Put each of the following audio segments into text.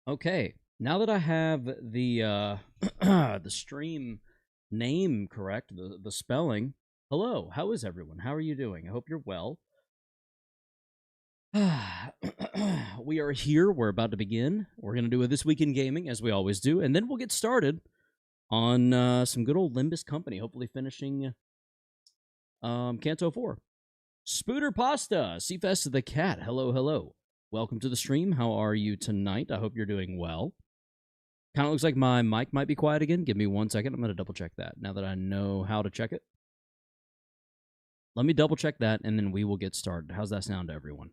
Okay, now that I have the the stream name correct, the spelling. Hello, how is everyone? How are you doing? I hope you're well. We are here. We're about to begin. We're going to do a This Week in Gaming, as we always do, and then we'll get started on some good old Limbus company, hopefully finishing Canto 4. Spooter Pasta, Seafest the Cat, hello, hello. Welcome to the stream. How are you tonight? I hope you're doing well. Kind of looks like my mic might be quiet again. Give me 1 second. I'm going to double check that now that I know how to check it. Let me double check that, and then we will get started. How's that sound to everyone?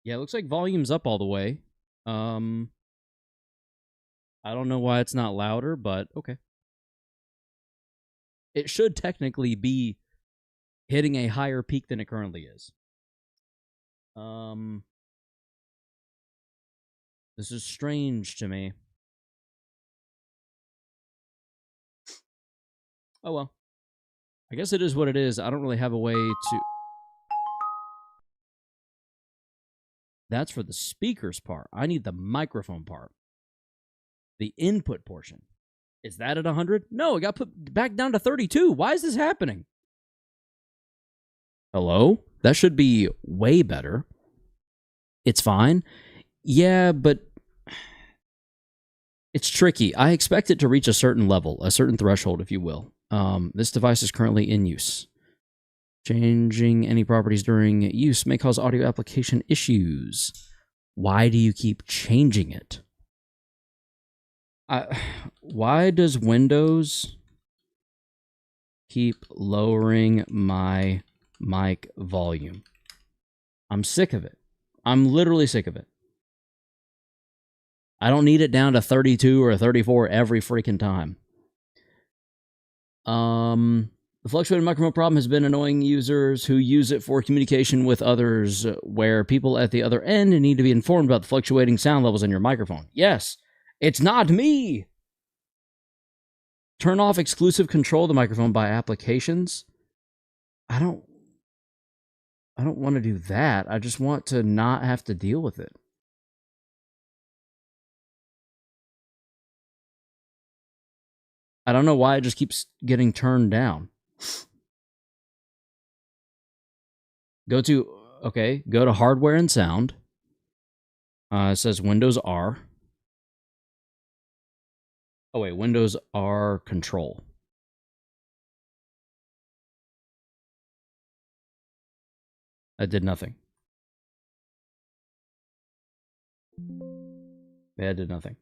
Yeah, it looks like volume's up all the way. I don't know why it's not louder, but okay. It should technically be hitting a higher peak than it currently is. This is strange to me. Oh well. I guess it is what it is. I don't really have a way to... That's for the speakers part. I need the microphone part. The input portion. Is that at 100? No, it got put back down to 32. Why is this happening? Hello? That should be way better. It's fine. Yeah, but it's tricky. I expect it to reach a certain level, a certain threshold, if you will. This device is currently in use. Changing any properties during use may cause audio application issues. Why do you keep changing it? Why does Windows keep lowering my mic volume? I'm sick of it. I'm literally sick of it. I don't need it down to 32 or 34 every freaking time. The fluctuating microphone problem has been annoying users who use it for communication with others, where people at the other end need to be informed about the fluctuating sound levels in your microphone. Yes, it's not me. Turn off exclusive control of the microphone by applications. I don't want to do that. I just want to not have to deal with it. I don't know why it just keeps getting turned down. Go to hardware and sound. It says Windows R. Oh wait, Windows R control. That did nothing. Yeah, it did nothing.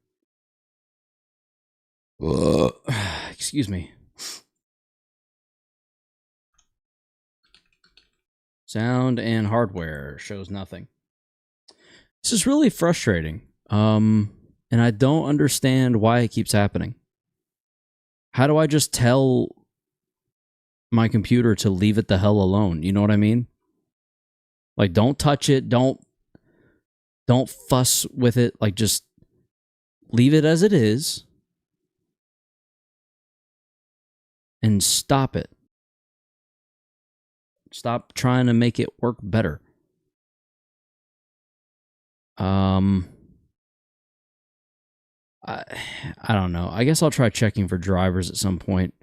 Excuse me. Sound and hardware shows nothing. This is really frustrating. And I don't understand why it keeps happening. How do I just tell my computer to leave it the hell alone? You know what I mean? Like, don't touch it. Don't fuss with it. Like, just leave it as it is. And stop it. Stop trying to make it work better. I don't know. I guess I'll try checking for drivers at some point.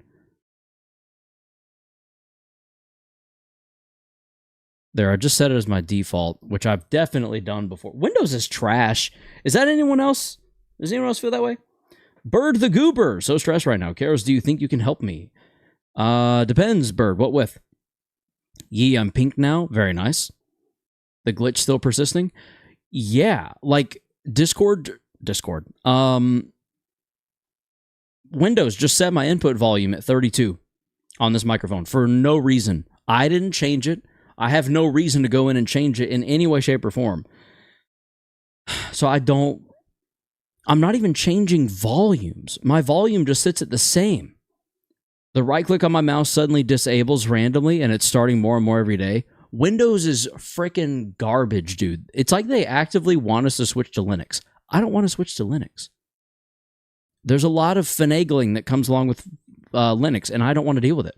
There, I just set it as my default, which I've definitely done before. Windows is trash. Is that anyone else? Does anyone else feel that way? Bird the Goober. So stressed right now. Karos, do you think you can help me? Depends, Bird. What with? Yee, I'm pink now. Very nice. The glitch still persisting? Yeah, like Discord. Windows just set my input volume at 32 on this microphone for no reason. I didn't change it. I have no reason to go in and change it in any way, shape, or form. So I'm not even changing volumes. My volume just sits at the same. The right click on my mouse suddenly disables randomly, and it's starting more and more every day. Windows is freaking garbage, dude. It's like they actively want us to switch to Linux. I don't want to switch to Linux. There's a lot of finagling that comes along with Linux, and I don't want to deal with it.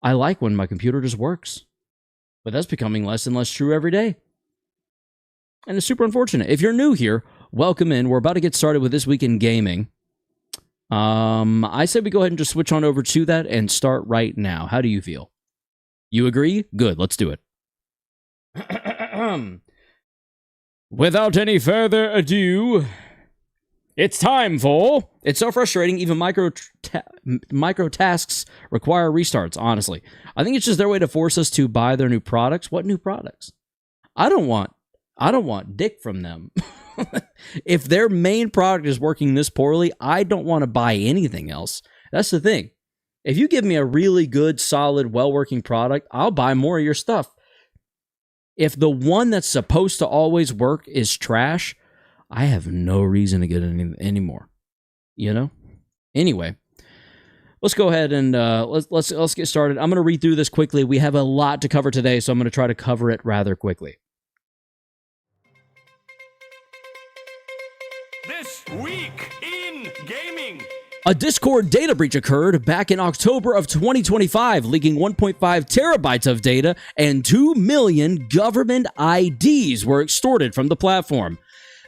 I like when my computer just works. But that's becoming less and less true every day. And it's super unfortunate. If you're new here, welcome in. We're about to get started with This Week in Gaming. I said we go ahead and just switch on over to that and start right now. How do you feel? You agree? Good, let's do it. Without any further ado, it's time for... It's so frustrating, even micro tasks require restarts, honestly. I think it's just their way to force us to buy their new products. What new products? I don't want dick from them. If their main product is working this poorly, I don't want to buy anything else. That's the thing. If you give me a really good, solid, well-working product, I'll buy more of your stuff. If the one that's supposed to always work is trash, I have no reason to get it anymore. You know? Anyway, let's go ahead and let's get started. I'm going to read through this quickly. We have a lot to cover today, so I'm going to try to cover it rather quickly. This Week in Gaming. A Discord data breach occurred back in October of 2025, leaking 1.5 terabytes of data and 2 million government IDs were extorted from the platform.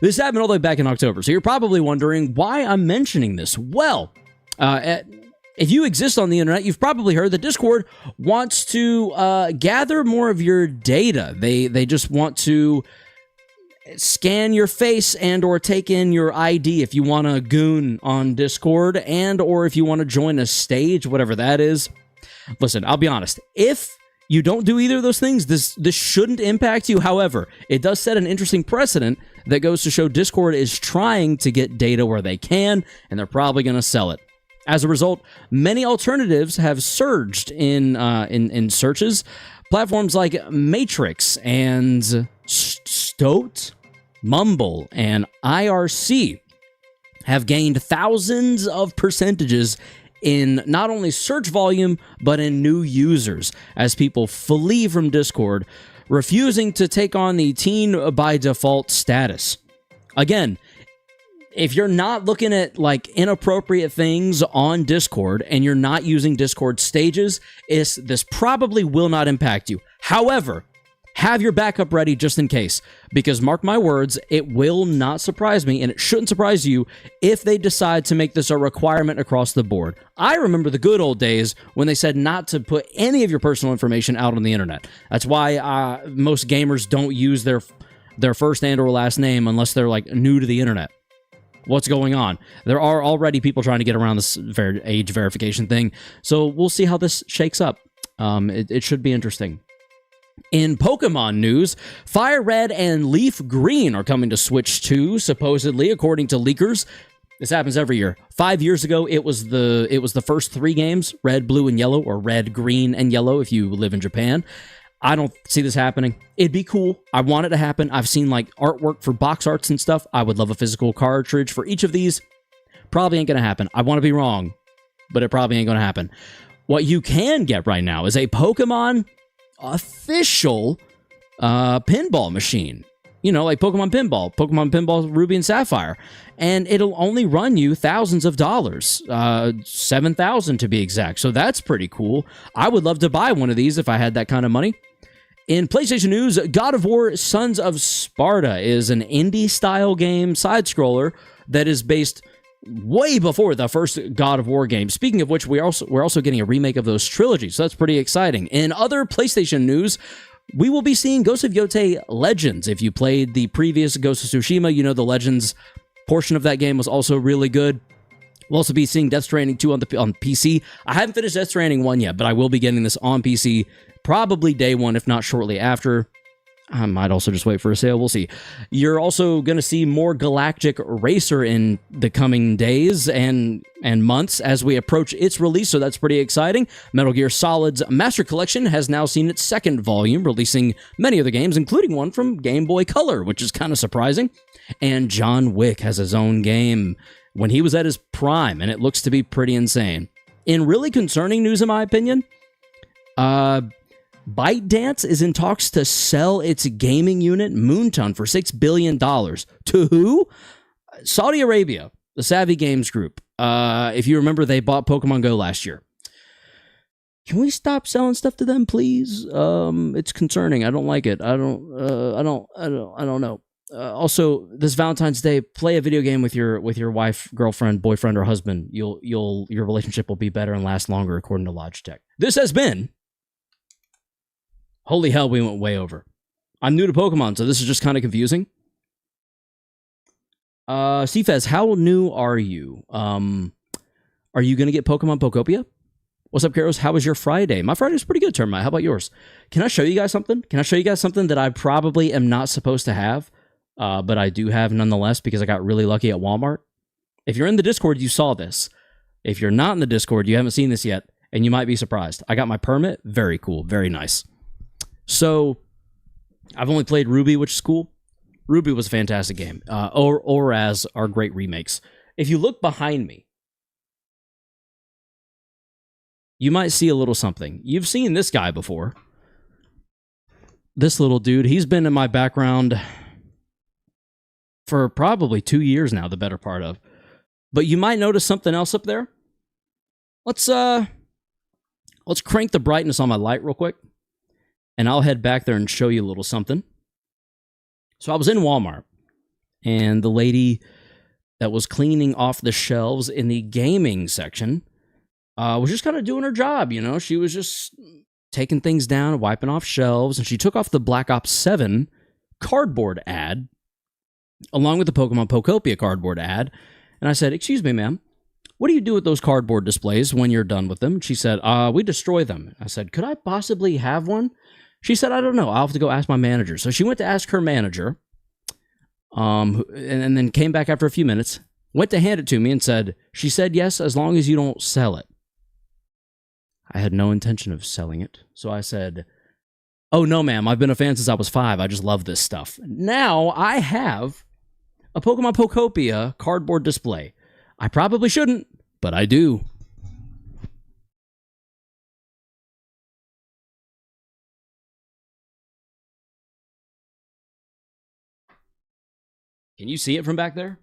This happened all the way back in October, so you're probably wondering why I'm mentioning this. Well, if you exist on the internet, you've probably heard that Discord wants to gather more of your data. They just want to scan your face and or take in your ID if you want to goon on Discord and or if you want to join a stage, whatever that is. Listen, I'll be honest. If you don't do either of those things, this shouldn't impact you. However, it does set an interesting precedent that goes to show Discord is trying to get data where they can, and they're probably going to sell it. As a result, many alternatives have surged in searches. Platforms like Matrix and Stoat, Mumble, and IRC have gained thousands of percentages in not only search volume, but in new users, as people flee from Discord, refusing to take on the teen by default status. Again, if you're not looking at like inappropriate things on Discord and you're not using Discord stages, this probably will not impact you. However, have your backup ready just in case, because mark my words, it will not surprise me, and it shouldn't surprise you if they decide to make this a requirement across the board. I remember the good old days when they said not to put any of your personal information out on the internet. That's why most gamers don't use their first and or last name unless they're like new to the internet. What's going on? There are already people trying to get around this age verification thing, so we'll see how this shakes up. It should be interesting. In Pokemon news, Fire Red and Leaf Green are coming to Switch 2, supposedly, according to leakers. This happens every year. 5 years ago, it was the first 3 games, Red, Blue, and Yellow, or Red, Green, and Yellow if you live in Japan. I don't see this happening. It'd be cool. I want it to happen. I've seen like artwork for box arts and stuff. I would love a physical cartridge for each of these. Probably ain't gonna happen. I want to be wrong, but it probably ain't gonna happen. What you can get right now is a Pokemon official pinball machine. You know, like Pokemon Pinball Ruby and Sapphire. And it'll only run you thousands of dollars, $7,000 to be exact. So that's pretty cool. I would love to buy one of these if I had that kind of money. In PlayStation news, God of War Sons of Sparta is an indie-style game side-scroller that is based way before the first God of War game. Speaking of which, we're also getting a remake of those trilogies, so that's pretty exciting. In other PlayStation news, we will be seeing Ghost of Yotei Legends. If you played the previous Ghost of Tsushima, you know the Legends portion of that game was also really good. We'll also be seeing Death Stranding 2 on PC. I haven't finished Death Stranding 1 yet, but I will be getting this on PC probably day one, if not shortly after. I might also just wait for a sale. We'll see. You're also going to see more Galactic Racer in the coming days and months as we approach its release, so that's pretty exciting. Metal Gear Solid's Master Collection has now seen its second volume, releasing many other games, including one from Game Boy Color, which is kind of surprising. And John Wick has his own game when he was at his prime, and it looks to be pretty insane. In really concerning news, in my opinion, ByteDance is in talks to sell its gaming unit, Moonton, for $6 billion. To who? Saudi Arabia, the Savvy Games Group. If you remember, they bought Pokemon Go last year. Can we stop selling stuff to them, please? It's concerning. I don't like it. I don't know. also, this Valentine's Day, play a video game with your wife, girlfriend, boyfriend, or husband. Your relationship will be better and last longer, according to Logitech. This has been. Holy hell, we went way over. I'm new to Pokemon, so this is just kind of confusing. CFez, how new are you? Are you gonna get Pokemon Pokopia? What's up, Karos? How was your Friday? My Friday's pretty good, Termite. How about yours? Can I show you guys something? Can I show you guys something that I probably am not supposed to have, but I do have nonetheless because I got really lucky at Walmart? If you're in the Discord, you saw this. If you're not in the Discord, you haven't seen this yet, and you might be surprised. I got my permit. Very cool. Very nice. So, I've only played Ruby, which is cool. Ruby was a fantastic game. Oraz are great remakes. If you look behind me, you might see a little something. You've seen this guy before. This little dude, he's been in my background for probably 2 years now, the better part of. But you might notice something else up there. Let's crank the brightness on my light real quick, and I'll head back there and show you a little something. So I was in Walmart, and the lady that was cleaning off the shelves in the gaming section was just kind of doing her job, you know? She was just taking things down, wiping off shelves, and she took off the Black Ops 7 cardboard ad, along with the Pokemon Pokopia cardboard ad, and I said, "Excuse me, ma'am, what do you do with those cardboard displays when you're done with them?" She said, "We destroy them." I said, "Could I possibly have one?" She said, "I don't know. I'll have to go ask my manager." So she went to ask her manager, and then came back after a few minutes, went to hand it to me and said, "She said yes, as long as you don't sell it." I had no intention of selling it. So I said, "Oh, no, ma'am. I've been a fan since I was 5. I just love this stuff." Now I have a Pokemon Pokopia cardboard display. I probably shouldn't, but I do. Can you see it from back there?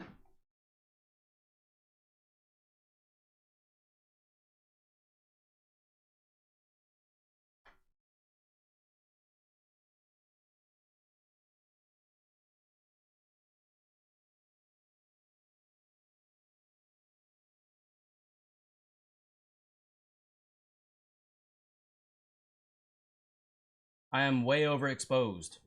I am way overexposed.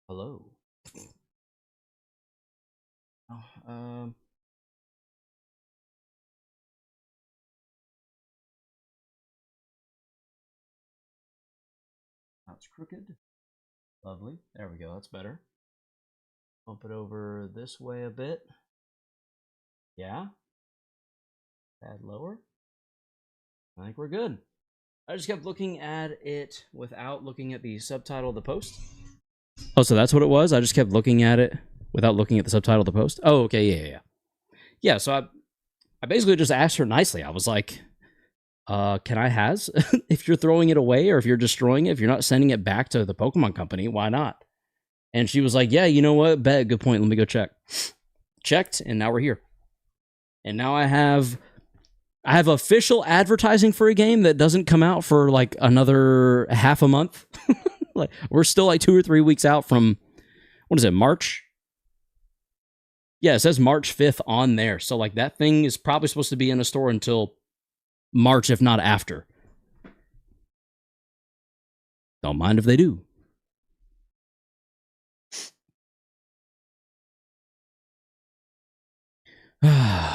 Hello. Oh, that's crooked. Lovely. There we go. That's better. Bump it over this way a bit. Yeah. Add lower. I think we're good. I just kept looking at it without looking at the subtitle of the post. Oh, so that's what it was? I just kept looking at it without looking at the subtitle of the post? Oh, okay, yeah. Yeah, so I basically just asked her nicely. I was like, can I has? If you're throwing it away or if you're destroying it, if you're not sending it back to the Pokemon Company, why not? And she was like, yeah, you know what? Bet, good point. Let me go check. Checked, and now we're here. And now I have official advertising for a game that doesn't come out for like another half a month. Like we're still like 2 or 3 weeks out from, what is it, March? Yeah, it says March 5th on there. So like that thing is probably supposed to be in a store until March, if not after. Don't mind if they do.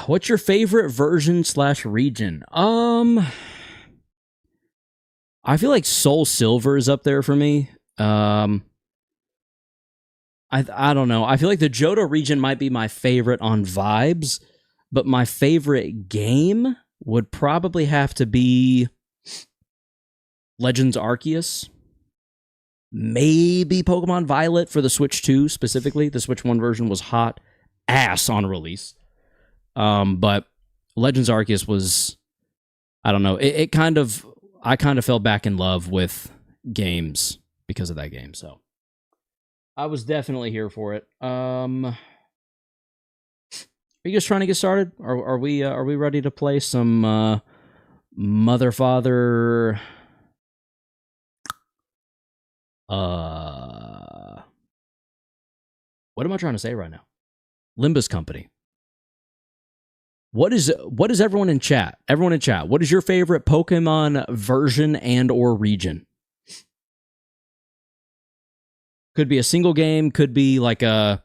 What's your favorite version / region? I feel like Soul Silver is up there for me. I don't know. I feel like the Johto region might be my favorite on vibes, but my favorite game would probably have to be Legends Arceus. Maybe Pokemon Violet for the Switch 2 specifically. The Switch 1 version was hot ass on release. But Legends Arceus was, I don't know, I kind of fell back in love with games because of that game, so I was definitely here for it. Are you guys trying to get started? Are we ready to play some Mother Father What am I trying to say right now? Limbus Company. What is everyone in chat? Everyone in chat, what is your favorite Pokemon version and or region? Could be a single game, could be like a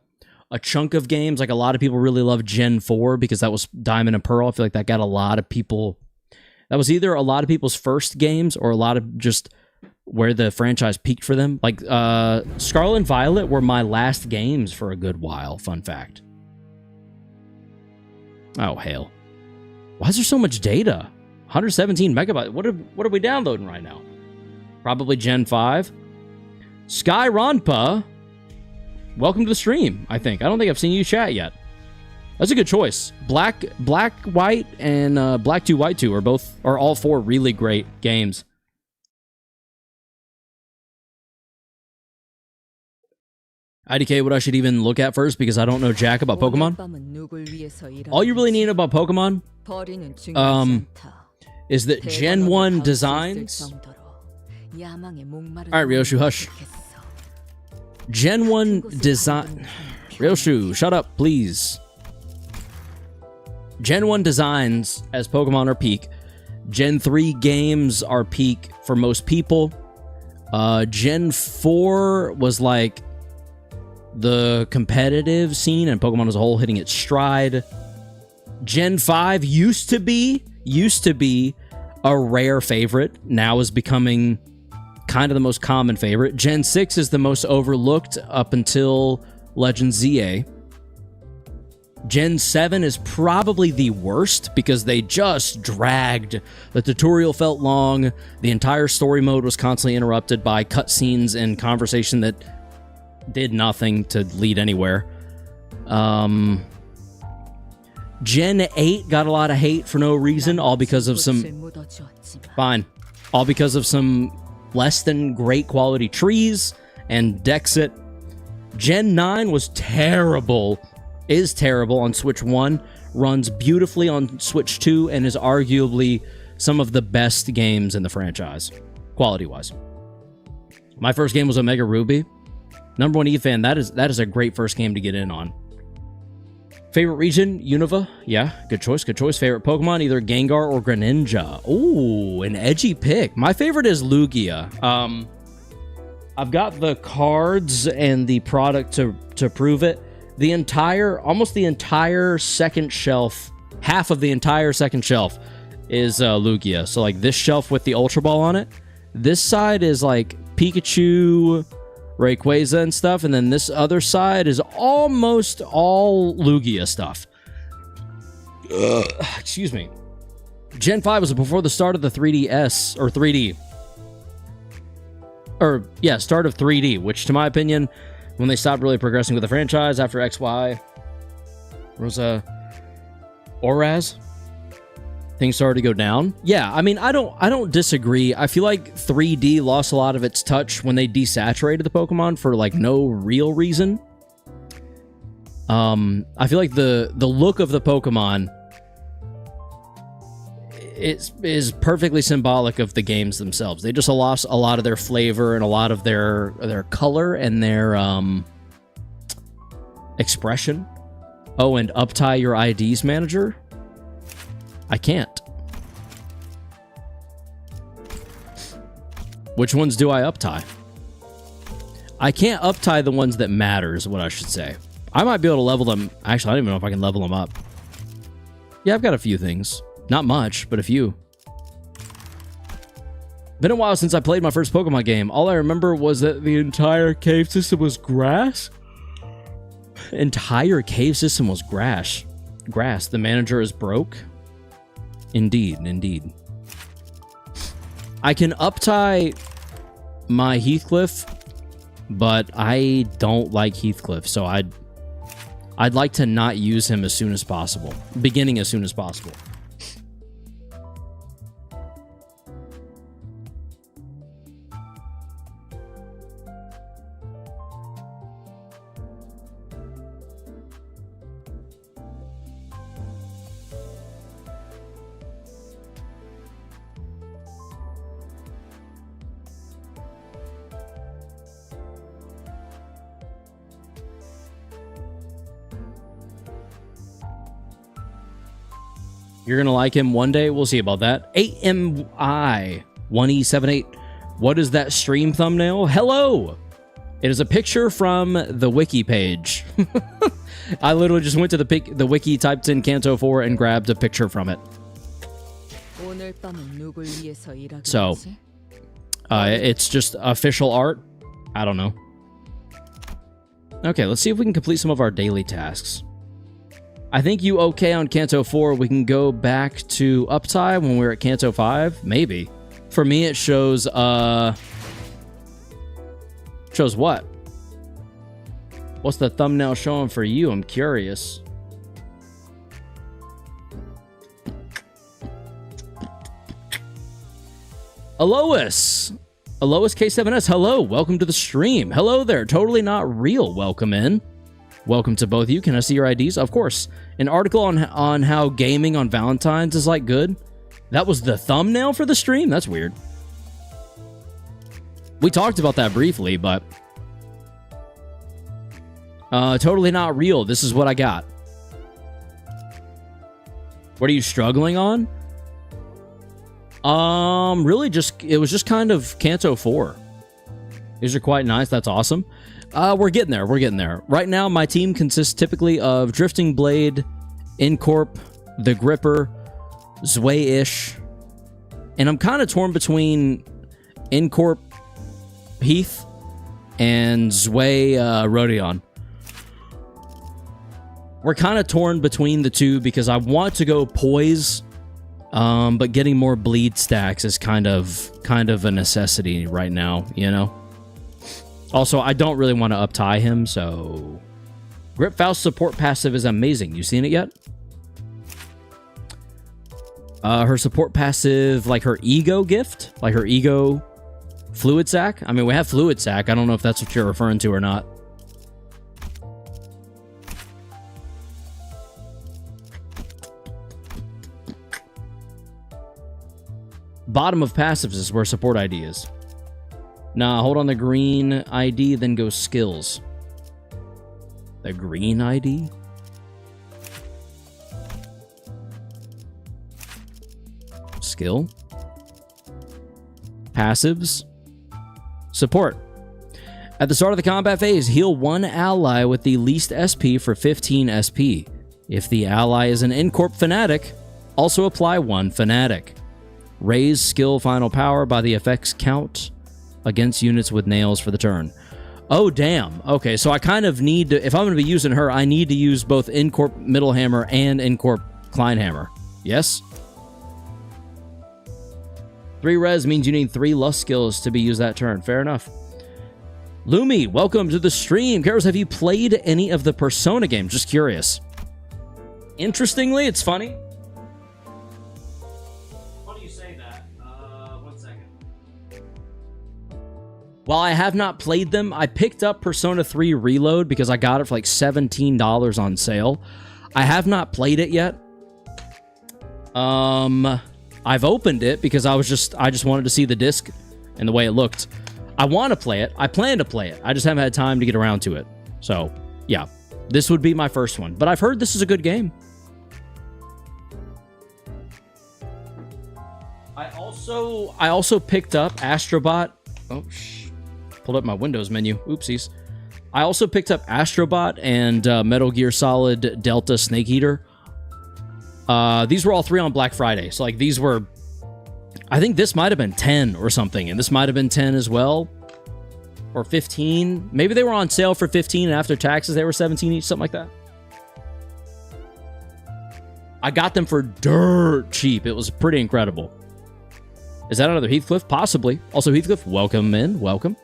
chunk of games. Like a lot of people really love Gen 4 because that was Diamond and Pearl. I feel like that got a lot of people. That was either a lot of people's first games or a lot of just where the franchise peaked for them. Like Scarlet and Violet were my last games for a good while. Fun fact. Oh, hell. Why is there so much data? 117 megabytes. What are we downloading right now? Probably Gen 5. Sky Ronpa, welcome to the stream, I think. I don't think I've seen you chat yet. That's a good choice. Black, White, and Black 2, White 2 are all four really great games. IDK, what I should even look at first because I don't know jack about Pokemon. All you really need about Pokemon is that Gen 1 designs. Alright, Ryoshu, hush. Gen 1 design. Ryoshu, shut up, please. Gen 1 designs as Pokemon are peak. Gen 3 games are peak for most people. Gen 4 was like the competitive scene and Pokemon as a whole hitting its stride. Gen 5 used to be a rare favorite. Now is becoming kind of the most common favorite. Gen 6 is the most overlooked up until Legend ZA. Gen 7 is probably the worst because they just dragged. The tutorial felt long. The entire story mode was constantly interrupted by cutscenes and conversation that did nothing to lead anywhere. Gen 8 got a lot of hate for no reason, all because of some... Fine. All because of some less than great quality trees and Dexit. Gen 9 was terrible. Is terrible on Switch 1. Runs beautifully on Switch 2 and is arguably some of the best games in the franchise, quality-wise. My first game was Omega Ruby. Number 1 E fan, that is a great first game to get in on. Favorite region, Unova. Yeah, good choice, good choice. Favorite Pokemon, either Gengar or Greninja. Ooh, an edgy pick. My favorite is Lugia. I've got the cards and the product to prove it. Almost the entire second shelf, half of the entire second shelf is Lugia. So like this shelf with the Ultra Ball on it. This side is like Pikachu, Rayquaza and stuff, and then this other side is almost all Lugia stuff. Excuse me. Gen 5 was before the start of the 3DS, or 3D. Or, yeah, start of 3D, which, to my opinion, when they stopped really progressing with the franchise after XY, Rosa, Oraz, things started to go down. Yeah, I mean, I don't disagree. I feel like 3D lost a lot of its touch when they desaturated the Pokemon for like no real reason. I feel like the look of the Pokemon is perfectly symbolic of the games themselves. They just lost a lot of their flavor and a lot of their color and their expression. Oh, and uptie your IDs manager? I can't. Which ones do I uptie? I can't uptie the ones that matter is what I should say. I might be able to level them. Actually, I don't even know if I can level them up. Yeah, I've got a few things. Not much, but a few. Been a while since I played my first Pokemon game. All I remember was that the entire cave system was grass. Entire cave system was grass. Grass. The manager is broke. Indeed, indeed. I can uptie my Heathcliff, but I don't like Heathcliff, so I'd like to not use him as soon as possible. Beginning as soon as possible. You're going to like him one day. We'll see about that. AMI1E78. What is that stream thumbnail? Hello! It is a picture from the wiki page. I literally just went to the wiki, typed in Canto 4, and grabbed a picture from it. So, it's just official art. I don't know. Okay, let's see if we can complete some of our daily tasks. I think you okay on Canto 4. We can go back to uptime when we're at Canto 5. Maybe. For me, it shows, shows what? What's the thumbnail showing for you? I'm curious. Alois K7S, hello. Welcome to the stream. Hello there. Totally not real. Welcome in. Welcome to both of you. Can I see your IDs? Of course. An article on how gaming on Valentine's is like good. That was the thumbnail for the stream? That's weird. We talked about that briefly, but totally not real. This is what I got. What are you struggling on? Really it was just kind of Canto 4. These are quite nice. That's awesome. We're getting there. We're getting there. Right now, my team consists typically of Drifting Blade, Incorp, The Gripper, Zwei-ish, and I'm kind of torn between Incorp Heath and Zwei Rodion. We're kind of torn between the two because I want to go Poise, but getting more bleed stacks is kind of a necessity right now, you know? Also, I don't really want to up-tie him, so... Grip Faust's support passive is amazing. You seen it yet? Her support passive, like her ego gift? Like her ego fluid sac? I mean, we have fluid sac. I don't know if that's what you're referring to or not. Bottom of passives is where support ID is. Nah, hold on the green ID, then go skills. The green ID? Skill? Passives? Support. At the start of the combat phase, heal one ally with the least SP for 15 SP. If the ally is an Incorp fanatic, also apply one fanatic. Raise skill final power by the effects count against units with nails for the turn. Oh, damn. Okay, so I kind of need to... If I'm going to be using her, I need to use both Incorp Middle Hammer and Incorp Klein Hammer. Yes? 3 res means you need 3 lust skills to be used that turn. Fair enough. Lumi, welcome to the stream. Karos, have you played any of the Persona games? Just curious. Interestingly, it's funny. While I have not played them, I picked up Persona 3 Reload because I got it for like $17 on sale. I have not played it yet. I've opened it because I just wanted to see the disc and the way it looked. I want to play it. I plan to play it. I just haven't had time to get around to it. So, yeah. This would be my first one. But I've heard this is a good game. I also picked up Astrobot. Oh, pulled up my Windows menu. Oopsies. I also picked up Astrobot and Metal Gear Solid Delta Snake Eater. These were all 3 on Black Friday. So, like, these were... I think this might have been 10 or something, and this might have been 10 as well. Or 15. Maybe they were on sale for 15, and after taxes, they were 17 each, something like that. I got them for dirt cheap. It was pretty incredible. Is that another Heathcliff? Possibly. Also, Heathcliff, welcome in. Welcome.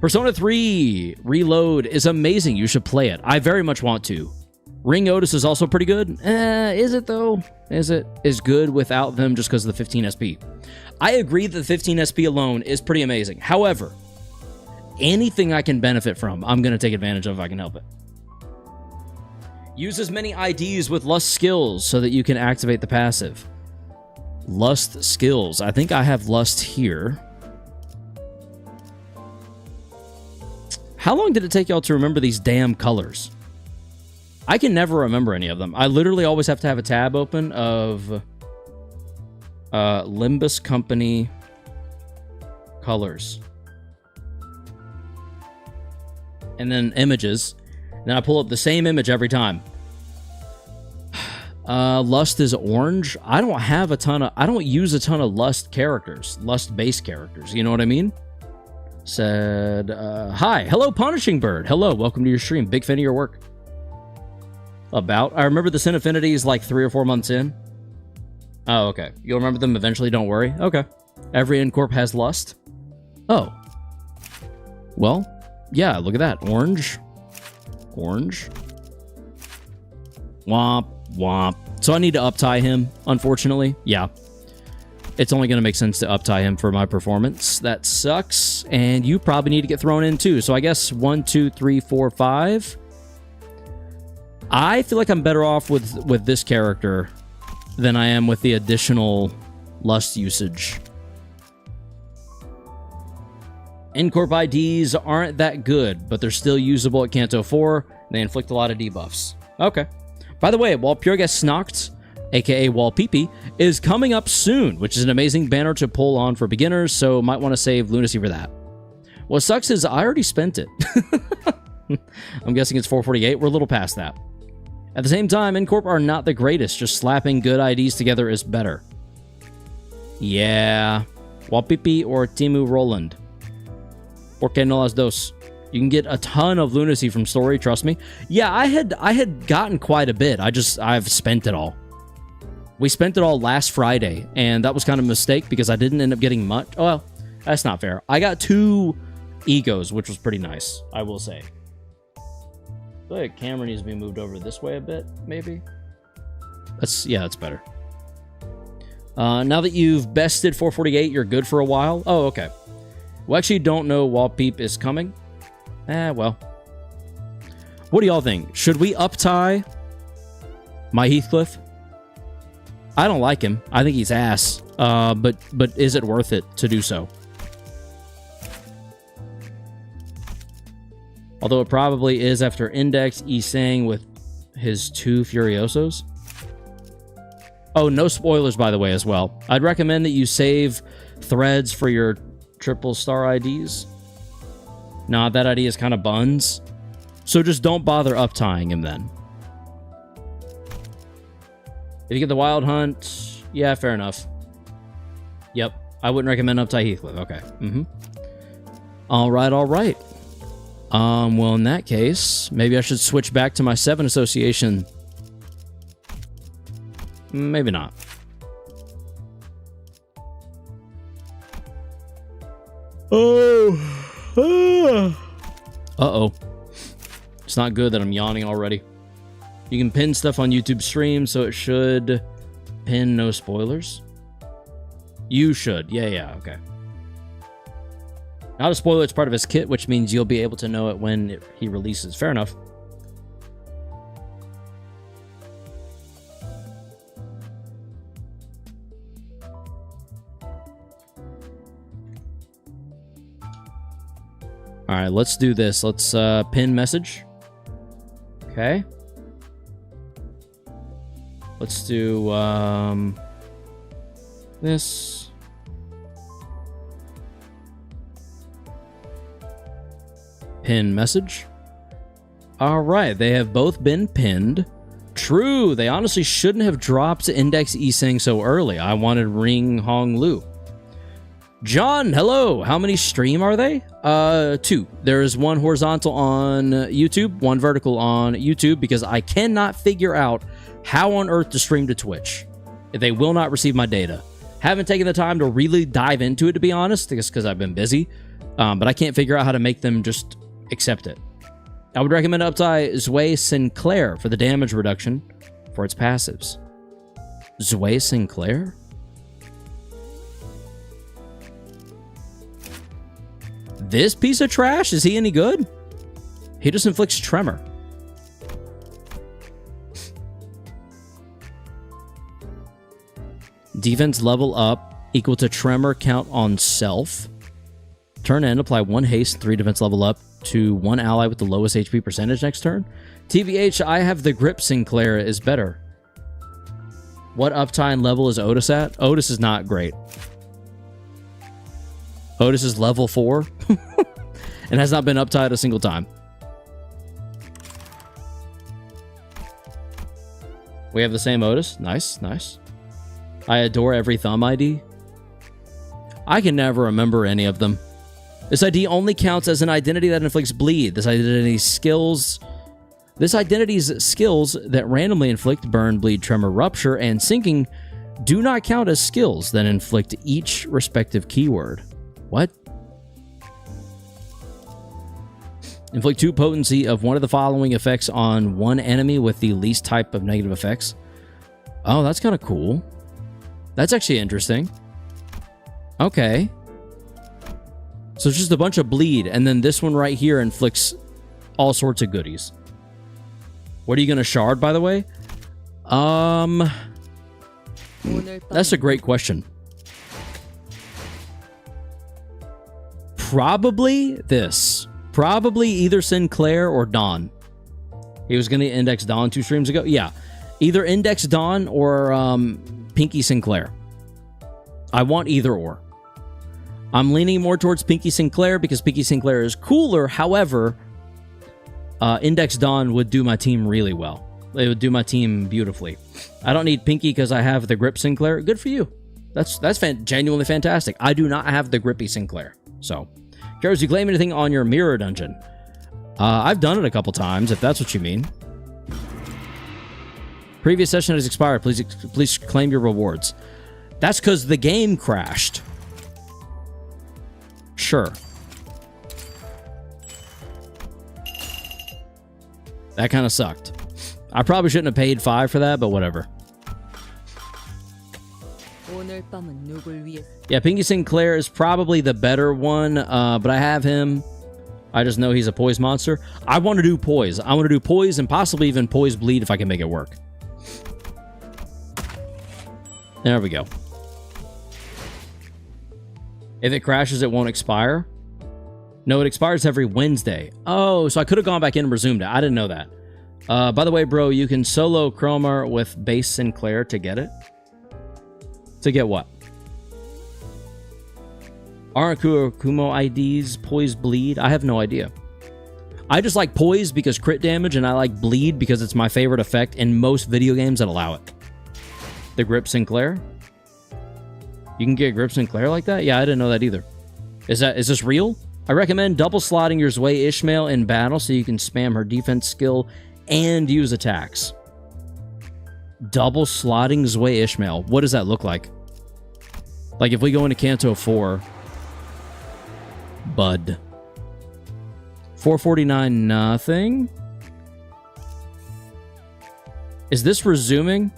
Persona 3 Reload is amazing. You should play it. I very much want to. Ring Otis is also pretty good. Is it, though? Is it as good without them just because of the 15 SP? I agree that the 15 SP alone is pretty amazing. However, anything I can benefit from, I'm going to take advantage of if I can help it. Use as many IDs with Lust skills so that you can activate the passive. Lust skills. I think I have Lust here. How long did it take y'all to remember these damn colors? I can never remember any of them. I literally always have to have a tab open of Limbus Company colors. And then images. And then I pull up the same image every time. Lust is orange. I don't use a ton of Lust characters. Lust-based characters. You know what I mean? Said, hi. Hello, Punishing Bird. Hello, welcome to your stream. Big fan of your work. I remember the Sin Affinity is like 3 or 4 months in. Oh, okay. You'll remember them eventually, don't worry. Okay. Every Incorp has Lust. Oh. Well, yeah, look at that. Orange. Orange. Womp, womp. So I need to uptie him, unfortunately. Yeah. It's only going to make sense to uptie him for my performance. That sucks. And you probably need to get thrown in too. So I guess 1, 2, 3, 4, 5. I feel like I'm better off with this character than I am with the additional Lust usage. Incorp IDs aren't that good, but they're still usable at Canto 4. They inflict a lot of debuffs. Okay. By the way, while Pure Guest Snocked, aka Wall Peepee, is coming up soon, which is an amazing banner to pull on for beginners, so might want to save Lunacy for that. What sucks is I already spent it. I'm guessing it's 448. We're a little past that. At the same time, Incorp are not the greatest. Just slapping good IDs together is better. Yeah. Wapipi or Timu Roland. Por que no las dos? You can get a ton of lunacy from story, trust me. Yeah, I had gotten quite a bit. I've spent it all. We spent it all last Friday, and that was kind of a mistake because I didn't end up getting much. Oh, well, that's not fair. I got 2 egos, which was pretty nice, I will say. I feel like camera needs to be moved over this way a bit, maybe. That's better. Now that you've bested 448, you're good for a while. Oh, okay. We actually don't know Wall Peep is coming. Well. What do y'all think? Should we uptie my Heathcliff? I don't like him. I think he's ass. But is it worth it to do so? Although it probably is after Index Isang with his 2 Furiosos. Oh, no spoilers, by the way, as well. I'd recommend that you save threads for your triple star IDs. Nah, that ID is kind of buns. So just don't bother uptying him then. If you get the Wild Hunt, yeah, fair enough. Yep, I wouldn't recommend uptie Heathcliff. Okay. All right. Well, in that case, maybe I should switch back to my 7 association. Maybe not. Uh-oh. It's not good that I'm yawning already. You can pin stuff on YouTube stream, so it should pin no spoilers. You should. Yeah, okay. Not a spoiler, it's part of his kit, which means you'll be able to know it when he releases. Fair enough. All right, let's do this. Let's pin message. Okay. Let's do this. Pin message. All right, they have both been pinned. True, they honestly shouldn't have dropped Index Isang so early. I wanted Ring Hong Lu. John, hello. How many stream are they? 2. There is 1 horizontal on YouTube, 1 vertical on YouTube, because I cannot figure out how on earth to stream to Twitch. They will not receive my data. Haven't taken the time to really dive into it, to be honest, because I've been busy. But I can't figure out how to make them just accept it. I would recommend uptie Zwei Sinclair for the damage reduction for its passives. Zwei Sinclair? This piece of trash? Is he any good? He just inflicts tremor. Defense level up equal to tremor count on self. Turn in, apply 1 haste, 3 defense level up. to one ally with the lowest HP percentage next turn. TBH, I have the grip Sinclair is better. What uptime level is Otis at? Otis is not great. Otis is level 4 and has not been uptied a single time. We have the same Otis. Nice, nice. I adore every thumb ID. I can never remember any of them. This ID only counts as an identity that inflicts bleed. This identity's skills that randomly inflict burn, bleed, tremor, rupture, and sinking do not count as skills that inflict each respective keyword. What? Inflict 2 potency of one of the following effects on one enemy with the least type of negative effects. Oh, that's kind of cool. That's actually interesting. Okay. So it's just a bunch of bleed, and then this one right here inflicts all sorts of goodies. What are you going to shard, by the way? That's a great question. Probably this. Probably either Sinclair or Dawn. He was going to index Dawn 2 streams ago. Yeah. Either index Dawn or Pinky Sinclair. I want either or. I'm leaning more towards Pinky Sinclair because Pinky Sinclair is cooler. However, Index Dawn would do my team really well. It would do my team beautifully. I don't need Pinky because I have the Grip Sinclair. Good for you. That's genuinely fantastic. I do not have the Grippy Sinclair. So, Karos, you claim anything on your mirror dungeon? I've done it a couple times, if that's what you mean. Previous session has expired. Please claim your rewards. That's because the game crashed. Sure. That kind of sucked. I probably shouldn't have paid 5 for that, but whatever. Yeah, Pinky Sinclair is probably the better one, but I have him. I just know he's a poise monster. I want to do poise. I want to do poise and possibly even poise bleed if I can make it work. There we go. If it crashes, it won't expire. No, it expires every Wednesday. Oh, so I could have gone back in and resumed it. I didn't know that. By the way, bro, you can solo Chromar with base Sinclair to get it. To get what? Aren't Kumo IDs Poise Bleed? I have no idea. I just like Poise because crit damage, and I like Bleed because it's my favorite effect in most video games that allow it. The Grip Sinclair? You can get Grip Sinclair like that? Yeah, I didn't know that either. Is this real? I recommend double slotting your Zwei Ishmael in battle so you can spam her defense skill and use attacks. Double slotting Zwei Ishmael. What does that look like? Like if we go into Canto 4. Bud. 449 nothing. Is this resuming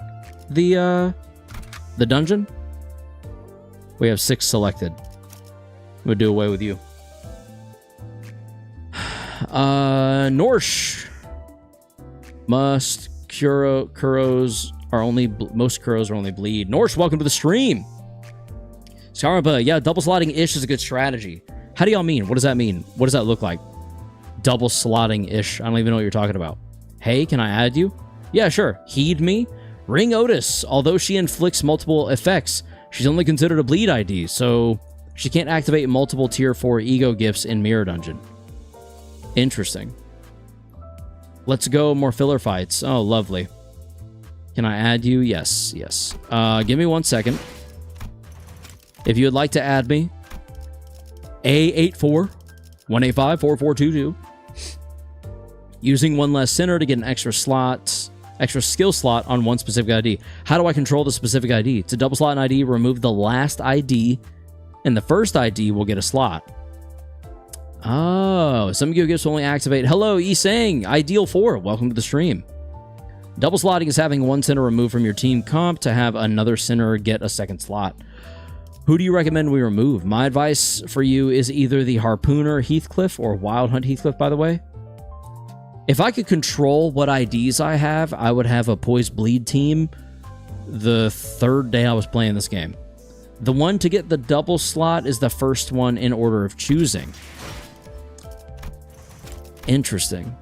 the dungeon? We have 6 selected. We'll do away with you. Norsh. Most Kuros are only bleed. Norsh, welcome to the stream. Scaraba, yeah, double slotting ish is a good strategy. How do y'all mean? What does that mean? What does that look like? Double slotting ish. I don't even know what you're talking about. Hey, can I add you? Yeah, sure. Heed me. Ring Otis. Although she inflicts multiple effects, she's only considered a bleed ID, so she can't activate multiple tier 4 ego gifts in Mirror Dungeon. Interesting. Let's go more filler fights. Oh, lovely. Can I add you? Yes, yes. Give me 1 second. If you would like to add me, A84-185-4422. Using one less center to get an extra skill slot on one specific ID. How do I control the specific ID? To double slot an ID, remove the last ID, and the first ID will get a slot. Oh, some ego gifts will only activate. Hello, Isang, Ideal 4. Welcome to the stream. Double slotting is having one center removed from your team comp to have another center get a second slot. Who do you recommend we remove? My advice for you is either the Harpooner Heathcliff or Wild Hunt Heathcliff, by the way. If I could control what IDs I have, I would have a Poise Bleed team the 3rd day I was playing this game. The one to get the double slot is the first one in order of choosing. Interesting.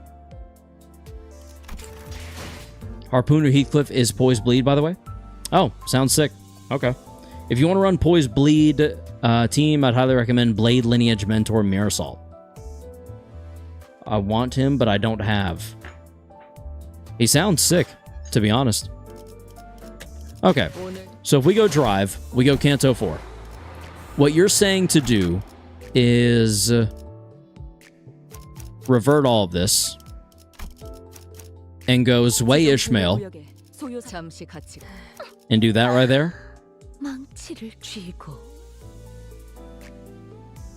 Harpooner Heathcliff is Poise Bleed, by the way. Oh, sounds sick. Okay. If you want to run Poise Bleed team, I'd highly recommend Blade Lineage Mentor Mirasol. I want him, but I don't have. He sounds sick, to be honest. Okay. So if we go drive, we go Canto 4. What you're saying to do is revert all of this and go Sway Ishmael and do that right there.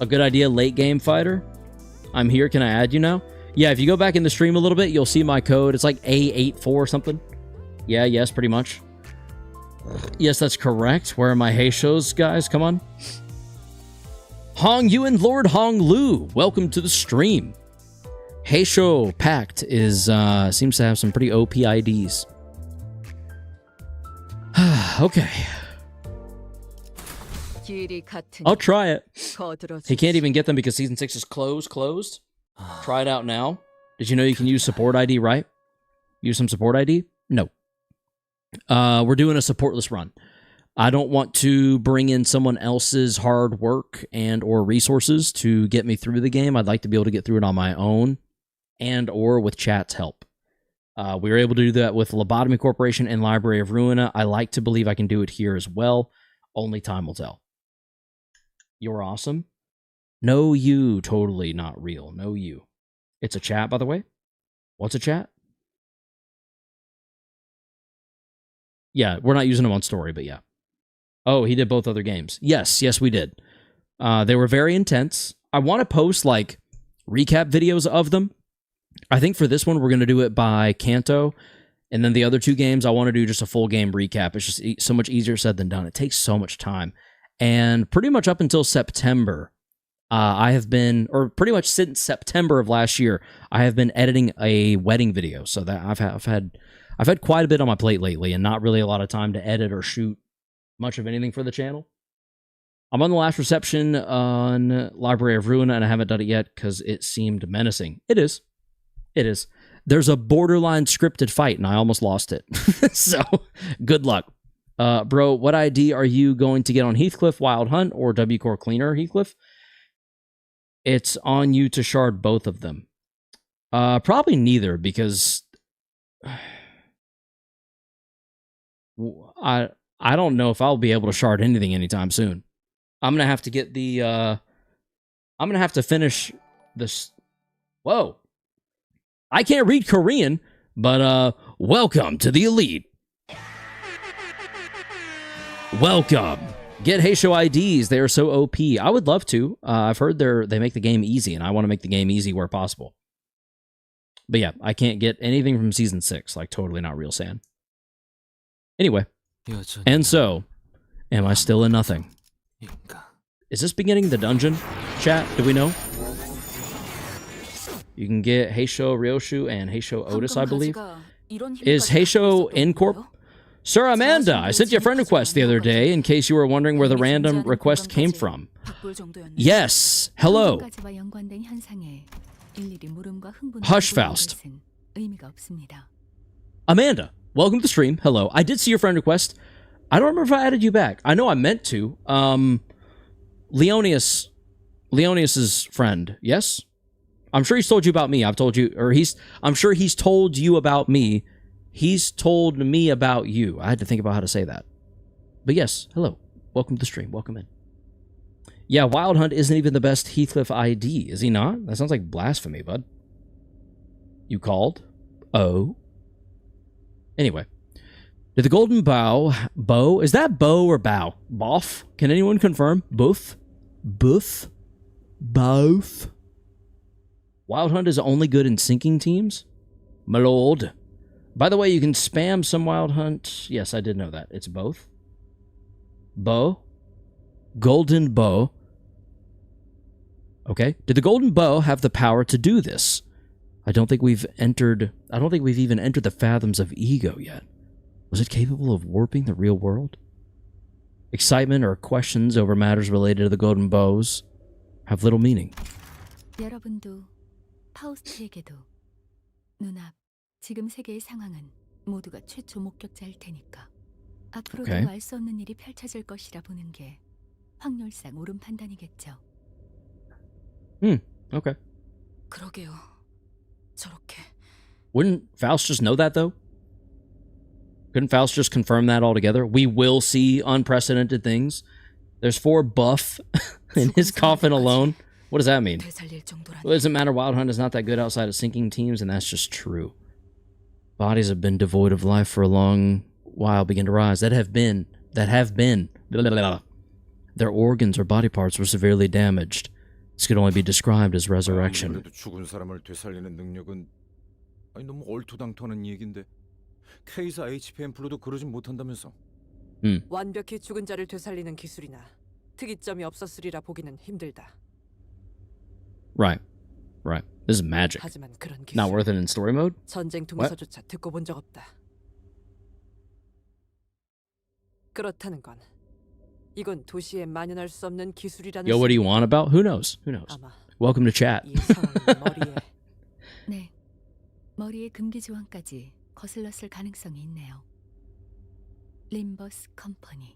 A good idea, late game fighter. I'm here. Can I add you now? Yeah, if you go back in the stream a little bit, you'll see my code. It's like A84 or something. Yeah, yes, pretty much. Yes, that's correct. Where are my Hey shows, guys? Come on. Hong Yu and Lord Hong Lu, welcome to the stream. Hey Show Pact is seems to have some pretty OP IDs. Okay. I'll try it. He can't even get them because Season 6 is closed. Try it out now. Did you know you can use support ID, right? Use some support ID? No. We're doing a supportless run. I don't want to bring in someone else's hard work and or resources to get me through the game. I'd like to be able to get through it on my own and or with chat's help. We were able to do that with Lobotomy Corporation and Library of Ruina. I like to believe I can do it here as well. Only time will tell. You're awesome. No, you totally not real. No, you. It's a chat, by the way. What's a chat? Yeah, we're not using them on story, but yeah. Oh, he did both other games. Yes, we did. They were very intense. I want to post, like, recap videos of them. I think for this one, we're going to do it by Canto. And then the other two games, I want to do just a full game recap. It's just so much easier said than done. It takes so much time. And pretty much up until September, I have been, or pretty much since September of last year, I have been editing a wedding video. So that I've had quite a bit on my plate lately and not really a lot of time to edit or shoot much of anything for the channel. I'm on the last reception on Library of Ruina, and I haven't done it yet because it seemed menacing. It is. There's a borderline scripted fight, and I almost lost it. So, good luck. Bro, what ID are you going to get on Heathcliff, Wild Hunt, or W-Core Cleaner, Heathcliff? It's on you to shard both of them. Probably neither, because I don't know if I'll be able to shard anything anytime soon. I'm gonna have to get the I'm gonna have to finish this. Whoa. I can't read Korean, but welcome to the elite. Welcome. Get Heisho IDs. They are so OP. I would love to. I've heard they make the game easy, and I want to make the game easy where possible. But yeah, I can't get anything from Season 6. Like, totally not real sand. Anyway. And so, am I still in nothing? Is this beginning the dungeon? Chat, do we know? You can get Heisho Ryoshu and Heisho Otis, I believe. Is Heisho Incorp? Sir Amanda, I sent you a friend request the other day in case you were wondering where the random request came from. Yes, hello. Hush, Faust. Amanda, welcome to the stream. Hello. I did see your friend request. I don't remember if I added you back. I know I meant to. Leonius's friend, yes? I'm sure he's told you about me. I've told you, or I'm sure he's told you about me. He's told me about you. I had to think about how to say that. But yes, hello. Welcome to the stream. Welcome in. Yeah, Wild Hunt isn't even the best Heathcliff ID, is he not? That sounds like blasphemy, bud. You called? Oh. Anyway. Did the golden bow, is that bow or bow? Boff? Can anyone confirm? Both? Both? Both? Wild Hunt is only good in sinking teams? My lord. By the way, you can spam some Wild Hunt. Yes, I did know that. It's both. Bow. Golden bow. Okay. Did the golden bow have the power to do this? I don't think we've even entered the fathoms of ego yet. Was it capable of warping the real world? Excitement or questions over matters related to the golden bows have little meaning. 파우스트에게도 누나, 지금 세계의 상황은 모두가 최초 목격자일 테니까 앞으로도 오케이. 알 수 없는 일이 펼쳐질 것이라 보는 게 확률상 옳은 판단이겠죠. Okay. 그러게요. 저렇게. Wouldn't Faust just know that, though? Couldn't Faust just confirm that altogether? We will see unprecedented things. There's 4 buff in his coffin alone. What does that mean? 되살릴 정도라니. It doesn't matter. Wild Hunt is not that good outside of sinking teams, and that's just true. Bodies have been devoid of life for a long while begin to rise. That have been. Blah, blah, blah. Their organs or body parts were severely damaged. This could only be described as resurrection. 아무래도 죽은 사람을 되살리는 능력은 너무 얼토당토하는 얘긴데 K사 HPM 플로도 그러진 못한다면서. 완벽히 죽은 자를 되살리는 기술이나 특이점이 없었으리라 보기는 힘들다. Right. This is magic. 하지만 그런 기술. Not worth it in story mode? 전쟁 통해서조차 듣고 본 적 없다. 그렇다는 건 이건 도시에 만연할 수 없는 기술이라는. Yo, what do you want about? Who knows? 아마 Welcome to chat. 이 상황이 머리에. 네, 머리에 금기 조항까지 거슬렀을 가능성이 있네요. 림버스 컴퍼니.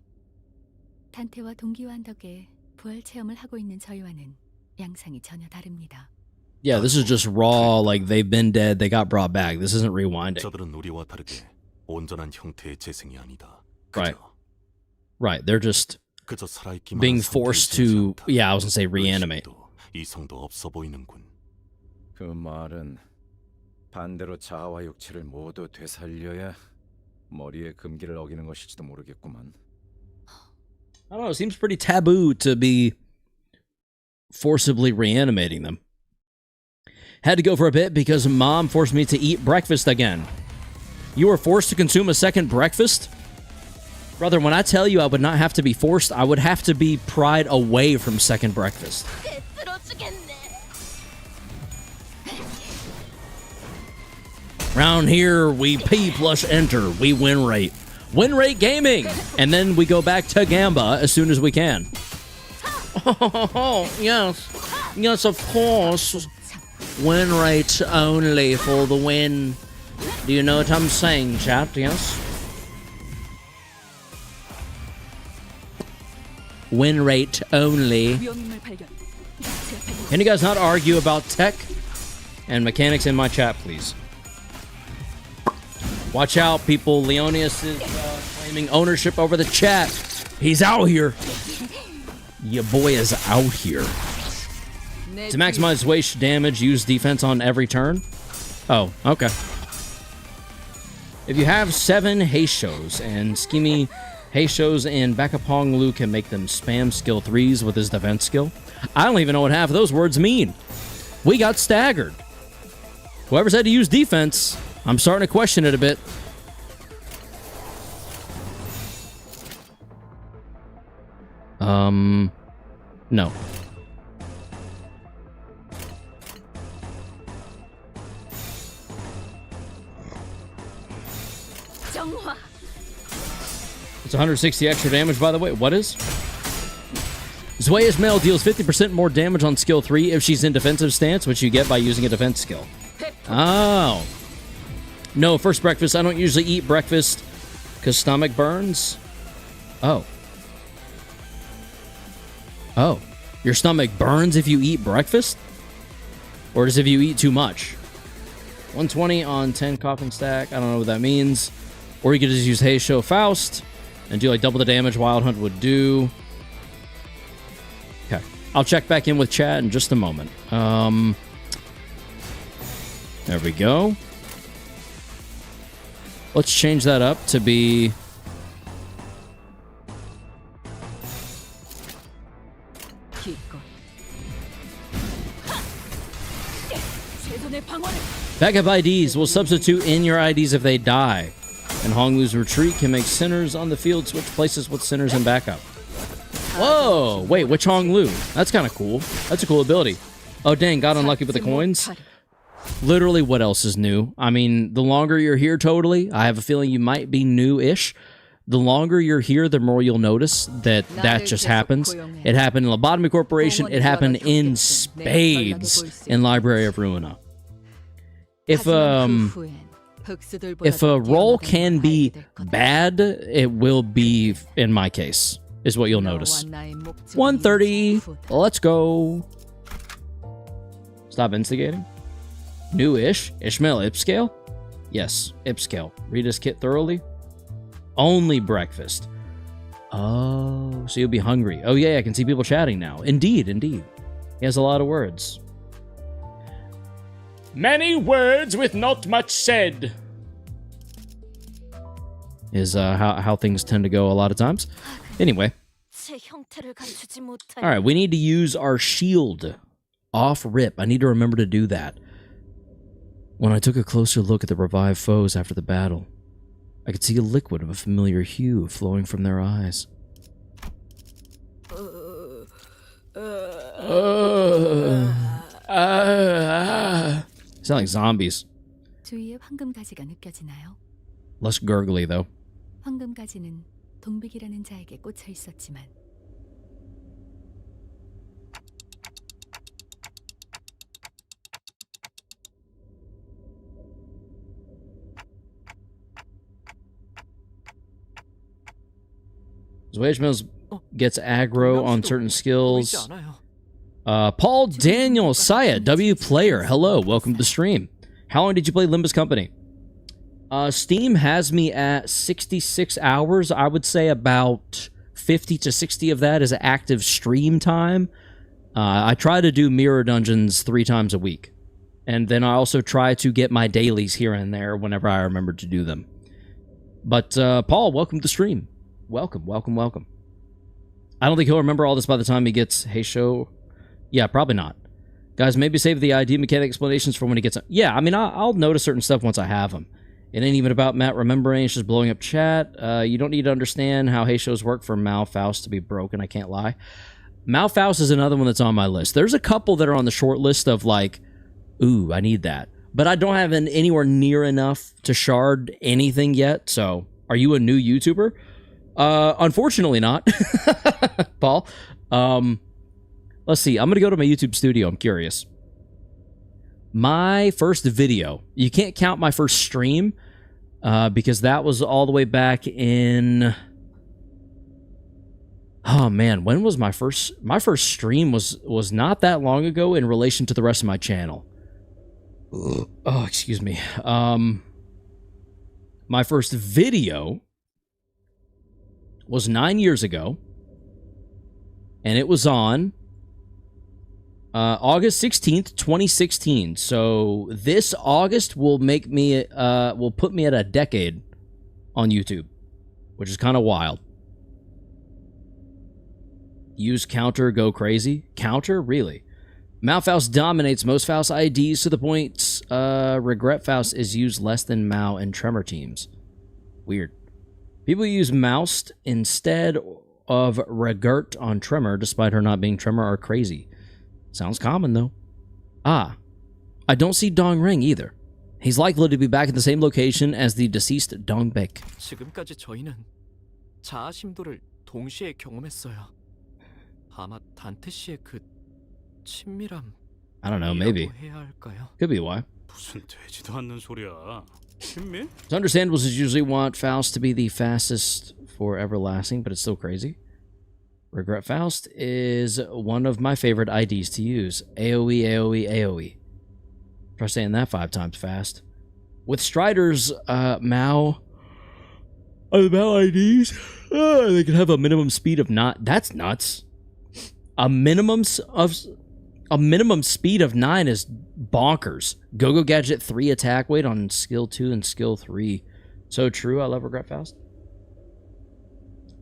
단테와 동기화한 덕에 부활 체험을 하고 있는 저희와는 양상이 전혀 다릅니다. Yeah, this is just raw, like they've been dead, they got brought back. This isn't rewinding. 저들은 우리와 다르게 온전한 형태의 재생이 아니다. Right. Right, they're just 그저 살아있기만 being forced to, yeah, I was gonna say reanimate. 이성도 없어 보이는군. 그 말은 반대로 자아와 육체를 모두 되살려야 머리의 금기를 어기는 것일지도 모르겠구만. I don't know, it seems pretty taboo to be forcibly reanimating them. Had to go for a bit because Mom forced me to eat breakfast again. You were forced to consume a second breakfast? Brother, when I tell you I would not have to be forced, I would have to be pried away from second breakfast. Round here, we P plus enter, we win rate. Win rate gaming! And then we go back to Gamba as soon as we can. Oh, yes. Yes, of course. Win rate only for the win. Do you know what I'm saying, chat? Yes? Win rate only. Can you guys not argue about tech and mechanics in my chat, please? Watch out, people. Leonius is claiming ownership over the chat. He's out here. Your boy is out here. To maximize waste damage, use defense on every turn. Oh, okay. If you have 7 Heishos and Skimmy Heishos and Bakapong Lu can make them spam skill 3s with his defense skill. I don't even know what half of those words mean. We got staggered. Whoever said to use defense, I'm starting to question it a bit. No. It's 160 extra damage, by the way. What is? Zweia's Mail deals 50% more damage on skill 3 if she's in defensive stance, which you get by using a defense skill. Oh. No, first breakfast. I don't usually eat breakfast because stomach burns. Oh. Oh. Your stomach burns if you eat breakfast? Or does if you eat too much? 120 on 10 coffin stack. I don't know what that means. Or you could just use Heisho Faust and do like double the damage Wild Hunt would do. Okay. I'll check back in with chat in just a moment. There we go. Let's change that up to be... Backup IDs will substitute in your IDs if they die. And Honglu's retreat can make sinners on the field switch places with sinners in backup. Whoa! Wait, which Honglu? That's kind of cool. That's a cool ability. Oh, dang, got unlucky with the coins? Literally, what else is new? I mean, the longer you're here, totally. I have a feeling you might be new-ish. The longer you're here, the more you'll notice that that just happens. It happened in Lobotomy Corporation. It happened in spades in Library of Ruina. if if a role can be bad, it will be in my case, is what you'll notice. 130. Let's go. Stop instigating. New-ish. Ishmael Ipscale? Yes, Ipscale. Read his kit thoroughly. Only breakfast. Oh, so you'll be hungry. Oh, yeah, I can see people chatting now. Indeed, indeed. He has a lot of words. Many words with not much said. Is how things tend to go a lot of times. Anyway. Alright, we need to use our shield. Off rip. I need to remember to do that. When I took a closer look at the revived foes after the battle, I could see a liquid of a familiar hue flowing from their eyes. Sound like zombies. 주위에 황금가지가 느껴지나요? Less gurgly, though. 황금가지는 동백이라는 자에게 꽂혀 있었지만 Zwaychmills gets aggro on certain skills. Paul Daniel Saya, W Player. Hello, welcome to the stream. How long did you play Limbus Company? Steam has me at 66 hours. I would say about 50 to 60 of that is active stream time. I try to do mirror dungeons 3 times a week. And then I also try to get my dailies here and there whenever I remember to do them. But, Paul, welcome to the stream. Welcome, welcome, welcome. I don't think he'll remember all this by the time he gets Hey Show. Yeah, probably not. Guys, maybe save the ID mechanic explanations for when he gets... Yeah, I mean, I'll notice certain stuff once I have them. It ain't even about Matt remembering, it's just blowing up chat. You don't need to understand how Hey Shows work for Malfaust to be broken, I can't lie. Malfaust is another one that's on my list. There's a couple that are on the short list of like, ooh, I need that. But I don't have anywhere near enough to shard anything yet, so... Are you a new YouTuber? Unfortunately not, Paul. Let's see. I'm going to go to my YouTube studio. I'm curious. My first video. You can't count my first stream because that was all the way back in... Oh, man. When was my first... My first stream was not that long ago in relation to the rest of my channel. Oh, excuse me. My first video... was 9 years ago, and it was on August 16th, 2016. So this August will make me will put me at a decade on YouTube, which is kind of wild. Use counter, go crazy. Counter, really? Malfaust dominates most Faust IDs to the point Regret Faust is used less than Mal in Tremor teams. Weird. People use Moust instead of Regert on Tremor, despite her not being Tremor, are crazy. Sounds common, though. Ah, I don't see Dong Ring either. He's likely to be back in the same location as the deceased Dong Baek. 지금까지 저희는 자아 심도를 동시에 경험했어요. 아마 단테 씨의 그 친밀함. I don't know, maybe. 해야 할까요? Could be why. 무슨 되지도 않는 소리야. 친밀? It's understandable since you usually want Faust to be the fastest for everlasting, but it's still crazy. Regret Faust is one of my favorite IDs to use. AoE, AoE, AoE. Try saying that 5 times fast. With Strider's Mao IDs, they can have a minimum speed of not. That's nuts. A minimum speed of 9 is bonkers. Go-Go Gadget 3 attack weight on skill 2 and skill 3. So true. I love Regret Faust.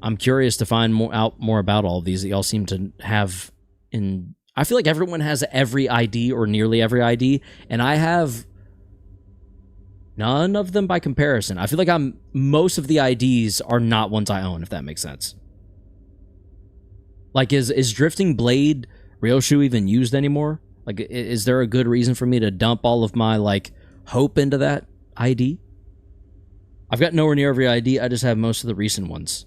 I'm curious to find out more about all of these that y'all seem to have in... I feel like everyone has every ID or nearly every ID, and I have none of them by comparison. I feel like most of the IDs are not ones I own, if that makes sense. Like, is Drifting Blade Ryoshu even used anymore? Like, is there a good reason for me to dump all of my, like, hope into that ID? I've got nowhere near every ID. I just have most of the recent ones.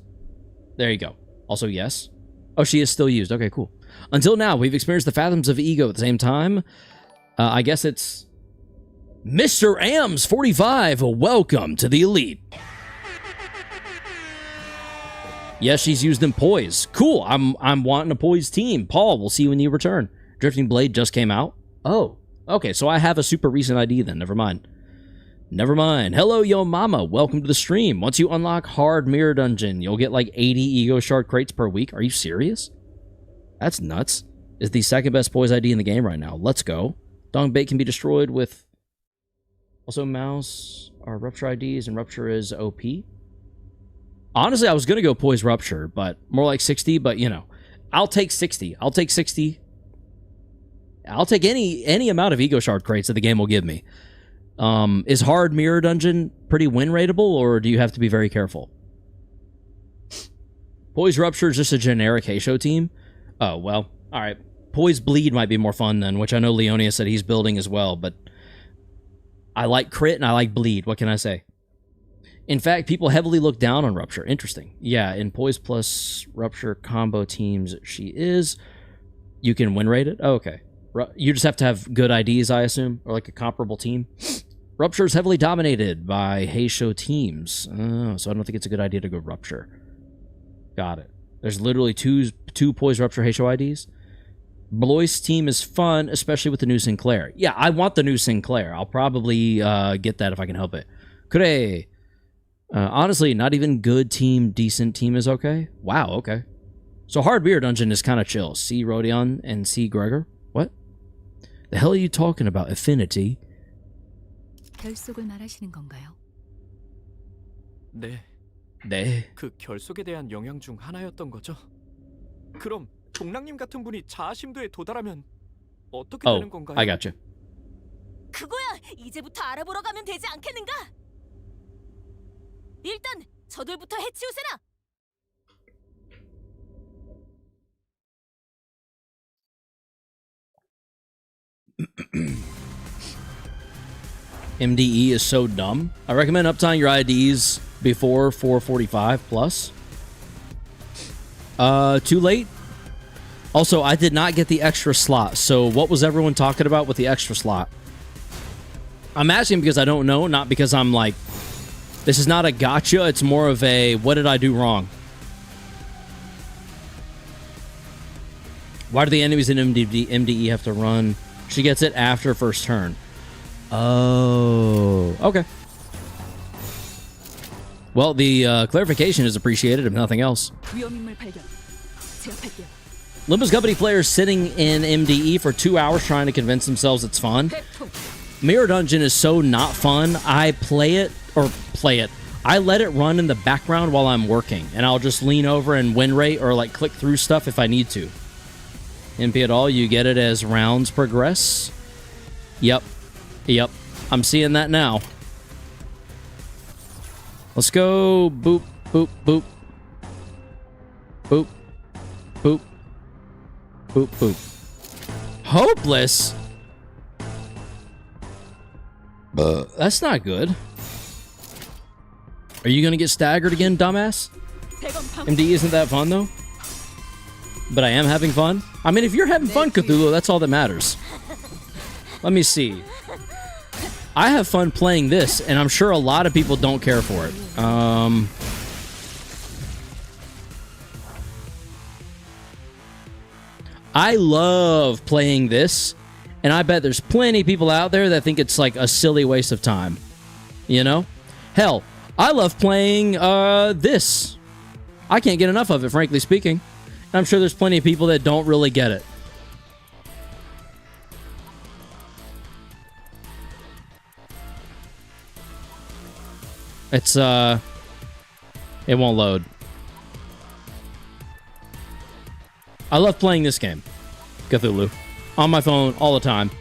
There you go. Also, yes. Oh, she is still used. Okay, cool. Until now, we've experienced the Fathoms of Ego at the same time. I guess it's Mr. Ams 45, welcome to the Elite. Yes, she's used in Poise. Cool. I'm wanting a Poise team. Paul, we'll see you when you return. Drifting Blade just came out. Oh, okay. So I have a super recent ID then. Never mind. Never mind. Hello, yo mama. Welcome to the stream. Once you unlock Hard Mirror Dungeon, you'll get like 80 Ego Shard crates per week. Are you serious? That's nuts. It's the second best Poise ID in the game right now. Let's go. Dong Bait can be destroyed with also Mouse are Rupture IDs, and Rupture is OP. Honestly, I was going to go Poise Rupture, but more like 60, but you know, I'll take 60. I'll take 60. I'll take any amount of Ego Shard crates that the game will give me. Is Hard Mirror Dungeon pretty win rateable, or do you have to be very careful? Poise Rupture is just a generic Heisho team? Oh, well, alright. Poise Bleed might be more fun then, which I know Leonia said he's building as well, but I like Crit and I like Bleed. What can I say? In fact, people heavily look down on Rupture. Interesting. Yeah, in Poise plus Rupture combo teams, she is. You can win rate it? Oh, okay. You just have to have good IDs, I assume, or like a comparable team. Rupture is heavily dominated by Heisho teams. Oh, so I don't think it's a good idea to go Rupture. Got it. There's literally two Poise Rupture Heisho IDs. Blois team is fun, especially with the new Sinclair. Yeah, I want the new Sinclair. I'll probably get that if I can help it. Kure. Honestly, not even good team, decent team is okay. Wow, okay. So Hard Beer Dungeon is kind of chill. C. Rodion and C. Gregor? What? The hell are you talking about, Affinity? 결속을 말하시는 건가요? 네, 네. 그 결속에 대한 영향 중 하나였던 거죠. 그럼 동랑님 같은 분이 자아심도에 도달하면 어떻게 되는 건가요? I got you. 그거야 이제부터 알아보러 가면 되지 않겠는가? 일단 저들부터 해치우세나. MDE is so dumb. I recommend uptying your IDs before 445 plus. Too late? Also, I did not get the extra slot, so what was everyone talking about with the extra slot? I'm asking because I don't know, not because I'm like, this is not a gotcha, it's more of a, what did I do wrong? Why do the enemies in MDE have to run? She gets it after first turn. Oh, okay. Well, the clarification is appreciated, if nothing else. 위험인물 발견. 제압할게요. Limbus Company players sitting in MDE for 2 hours trying to convince themselves it's fun. Mirror Dungeon is so not fun. I play it. I let it run in the background while I'm working, and I'll just lean over and win rate or like click through stuff if I need to. MP at all, you get it as rounds progress. Yep. I'm seeing that now. Let's go. Boop, boop, boop. Boop, boop. Boop, boop. Hopeless? That's not good. Are you gonna get staggered again, dumbass? MD isn't that fun, though? But I am having fun? I mean, if you're having fun, Cthulhu, that's all that matters. Let me see. I have fun playing this, and I'm sure a lot of people don't care for it. I love playing this, and I bet there's plenty of people out there that think it's like a silly waste of time. You know? Hell, I love playing this. I can't get enough of it, frankly speaking. And I'm sure there's plenty of people that don't really get it. It's, it won't load. I love playing this game, Cthulhu, on my phone all the time.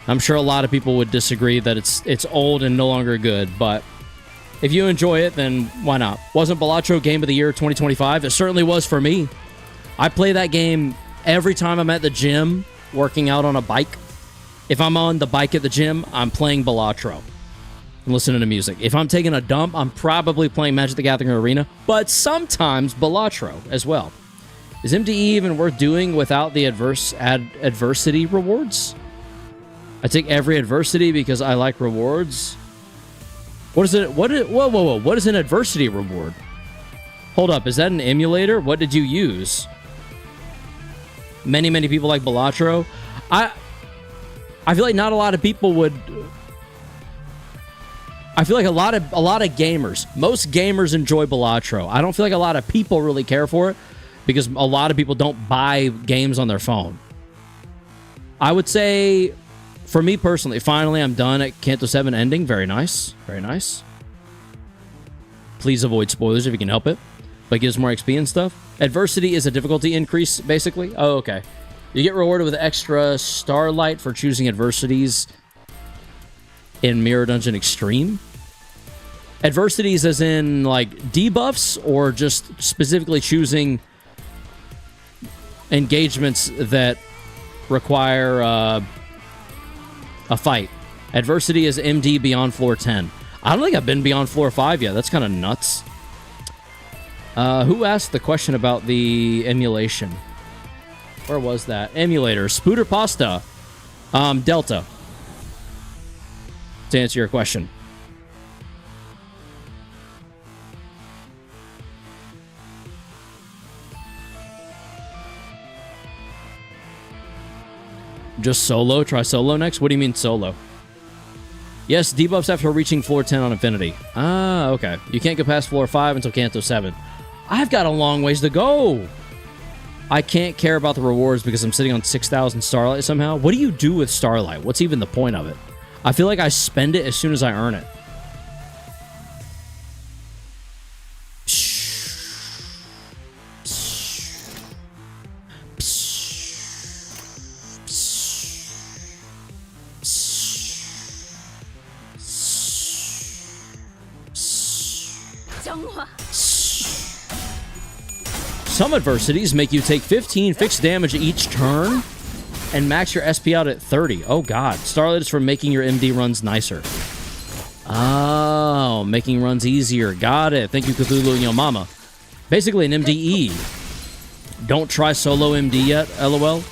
I'm sure a lot of people would disagree that it's old and no longer good, but if you enjoy it, then why not? Wasn't Balatro Game of the Year 2025? It certainly was for me. I play that game every time I'm at the gym working out on a bike. If I'm on the bike at the gym, I'm playing Balatro and listening to music. If I'm taking a dump, I'm probably playing Magic the Gathering Arena, but sometimes Balatro as well. Is MDE even worth doing without the adversity rewards? I take every adversity because I like rewards. What is it? Whoa. What is an adversity reward? Hold up. Is that an emulator? What did you use? Many people like Balatro. I feel like not a lot of people would. I feel like a lot of gamers, most gamers enjoy Balatro. I don't feel like a lot of people really care for it because a lot of people don't buy games on their phone. I would say, for me personally, finally I'm done at Canto 7 ending. Very nice. Very nice. Please avoid spoilers if you can help it. But it gives more XP and stuff. Adversity is a difficulty increase, basically. Oh, okay. You get rewarded with extra starlight for choosing adversities in Mirror Dungeon Extreme. Adversities as in, like, debuffs, or just specifically choosing engagements that require a fight. Adversity is MD beyond floor 10. I don't think I've been beyond floor 5 yet. That's kind of nuts. Who asked the question about the emulation? Where was that? Emulator. Spooter Pasta. Delta. To answer your question. Just solo? Try solo next? What do you mean solo? Yes, debuffs after reaching floor 10 on Infinity. Ah, okay. You can't go past floor 5 until Canto 7. I've got a long ways to go. I can't care about the rewards because I'm sitting on 6,000 Starlight somehow. What do you do with Starlight? What's even the point of it? I feel like I spend it as soon as I earn it. Some adversities make you take 15 fixed damage each turn and max your SP out at 30. Oh god. Starlight is for making your MD runs nicer. Oh, making runs easier. Got it. Thank you, Cthulhu and Yo Mama. Basically an MDE. Don't try solo MD yet, LOL.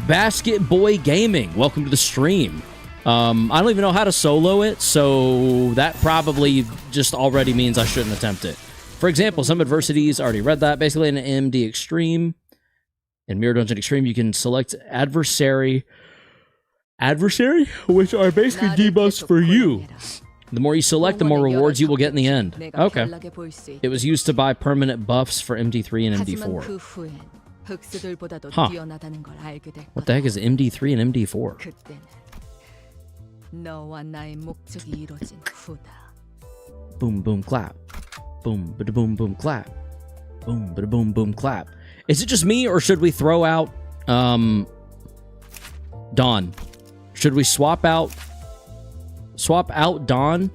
Basket Boy Gaming. Welcome to the stream. I don't even know how to solo it, so that probably just already means I shouldn't attempt it. For example, some adversities, already read that. Basically, in MD Extreme, in Mirror Dungeon Extreme, you can select adversary, which are basically debuffs for you. The more you select, the more rewards you will get in the end. Okay. It was used to buy permanent buffs for MD3 and MD4. Huh. What the heck is MD3 and MD4? Boom, boom, clap. Boom, bada boom, boom, clap. Boom, bada boom, boom, clap. Is it just me, or should we throw out Dawn? Should we swap out Dawn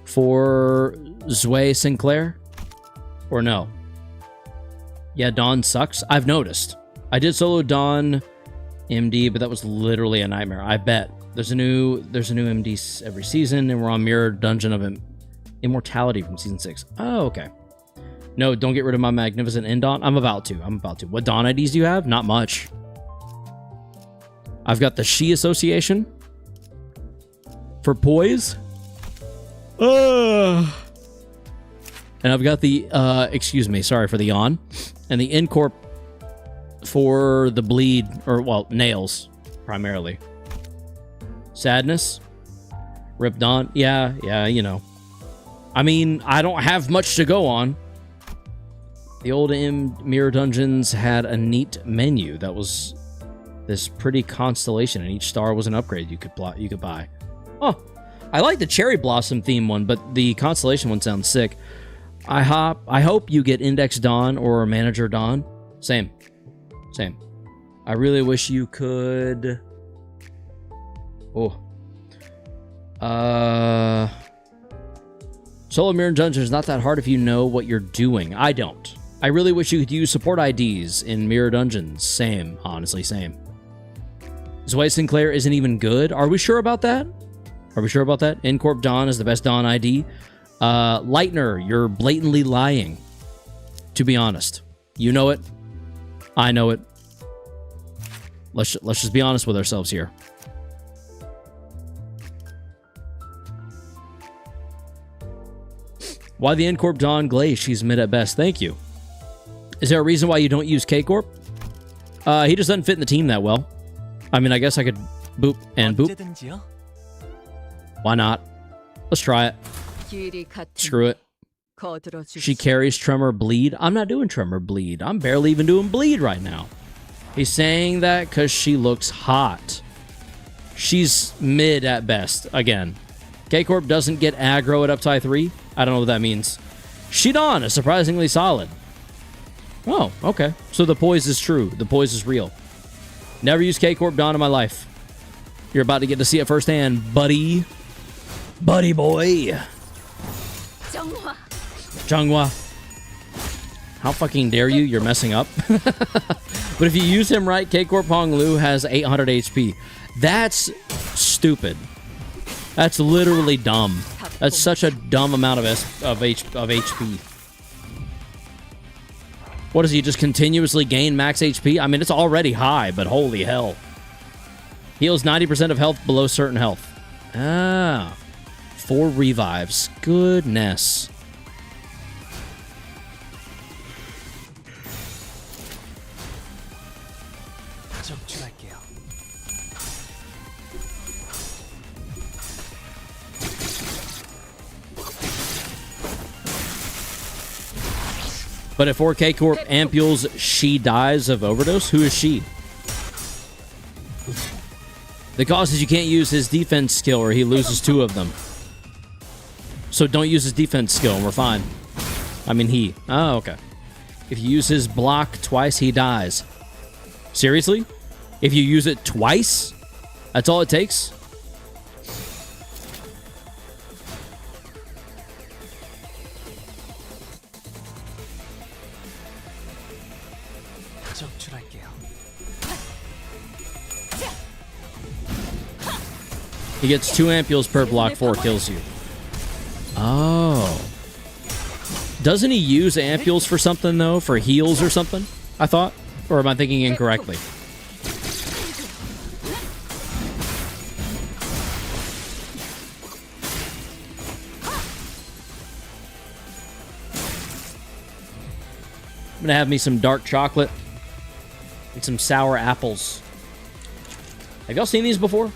for Zwei Sinclair? Or no? Yeah, Dawn sucks. I've noticed. I did solo Dawn MD, but that was literally a nightmare. I bet. There's a new MD every season, and we're on Mirror Dungeon of Immortality from Season 6. Oh, okay. No, don't get rid of my Magnificent End Dawn. I'm about to. What Dawn IDs do you have? Not much. I've got the She Association for Poise. And I've got the, sorry for the Yawn. And the Incorp for the Bleed, or, well, Nails, primarily. Sadness. Rip Dawn. Yeah, you know. I mean, I don't have much to go on. The old Mirror Dungeons had a neat menu that was this pretty constellation, and each star was an upgrade you could buy. Oh, I like the Cherry Blossom theme one, but the constellation one sounds sick. I hope you get Index Dawn or Manager Dawn. Same. I really wish you could. Solo Mirror Dungeon is not that hard if you know what you're doing. I don't. I really wish you could use support IDs in Mirror Dungeons. Same. Honestly, same. Zwei Sinclair isn't even good. Are we sure about that? Incorp Dawn is the best Dawn ID. Lightner, you're blatantly lying. To be honest. You know it. I know it. Let's just be honest with ourselves here. Why the N-Corp Dawn Glaze? She's mid at best. Thank you. Is there a reason why you don't use K-Corp? He just doesn't fit in the team that well. I mean, I guess I could boop and boop. Why not? Let's try it. Screw it. She carries Tremor Bleed. I'm not doing Tremor Bleed. I'm barely even doing Bleed right now. He's saying that because she looks hot. She's mid at best. Again, K-Corp doesn't get aggro at up tie 3. I don't know what that means. Shidan is surprisingly solid. Oh, okay. So the poise is true. The poise is real. Never used K-Corp Dawn in my life. You're about to get to see it firsthand, buddy. Buddy boy. Zhonghua. How fucking dare you? You're messing up. But if you use him right, K-Corp Hong Lu has 800 HP. That's stupid. That's literally dumb. That's such a dumb amount of HP. What does he just continuously gain max HP? I mean, it's already high, but holy hell. Heals 90% of health below certain health. Ah. 4 revives. Goodness. But if 4K Corp ampules, she dies of overdose? Who is she? The cause is you can't use his defense skill or he loses 2 of them. So don't use his defense skill and we're fine. I mean he. Oh, okay. If you use his block twice, he dies. Seriously? If you use it twice? That's all it takes? He gets 2 ampules per block, 4 kills you. Oh. Doesn't he use ampules for something, though? For heals or something? I thought? Or am I thinking incorrectly? I'm gonna have me some dark chocolate and some sour apples. Have y'all seen these before?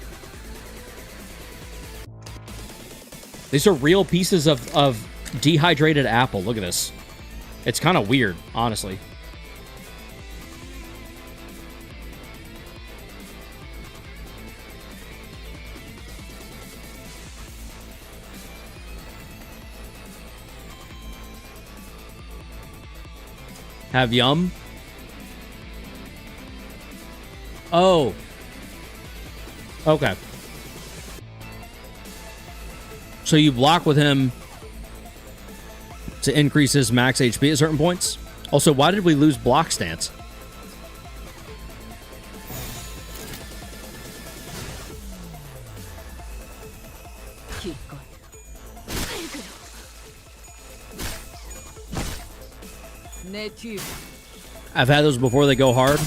These are real pieces of dehydrated apple. Look at this. It's kind of weird, honestly. Have yum? Oh. Okay. So you block with him to increase his max HP at certain points? Also, why did we lose block stance? I've had those before, they go hard.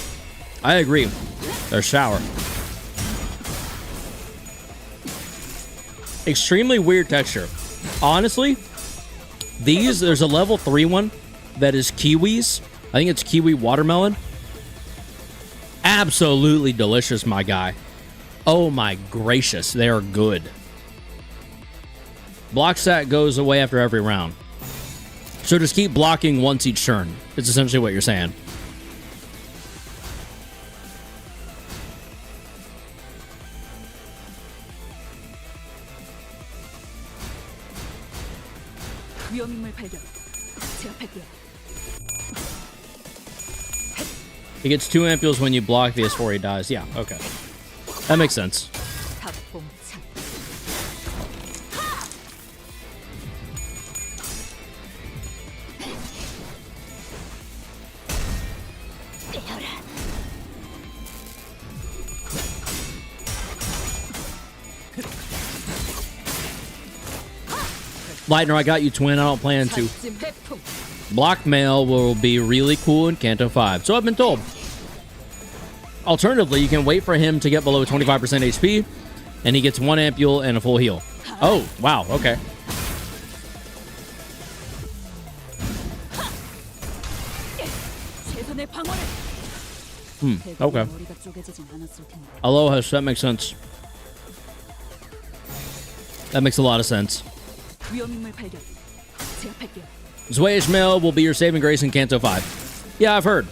I agree. They're sour. Extremely weird texture. Honestly, there's a level 3 one that is kiwis. I think it's kiwi watermelon. Absolutely delicious, my guy. Oh my gracious, they are good. Block stat goes away after every round. So just keep blocking once each turn. It's essentially what you're saying. He gets 2 ampules when you block this before he dies. Yeah, okay. That makes sense. Lightner, I got you, twin. I don't plan to. Block mail will be really cool in Canto 5. So I've been told. Alternatively, you can wait for him to get below 25% HP, and he gets 1 ampule and a full heal. Oh, wow, okay. Okay. Aloha, that makes sense. That makes a lot of sense. Zwei Ishmael will be your saving grace in Canto 5. Yeah, I've heard.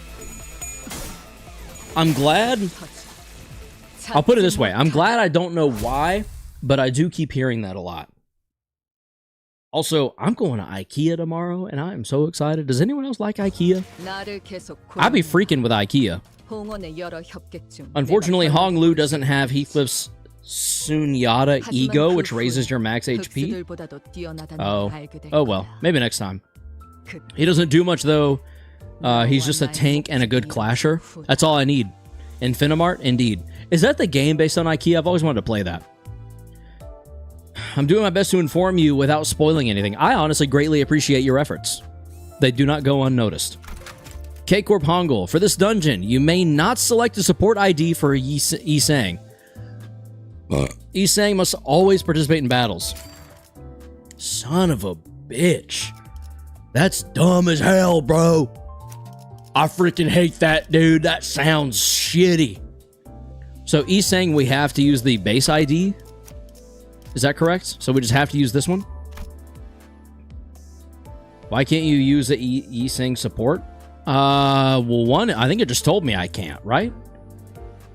I'm glad. I'll put it this way. I'm glad I don't know why, but I do keep hearing that a lot. Also, I'm going to IKEA tomorrow, and I am so excited. Does anyone else like IKEA? I'd be freaking with IKEA. Unfortunately, Hong Lu doesn't have Heathcliff's Sunyata Ego, which raises your max HP. Oh well, maybe next time. He doesn't do much, though. He's just a tank and a good clasher. That's all I need. Infinimart, indeed. Is that the game based on IKEA? I've always wanted to play that. I'm doing my best to inform you without spoiling anything. I honestly greatly appreciate your efforts. They do not go unnoticed. K-Corp Hongul, for this dungeon, you may not select a support ID for Yi-Sang. Yi-Sang must always participate in battles. Son of a bitch. That's dumb as hell, bro. I freaking hate that, dude. That sounds shitty. So Yi-Sang, we have to use the base ID? Is that correct? So we just have to use this one? Why can't you use the Yi-Sang support? Well, one, I think it just told me I can't, right?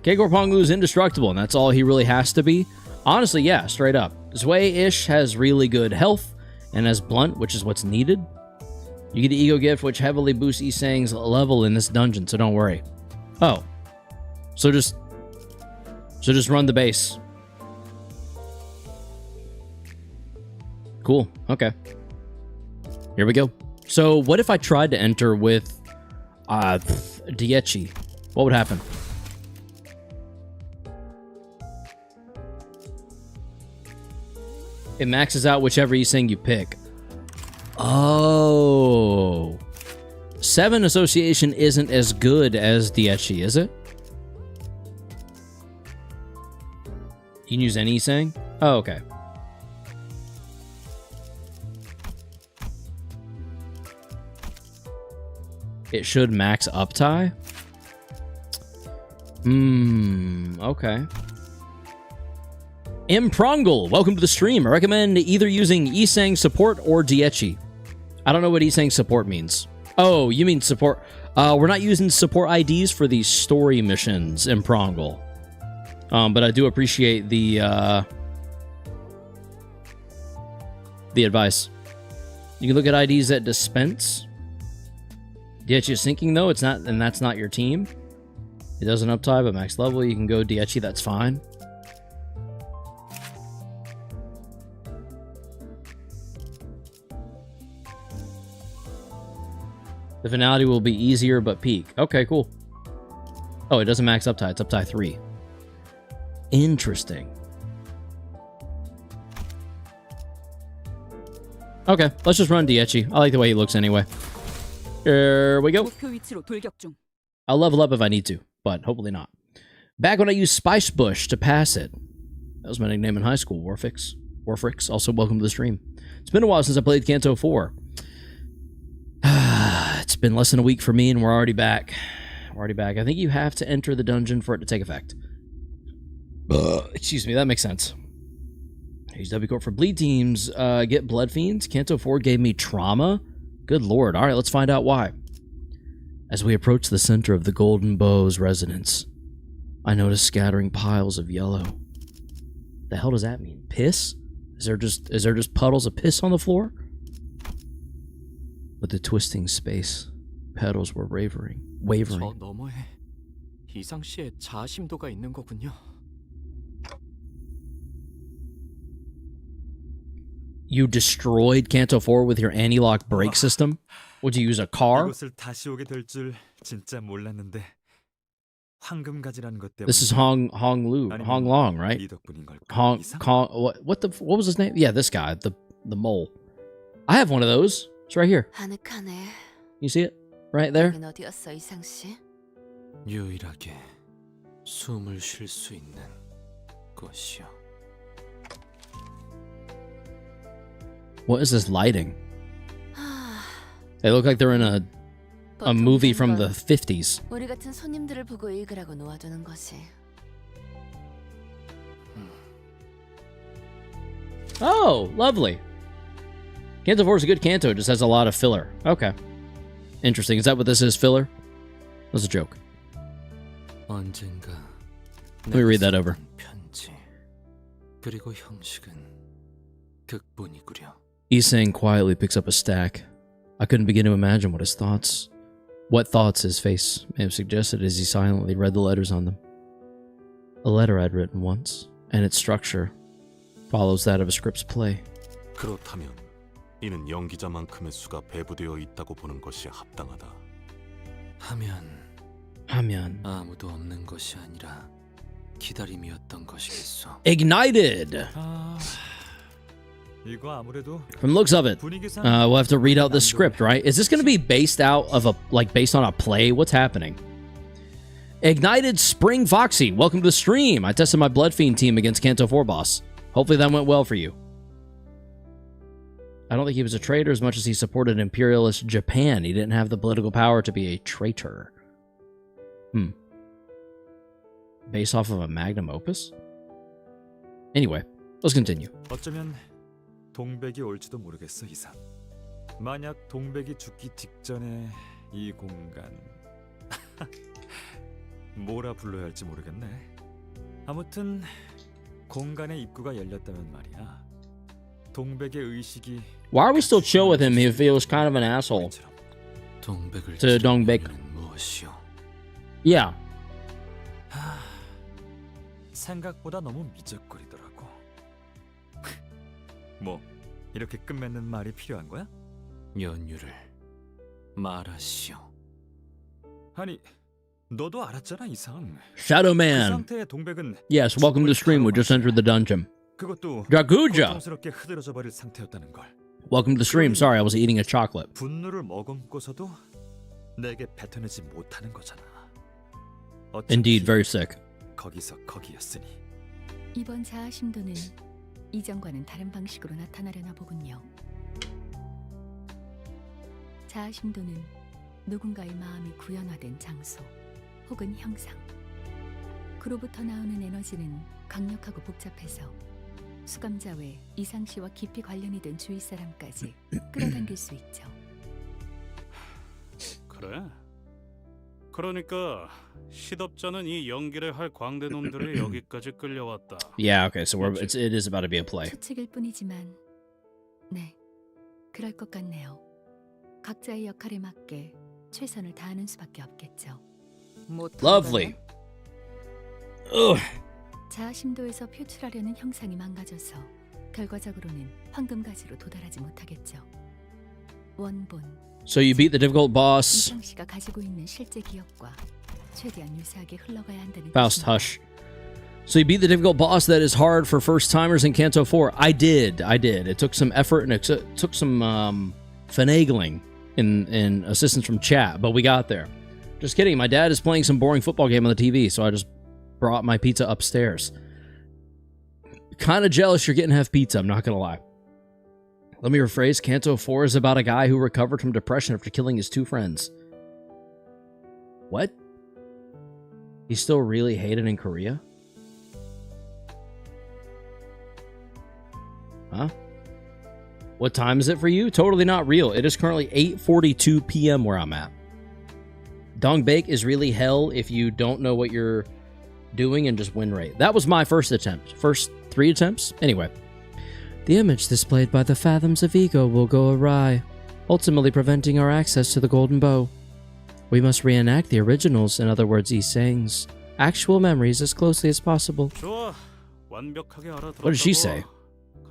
Keigor Pongu is indestructible, and that's all he really has to be. Honestly, yeah, straight up. Zwei-ish has really good health, and has blunt, which is what's needed. You get an ego gift, which heavily boosts Yi-Sang's level in this dungeon, so don't worry. Oh. So just run the base. Cool. Okay. Here we go. So what if I tried to enter with Diechi? What would happen? It maxes out whichever Yi-Sang you pick. Oh. 7 association isn't as good as Diechi, is it? You can use any Yi-Sang? Oh, okay. It should max uptie? Okay. M-Prongle, welcome to the stream. I recommend either using Yi-Sang support or Diechi. I don't know what Yi-Sang support means. Oh, you mean support. We're not using support IDs for these story missions, M-Prongle. But I do appreciate the advice. You can look at IDs that dispense. Diechi is sinking, though. It's not, and that's not your team. It doesn't uptie, but max level. You can go Diechi, that's fine. The finality will be easier, but peak. Okay, cool. Oh, it doesn't max uptie. It's uptie 3. Interesting. Okay, let's just run Diechi. I like the way he looks anyway. Here we go. I'll level up if I need to, but hopefully not. Back when I used Spice Bush to pass it. That was my nickname in high school, Warfrix. Also, welcome to the stream. It's been a while since I played Canto 4. It's been less than a week for me, and we're already back. I think you have to enter the dungeon for it to take effect. Excuse me, that makes sense. Use W Corp for bleed teams. Get blood fiends. Canto 4 gave me trauma. Good lord. Alright, let's find out why. As we approach the center of the Golden Bow's residence, I notice scattering piles of yellow. The hell does that mean? Piss? Is there just puddles of piss on the floor? With the twisting space, petals were wavering. 저 너머에 이상 씨의 자심도가 있는 거군요. You destroyed Canto 4 with your anti-lock brake system? Would you use a car? 이곳을 다시 오게 될 줄 진짜 몰랐는데 황금가지라는 것 때문에. This is Hong Long, right? 이 덕분인 걸까? What was his name? Yeah, this guy, the mole. I have one of those. It's right here. You see it? Right there? 유일하게 숨을 쉴 수 있는 곳이요. What is this lighting? 하, They look like they're in a 보통 movie 이런 from 건 the 50s. 우리 같은 손님들을 보고 읽으라고 놓아두는 것이. Oh, lovely. Canto 4 is a good canto. It just has a lot of filler. Okay. Interesting. Is that what this is, filler? That was a joke. 언젠가 Let me read that over. 편지 그리고 형식은 극본이구려. Isang quietly picks up a stack. I couldn't begin to imagine what thoughts his face may have suggested as he silently read the letters on them. A letter I'd written once, and its structure follows that of a script's play. 그렇다면 이는 연기자만큼의 수가 배부되어 있다고 보는 것이 합당하다. 하면 아무도 없는 것이 아니라 기다림이었던 것이겠소. ignited. 이거 아무래도 From the looks of it, 분위기상 we'll have to read out the script, right? Is this going to be based on a play? What's happening? Ignited Spring Foxy, welcome to the stream. I tested my Blood Fiend team against Canto 4 boss. Hopefully that went well for you. I don't think he was a traitor as much as he supported imperialist Japan. He didn't have the political power to be a traitor. Based off of a magnum opus? Anyway, let's continue. 어쩌면 동백이 올지도 모르겠어, 이상. 만약 동백이 죽기 직전에 이 공간 뭐라 불러야 할지 모르겠네. 아무튼 공간의 입구가 열렸다면 말이야. 동백의 의식이 Why are we still chill with him if he was kind of an asshole? 동백을 To Dongbek. 무엇이요? Yeah. 생각보다 너무 미적거리더라고. 뭐 이렇게 끝맺는 말이 필요한 거야? 연유를 말하시오. 아니 너도 알았잖아, 이상. Shadow 그 Man. 상태의 동백은 Yes, welcome to the stream. We just entered the dungeon. 그것도 Draguja. 고통스럽게 흐드러져 버릴 상태였다는 걸. Welcome to the stream. Sorry, I was eating a chocolate. 분노를 머금고서도 내게 뱉어내지 못하는 거잖아. Indeed, very sick. 거기서 거기였으니. 이번 자아심도는 이전과는 다른 방식으로 나타나려나 보군요. 자아심도는 누군가의 마음이 구현화된 장소 혹은 형상, 그로부터 나오는 에너지는 강력하고 복잡해서 수감자 외 이상시와 깊이 관련이 된 주위 사람까지 끌어당길 수 있죠. 그래? 그러니까 시덥잖은 이 연기를 할 광대 놈들이 여기까지 끌려왔다. Yeah, okay, so it is about to be a play. 추측일 뿐이지만 네, 그럴 것 같네요. 각자의 역할에 맞게 최선을 다하는 수밖에 없겠죠. Lovely. Ugh. 자아심도에서 표출하려는 형상이 망가져서 결과적으로는 황금가지로 도달하지 못하겠죠. 원본 So you beat the difficult boss. 이상 씨가 가지고 있는 실제 기억과 최대한 유사하게 흘러가야 한다는 Faust, 뜻입니다. hush. So you beat the difficult boss that is hard for first timers in Canto 4. I did. It took some effort and it took some finagling in assistance from chat, but we got there. Just kidding. My dad is playing some boring football game on the TV, so I just brought my pizza upstairs. Kind of jealous you're getting to have pizza, I'm not gonna lie. Let me rephrase. Canto 4 is about a guy who recovered from depression after killing his two friends. What? He's still really hated in Korea? Huh? What time is it for you? Totally not real. It is currently 8:42 p.m. where I'm at. Dongbek is really hell if you don't know what you're doing and just win rate. That was my first attempt. First 3 attempts? Anyway. The image displayed by the fathoms of ego will go awry, ultimately preventing our access to the golden bow. We must reenact the originals, in other words, Isang's actual memories as closely as possible. 좋아, 완벽하게 알아들었다고. What did she say?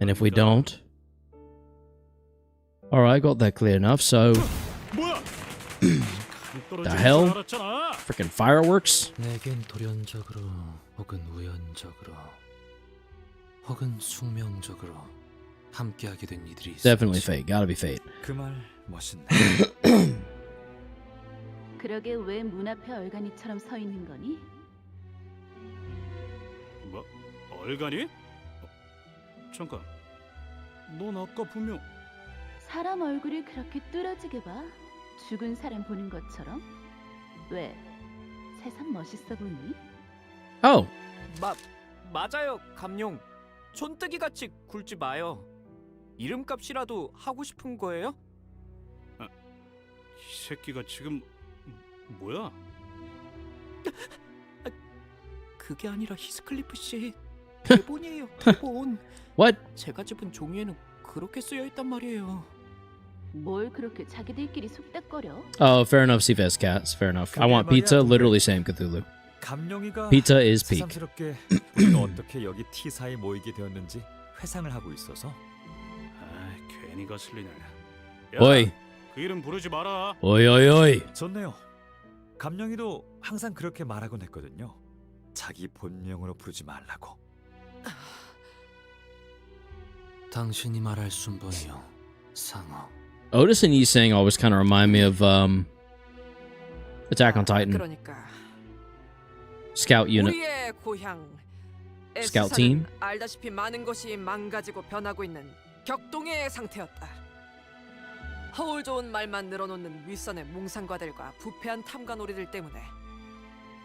And if we don't? Alright, got that clear enough, so... The hell? Freaking fireworks? 내겐 돌연적으로 혹은 우연적으로 혹은 숙명적으로 함께하게 된 이들이 있어. Definitely fate. Gotta be fate. 그 말 멋있네. 그러게 왜 문 앞에 얼간이처럼 서 있는 거니? 얼간이? 잠깐. 넌 아까 분명 사람 얼굴이 그렇게 뚫어지게 봐? 죽은 사람 보는 것처럼? 왜? 새삼 멋있어 보니? Oh, 맞아요, 감룡. 촌뜨기 같이 굴지 마요. 이름값이라도 하고 싶은 거예요? 이 새끼가 지금 뭐야? 그게 아니라 히스클리프 씨 대본이에요, 대본. what? 제가 집은 종이에는 그렇게 쓰여 있단 말이에요. 뭘 그렇게 자기들끼리 속닥거려? Oh, fair enough, CFS cats. Fair enough. I want pizza. Literally same Cthulhu. 감룡이가 Pizza is peak. 새삼스럽게 우리가 어떻게 여기 T사에 모이게 되었는지 회상을 하고 있어서 아, 괜히 거슬리네. 야, Oi, 그 이름 부르지 마라. oi, oi, oi. 좋네요. 감룡이도 항상 그렇게 말하곤 했거든요. 자기 본명으로 부르지 말라고. 당신이 말할 순번이요. 상어. Otis and Yi Sang always kind of remind me of Attack on Titan. 그러니까 Scout unit. 우리의 고향 Scout S사는 team? 알다시피 많은 것이 망가지고 변하고 있는 격동의 상태였다. 허울 좋은 말만 늘어놓는 윗선의 몽상과들과 부패한 탐관오리들 때문에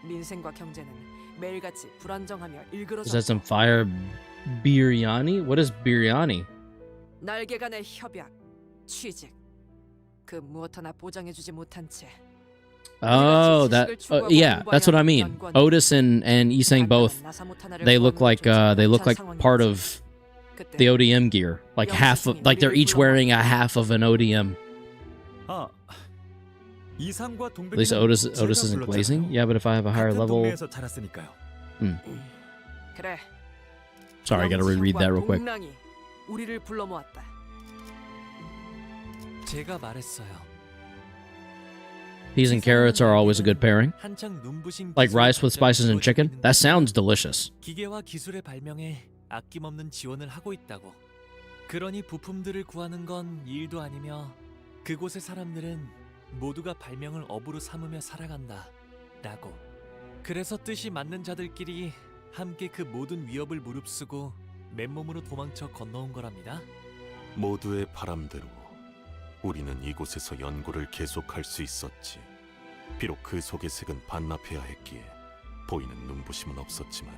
민생과 경제는 매일같이 불안정하며 Is that 일그러졌고 some fire biryani? What is biryani? 날개 간의 협약, 취직 그 무엇 하나 보장해주지 못한 채 Oh, that yeah, that's what I mean. Otis and Yi Sang both. They look like part of the ODM gear. Like half of, like they're each wearing a half of an ODM. 아, 이상과 동백. At least Otis isn't glazing. Yeah, but if I have a higher level, 동네에서 자랐으니까요. 그래. sorry, I gotta reread that real quick. 동랑이 우리를 불러 모았다. 제가 말했어요. Peas and carrots are always a good pairing. 한창 눈부신 Like rice with spices and chicken. That sounds delicious. 기계와 기술의 발명에 아낌없는 지원을 하고 있다고. 그러니 부품들을 구하는 건 일도 아니며 그곳의 사람들은 모두가 발명을 업으로 삼으며 살아간다 라고. 그래서 뜻이 맞는 자들끼리 함께 그 모든 위협을 무릅쓰고 맨몸으로 도망쳐 건너온 거랍니다. 모두의 바람대로 우리는 이곳에서 연구를 계속할 수 있었지. 비록 그 속의 색은 반납해야 했기에 보이는 눈부심은 없었지만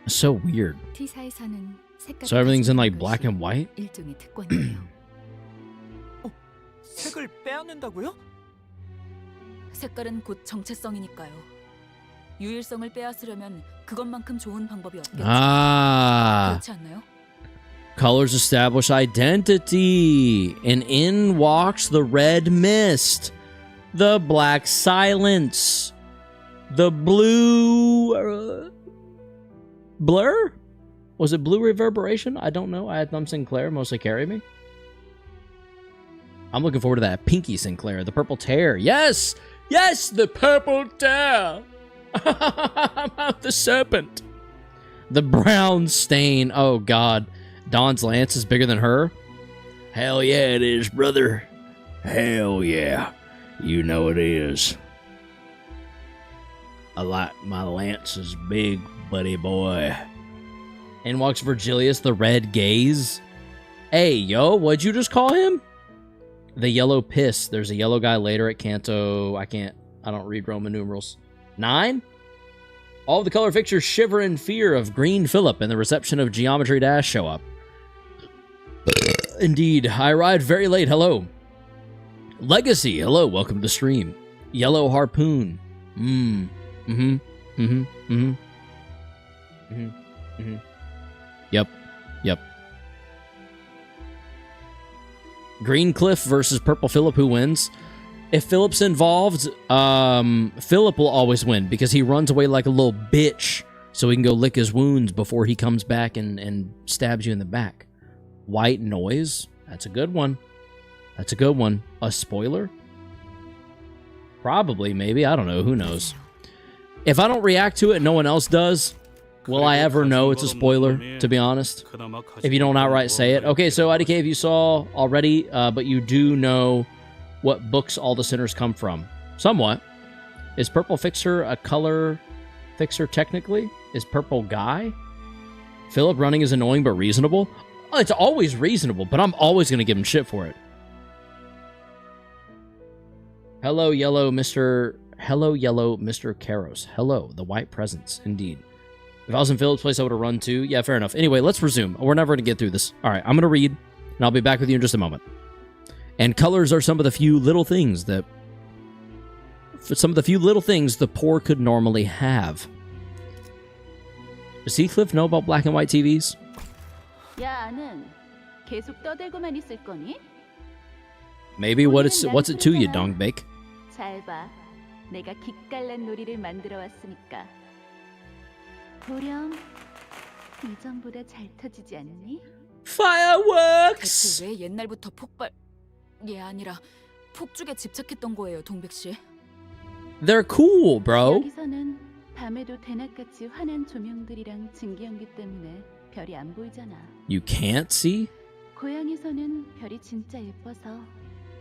So weird. T사에서는 So everything's in like black and white? 일종의 특권이에요. 색을 빼앗는다고요? 색깔은 곧 정체성이니까요. 유일성을 빼앗으려면 그것만큼 좋은 방법이 없겠죠. Ah. 그렇지 않나요? Colors establish identity. And in walks the red mist, the black silence, the blue blur? Was it blue reverberation? I don't know. I had Thumb Sinclair mostly carry me. I'm looking forward to that Pinky Sinclair, the purple tear. Yes! Yes, the purple tear! The serpent. The brown stain. Oh, God. Dawn's lance is bigger than her? Hell yeah, it is, brother. Hell yeah. You know it is. I like my lances big, buddy boy. In walks Virgilius, the red gaze. Hey, yo, what'd you just call him? The yellow piss. There's a yellow guy later at Canto. I don't read Roman numerals. 9? All of the color fixtures shiver in fear of Green Phillip and the reception of Geometry Dash show up. Indeed, I arrived very late. Hello. Legacy. Hello, welcome to stream. Yellow Harpoon. Yep. Green Cliff versus Purple Phillip, who wins? If Phillip's involved, Phillip will always win because he runs away like a little bitch so he can go lick his wounds before he comes back and stabs you in the back. White noise? That's a good one. That's a good one. A spoiler? Probably, maybe. I don't know. Who knows? If I don't react to it and no one else does, Will I ever know it's a spoiler, to be honest? If you don't outright say it. Okay, so IDK, if you saw already, but you do know what books all the sinners come from. Somewhat. Is Purple Fixer a color fixer technically? Is Purple Guy? Philip running is annoying but reasonable? Oh, it's always reasonable, but I'm always going to give him shit for it. Hello, yellow Mr. Karos. Hello, the white presence, indeed. If I was in Philip's place, I would have run too. Yeah, fair enough. Anyway, let's resume. We're never going to get through this. All right, I'm going to read, and I'll be back with you in just a moment. And colors are some of the few little things the poor could normally have. Does Heathcliff know about black and white TVs? 야, 는 계속 떠들고만 있을 거니? Maybe. What's it to you, Dongbake? 잘 봐. 내가 기깔난 놀이를 만들어 왔으니까. 보렴. 이전보다 잘 터지지 않니? Fireworks! 대체 왜 옛날부터 폭발이 아니라 폭죽에 집착했던 거예요, 동백 씨? They're cool, bro. 여기서는 밤에도 대낮같이 환한 조명들이랑 증기연기 때문에 별이 안 보이잖아. You can't see? 고향에서는 별이 진짜 예뻐서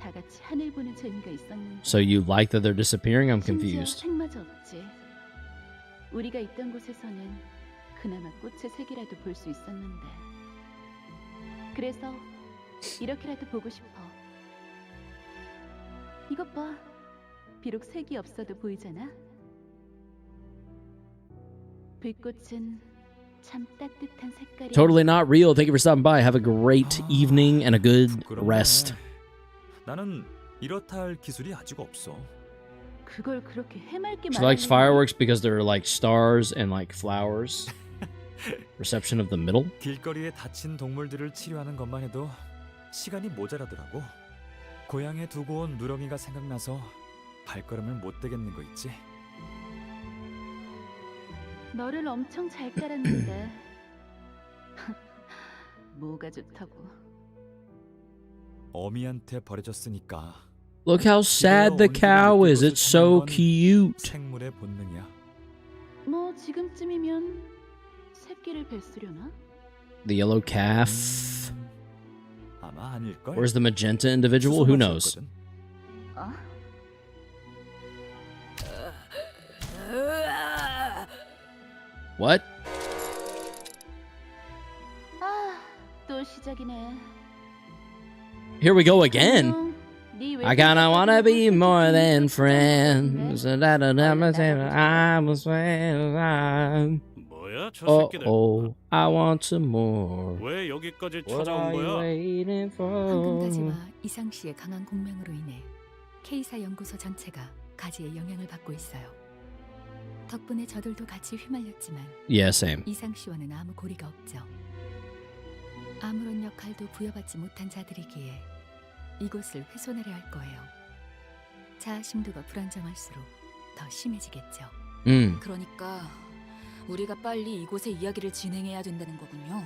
다 같이 하늘 보는 재미가 있었는데. So you like that they're disappearing? I'm confused. 심지어 색마저 없지. 우리가 있던 곳에서는 그나마 꽃의 색이라도 볼 수 있었는데. 그래서 이렇게라도 보고 싶어. 이것 봐. 비록 색이 없어도 보이잖아. 불꽃은 참 따뜻한 색깔이. Totally not real. Thank you for stopping by. Have a great evening and a good rest. 나는 이렇다 할 기술이 아직 없어. 그걸 그렇게 해맑게 She likes fireworks because they're like stars and like flowers. Reception of the middle. 길거리에 다친 동물들을 치료하는 것만 해도 시간이 모자라더라고. 고향에 두고 온 누렁이가 생각나서 발걸음을 못 대겠는 거 있지. 너를 엄청 잘 깔았는데 뭐가 좋다고. 어미한테 버려졌으니까. Look how sad the cow is. It's so cute. 생물의 본능이야. 뭐 지금쯤이면 새끼를 뱃으려나? The yellow calf. 아마 아닐걸. Where's the magenta individual? Who knows? What? 아, 또 시작이네. Here we go again. I kinda wanna be more than friends. I was 뭐야, 저 새끼들? I want some more. 왜 여기까지 What 찾아온 are you 거야? waiting 황금가지와 for? 이상 씨의 강한 공명으로 인해 K사 연구소 전체가 가지의 영향을 받고 있어요. 덕분에 저들도 같이 휘말렸지만 Yeah, same. 이상 씨와는 아무 고리가 없죠. 아무런 역할도 부여받지 못한 자들이기에 이곳을 훼손하려 할 거예요. 자아심도가 불안정할수록 더 심해지겠죠. 그러니까 우리가 빨리 이곳의 이야기를 진행해야 된다는 거군요.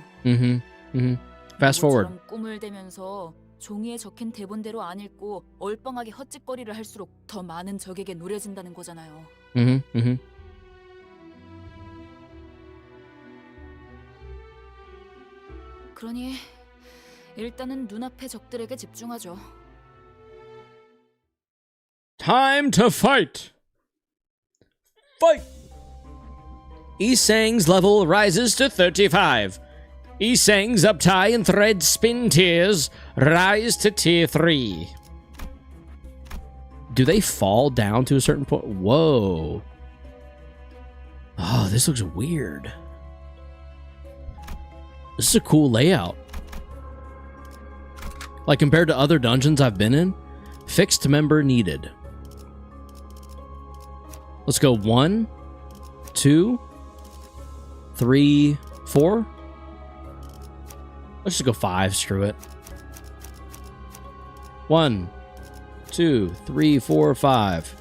Fast forward. 이것처럼 꿈을 대면서 종이에 적힌 대본대로 안 읽고 얼빵하게 헛짓거리를 할수록 더 많은 적에게 노려진다는 거잖아요. 그러니 일단은 눈앞의 적들에게 집중하죠. Time to fight! Fight! Isang's level rises to 35. Isang's uptie and thread spin tiers rise to tier 3. Do they fall down to a certain point? Whoa. Oh, this looks weird. This is a cool layout. Like compared to other dungeons I've been in, fixed member needed. Let's go 1, 2, 3, 4. Let's just go 5, screw it. 1, 2, 3, 4, 5.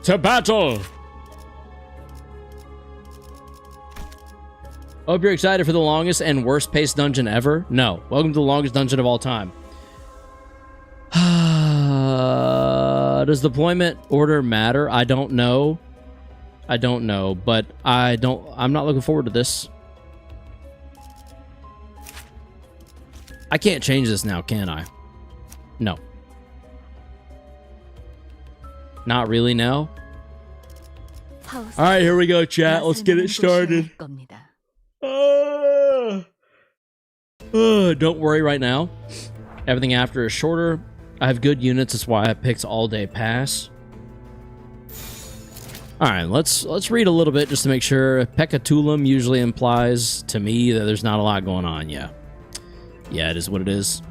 To battle! Hope you're excited for the longest and worst paced dungeon ever. No. Welcome to the longest dungeon of all time. Does deployment order matter? I don't know. I don't know, but I'm not looking forward to this. I can't change this now, can I? No. Not really now. All right, here we go, chat. Let's get it started. Don't worry right now. Everything after is shorter. I have good units. That's why I picked all day pass. All right, let's read a little bit just to make sure. Peccatulum usually implies to me that there's not a lot going on. Yeah, it is what it is.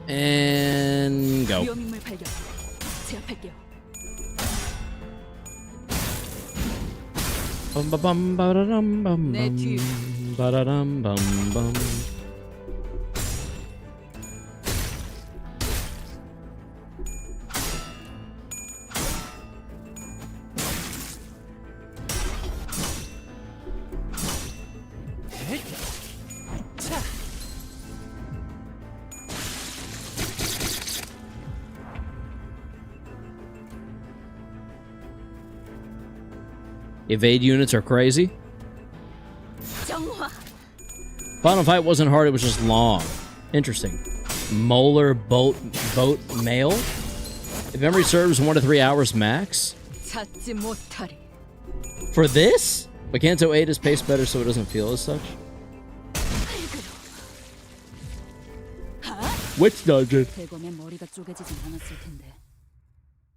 And go. Bum ba bum ba da dum bum bum ba da dum bum bum. Evade units are crazy. Final fight wasn't hard, it was just long. Interesting. Molar boat mail? If memory serves, 1 to 3 hours max. For this? But Canto 8 is paced better so it doesn't feel as such. Which dungeon?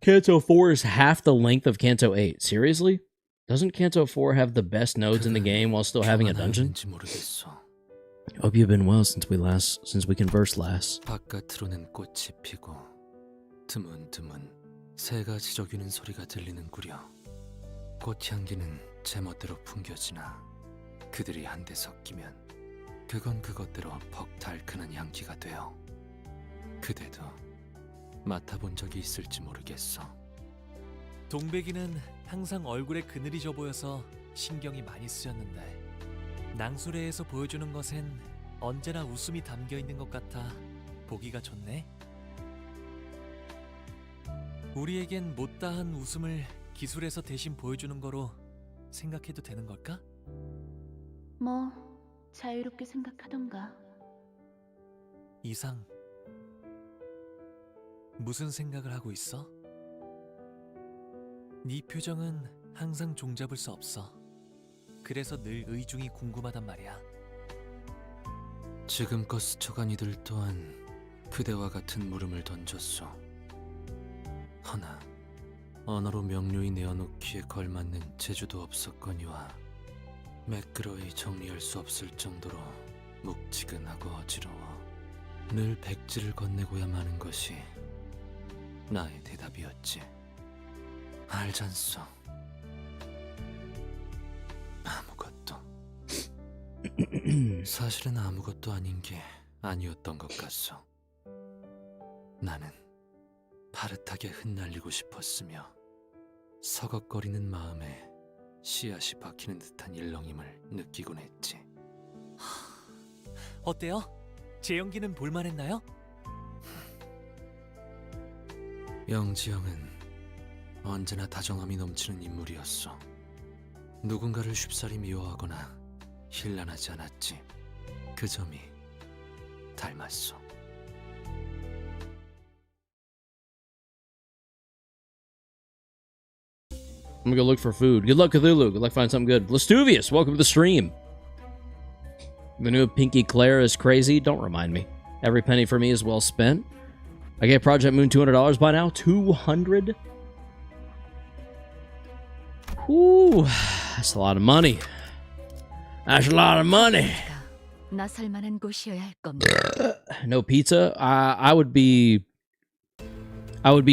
Canto 4 is half the length of Canto 8. Seriously? Doesn't Canto 4 have the best nodes in the game while still having a dungeon? Hope you've been well since we conversed last. 바깥으로는 꽃이 피고 드문드문 새가 지저귀는 소리가 들리는구려. 꽃향기는 제멋대로 풍겨지나 그들이 한데 섞이면 그건 그것대로 퍽 달큰한 향기가 되어 그대도 맡아본 적이 있을지 모르겠어. 동백이는 항상 얼굴에 그늘이 져 보여서 신경이 많이 쓰였는데 낭수레에서 보여주는 것엔 언제나 웃음이 담겨 있는 것 같아 보기가 좋네. 우리에겐 못다한 웃음을 기술에서 대신 보여주는 거로 생각해도 되는 걸까? 뭐 자유롭게 생각하던가. 이상 무슨 생각을 하고 있어? 네 표정은 항상 종잡을 수 없어. 그래서 늘 의중이 궁금하단 말이야. 지금껏 스쳐간 이들 또한 그대와 같은 물음을 던졌소. 허나 언어로 명료히 내어놓기에 걸맞는 재주도 없었거니와 매끄러이 정리할 수 없을 정도로 묵지근하고 어지러워 늘 백지를 건네고야 마는 것이 나의 대답이었지. 알잖소. 아무것도. 사실은 아무것도 아닌 게 아니었던 것 같소. 나는 파릇하게 흩날리고 싶었으며 서걱거리는 마음에 씨앗이 박히는 듯한 일렁임을 느끼곤 했지. 어때요? 제 연기는 볼만했나요? 영지영은 언제나 다정함이 넘치는 인물이었어. 누군가를 쉽사리 미워하거나 힐난하지 않았지. 그 점이 닮았어. I'm gonna go look for food. Good luck, Cthulhu. Good luck finding something good. Lastuvius, welcome to the stream. The new Pinky Claire is crazy. Don't remind me. Every penny for me is well spent. I gave Project Moon $200 by now. 200? Whew, that's a lot of money. That's a lot of money. No pizza? I would be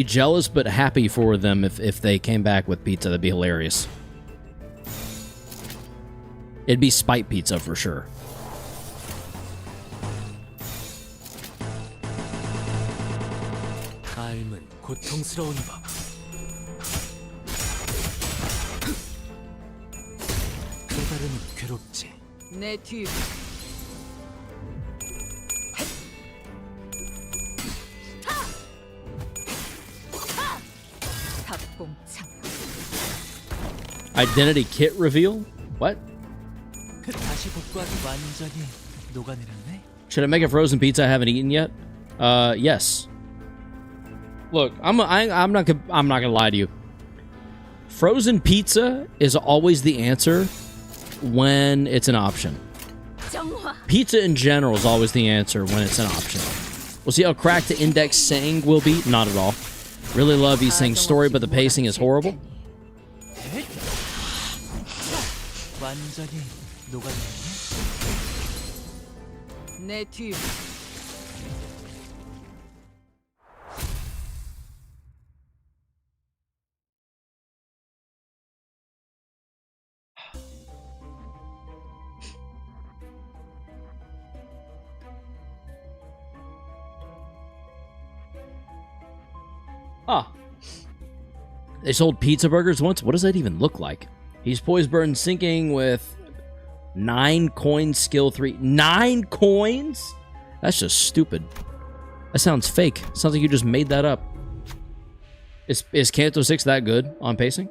jealous but happy for them if they came back with pizza. That'd be hilarious. It'd be spite pizza for sure. 삶은 고통스러운 법. 깨달음은 괴롭지. 내 뒤. 탑공창. Identity kit reveal? What? 다시 복구하기 완전히 녹아내렸네. Should I make a frozen pizza I haven't eaten yet? Yes. Look, I'm not gonna lie to you. Frozen pizza is always the answer when it's an option. Pizza in general is always the answer when it's an option. We'll see how cracked the index saying will be. Not at all. Really love Isang's story, but the pacing is horrible. 완전히 녹아내렸네. 내 뒤. Ah. They sold pizza burgers once? What does that even look like? He's poised burn sinking with 9 coins, skill 3. 9 coins? That's just stupid. That sounds fake. Sounds like you just made that up. Is Canto 6 that good on pacing?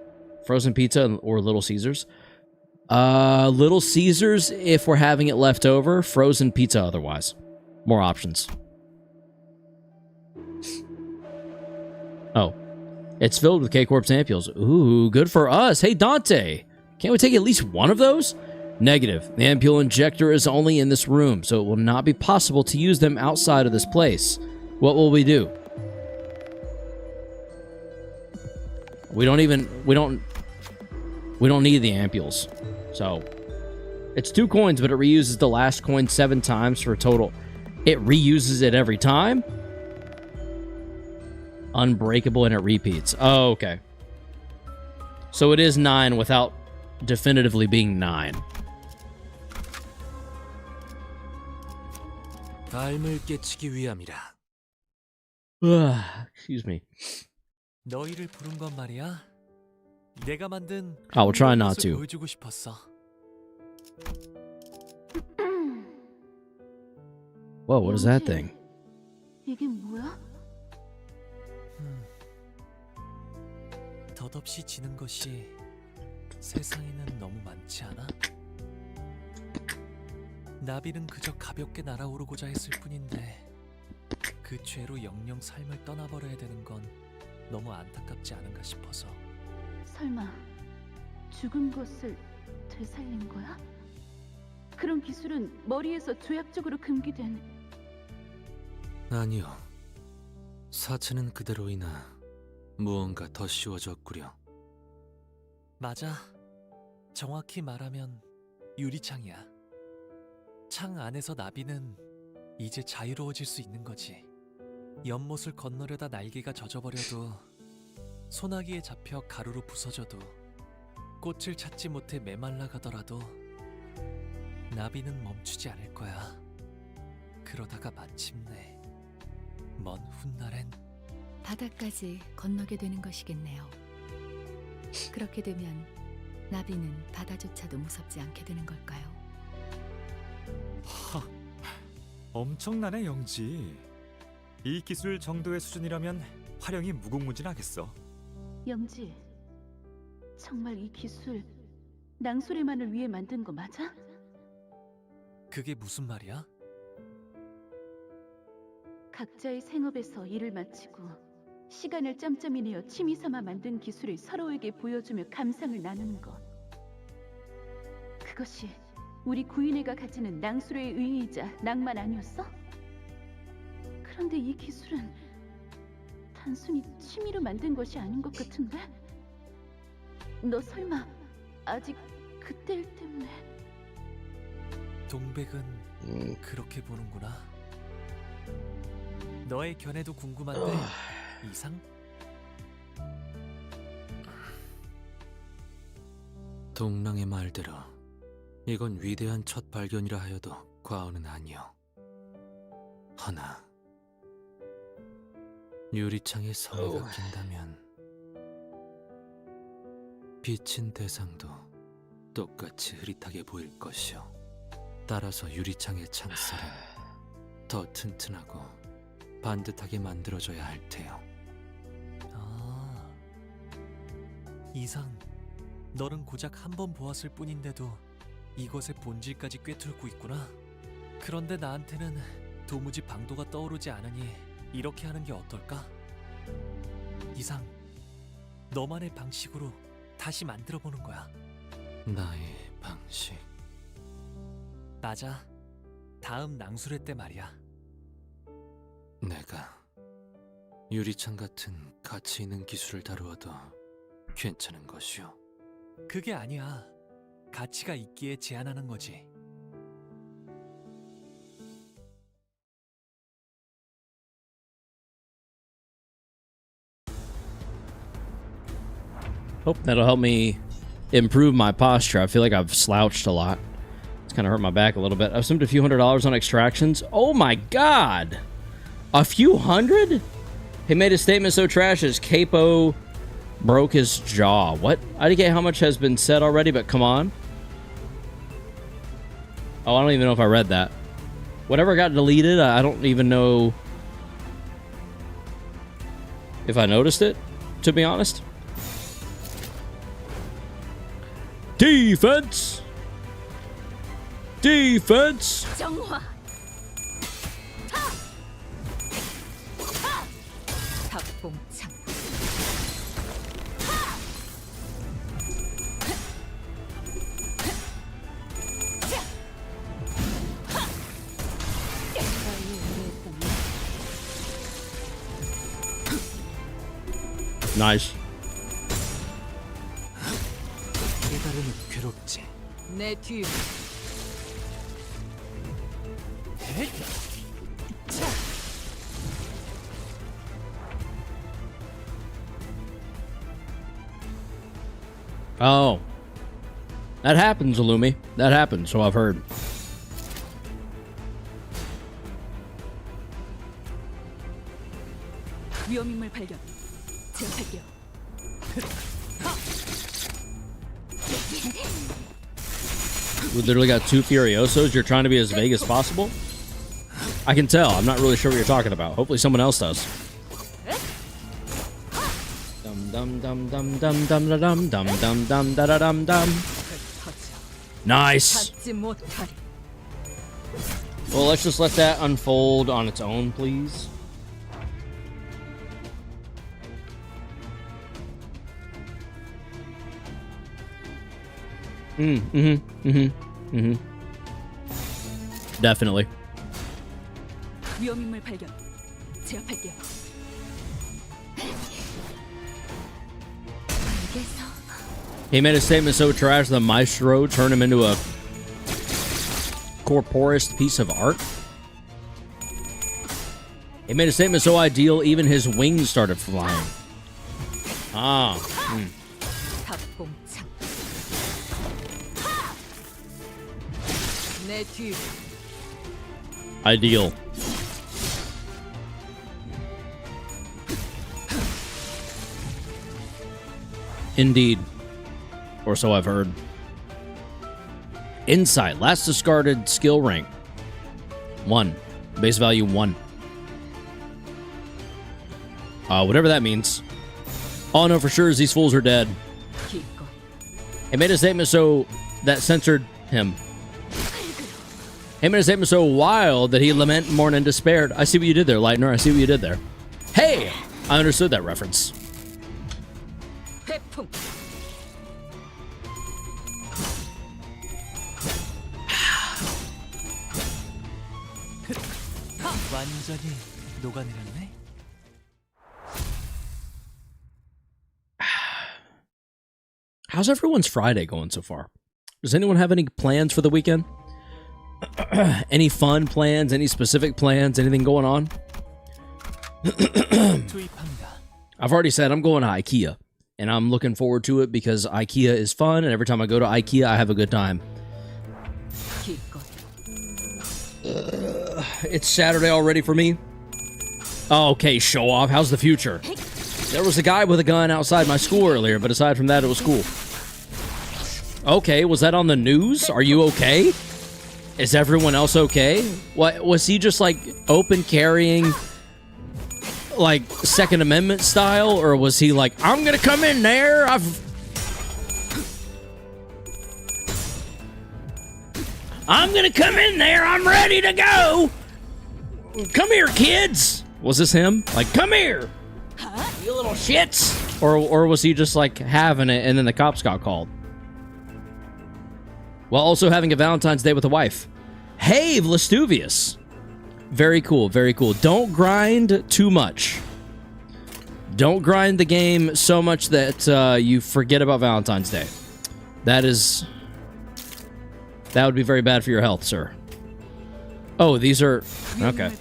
Frozen pizza or Little Caesars? Little Caesars if we're having it left over. Frozen pizza otherwise. More options. Oh. It's filled with K-Corp's ampules. Ooh, good for us. Hey, Dante. Can't we take at least one of those? Negative. The ampule injector is only in this room, so it will not be possible to use them outside of this place. What will we do? We don't need the ampules. So, it's 2 coins, but it reuses the last coin 7 times for a total. It reuses it every time? Unbreakable and it repeats. Oh, okay. So it is 9 without definitively being 9. 삶을 깨치기 위함이라. Excuse me. 너희를 부른 건 말이야. 내가 만든 I will try not to. 보여주고 싶었어. Whoa, what is that thing? 이게 뭐야? 덧없이 지는 것이 세상에는 너무 많지 않아? 나비는 그저 가볍게 날아오르고자 했을 뿐인데 그 죄로 영영 삶을 떠나버려야 되는 건 너무 안타깝지 않은가 싶어서. 설마 죽은 것을 되살린 거야? 그런 기술은 머리에서 조약적으로 금기된... 아니요. 사체는 그대로이나 무언가 더 씌워졌구려. 맞아. 정확히 말하면 유리창이야. 창 안에서 나비는 이제 자유로워질 수 있는 거지. 연못을 건너려다 날개가 젖어버려도, 소나기에 잡혀 가루로 부서져도, 꽃을 찾지 못해 메말라 가더라도 나비는 멈추지 않을 거야. 그러다가 마침내 먼 훗날엔 바다까지 건너게 되는 것이겠네요. 그렇게 되면 나비는 바다조차도 무섭지 않게 되는 걸까요? 하, 엄청나네 영지. 이 기술 정도의 수준이라면 활용이 무궁무진하겠어. 영지, 정말 이 기술 낭소래만을 위해 만든 거 맞아? 그게 무슨 말이야? 각자의 생업에서 일을 마치고 시간을 짬짬이 내어 취미 삼아 만든 기술을 서로에게 보여주며 감상을 나누는 것. 그것이 우리 구인회가 가지는 낭수로의 의의이자 낭만 아니었어? 그런데 이 기술은 단순히 취미로 만든 것이 아닌 것 같은데? 너 설마 아직 그때 일 때문에... 동백은 그렇게 보는구나. 너의 견해도 궁금한데 이상? 동랑의 말대로 이건 위대한 첫 발견이라 하여도 과언은 아니오. 허나 유리창에 성의가 낀다면 비친 대상도 똑같이 흐릿하게 보일 것이오. 따라서 유리창의 창살은 더 튼튼하고 반듯하게 만들어져야 할 테요. 아, 이상, 너는 고작 한 번 보았을 뿐인데도 이것의 본질까지 꿰뚫고 있구나. 그런데 나한테는 도무지 방도가 떠오르지 않으니 이렇게 하는 게 어떨까? 이상 너만의 방식으로 다시 만들어보는 거야. 나의 방식. 맞아. 다음 낭수회 때 말이야. 내가 유리창 같은 가치 있는 기술을 다루어도 괜찮은 것이오. 그게 아니야. 가치가 있기에 제안하는 거지. Hope that'll help me improve my posture. I feel like I've slouched a lot. It's kind of hurt my back a little bit. I've spent a few $100s on extractions. Oh my god! A few hundred? He made a statement so trash as Capo broke his jaw. What? I didn't get how much has been said already, but come on. Oh, I don't even know if I read that. Whatever got deleted, I don't even know if I noticed it, to be honest. Defense! Defense! 정화. 박봉창. Nice. 깨달음은 괴롭지. 내 뒤. Oh. That happens, Illumi. That happens, so I've heard. 위험인물 발견. 제압할게요. We literally got two Furiosos. You're trying to be as vague as possible? I can tell. I'm not really sure what you're talking about. Hopefully someone else does. Dum dum dum dum dum dum dum dum dum da da dum dum. Nice. 찾지 못하리. Well, let's just let that unfold on its own, please. Definitely. 위험인물 발견. 제압할게요. 알겠어. He made a statement so trash the maestro turned him into a corporous piece of art. He made a statement so ideal even his wings started flying. Ah. 박봉창. 내 뒤. Ideal. Indeed. Or so I've heard. Insight. Last discarded skill rank. 1. Base value 1. Whatever that means. All I know for sure is these fools are dead. 기꺼이. He made a statement so that censored him. He made a statement so wild that he lament, mourned, and despaired. I see what you did there, Lightner. I see what you did there. Hey! I understood that reference. 회풍. 완전히 녹아내렸네. How's everyone's Friday going so far? Does anyone have any plans for the weekend? Any fun plans? Any specific plans? Anything going on? I've already said I'm going to IKEA, and I'm looking forward to it because IKEA is fun, and every time I go to IKEA, I have a good time. It's Saturday already for me. Oh, okay, show off. How's the future? There was a guy with a gun outside my school earlier, but aside from that, it was cool. Okay, was that on the news? Are you okay? Is everyone else okay? What was he just like open carrying, like Second Amendment style, or was he like, I'm gonna come in there? I'm gonna come in there. I'm ready to go. Come here, kids. Was this him? Like, come here, you little shits. Or was he just like having it and then the cops got called? While also having a Valentine's Day with a wife. Hey, Vlastuvius. Very cool, very cool. Don't grind too much. Don't grind the game so much that you forget about Valentine's Day. That would be very bad for your health, sir. Oh, these are... Okay.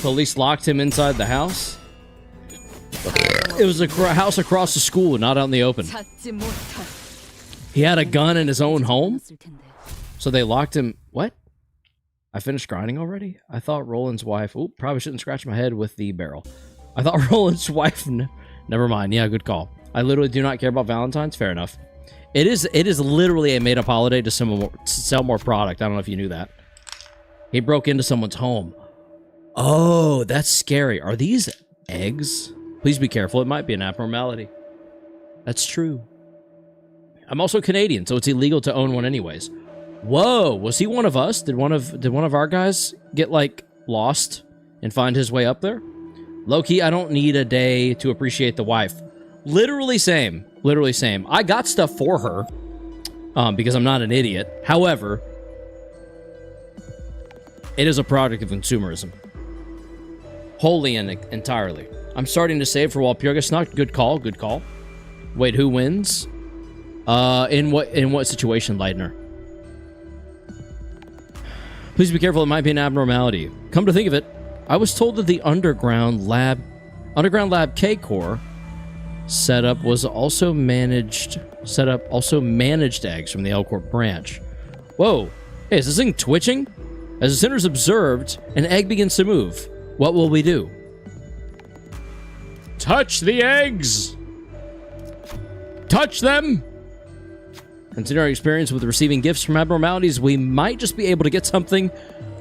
Police locked him inside the house? It was a house across the school, not out in the open. He had a gun in his own home? So they locked him... What? I finished grinding already? I thought Roland's wife... Oop, probably shouldn't scratch my head with the barrel. I thought Roland's wife... Never mind. Yeah, good call. I literally do not care about Valentine's. Fair enough. It is literally a made-up holiday to sell more product. I don't know if you knew that. He broke into someone's home. Oh, that's scary. Are these eggs? Please be careful. It might be an abnormality. That's true. I'm also Canadian, so it's illegal to own one anyways. Whoa, was he one of us? Did one of our guys get, like, lost and find his way up there? Low-key, I don't need a day to appreciate the wife. Literally same. Literally same. I got stuff for her, because I'm not an idiot. However, it is a product of consumerism. Wholly and entirely. I'm starting to save for while Pure gets knocked. Good call, good call. Wait, who wins? In what situation, Leitner? Please be careful, it might be an abnormality. Come to think of it, I was told that the Underground Lab K Core setup also managed eggs from the L Corp branch. Whoa, hey, is this thing twitching? As the center's observed, an egg begins to move. What will we do? Touch the eggs! Touch them! Considering our experience with receiving gifts from abnormalities, we might just be able to get something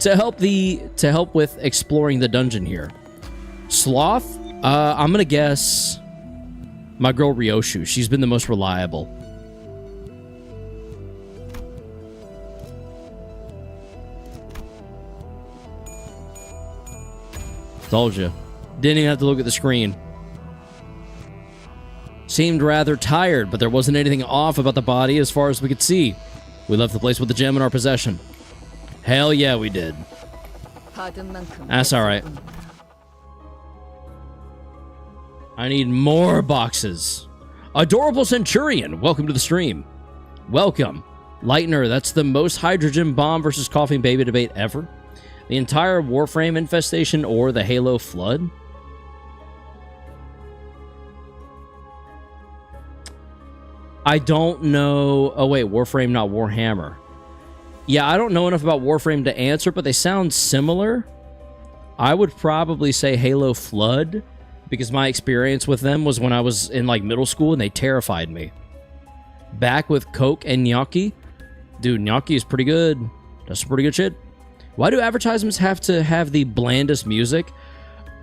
to help with exploring the dungeon here. Sloth? I'm gonna guess my girl Ryoshu. She's been the most reliable. Told you. Didn't even have to look at the screen. Seemed rather tired, but there wasn't anything off about the body as far as we could see. We left the place with the gem in our possession. Hell yeah, we did. That's alright. I need more boxes. Adorable Centurion, welcome to the stream. Welcome. Lightner, that's the most hydrogen bomb versus coughing baby debate ever. The entire Warframe infestation or the Halo flood? I don't know. Oh, wait, Warframe, not Warhammer. Yeah, I don't know enough about Warframe to answer, but they sound similar. I would probably say Halo Flood, because my experience with them was when I was in, like, middle school, and they terrified me. Back with Coke and Gnocchi. Dude, Gnocchi is pretty good. That's some pretty good shit. Why do advertisements have to have the blandest music?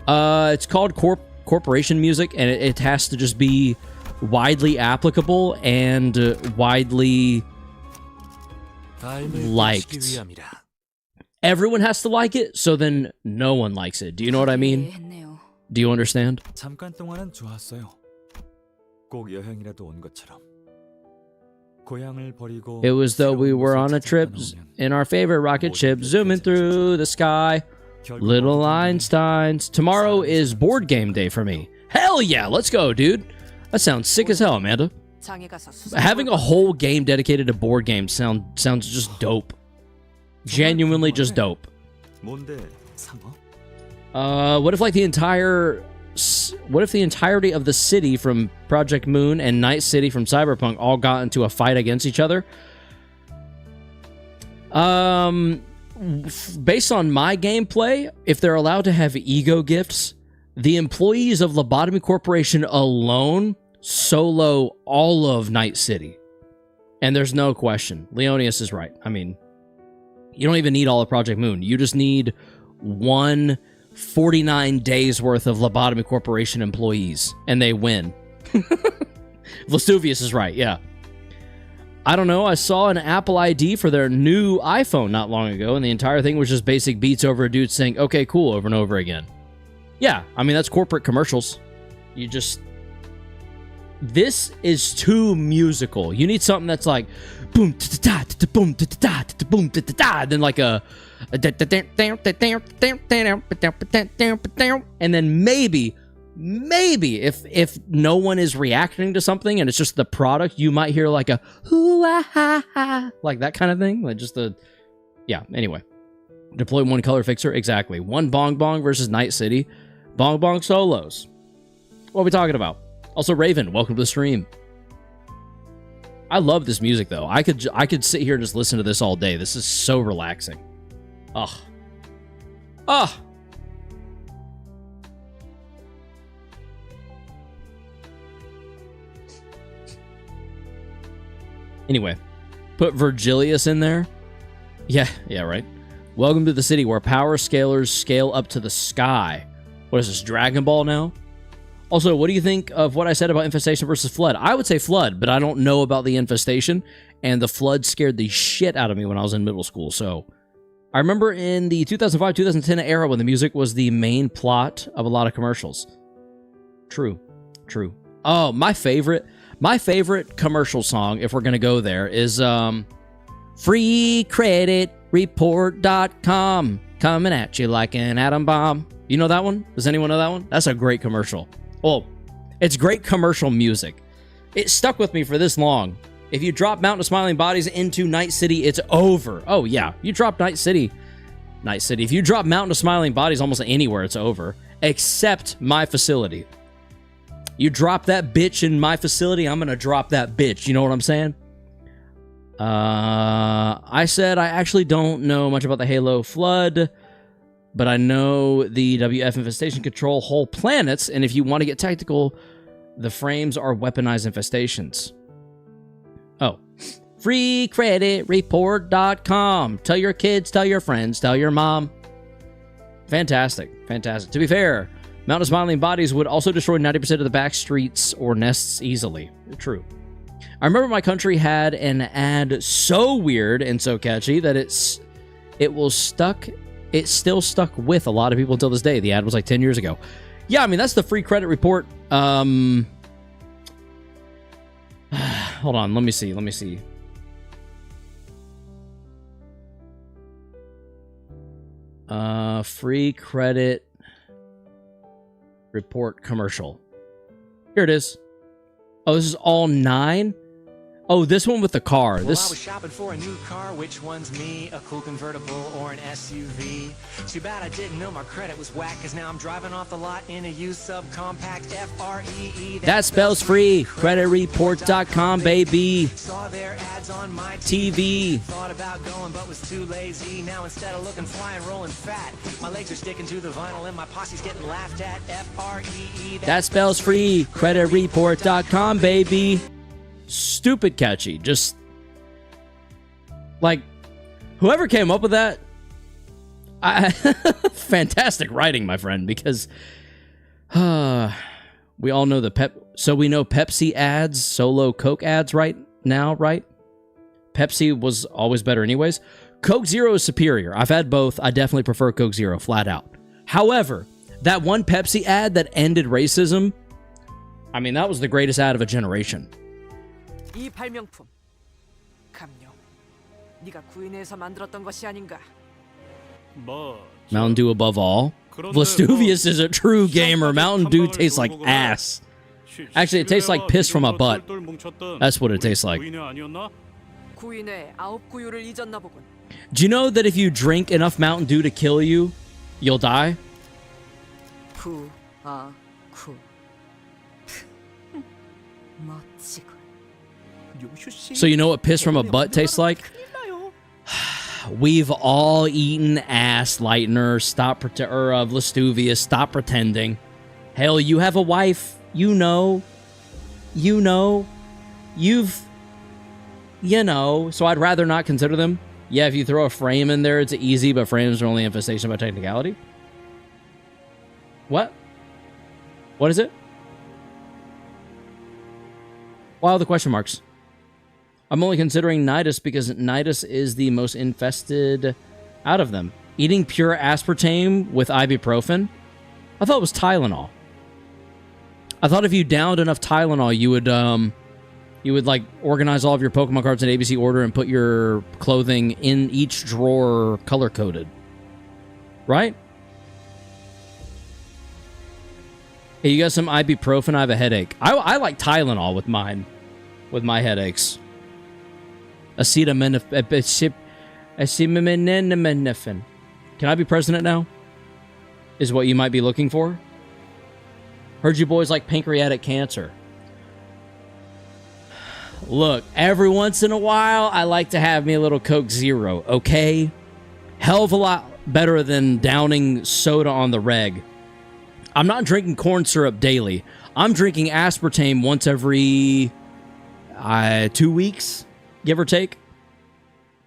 It's called corporation music, and it has to just be widely applicable and widely liked. Everyone has to like it, so then no one likes it. Do you know what I mean? Do you understand? 잠깐 동안은 좋았어요. 꼭 여행이라도 온 것처럼. 고향을 버리고 It was though we were on a trip in our favorite rocket ship zooming through the sky. Little Einsteins. Tomorrow is board game day for me. Hell yeah, let's go, dude. That sounds sick as hell, Amanda. Having a whole game dedicated to board games sounds just dope. Genuinely just dope. What if like the entirety of the city from Project Moon and Night City from Cyberpunk all got into a fight against each other? Based on my gameplay, if they're allowed to have ego gifts, the employees of Lobotomy Corporation alone solo all of Night City. And there's no question. Leonius is right. I mean, you don't even need all of Project Moon. You just need 49 days worth of Lobotomy Corporation employees, and they win. Vlastuvius is right, yeah. I don't know. I saw an Apple ID for their new iPhone not long ago, and the entire thing was just basic beats over a dude saying, okay, cool, over and over again. Yeah, I mean, that's corporate commercials. You just... This is too musical. You need something that's like boom da da boom da da da boom da da, then like a and then maybe if no one is reacting to something and it's just the product, you might hear like a hoo ah ha ha, like that kind of thing, like just the yeah. Anyway, deploy one color fixer, exactly. One Bong Bong versus Night City, Bong Bong solos. What are we talking about? Also, Raven, welcome to the stream. I love this music, though. I could sit here and just listen to this all day. This is so relaxing. Ugh. Ugh. Anyway, put Virgilius in there. Yeah, right. Welcome to the city where power scalers scale up to the sky. What is this, Dragon Ball now? Also, what do you think of what I said about infestation versus flood? I would say flood, but I don't know about the infestation, and the flood scared the shit out of me when I was in middle school. So I remember in the 2005-2010 era when the music was the main plot of a lot of commercials. True. Oh, my favorite commercial song, if we're going to go there, is freecreditreport.com, coming at you like an atom bomb. You know that one? Does anyone know that one? That's a great commercial. Well, it's great commercial music. It stuck with me for this long. If you drop Mountain of Smiling Bodies into Night City, it's over. Oh, yeah. You drop Night City. If you drop Mountain of Smiling Bodies almost anywhere, it's over. Except my facility. You drop that bitch in my facility, I'm going to drop that bitch. You know what I'm saying? I said I actually don't know much about the Halo Flood, but I know the WF infestation control whole planets, and if you want to get technical, the frames are weaponized infestations. Oh. freecreditreport.com. Tell your kids, tell your friends, tell your mom. Fantastic. To be fair, Mountain of Smiling Bodies would also destroy 90% of the back streets or nests easily. True. I remember my country had an ad so weird and so catchy that it still stuck with a lot of people until this day. The ad was like 10 years ago. Yeah, I mean, that's the free credit report. Hold on, let me see. Free credit report commercial. Here it is. Oh, this is all 9? Oh, this one with the car. Well, I was shopping for a new car. Which one's me? A cool convertible or an SUV? Too bad I didn't know my credit was whack, because now I'm driving off the lot in a used subcompact FREE. That spells free. Creditreport.com, baby. Saw their ads on my TV. Thought about going, but was too lazy. Now instead of looking fly and rolling fat, my legs are sticking to the vinyl and my posse's getting laughed at. FREE. That spells free. Creditreport.com, baby. Stupid catchy. Just like whoever came up with that, fantastic writing, my friend, because we all know we know Pepsi ads, solo Coke ads right now, right? Pepsi was always better anyways. Coke Zero is superior. I've had both. I definitely prefer Coke Zero, flat out. However, that one Pepsi ad that ended racism, I mean, that was the greatest ad of a generation. 이 발명품 감룡 네가 구인해서 만들었던 것이 아닌가? Mountain Dew above all. Vestuvius is a true gamer. Mountain Dew tastes like ass. Actually, it tastes like piss from a butt. That's what it tastes like. 구인에 9구유를 잊었나 보군. Do you know that if you drink enough Mountain Dew to kill you, you'll die? 구. 멋지군. So you know what piss from a butt tastes like? We've all eaten ass, Lightner. Vestuvius. Stop pretending. Hell, you have a wife. You know. So I'd rather not consider them. Yeah, if you throw a frame in there, it's easy, but frames are only infestation by technicality. What? What is it? Why all the question marks? I'm only considering nidus because nidus is the most infested out of them. Eating pure aspartame with ibuprofen? I thought it was Tylenol. I thought if you downed enough Tylenol, you would like organize all of your Pokemon cards in ABC order and put your clothing in each drawer color-coded. Right? Hey, you got some ibuprofen? I have a headache. I like Tylenol with mine. With my headaches. Acetaminophen. Can I be president now? Is what you might be looking for? Heard you boys like pancreatic cancer. Look, every once in a while, I like to have me a little Coke Zero, okay? Hell of a lot better than downing soda on the reg. I'm not drinking corn syrup daily. I'm drinking aspartame once every 2 weeks, give or take.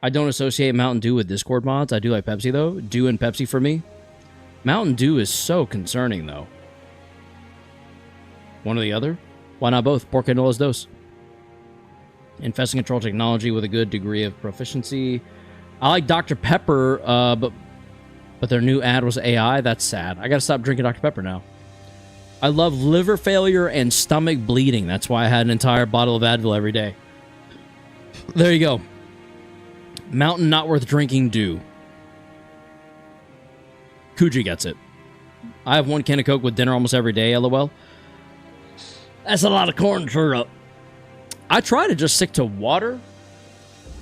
I don't associate Mountain Dew with Discord mods. I do like Pepsi, though. Dew and Pepsi for me. Mountain Dew is so concerning, though. One or the other? Why not both? Por qué no los dos? Infesting control technology with a good degree of proficiency. I like Dr. Pepper, but their new ad was AI. That's sad. I gotta stop drinking Dr. Pepper now. I love liver failure and stomach bleeding. That's why I had an entire bottle of Advil every day. There you go. Mountain not worth drinking Dew. Kuji gets it. I have 1 can of Coke with dinner almost every day, LOL. That's a lot of corn syrup. I try to just stick to water.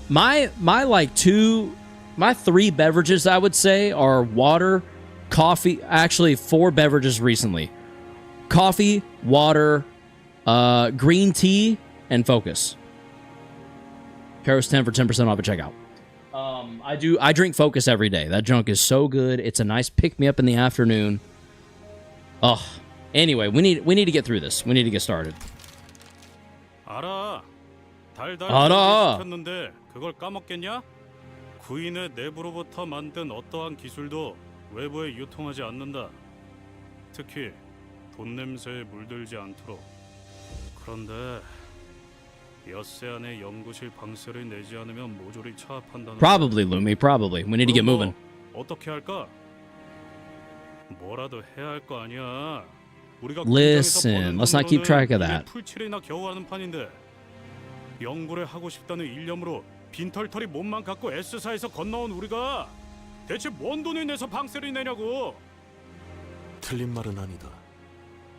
My 3 beverages, I would say, are water, coffee. Actually, 4 beverages recently. Coffee, water, green tea, and Focus. Karos 10 for 10% off at checkout. I drink Focus every day. That junk is so good. It's a nice pick-me-up in the afternoon. Ugh. Anyway, we need to get through this. We need to get started. 알아. 알아. 시켰는데 그걸 까먹겠냐? 구인의 내부로부터 만든 어떠한 기술도 외부에 유통하지 않는다. 특히 돈 냄새에 물들지 않도록. 그런데 엿새 안에 연구실 방세를 내지 않으면 모조리 차압한다는. Probably, Lumi. Probably. We need to get moving. 어떻게 할까? 뭐라도 해야 할 거 아니야. 우리가 Listen, let's not keep track of that. 풀칠이나 겨우 하는 판인데 연구를 하고 싶다는 일념으로 빈털터리 몸만 갖고 S사에서 건너온 우리가 대체 뭔 돈을 내서 방세를 내냐고. 틀린 말은 아니다.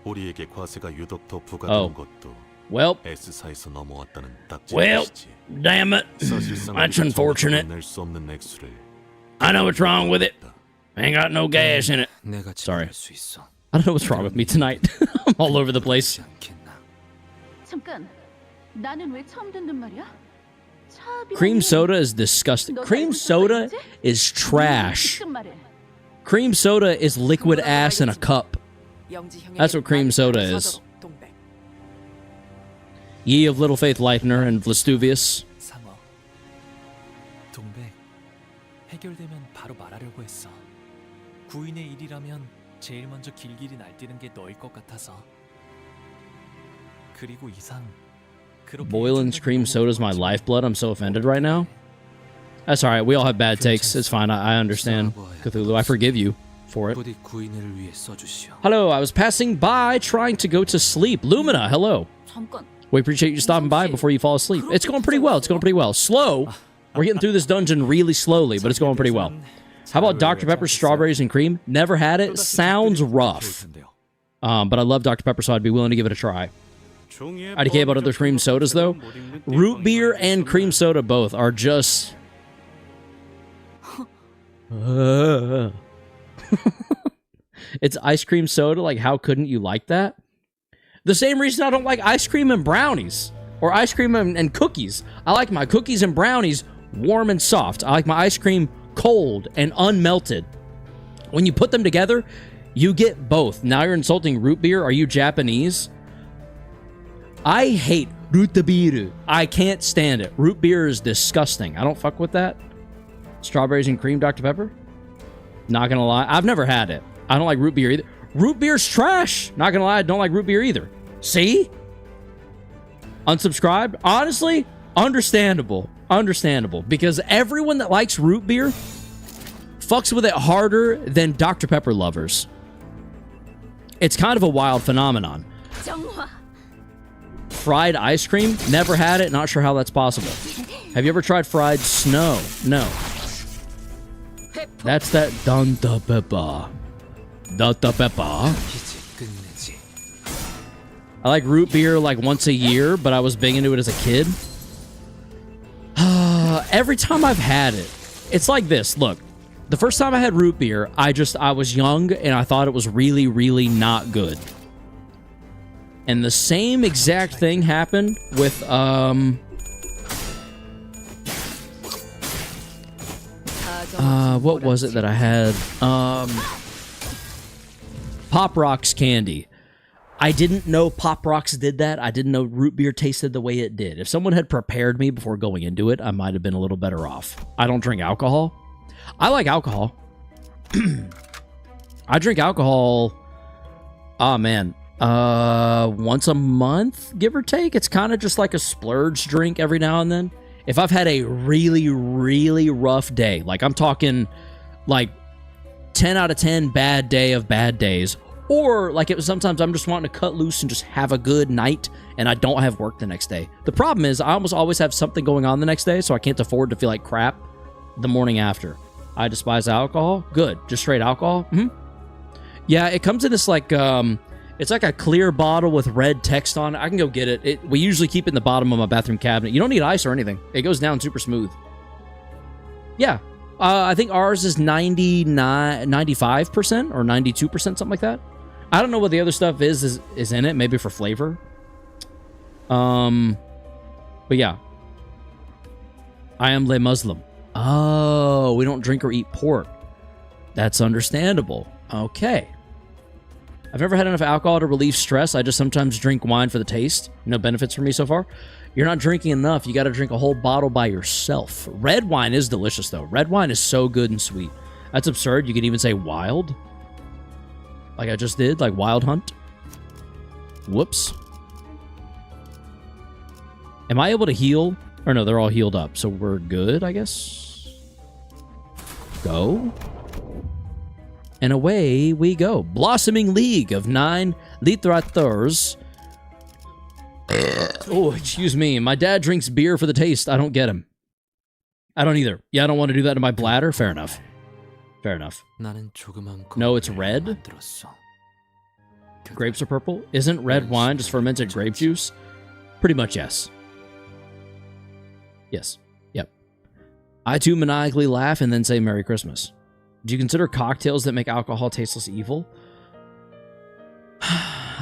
우리에게 과세가 유독 더 부과되는 것도 Well, S사에서 넘어왔다는 well, 딱지이시지. damn it. That's unfortunate. 낼 수 없는 액수를 I know what's wrong with it. Ain't got no gas in it. 내가 Sorry. 수 있어. I don't know what's wrong with me tonight. I'm all over the place. 잠깐, 나는 왜 처음 듣는 말이야? Cream soda is disgusting. Cream soda is trash. Cream soda is liquid ass in a cup. That's what cream soda is. Ye of Little Faith Leitner and Vlastuvius. 상어. 동백. 해결되면 바로 말하려고 했어. 구인의 일이라면 제일 먼저 길길이 날뛰는 게 너일 것 같아서. 그리고 이상. Boylan's cream soda is my lifeblood. I'm so offended right now. That's alright. We all have bad takes. It's fine. I understand. Cthulhu, I forgive you for it. Hello, I was passing by trying to go to sleep. Lumina, hello. 잠깐. We appreciate you stopping by before you fall asleep. It's going pretty well. It's going pretty well. Slow. We're getting through this dungeon really slowly, but it's going pretty well. How about Dr. Pepper strawberries and cream? Never had it. Sounds rough. But I love Dr. Pepper, so I'd be willing to give it a try. IDK about other cream sodas, though. Root beer and cream soda both are just... It's ice cream soda. Like, how couldn't you like that? The same reason I don't like ice cream and brownies. Or ice cream and cookies. I like my cookies and brownies warm and soft. I like my ice cream cold and unmelted. When you put them together, you get both. Now you're insulting root beer. Are you Japanese? I hate root beer. I can't stand it. Root beer is disgusting. I don't fuck with that. Strawberries and cream Dr. Pepper? Not gonna lie. I've never had it. I don't like root beer either. Root beer's trash. Not gonna lie. I don't like root beer either. See? Unsubscribed? Honestly, Understandable. Understandable. Because everyone that likes root beer fucks with it harder than Dr. Pepper lovers. It's kind of a wild phenomenon. Fried ice cream? Never had it. Not sure how that's possible. Have you ever tried fried snow? No. That's that Danta Pepper. Danta Pepper. I like root beer like once a year, but I was big into it as a kid. Every time I've had it, it's like this. Look, the first time I had root beer, I was young and I thought it was really, really not good. And the same exact thing happened with, what was it that I had? Pop Rocks candy. I didn't know Pop Rocks did that. I didn't know root beer tasted the way it did. If someone had prepared me before going into it, I might have been a little better off. I don't drink alcohol. I like alcohol. I drink alcohol, oh man, once a month, give or take. It's kind of just like a splurge drink every now and then. If I've had a really, really rough day, like I'm talking like 10 out of 10 bad day of bad days, or like it was sometimes I'm just wanting to cut loose and just have a good night and I don't have work the next day. The problem is I almost always have something going on the next day, so I can't afford to feel like crap the morning after. I despise alcohol. Good. Just straight alcohol. Yeah, it comes in this like, it's like a clear bottle with red text on it. I can go get it. We usually keep it in the bottom of my bathroom cabinet. You don't need ice or anything. It goes down super smooth. Yeah. I think ours is 95% or 92%, something like that. I don't know what the other stuff is in it. Maybe for flavor. But yeah. I am le Muslim. Oh, we don't drink or eat pork. That's understandable. Okay. I've never had enough alcohol to relieve stress. I just sometimes drink wine for the taste. No benefits for me so far. You're not drinking enough. You got to drink a whole bottle by yourself. Red wine is delicious, though. Red wine is so good and sweet. That's absurd. You could even say wild. Like I just did. Like Wild Hunt. Whoops. Am I able to heal? Or no, they're all healed up. So we're good, I guess. Go. And away we go. Blossoming League of 9 literateurs. Oh, excuse me. My dad drinks beer for the taste. I don't get him. I don't either. Yeah, I don't want to do that to my bladder. Fair enough. Fair enough. No, it's red. Grapes are purple. Isn't red wine just fermented grape juice? Pretty much, yes. Yes. Yep. I too maniacally laugh and then say Merry Christmas. Do you consider cocktails that make alcohol tasteless evil?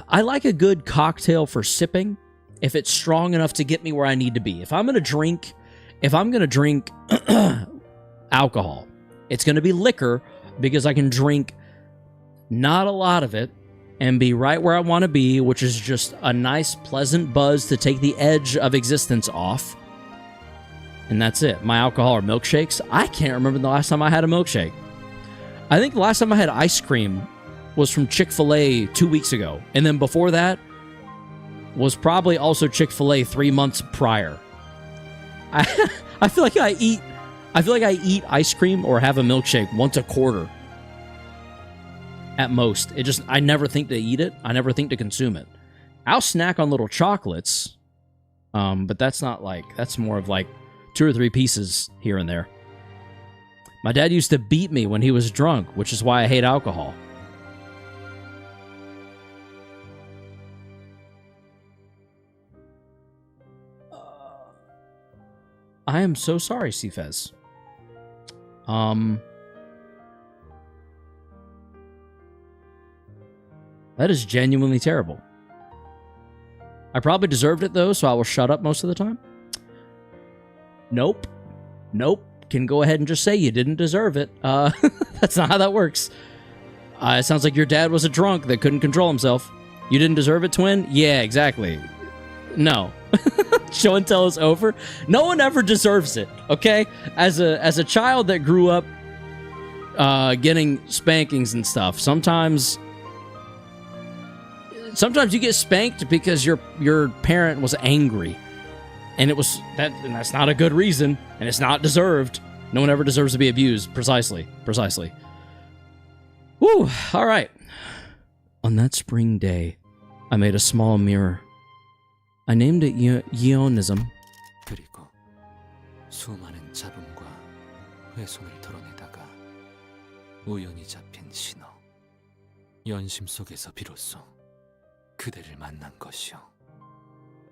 I like a good cocktail for sipping if it's strong enough to get me where I need to be. If I'm going to drink alcohol, it's going to be liquor because I can drink not a lot of it and be right where I want to be, which is just a nice, pleasant buzz to take the edge of existence off. And that's it. My alcohol or milkshakes, I can't remember the last time I had a milkshake. I think the last time I had ice cream was from Chick-fil-A 2 weeks ago. And then before that was probably also Chick-fil-A 3 months prior. I feel like I eat ice cream or have a milkshake once a quarter. At most. I never think to eat it. I never think to consume it. I'll snack on little chocolates. But that's more of like 2 or 3 pieces here and there. My dad used to beat me when he was drunk, which is why I hate alcohol. I am so sorry, Cfez. That is genuinely terrible. I probably deserved it, though, so I will shut up most of the time. Nope. Can go ahead and just say you didn't deserve it. That's not how that works. It sounds like your dad was a drunk that couldn't control himself. You didn't deserve it, twin? Yeah, exactly. No. Show and tell is over. No one ever deserves it, okay? As a child that grew up getting spankings and stuff, sometimes you get spanked because your parent was angry. And that's not a good reason, and it's not deserved. No one ever deserves to be abused. Precisely. Woo, all right. On that spring day, I made a small mirror. I named it Yeonism. 그리고 수많은 잡음과 훼손을 털어내다가 우연히 잡힌 신호. 연심 속에서 비로소 그대를 만난 것이요.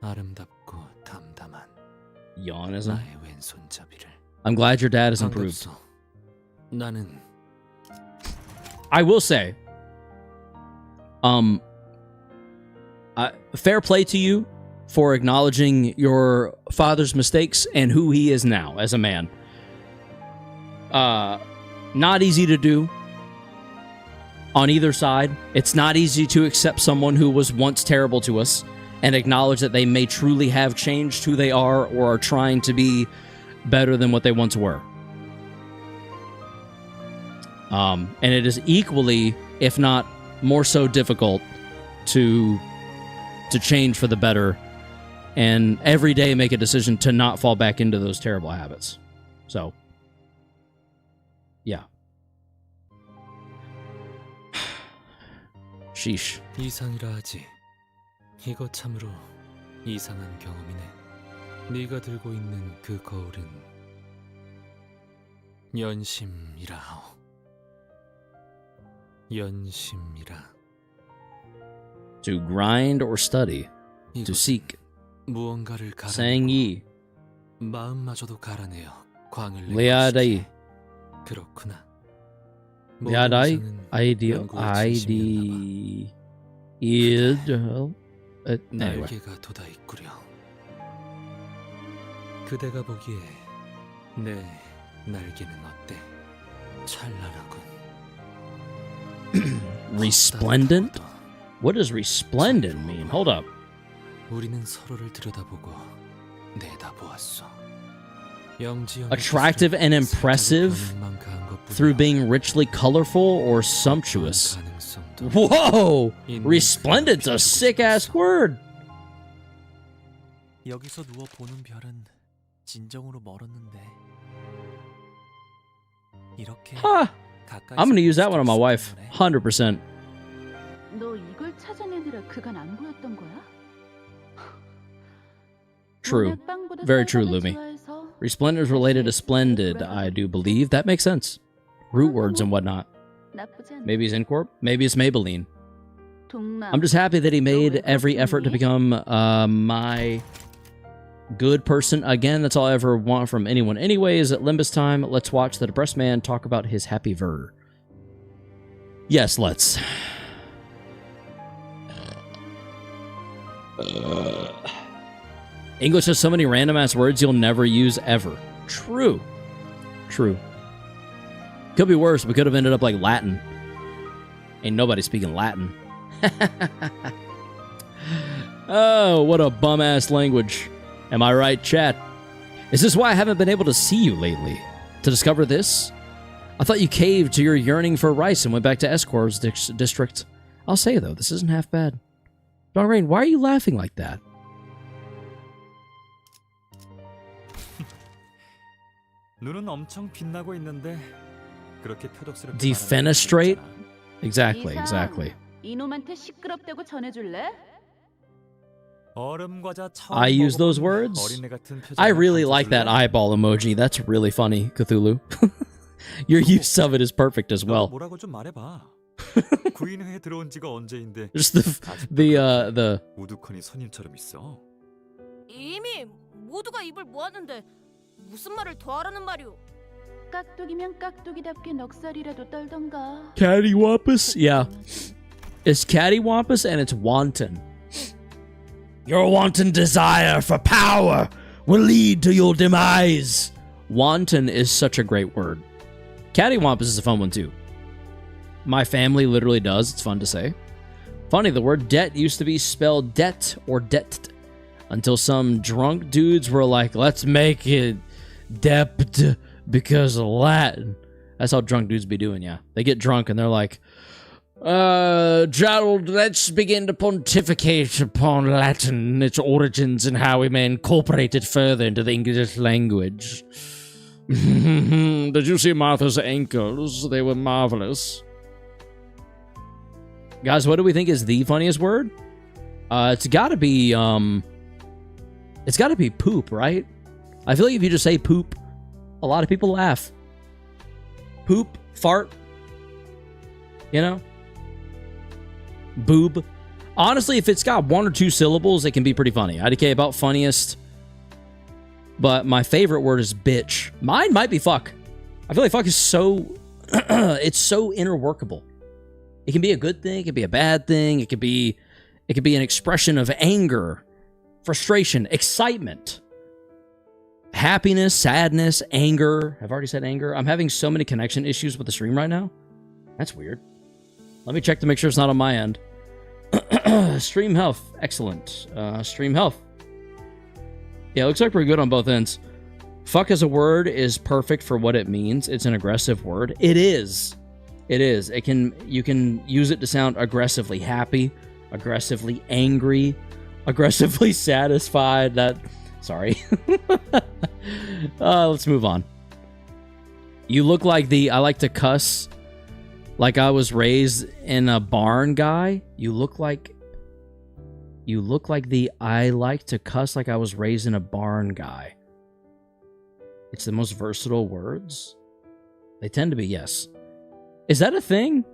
아름답고 담담한 Yeonism. 나의 왼손잡이를. I'm glad your dad has improved. 반갑소. 나는 I will say, fair play to you for acknowledging your father's mistakes and who he is now as a man. Not easy to do on either side. It's not easy to accept someone who was once terrible to us and acknowledge that they may truly have changed who they are or are trying to be better than what they once were. And it is equally, if not more so, difficult to change for the better and every day make a decision to not fall back into those terrible habits. So, yeah. Sheesh. 이상이라 하지. 이거 참으로 이상한 경험이네. 네가 들고 있는 그 거울은 연심이라 하오. 연심이라. To grind or study, to seek. 무언가를 Saying 갈아내고 ye. 마음마저도 갈아내어 광을 내고 Leadai. 싶게. 그렇구나. Leadai. 모든 이상은 Ideal. 연구의 진심이었나 봐. Ideal. Anyway. 날개가 돋아있구려. 그대가 보기에 내 날개는 어때? 찬란하군. Resplendent? What does resplendent mean? Hold up. 우리는 서로를 들여다보고 내다보았어. Attractive and impressive through being richly colorful or sumptuous. Whoa! Resplendent's a sick-ass word! 여기서 누워 보는 별은 진정으로 멀었는데 이렇게 Huh. I'm gonna use that one on my wife. 100%. 너 이걸 찾아내느라 그간 안 보였던 거야? True. Very true, Lumi. Resplendent is related to splendid, I do believe. That makes sense. Root words and whatnot. 나쁘지 않아. Maybe it's Incorp. Maybe it's Maybelline. 동남. I'm just happy that he made every effort to become my good person. Again, that's all I ever want from anyone. Anyways, at Limbus time, let's watch the depressed man talk about his happy ver. Yes, let's. English has so many random ass words you'll never use ever. True. True. Could be worse. We could have ended up like Latin. Ain't nobody speaking Latin. Oh, what a bum ass language. Am I right, chat? Is this why I haven't been able to see you lately? To discover this? I thought you caved to your yearning for rice and went back to Escor's district. I'll say, though, this isn't half bad. Rain, why are you laughing like that? 눈은 엄청 빛나고 있는데 그렇게 표독스럽게 Defenestrate? Exactly, exactly. 이놈한테 시끄럽다고 전해줄래? 얼음 과자 처음 I use those 먹어본 words. 어린애 같은 표정을 I really like 감춰줄래? that eyeball emoji. That's really funny, Cthulhu. Your use of it is perfect as 너 well. 뭐라고 좀 말해봐. 구인회에 들어온 지가 언제인데 Just the 우두커니 선임처럼 있어. 이미 모두가 입을 모았는데 무슨 말을 더 하라는 말이오? 깍두기면 깍두기답게 넉살이라도 떨던가. cattywampus. Yeah, it's cattywampus and it's wanton. Your wanton desire for power will lead to your demise. Wanton is such a great word. Cattywampus is a fun one too. My family literally does. It's fun to say. Funny, the word debt used to be spelled det or det until some drunk dudes were like, let's make it debt because of Latin. That's how drunk dudes be doing, yeah. They get drunk and they're like, Gerald, let's begin to pontificate upon Latin, its origins, and how we may incorporate it further into the English language. Did you see Martha's ankles? They were marvelous. Guys, what do we think is the funniest word? It's gotta be poop, right? I feel like if you just say poop, a lot of people laugh. Poop, fart, you know? Boob. Honestly, if it's got 1 or 2 syllables, it can be pretty funny. IDK about funniest. But my favorite word is bitch. Mine might be fuck. I feel like fuck is so... it's so interworkable. It can be a good thing. It can be a bad thing. It could be an expression of anger, frustration, excitement, happiness, sadness, anger. I've already said anger. I'm having so many connection issues with the stream right now. That's weird. Let me check to make sure it's not on my end. Stream health. Excellent. Stream health. Yeah, it looks like we're good on both ends. Fuck as a word is perfect for what it means. It's an aggressive word. It is. It is. You can use it to sound aggressively happy, aggressively angry, aggressively satisfied. Sorry. Let's move on. You look like I like to cuss like I was raised in a barn guy. You look like the I like to cuss like I was raised in a barn guy. It's the most versatile words. They tend to be, yes. Is that a thing?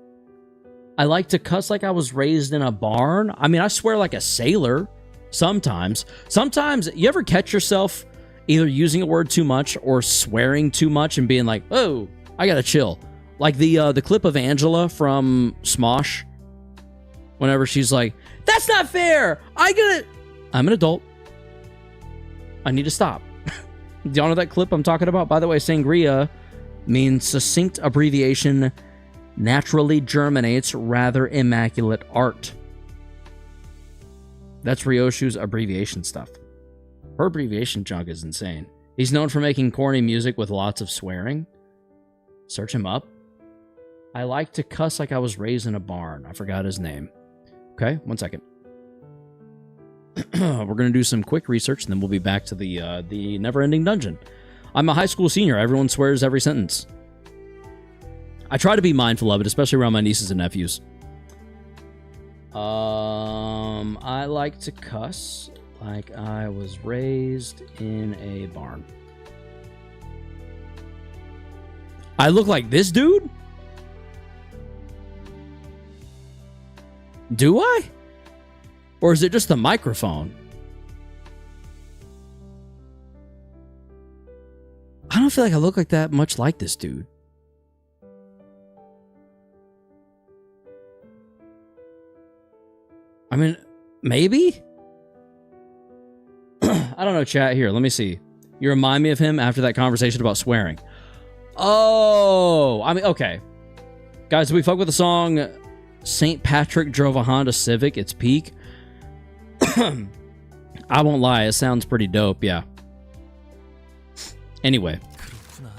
I like to cuss like I was raised in a barn? I mean, I swear like a sailor sometimes. Sometimes, you ever catch yourself either using a word too much or swearing too much and being like, oh, I gotta chill. Like the clip of Angela from Smosh. Whenever she's like, that's not fair! I'm an adult. I need to stop. Do y'all know that clip I'm talking about? By the way, sangria means succinct abbreviation, naturally germinates rather immaculate art. That's Ryoshu's abbreviation stuff. Her abbreviation junk is insane. He's known for making corny music with lots of swearing. Search him up. I like to cuss like I was raised in a barn. I forgot his name. Okay, 1 second. We're going to do some quick research, and then we'll be back to the never-ending dungeon. I'm a high school senior. Everyone swears every sentence. I try to be mindful of it, especially around my nieces and nephews. I like to cuss like I was raised in a barn. I look like this dude? Do I? Or is it just the microphone? I don't feel like I look like that much like this dude. I mean, maybe? I don't know, chat. Here, let me see. You remind me of him after that conversation about swearing. Oh, I mean, okay. Guys, we fuck with the song St. Patrick Drove a Honda Civic. It's peak. I won't lie, it sounds pretty dope, yeah. Anyway. 그렇구나.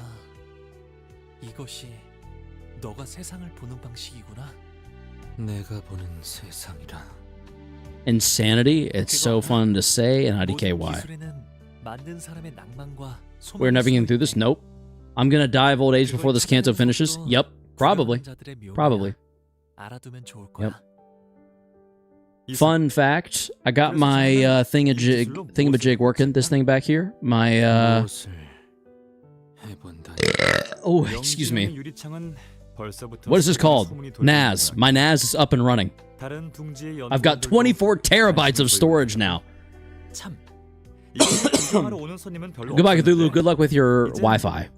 이것이 너가 세상을 보는 방식이구나. 내가 보는 세상이라. Insanity. It's so fun to say, and IDK why. We're never getting through this? Nope. I'm gonna die of old age before this canto finishes? Yep. Probably. Probably. Yep. Fun fact, I got my thingamajig working, this thing back here. My, oh, excuse me. What is this called? NAS. My NAS is up and running. I've got 24 terabytes of storage now. Goodbye, Cthulhu. Good luck with your Wi-Fi.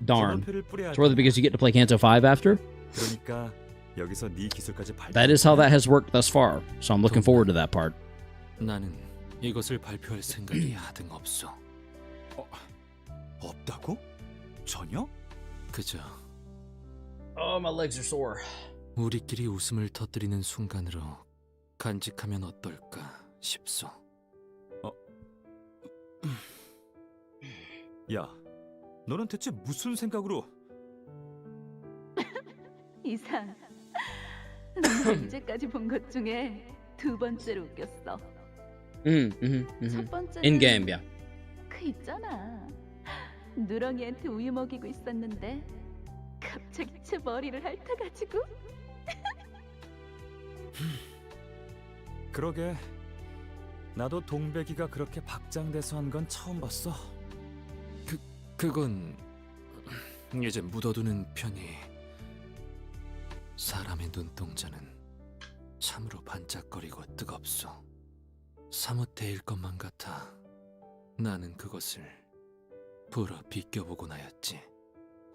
Darn. It's worth it because you get to play Canto 5 after? That is how that has worked thus far, so I'm looking forward to that part. 나는 이것을 발표할 생각이 하등 없어. 없다고? 전혀? 그저 Oh, my legs are sore. 우리끼리 웃음을 터뜨리는 순간으로 간직하면 어떨까 싶소. 야, 너는 대체 무슨 생각으로? 이상, 내가 이제까지 본 것 중에 두 번째로 웃겼어. 첫 번째는 In game, yeah. 그 있잖아. 누렁이한테 우유 먹이고 있었는데 갑자기 제 머리를 핥아가지고. 그러게. 나도 동백이가 그렇게 박장대소 한 건 처음 봤어. 그건 이제 묻어두는 편이. 사람의 눈동자는 참으로 반짝거리고 뜨겁소. 사뭇 데일 것만 같아 나는 그것을 불어 비껴보곤 하였지.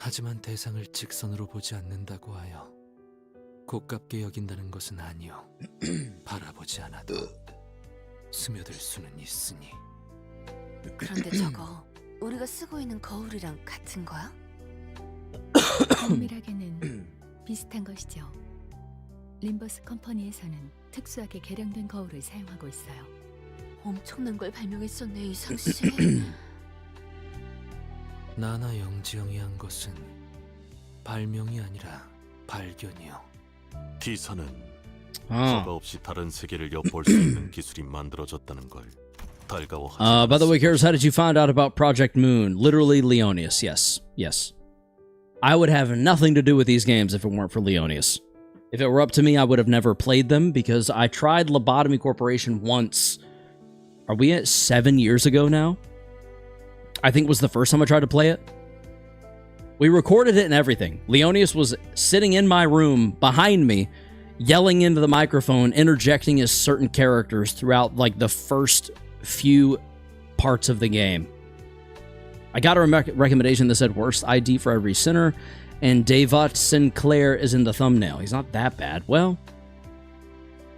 하지만 대상을 직선으로 보지 않는다고 하여 고깝게 여긴다는 것은 아니오. 바라보지 않아도 스며들 수는 있으니. 그런데 저거 우리가 쓰고 있는 거울이랑 같은 거야? 엄밀하게는 비슷한 것이죠. 림버스 컴퍼니에서는 특수하게 개량된 거울을 사용하고 있어요. 엄청난 걸 발명했었네, 이상씨. 나나 영지영이 한 것은 발명이 아니라 발견이요. 기사는 아. 허가 없이 다른 세계를 엿볼 수 있는 기술이 만들어졌다는 걸 달가워하지 By the way, Karis, how did you find out about Project Moon? Literally Leonius. Yes. Yes. I would have nothing to do with these games if it weren't for Leonius. If it were up to me, I would have never played them because I tried Lobotomy Corporation once. Are we at 7 years ago now? I think was the first time I tried to play it. We recorded it and everything. Leonius was sitting in my room behind me, yelling into the microphone, interjecting his certain characters throughout like the first few parts of the game. I got a recommendation that said worst ID for every sinner, and Davot Sinclair is in the thumbnail. He's not that bad. Well,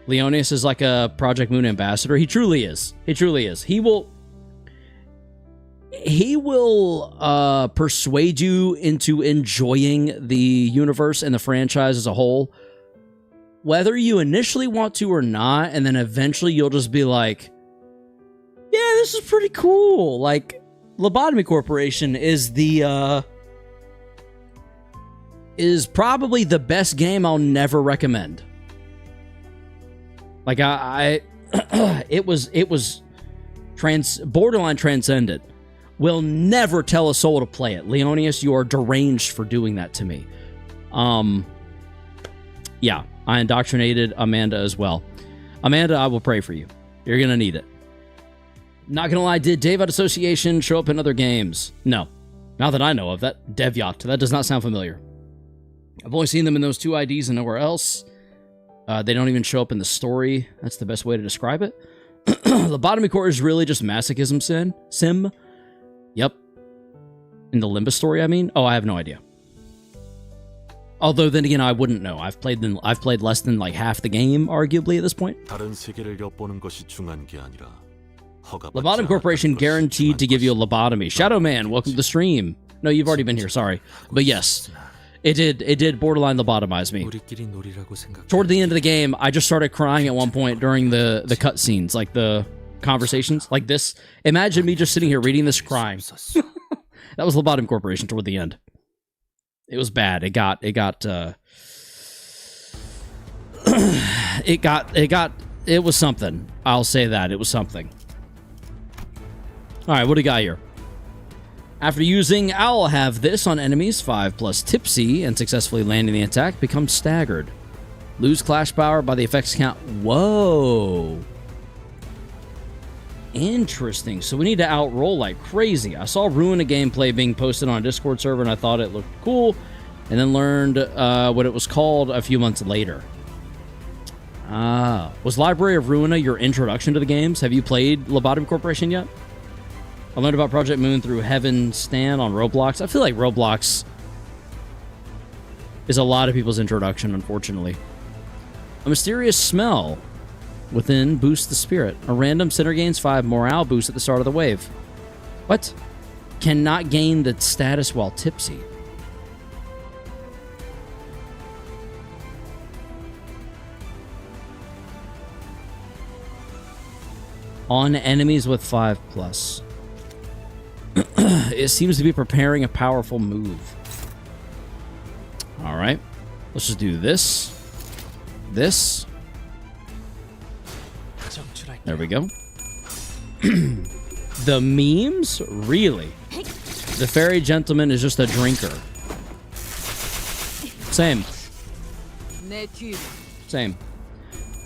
Leonius is like a Project Moon ambassador. He truly is. He truly is. He will persuade you into enjoying the universe and the franchise as a whole, whether you initially want to or not, and then eventually you'll just be like, yeah, this is pretty cool. Like, Lobotomy Corporation is probably the best game I'll never recommend. Like, it was borderline transcendent. Will never tell a soul to play it. Leonius, you are deranged for doing that to me. Yeah, I indoctrinated Amanda as well. Amanda, I will pray for you. You're gonna need it. Not gonna lie, did Davot Association show up in other games? No. Not that I know of. That Devyot, that does not sound familiar. I've only seen them in those two IDs and nowhere else. They don't even show up in the story. That's the best way to describe it. Lobotomy Core is really just masochism sim. Yep. In the Limbus story, I mean? Oh, I have no idea. Although, then again, I wouldn't know. I've played less than like half the game, arguably, at this point. 다른 세계를 엿보는 것이 중요한 게 아니라 Lobotomy Corporation guaranteed to give you a lobotomy. Shadow Man, welcome to the stream. No, you've already been here, sorry. But yes, it did borderline lobotomize me. Toward the end of the game, I just started crying at one point during the cutscenes, like the conversations, like this. Imagine me just sitting here reading this crying. That was Lobotomy Corporation toward the end. It was bad. It was something. I'll say that. It was something. All right, what do we got here? After using I'll have this on enemies, 5+ tipsy, and successfully landing the attack, become staggered. Lose clash power by the effects count. Whoa. Interesting. So we need to outroll like crazy. I saw Ruin a gameplay being posted on a Discord server, and I thought it looked cool, and then learned what it was called a few months later. Was Library of Ruina your introduction to the games? Have you played Lobotomy Corporation yet? I learned about Project Moon through Heaven Stand on Roblox. I feel like Roblox is a lot of people's introduction, unfortunately. A mysterious smell within boosts the spirit. A random sinner gains 5 morale boost at the start of the wave. What? Cannot gain the status while tipsy. On enemies with 5+. It seems to be preparing a powerful move. Alright. Let's just do this. this. There we go. The memes? Really? The fairy gentleman is just a drinker. Same. Same.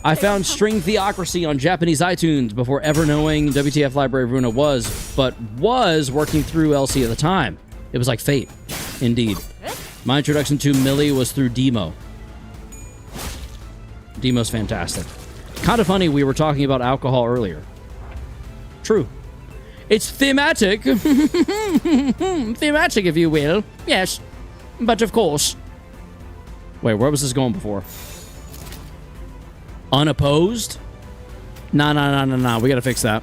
I found String Theocracy on Japanese iTunes before ever knowing WTF Library of Runa was working through LC at the time. It was like fate. Indeed. My introduction to Millie was through Demo. Demo's fantastic. Kind of funny, we were talking about alcohol earlier. True. It's thematic. Thematic, if you will. Yes. But of course. Wait, where was this going before? Unopposed? Nah. We gotta fix that.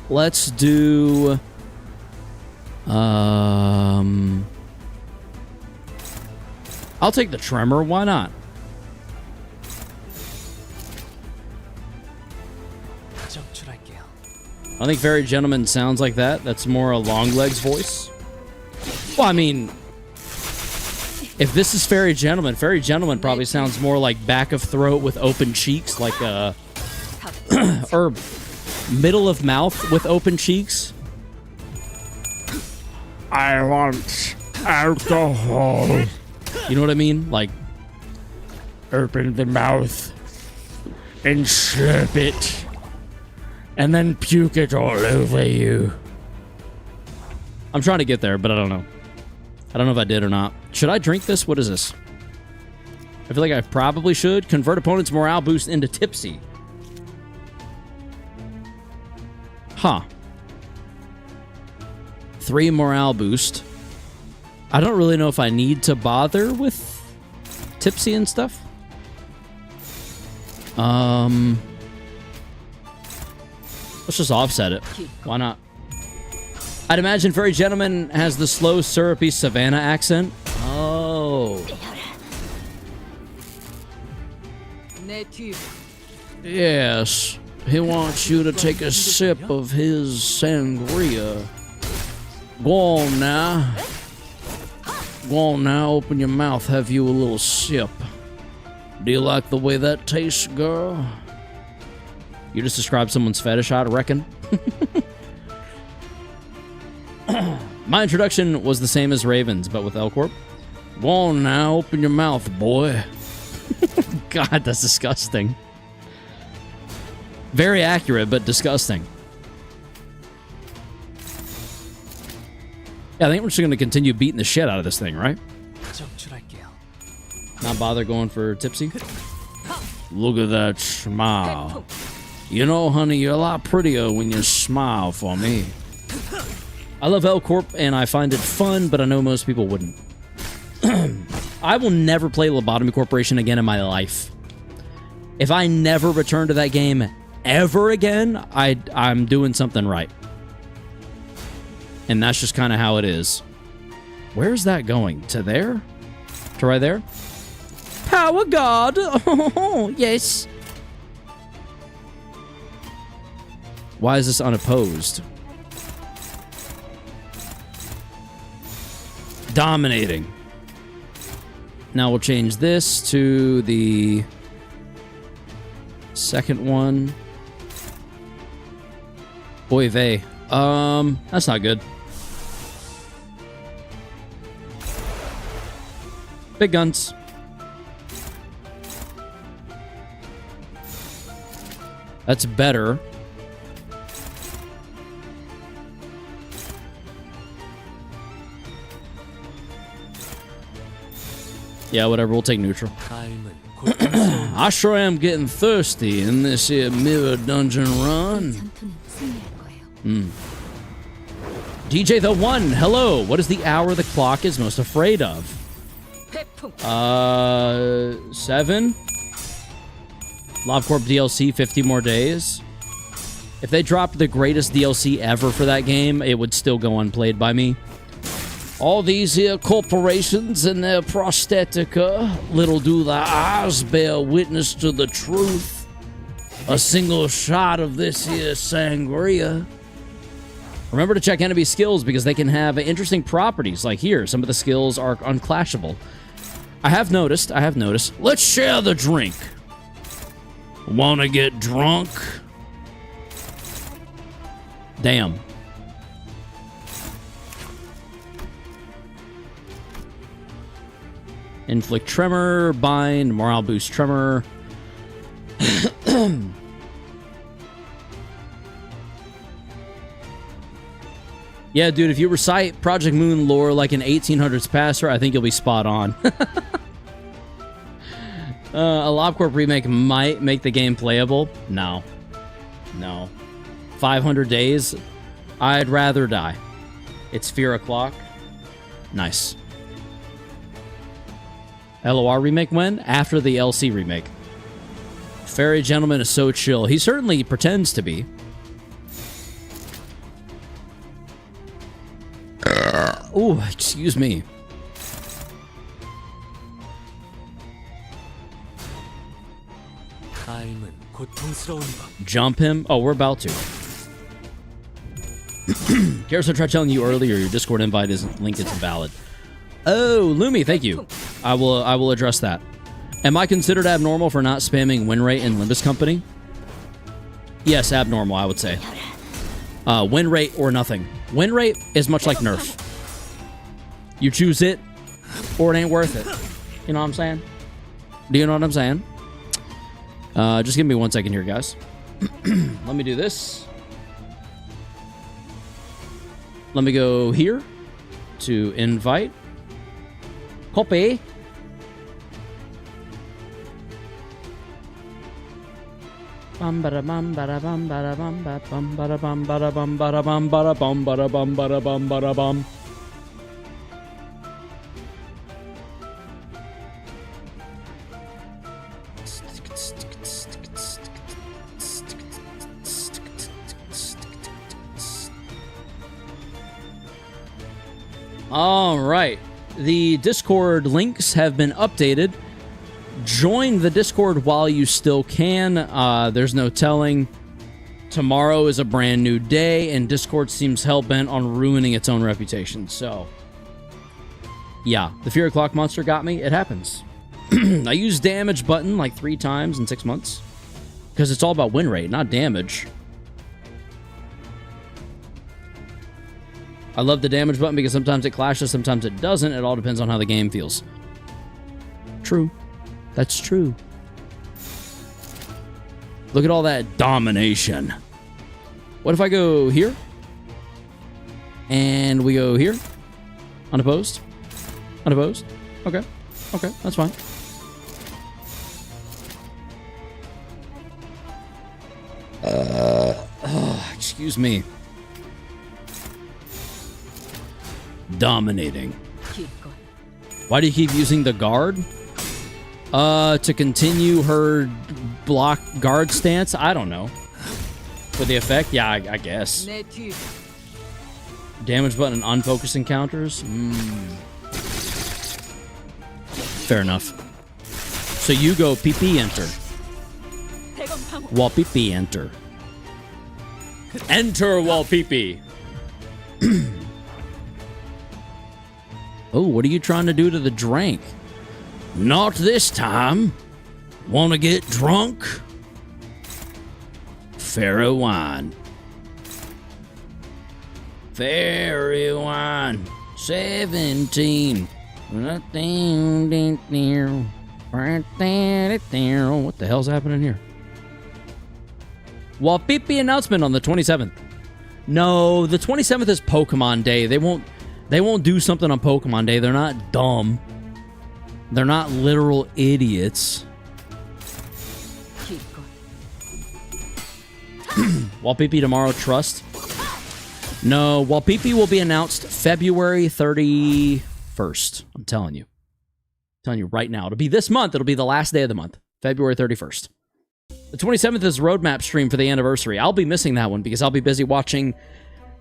Let's do... I'll take the tremor. Why not? I think Fairy Gentleman sounds like that. That's more a Longlegs voice. Well, I mean, if this is Fairy Gentleman probably sounds more like back of throat with open cheeks, like or middle of mouth with open cheeks. I want alcohol. You know what I mean? Like, open the mouth and slurp it and then puke it all over you. I'm trying to get there, but I don't know. I don't know if I did or not. Should I drink this? What is this? I feel like I probably should. Convert opponent's morale boost into tipsy. Huh. 3 morale boost. I don't really know if I need to bother with tipsy and stuff. Let's just offset it. Why not? I'd imagine Fairy Gentleman has the slow, syrupy Savannah accent. Oh. Yes. He wants you to take a sip of his sangria. Go on now. Go on now, open your mouth, have you a little sip. Do you like the way that tastes, girl? You just described someone's fetish, I reckon. My introduction was the same as Raven's, but with L-Corp. Go on now, open your mouth, boy. God, that's disgusting. Very accurate, but disgusting. Yeah, I think we're just going to continue beating the shit out of this thing, right? Not bother going for tipsy. Look at that smile. You know, honey, you're a lot prettier when you smile for me. I love L-Corp, and I find it fun, but I know most people wouldn't. I will never play Lobotomy Corporation again in my life. If I never return to that game ever again, I'm doing something right. And that's just kind of how it is. Where's that going? To there? To right there? Power God! Oh, yes. Why is this unopposed? Dominating. Now we'll change this to the second one. Boy vey. That's not good. Big guns. That's better. Yeah, whatever. We'll take neutral. I sure am getting thirsty in this here mirror dungeon run. DJ the One, hello. What is the hour the clock is most afraid of? 7. LobCorp DLC, 50 more days. If they dropped the greatest DLC ever for that game, it would still go unplayed by me. All these here corporations and their prosthetica, little do the eyes bear witness to the truth. A single shot of this here sangria. Remember to check enemy skills because they can have interesting properties. Like here, some of the skills are unclashable. I have noticed. Let's share the drink. Wanna get drunk? Damn. Inflict tremor, bind, morale boost tremor. Yeah, dude, if you recite Project Moon lore like an 1800s passer, I think you'll be spot on. A LobCorp remake might make the game playable. No. 500 days? I'd rather die. It's Fear O'Clock. Nice. LOR remake when? After the LC remake. Fairy Gentleman is so chill. He certainly pretends to be. Ooh, excuse me. Jump him? Oh, we're about to. Garrison tried telling you earlier your Discord invite link is invalid. Oh, Lumi, thank you. I will address that. Am I considered abnormal for not spamming win rate in Limbus Company? Yes, abnormal, I would say. Win rate or nothing. Win rate is much like Nerf. You choose it, or it ain't worth it. You know what I'm saying? Do you know what I'm saying? Just give me 1 second here, guys. Let me do this. Let me go here to invite. Copy. Bum bada bum bada bum bada bum bada bum bada bum bada bum bada bum bada bum bada bum bada bum. All right. The Discord links have been updated. Join the Discord while you still can. There's no telling. Tomorrow is a brand new day, and Discord seems hell-bent on ruining its own reputation. So, yeah, the Fear O'Clock monster got me. It happens. I used damage button like 3 times in 6 months because it's all about win rate, not damage. I love the damage button because sometimes it clashes, sometimes it doesn't. It all depends on how the game feels. True. That's true. Look at all that domination. What if I go here? And we go here? Unopposed? Unopposed? Okay. Okay, that's fine. Excuse me. Dominating. Why do you keep using the guard? To continue her block guard stance? I don't know. For the effect? Yeah, I guess. Damage button and unfocused encounters? Fair enough. So you go PP enter. While PP enter. Enter while PP. Oh, what are you trying to do to the drink? Not this time. Wanna get drunk? Pharaoh wine. Fairy wine. 17. What the hell's happening here? Wapipi announcement on the 27th. No, the 27th is Pokemon Day. They won't do something on Pokemon Day. They're not dumb. They're not literal idiots. Wapipi tomorrow, trust? No, Wapipi will be announced February 31st. I'm telling you. Right now. It'll be this month. It'll be the last day of the month. February 31st. The 27th is roadmap stream for the anniversary. I'll be missing that one because I'll be busy watching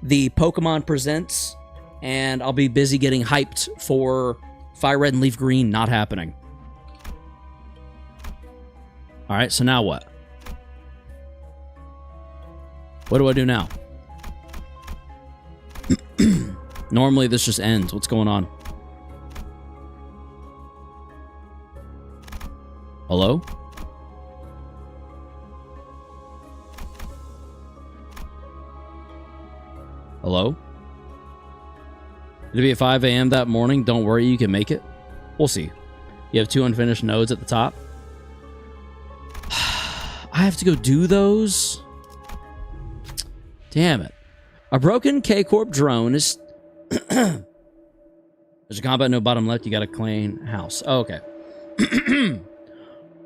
the Pokemon Presents, and I'll be busy getting hyped for Fire Red and Leaf Green not happening. All right, so now what? What do I do now? Normally this just ends. What's going on? Hello? Hello? It'll be at 5 a.m. that morning. Don't worry, you can make it. We'll see. You have 2 unfinished nodes at the top. I have to go do those? Damn it. A broken K-Corp drone is... There's a combat node bottom left. You got a clean house. Oh, okay.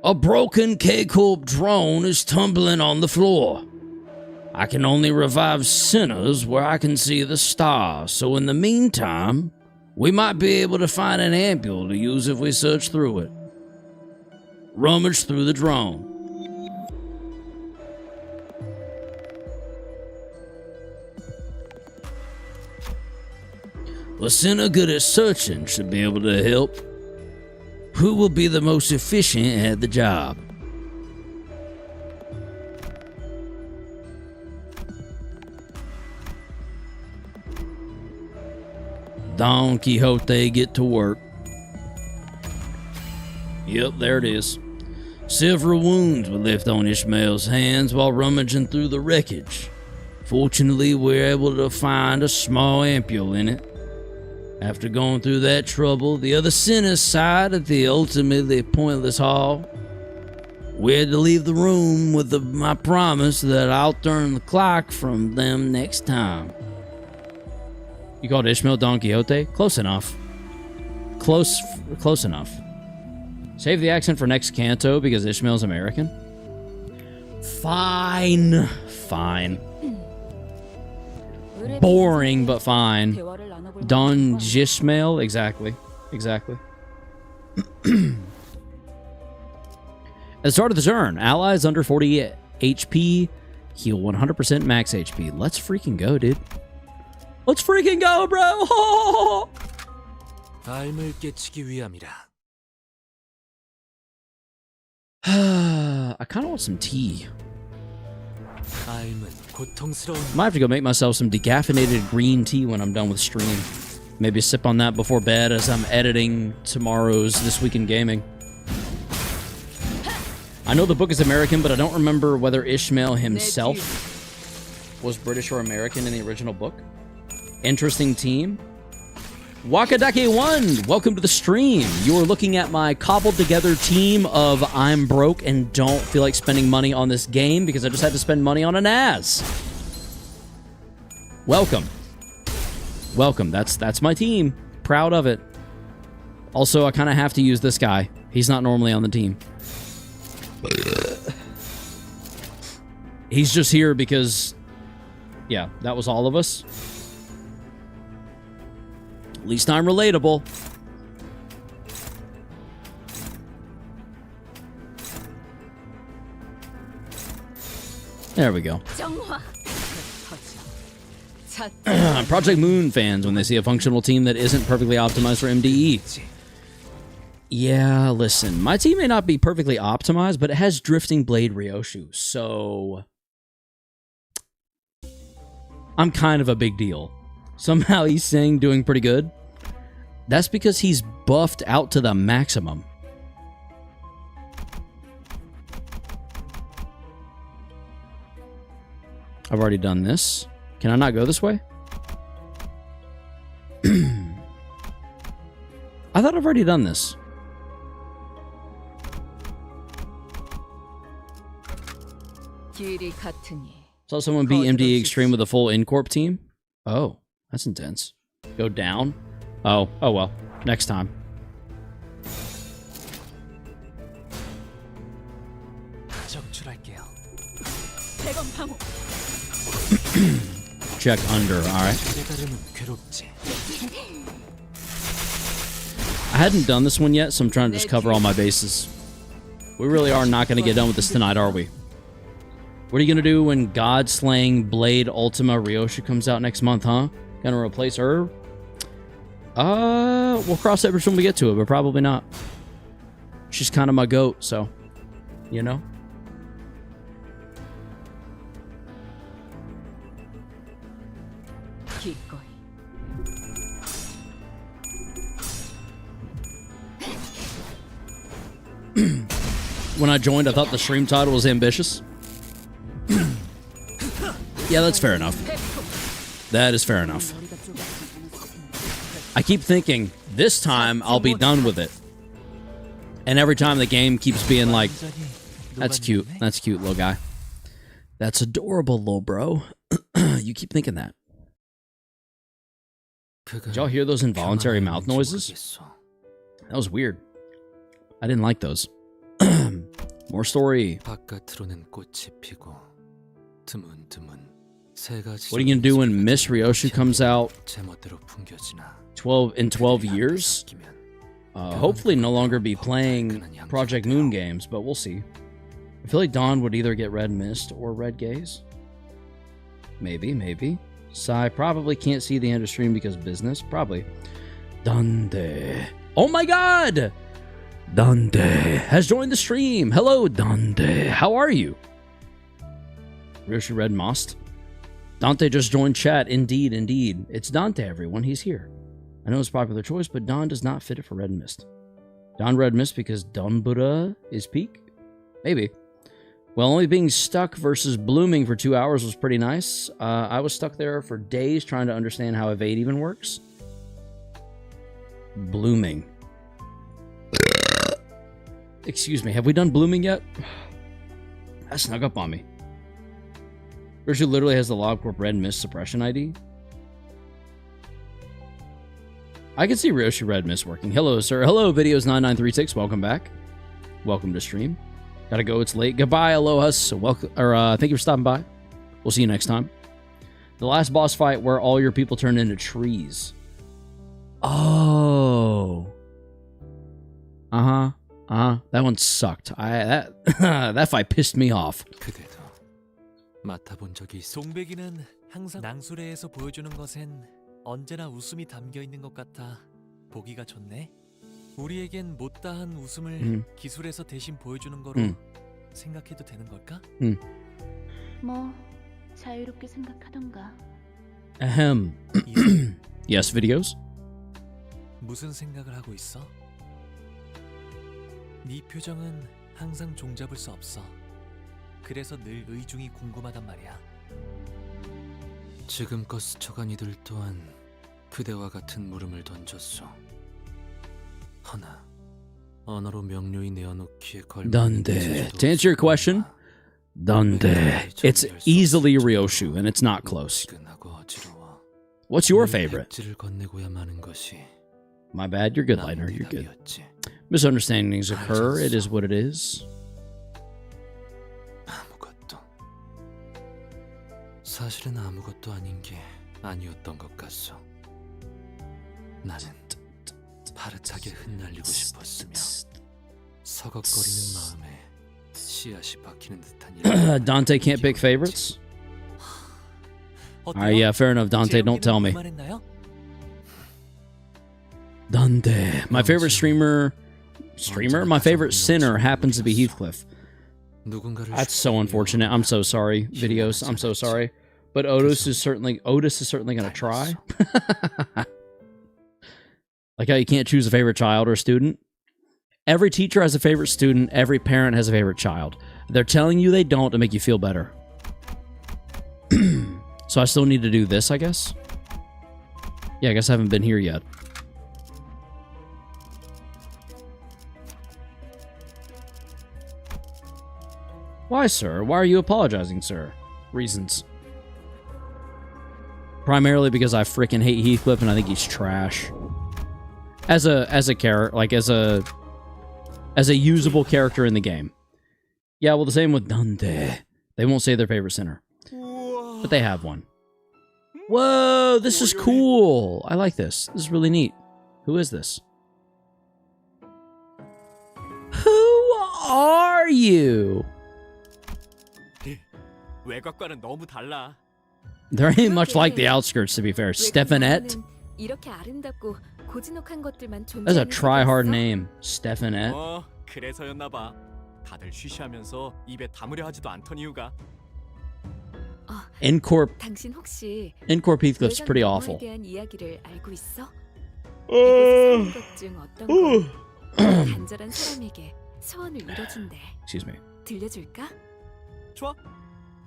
A broken K-Corp drone is tumbling on the floor. I can only revive sinners where I can see the stars. So in the meantime, we might be able to find an ampule to use if we search through it. Rummage through the drone. A sinner good at searching should be able to help. Who will be the most efficient at the job? Don Quixote, get to work. Yep, there it is. Several wounds were left on Ishmael's hands while rummaging through the wreckage. Fortunately, we were able to find a small ampule in it. After going through that trouble, the other sinners sighed at the ultimately pointless haul. We had to leave the room with my promise that I'll turn the clock from them next time. You called Ishmael Don Quixote? Close enough. Close enough. Save the accent for next Canto because Ishmael's American? Fine. Fine. Boring, but fine. Don Jishmael? Exactly. Exactly. At the start of the turn, allies under 40 HP heal 100% max HP. Let's freaking go, dude. Let's freaking go, bro! I kind of want some tea. Might have to go make myself some decaffeinated green tea when I'm done with stream. Maybe sip on that before bed as I'm editing tomorrow's This Week in Gaming. I know the book is American, but I don't remember whether Ishmael himself was British or American in the original book. Interesting team. Wakadake1, welcome to the stream. You are looking at my cobbled together team of I'm broke and don't feel like spending money on this game because I just had to spend money on a NAS. Welcome. Welcome. That's my team. Proud of it. Also, I kind of have to use this guy. He's not normally on the team. He's just here because, yeah, that was all of us. At least I'm relatable. There we go. Project Moon fans when they see a functional team that isn't perfectly optimized for MDE. Yeah, listen, my team may not be perfectly optimized, but it has Drifting Blade Ryoshu, so I'm kind of a big deal. Somehow he's saying doing pretty good. That's because he's buffed out to the maximum. I've already done this. Can I not go this way? I thought I've already done this. Saw someone beat MDE Extreme with a full Incorp team. Oh, that's intense. Go down? Oh well. Next time. Check under, alright. I hadn't done this one yet, so I'm trying to just cover all my bases. We really are not going to get done with this tonight, are we? What are you going to do when God-slaying Blade Ultima Ryoshu comes out next month, huh? Gonna replace her? We'll cross that bridge when we get to it, but probably not. She's kind of my goat, so, you know? When I joined, I thought the stream title was ambitious. Yeah, that's fair enough. That is fair enough. I keep thinking, this time I'll be done with it. And every time the game keeps being like, that's cute. That's cute, little guy. That's adorable, little bro. You keep thinking that. Did y'all hear those involuntary mouth noises? That was weird. I didn't like those. More story. What are you gonna do when Miss Ryoshu comes out 12 years? Hopefully no longer be playing Project Moon games, but we'll see. I feel like Dawn would either get Red Mist or Red Gaze. Maybe. Sai probably can't see the end of stream because business. Probably. Dande. Oh my god! Dande has joined the stream. Hello, Dande. How are you? Ryoshu Red Most. Dante just joined chat. Indeed. It's Dante, everyone. He's here. I know it's a popular choice, but Dawn does not fit it for Red Mist. Dawn Red Mist because Donbura is peak? Maybe. Well, only being stuck versus blooming for 2 hours was pretty nice. I was stuck there for days trying to understand how Evade even works. Blooming. Excuse me, have we done blooming yet? That snuck up on me. Ryoshu literally has the LogCorp Red Mist suppression ID. I can see Ryoshu Red Mist working. Hello, sir. Hello, Videos9936. Welcome back. Welcome to stream. Gotta go. It's late. Goodbye, alohas. Welcome. Thank you for stopping by. We'll see you next time. The last boss fight where all your people turned into trees. Oh. That one sucked. That fight pissed me off. 동백이는 항상 낭수레에서 보여주는 것엔 언제나 웃음이 담겨 있는 것 같아 보기가 좋네. 우리에겐 못다한 웃음을 기술에서 대신 보여주는 거로 생각해도 되는 걸까? 뭐 자유롭게 생각하던가. Ahem. Yes, videos. 무슨 생각을 하고 있어? 네 표정은 항상 종잡을 수 없어. 그래서 늘 의중이 궁금하단 말이야. 지금껏 스쳐간 이들 또한 그대와 같은 물음을 던졌소. 하나 언어로 명료히 내어놓기에 걸맞는 Dande. To answer your question, Dande. It's easily Ryoshu, and it's not close. What's your favorite? My bad. You're good, Lightner. You're good. Misunderstandings occur. It is what it is. 사실은 아무것도 아닌 게 아니었던 것 같소. 나는 파릇하게 흩날리고 싶었으며 서걱거리는 마음에 씨앗이 박히는 듯한 Dante can't pick favorites? Alright, yeah, fair enough, Dante. Don't tell me. Dante. My favorite streamer? My favorite sinner happens to be Heathcliff. That's so unfortunate. I'm so sorry, videos. I'm so sorry. But Otis is certainly going to try. Like how you can't choose a favorite child or student. Every teacher has a favorite student. Every parent has a favorite child. They're telling you they don't to make you feel better. So I still need to do this, I guess? Yeah, I guess I haven't been here yet. Why, sir? Why are you apologizing, sir? Reasons. Primarily because I freaking hate Heathcliff and I think he's trash. As a character, like as a usable character in the game. Yeah, well, the same with Dante. They won't say their favorite sinner, but they have one. Whoa, this is cool. I like this. This is really neat. Who is this? Who are you? 외곽과는 너무 달라. There ain't much like the outskirts, to be fair. Stefanette? 이렇게 아름답고 고즈넉한 것들만 That's a try-hard name. Stefanette. 그래서였나 봐. 다들 쉬쉬하면서 입에 담으려 하지도 않던 이유가. Incorp. 당신 혹시 Incorp Heathcliff's pretty awful. 대한 이야기를 알고 있어? 이곳에 사는 것 중 어떤 건 간절한 사람에게 소원을 이뤄준대. Excuse me. 들려줄까? 좋아.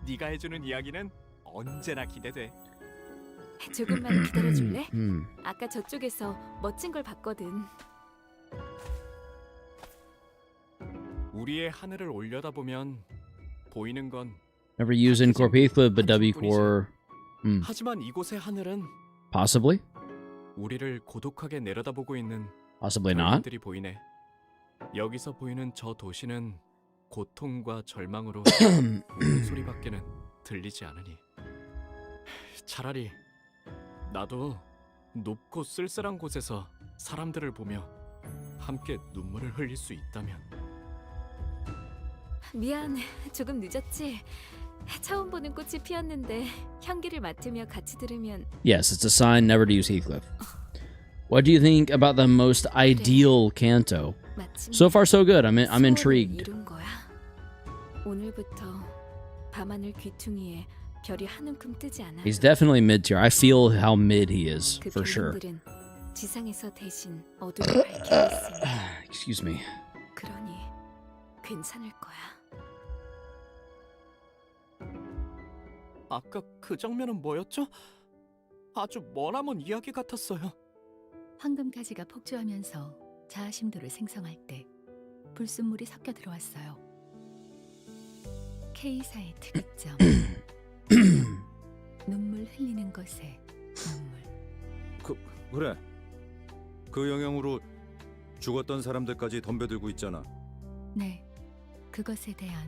네가 해주는 이야기는 언제나 기대돼. 조금만 기다려줄래? Hmm. 아까 저쪽에서 멋진 걸 봤거든. 우리의 하늘을 올려다보면 보이는 건 Never used in core Heathcliff, but W core. 하지만 이곳의 하늘은 Possibly. 우리를 고독하게 내려다보고 있는 Possibly not. 별들이 보이네. 여기서 보이는 저 도시는 고통과 절망으로 우는 소리밖에는 들리지 않으니 차라리 나도 높고 쓸쓸한 곳에서 사람들을 보며 함께 눈물을 흘릴 수 있다면. 미안, 조금 늦었지. 처음 보는 꽃이 피었는데 향기를 맡으며 같이 들으면. Yes, it's a sign never to use Heathcliff. What do you think about the most ideal canto? So far, so good. I'm intrigued. 이룬 거야. 오늘부터 밤하늘 귀퉁이에 별이 한 움큼 뜨지 않아. He's definitely mid tier. I feel how mid he is, 그 for sure. 별들은 지상에서 대신 어둠을 밝히고 있으니. Excuse me. 그러니 괜찮을 거야. 아까 그 장면은 뭐였죠? 아주 머나먼 이야기 같았어요. 황금가지가 폭주하면서 자아심도를 생성할 때 불순물이 섞여 들어왔어요. K사의 특이점. 눈물 흘리는 것에 눈물. 그래. 그 영향으로 죽었던 사람들까지 덤벼들고 있잖아. 네, 그것에 대한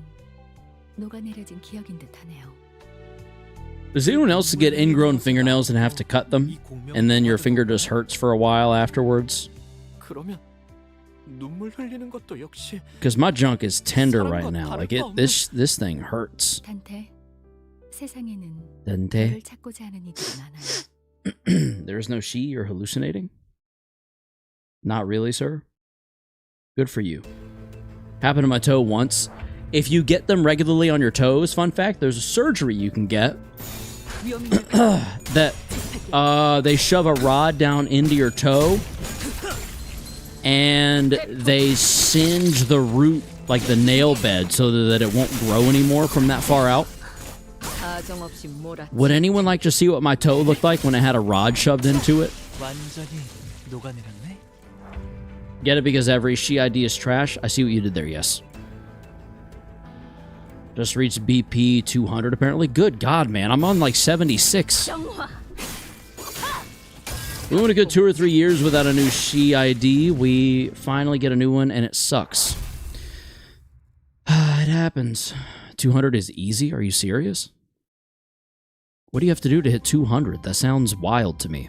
녹아내려진 기억인 듯하네요. Does anyone else get ingrown fingernails and have to cut them? And then your finger just hurts for a while afterwards? 그러면 눈물 흘리는 것도 역시. Because my junk is tender right now. Like this thing hurts. 단테, 세상에는 단테. 별을 찾고자 하는 이들이 많아요. There's no she. You're hallucinating? Not really, sir. Good for you. Happened to my toe once. If you get them regularly on your toes, fun fact, there's a surgery you can get that they shove a rod down into your toe and they singe the root, like the nail bed, so that it won't grow anymore from that far out. Would anyone like to see what my toe looked like when it had a rod shoved into it? 완전히 녹아내렸네. Get it because every she ID is trash? I see what you did there, yes. Just reached BP 200 apparently. Good God, man. I'm on like 76. We went a good 2 or 3 years without a new she ID. We finally get a new one and it sucks. It happens. 200 is easy? Are you serious? What do you have to do to hit 200? That sounds wild to me.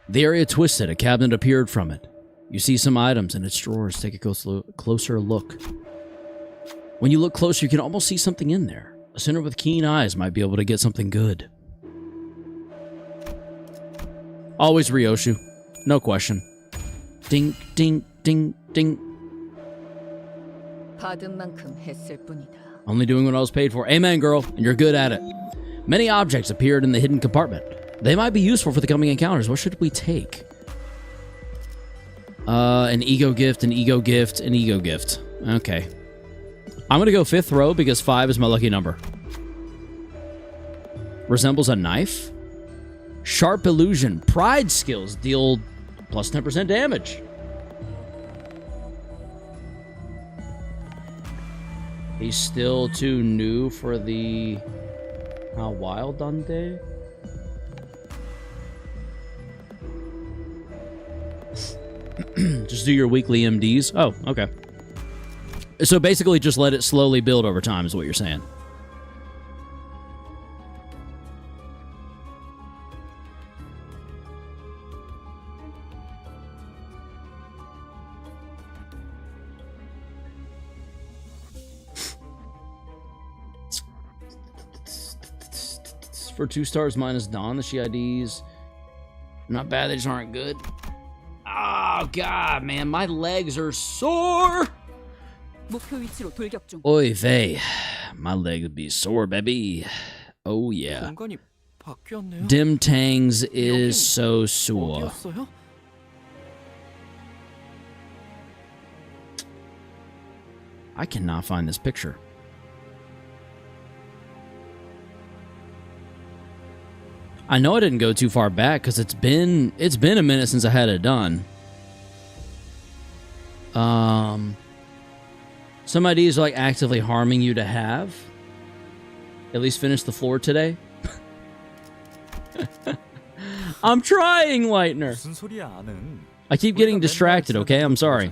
The area twisted. A cabinet appeared from it. You see some items in its drawers. Take a closer look. When you look closer, you can almost see something in there. A sinner with keen eyes might be able to get something good. Always Ryoshu. No question. Ding, ding, ding, ding. 받은 만큼 했을 뿐이다. Only doing what I was paid for. Amen, girl. And you're good at it. Many objects appeared in the hidden compartment. They might be useful for the coming encounters. What should we take? An ego gift, an ego gift, an ego gift. Okay. I'm going to go 5th row because 5 is my lucky number. Resembles a knife? Sharp illusion. Pride skills deal plus 10% damage. He's still too new for the... How wild, Dante? Just do your weekly MDs. Oh, okay. So basically just let it slowly build over time is what you're saying. For 2 stars minus Dawn, the she IDs. Not bad, they just aren't good. Oh, God, man, my legs are sore. 목표 위치로 돌격 중. Oy vey. My legs be sore, baby. Oh, yeah. 공간이 바뀌었네요. Dim Tangs is so sore. 어디였어요? I cannot find this picture. I know I didn't go too far back because it's been a minute since I had it done. Some ideas are like actively harming you to have. At least finish the floor today. I'm trying, Lightner. 무슨 소리야, 아는. I keep getting distracted, okay? I'm sorry.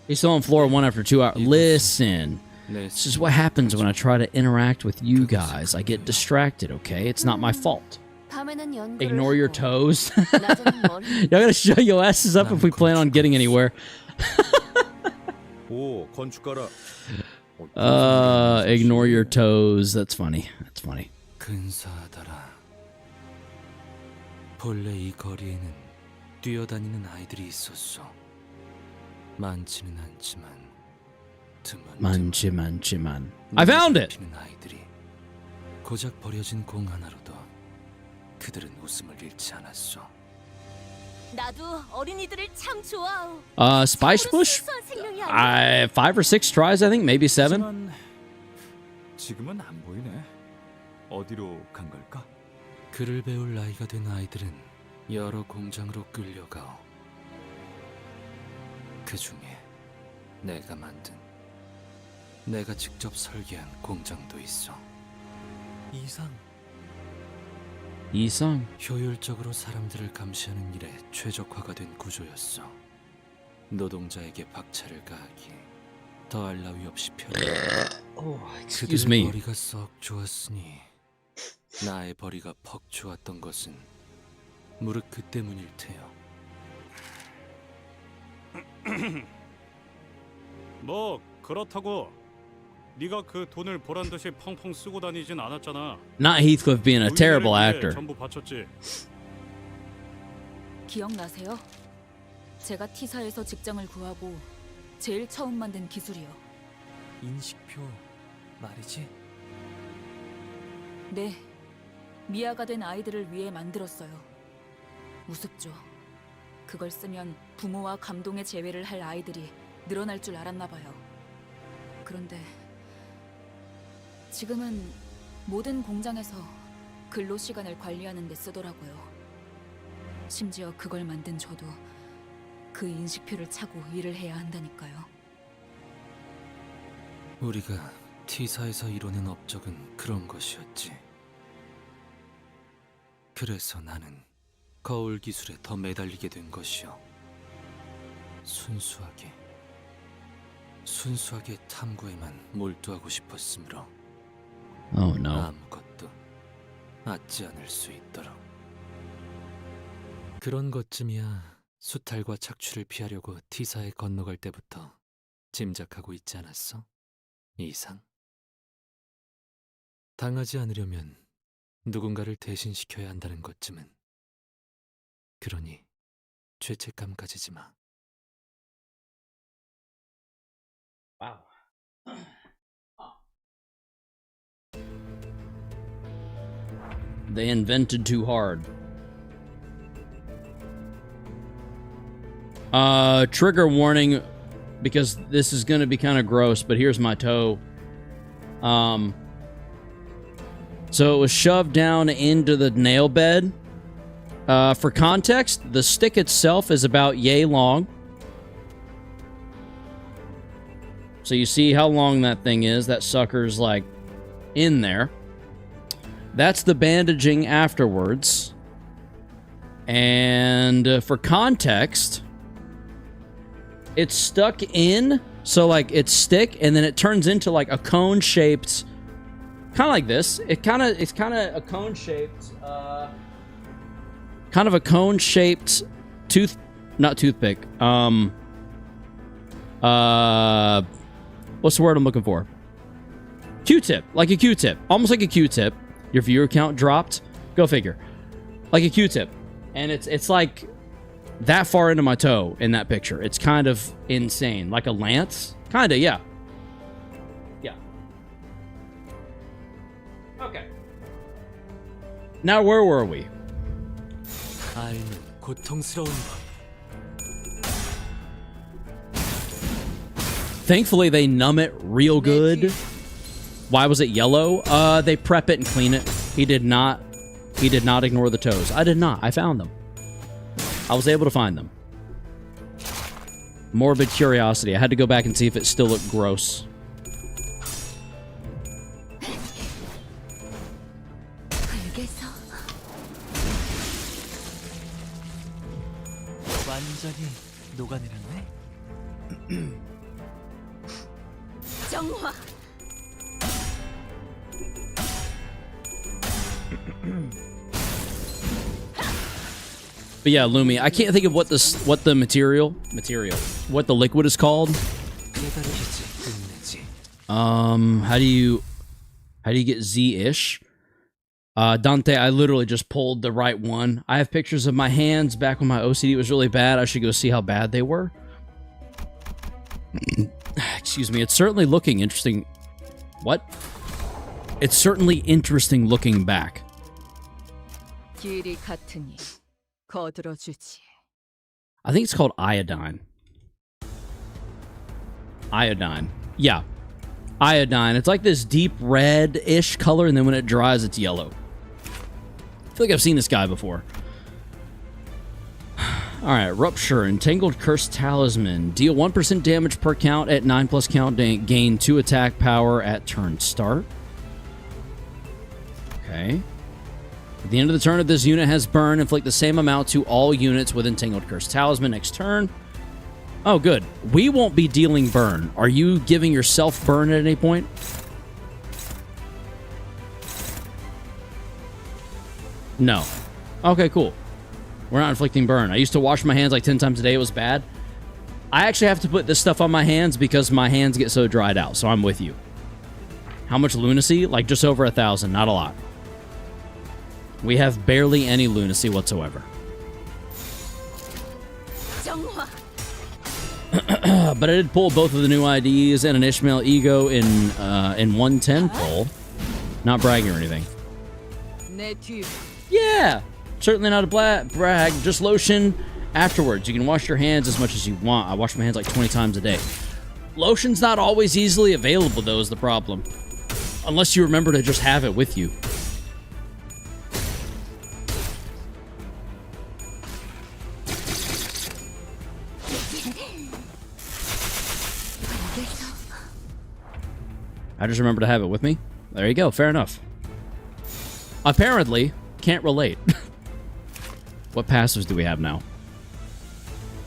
He's still on floor 1 after 2 hours. Listen. This is what happens when I try to interact with you guys. I get distracted, okay? It's not my fault. Ignore your toes. Y'all gotta shut your asses up if we plan on getting anywhere. 오, 건축가라. Ignore your toes. That's funny. That's funny. 근사하더라. 본래 이 거리에는 뛰어다니는 아이들이 있었어. 많지는 않지만 많지만. I found it. 아이들이 고작 버려진 공 하나로도 그들은 웃음을 잃지 않았어. 나도 어린이들을 참 좋아하오. Spice Bush? 5 or 6 tries, I think, maybe 7. 지금은 안 보이네. 어디로 간 걸까? 글을 배울 나이가 된 아이들은 여러 공장으로 끌려가오. 그 중에 내가 직접 설계한 공장도 있어. 이상. 효율적으로 사람들을 감시하는 일에 최적화가 된 구조였어. 노동자에게 박차를 가하기 더할 나위 없이 Excuse 그들의 me. 벌이가 썩 좋았으니 나의 벌이가 퍽 좋았던 것은 무릇 그 때문일 테요. 뭐 그렇다고 네가 그 돈을 보란 듯이 펑펑 쓰고 다니진 않았잖아. Not Heathcliff being a terrible actor. 전부 바쳤지. 기억나세요? 제가 T사에서 직장을 구하고 제일 처음 만든 기술이요. 인식표 말이지? 네, 미아가 된 아이들을 위해 만들었어요. 우습죠. 그걸 쓰면 부모와 감동의 재회를 할 아이들이 늘어날 줄 알았나 봐요. 그런데 지금은 모든 공장에서 근로 시간을 관리하는 데 쓰더라고요. 심지어 그걸 만든 저도 그 인식표를 차고 일을 해야 한다니까요. 우리가 T사에서 이뤄낸 업적은 그런 것이었지. 그래서 나는 거울 기술에 더 매달리게 된 것이요. 순수하게 탐구에만 몰두하고 싶었으므로 Oh no. 아무것도 맞지 않을 수 있도록. 그런 것쯤이야 수탈과 착취를 피하려고 T사에 건너갈 때부터 짐작하고 있지 않았어? 이상? 당하지 않으려면 누군가를 대신시켜야 한다는 것쯤은. 그러니 죄책감 가지지 마. Wow. They invented too hard. Trigger warning, because this is going to be kind of gross, but here's my toe. So it was shoved down into the nail bed. For context, the stick itself is about yay long. So you see how long that thing is. That sucker's like in there. That's the bandaging afterwards. And for context, it's stuck in, so like it's stick, and then it turns into like a cone-shaped, kind of like this. It's kind of a cone-shaped, kind of a cone-shaped not toothpick. What's the word I'm looking for? Q-tip, like a Q-tip, almost like a Q-tip. Your viewer count dropped. Go figure. Like a Q-tip, and it's like that far into my toe in that picture. It's kind of insane, like a lance, kind of, yeah. Okay. Now, where were we? 아이는 고통스러운 것. Thankfully, they numb it real good. Why was it yellow? They prep it and clean it. He did not ignore the toes. I did not. I found them. I was able to find them. Morbid curiosity. I had to go back and see if it still looked gross. 완전히 녹아내렸네. 정화. But yeah, Lumi, I can't think of what the liquid is called. How do you get Z-ish? Dante, I literally just pulled the right one. I have pictures of my hands back when my OCD was really bad. I should go see how bad they were. Excuse me. It's certainly looking interesting. What? It's certainly interesting looking back. 길이 같으니 거들어주지. I think it's called iodine. Iodine. Yeah. Iodine. It's like this deep red-ish color, and then when it dries, it's yellow. I feel like I've seen this guy before. Alright, Rupture. Entangled Cursed Talisman. Deal 1% damage per count at 9+ count. Gain 2 attack power at turn start. Okay. At the end of the turn, if this unit has burn, inflict the same amount to all units with Entangled Cursed Talisman next turn. Oh, good. We won't be dealing burn. Are you giving yourself burn at any point? No. Okay, cool. We're not inflicting burn. I used to wash my hands like 10 times a day. It was bad. I actually have to put this stuff on my hands because my hands get so dried out, so I'm with you. How much lunacy? Like just over 1,000. Not a lot. We have barely any lunacy whatsoever. But I did pull both of the new IDs and an Ishmael Ego in 110 pull. Not bragging or anything. Yeah! Certainly not a brag. Just lotion afterwards. You can wash your hands as much as you want. I wash my hands like 20 times a day. Lotion's not always easily available, though, is the problem. Unless you remember to just have it with you. I just remember to have it with me. There you go. Fair enough. Apparently, can't relate. What passives do we have now?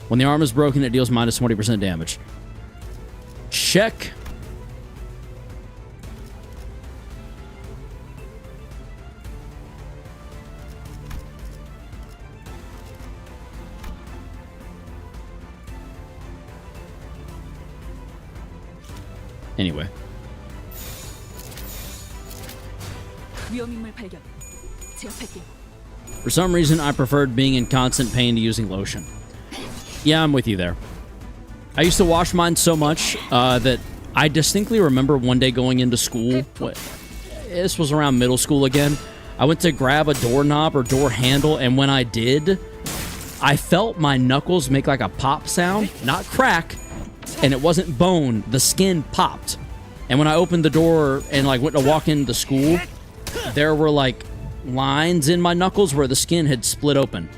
When the arm is broken, it deals minus 20% damage. Check. Anyway. 위험인물 발견. 제압할게요. For some reason, I preferred being in constant pain to using lotion. Yeah, I'm with you there. I used to wash mine so much that I distinctly remember one day going into school. This was around middle school again. I went to grab a doorknob or door handle, and when I did, I felt my knuckles make like a pop sound, not crack, and it wasn't bone. The skin popped. And when I opened the door and like went to walk into school, there were like lines in my knuckles where the skin had split open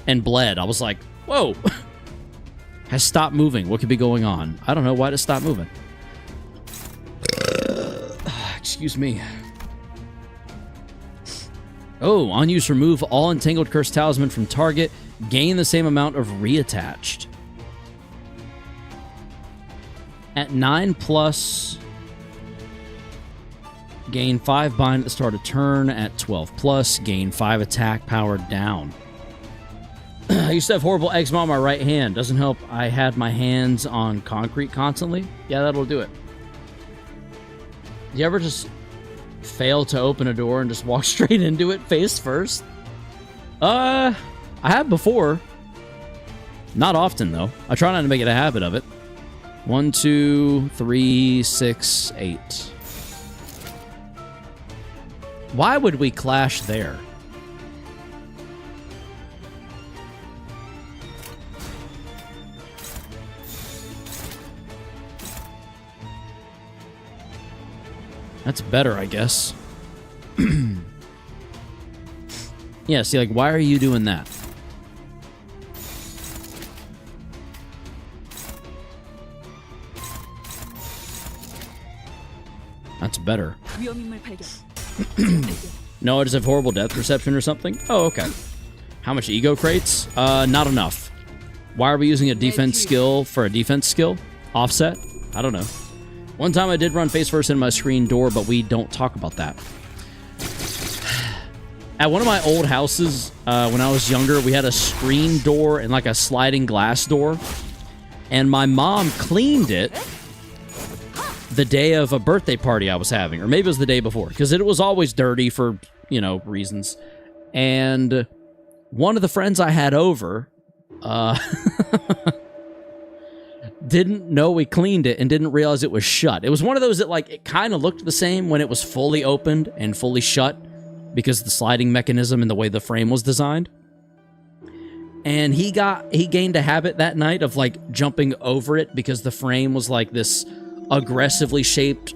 and bled. I was like, whoa. Has stopped moving. What could be going on? I don't know. Why did it stop moving? Excuse me. Oh, on use, remove all Entangled Cursed Talisman from target. Gain the same amount of reattached. At 9+, gain 5 bind at the start of turn. At 12+, gain 5 attack power down. I used to have horrible eczema on my right hand. Doesn't help I had my hands on concrete constantly. Yeah, that'll do it. Do you ever just fail to open a door and just walk straight into it face first? I have before. Not often, though. I try not to make it a habit of it. 1, 2, 3, 6, 8. Why would we clash there? That's better, I guess. Yeah, see, like, why are you doing that? That's better. No, I just have horrible depth perception or something? Oh, okay. How much ego crates? Not enough. Why are we using a defense skill for a defense skill? Offset? I don't know. One time I did run face first in my screen door, but we don't talk about that. At one of my old houses, when I was younger, we had a screen door and like a sliding glass door. And my mom cleaned it the day of a birthday party I was having. Or maybe it was the day before. Because it was always dirty for, you know, reasons. And one of the friends I had over didn't know we cleaned it and didn't realize it was shut. It was one of those that, like, it kind of looked the same when it was fully opened and fully shut because of the sliding mechanism and the way the frame was designed. And he gained a habit that night of, like, jumping over it because the frame was like this aggressively shaped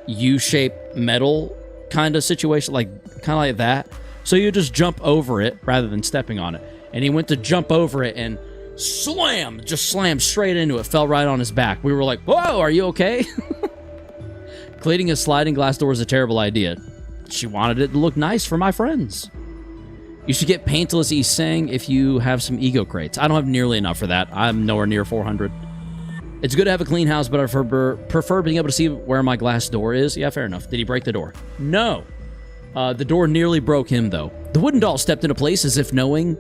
U-shaped metal kind of situation, like kind of like that. So you just jump over it rather than stepping on it. And he went to jump over it and just slammed straight into it, fell right on his back. We were like, whoa, are you okay? Cleaning a sliding glass door is a terrible idea. She wanted it to look nice for my friends. You should get paintless e-sang if you have some ego crates. I don't have nearly enough for that. I'm nowhere near 400. It's good to have a clean house, but I prefer being able to see where my glass door is. Yeah, fair enough. Did he break the door? No. The door nearly broke him, though. The wooden doll stepped into place as if nothing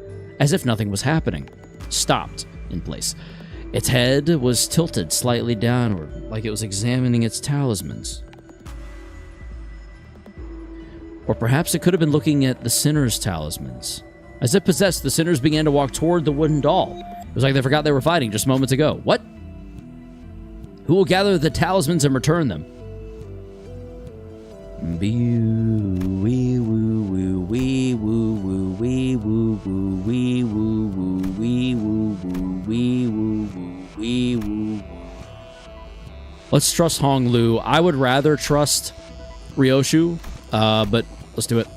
was happening. Stopped in place. Its head was tilted slightly downward, like it was examining its talismans. Or perhaps it could have been looking at the sinner's talismans. As if possessed, the sinners began to walk toward the wooden doll. It was like they forgot they were fighting just moments ago. What? Who will gather the talismans and return them? Let's trust Hong Lu. I would rather trust Ryoshu, but let's do it.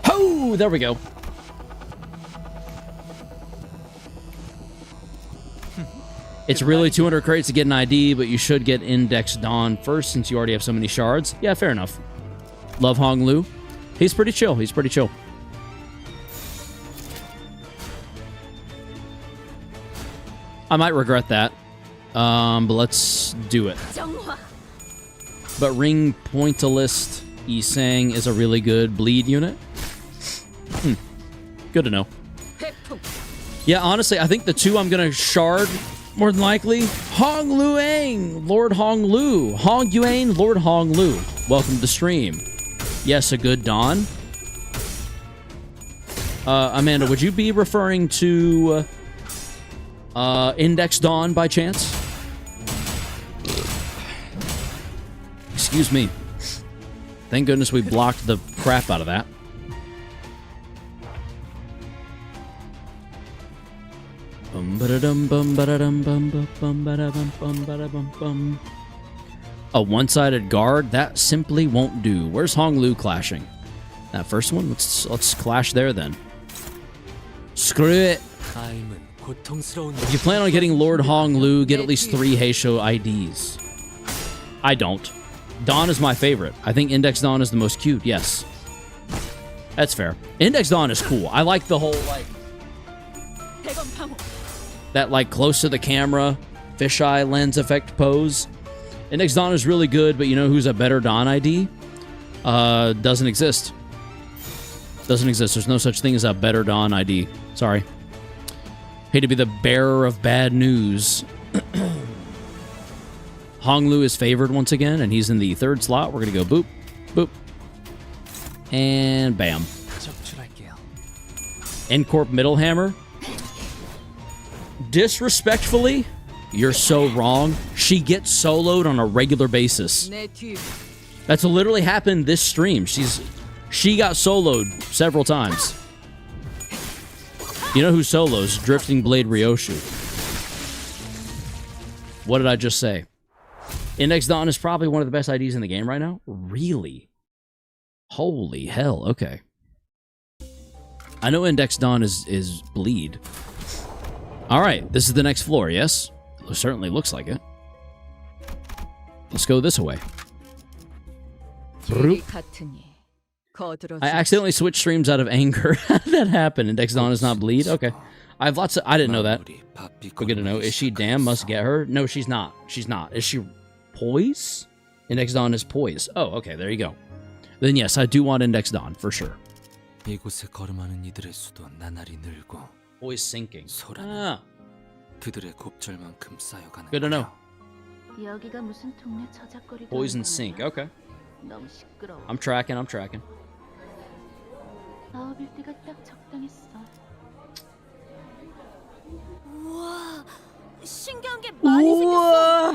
Ho! There we go. It's really 200 crates to get an ID, but you should get Index Dawn first since you already have so many shards. Yeah, fair enough. Love Hong Lu. He's pretty chill. He's pretty chill. I might regret that. But let's do it. But Ring Pointillist Isang is a really good bleed unit. Good to know. Yeah, honestly, I think the two I'm going to shard, more than likely, Hong Luang, Lord Hong Lu. Hong Yuan, Lord Hong Lu. Welcome to the stream. Yes, a good dawn. Amanda, would you be referring to Index Dawn by chance? Excuse me. Thank goodness we blocked the crap out of that. A one-sided guard? That simply won't do. Where's Hong Lu clashing? That first one? Let's clash there then. Screw it. If you plan on getting Lord Hong Lu, get at least 3 Heisho IDs. I don't. Dawn is my favorite. I think Index Dawn is the most cute, yes. That's fair. Index Dawn is cool. I like the whole, like, that, like, close to the camera, fisheye lens effect pose. Index Dawn is really good, but you know who's a better Dawn ID? Doesn't exist. Doesn't exist. There's no such thing as a better Dawn ID. Sorry. Hate to be the bearer of bad news. Hong Lu is favored once again, and he's in the 3rd slot. We're going to go boop, boop, and bam. Incorp Middle Hammer. Disrespectfully, you're so wrong. She gets soloed on a regular basis. That's literally happened this stream. She got soloed several times. You know who solos? Drifting Blade Ryoshu. What did I just say? Index Dawn is probably one of the best IDs in the game right now? Really? Holy hell, okay. I know Index Dawn is bleed. Alright, this is the next floor, yes? It certainly looks like it. Let's go this way. I accidentally switched streams out of anger. How did that happen? Index Dawn is not bleed? Okay. I have lots of... I didn't know that. But good to know. Is she damn? Must get her? No, she's not. She's not. Is she poise? Index Dawn is poise. Oh, okay. There you go. Then yes, I do want Index Dawn, for sure. 이곳에 걸음하는 이들의 수도 나날이 늘고 Poise sinking. 소라는 그들의 곱절만큼 쌓여가는 Good to know. 여기가 무슨 동네 저작거리도 Poison 아니고 sink. 말이야. Okay. 너무 시끄러워. I'm tracking. I'm tracking. 9일 때가 딱 적당했어. 우와, 신기한 게 많이 생겼어.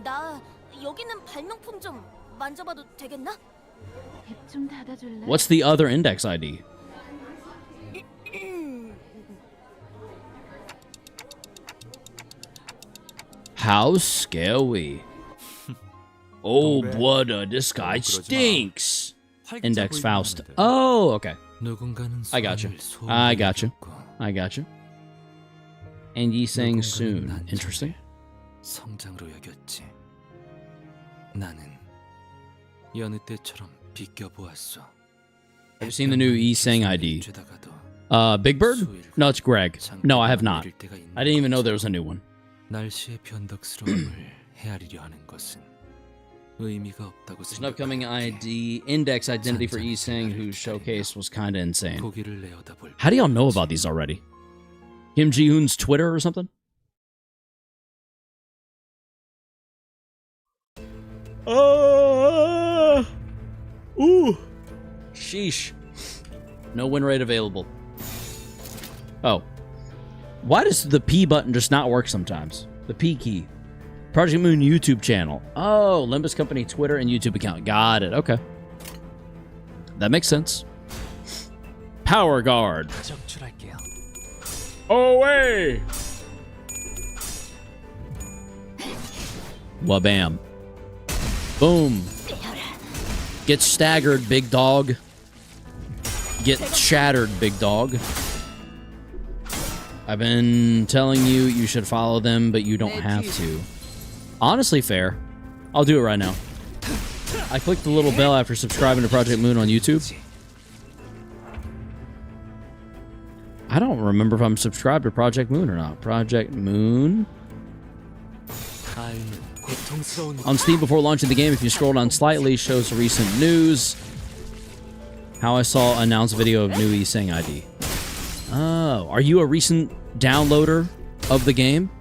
나 여기 있는 발명품 좀 만져봐도 되겠나? 입 좀 닫아줄래? What's the other index ID? How scary. Oh, brother, this guy stinks. Index Faust. Oh, okay. I got you. I got you. I got you. And ye sang soon. Interesting. 성장으로 여겼지. 나는 여느 때처럼 비껴보았어. Have you seen the new E-Sang ID? Big Bird? No, it's Greg. No, I have not. I didn't even know there was a new one. 날씨의 변덕스러움을 헤아리려 하는 것은 의미가 없다고 There's an upcoming ID index identity for E-Sang whose showcase was kind of insane. How do y'all know about these already? Kim Ji-hoon's Twitter or something? Ooh. Sheesh. No win rate available. Oh. Why does the P button just not work sometimes? The P key. Project Moon YouTube channel. Oh, Limbus Company Twitter and YouTube account. Got it. Okay. That makes sense. Power Guard. Away! Wabam. Boom. Get staggered, big dog. Get shattered, big dog. I've been telling you you should follow them, but you don't have to. Honestly, fair. I'll do it right now. I clicked the little bell after subscribing to Project Moon on YouTube. I don't remember if I'm subscribed to Project Moon or not. Project Moon? On Steam before launching the game, if you scroll down slightly, shows recent news. How I saw announced video of new E-Sang ID. Oh, are you a recent downloader of the game?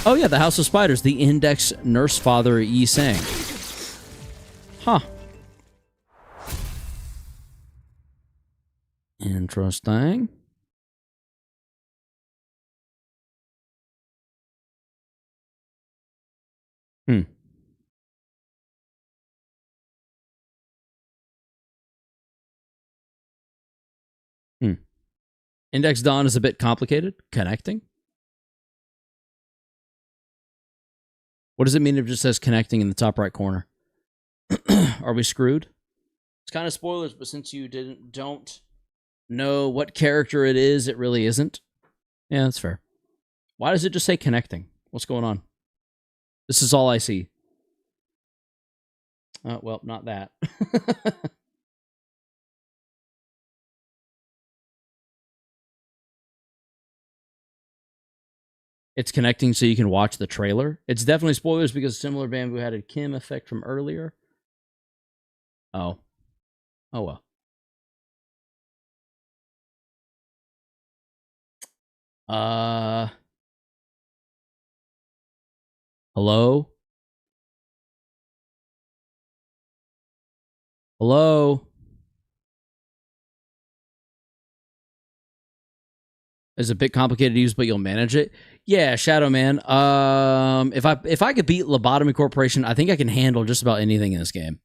Oh yeah, the House of Spiders, the Index Nurse Father E-Sang. Huh. Interesting. Index Dawn is a bit complicated. Connecting? What does it mean if it just says connecting in the top right corner? Are we screwed? It's kind of spoilers, but since you don't know what character it is, it really isn't. Yeah, that's fair. Why does it just say connecting? What's going on? This is all I see. Well, not that. It's connecting so you can watch the trailer. It's definitely spoilers because similar Bamboo had a Kim effect from earlier. Oh. Oh well. Hello? Hello? It's a bit complicated to use, but you'll manage it. Yeah, Shadow Man. If I could beat Lobotomy Corporation, I think I can handle just about anything in this game.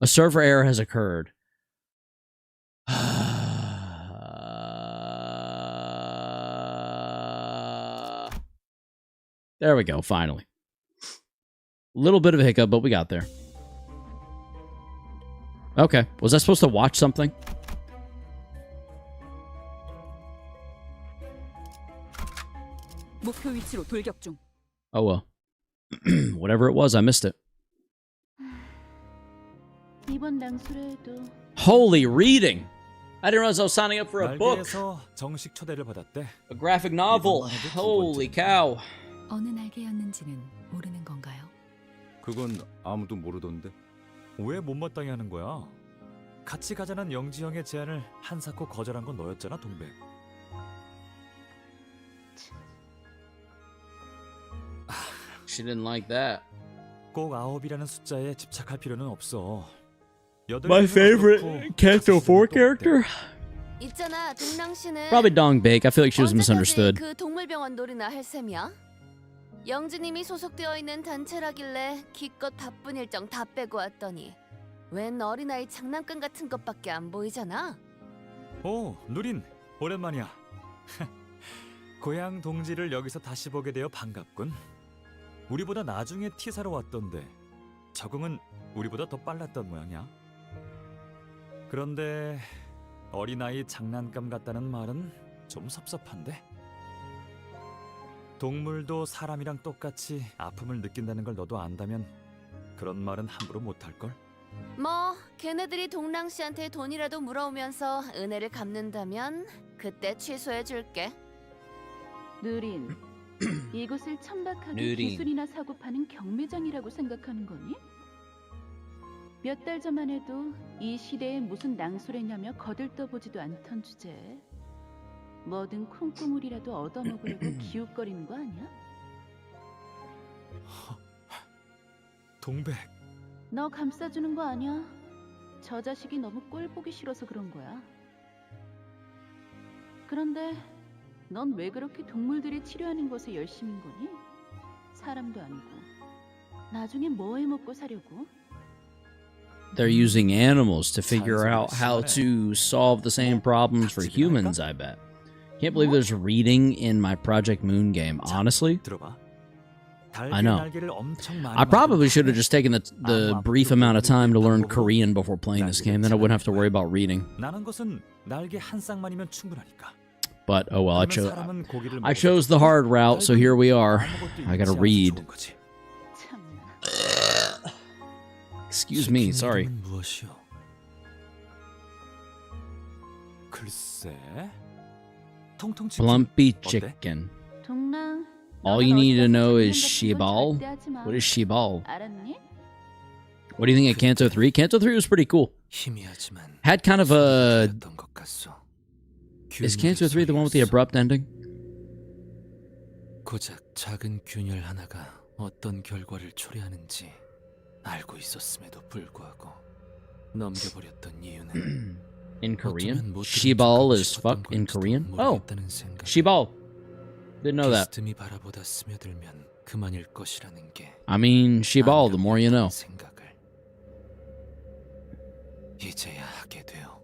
A server error has occurred. There we go, finally. Little bit of a hiccup, but we got there. Okay, was I supposed to watch something? 목표 위치로 돌격 중. Oh well. Whatever it was, I missed it. 이번 낭수레에도 Holy reading! I didn't realize I was signing up for a book. 날개에서 정식 초대를 받았대. A graphic novel. Holy cow. 어느 날개였는지는 모르는 건가요? 그건 아무도 모르던데. 왜 못마땅해 하는 거야? 같이 가자는 영지 형의 제안을 한사코 거절한 건 너였잖아, 동백. She didn't like that. 꼭 9이라는 숫자에 집착할 필요는 없어. My favorite CANTO 4 character? 있잖아, 동랑 씨는 Probably Dongbake. I feel like she was 언제까지 misunderstood. 그 동물병원 놀이나 할 셈이야? 영지님이 소속되어 있는 단체라길래 기껏 바쁜 일정 다 빼고 왔더니 웬 어린아이 장난감 같은 것밖에 안 보이잖아. 오, 누린. 오랜만이야. 고향 동지를 여기서 다시 보게 되어 반갑군. 우리보다 나중에 티사로 왔던데 적응은 우리보다 더 빨랐던 모양이야. 그런데 어린아이 장난감 같다는 말은 좀 섭섭한데. 동물도 사람이랑 똑같이 아픔을 느낀다는 걸 너도 안다면 그런 말은 함부로 못할걸? 뭐 걔네들이 동랑 씨한테 돈이라도 물어오면서 은혜를 갚는다면 그때 취소해줄게. 느린, 이곳을 천박하게 느린. 기술이나 사고 파는 경매장이라고 생각하는 거니? 몇 달 전만 해도 이 시대에 무슨 낭소래냐며 거들떠보지도 않던 주제에 뭐든 콩고물이라도 얻어먹으려고 기웃거리는 거 아니야? 동백. 너 감싸주는 거 아니야? 저 자식이 너무 꼴 보기 싫어서 그런 거야. 그런데 넌 왜 그렇게 동물들이 치료하는 것에 열심인 거니? 사람도 아니고. 나중에 뭐 해먹고 사려고? They're using animals to figure out how to solve the same problems for humans, I bet. Can't believe there's reading in my Project Moon game, honestly. I know. I probably should have just taken the brief amount of time to learn Korean before playing this game, then I wouldn't have to worry about reading. 나는 것은 날개 한 쌍만이면 충분하니까. But, oh well, I chose the hard route, so here we are. I gotta read. Excuse me, sorry. 글쎄. Plumpy chicken. 동랑, All you need to know is Shibal. What is Shibal? 알았니? What do you think of Canto 3? Canto 3 was pretty cool. Had kind of a... Is Canto 3 the one with the abrupt ending? 고작 작은 균열 하나가 어떤 결과를 초래하는지 알고 있었음에도 불구하고 넘겨버렸던 이유는 In Korean? Shibal is fuck in Korean? Oh, Shibal. Didn't know that. 비스듬히 바라보다 스며들면 그만일 것이라는 게 I mean, Shibal, the more you know. 생각을 이제야 하게 돼요.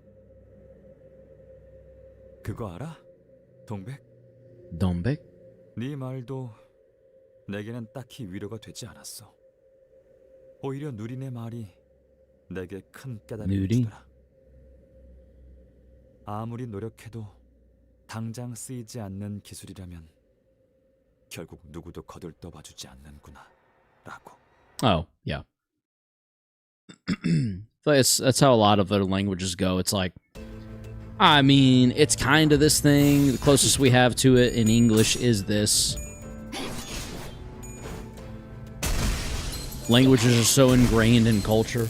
그거 알아? 동백? Dongbek? 네 말도 내게는 딱히 위로가 되지 않았어. 오히려 누린의 말이 내게 큰 깨달음을 누린? 주더라. 아무리 노력해도 당장 쓰이지 않는 기술이라면 결국 누구도 거들떠봐주지 않는구나 라고. Oh, yeah. That's how a lot of other languages go. It's like, I mean, it's kind of this thing. The closest we have to it in English is this. Languages are so ingrained in culture.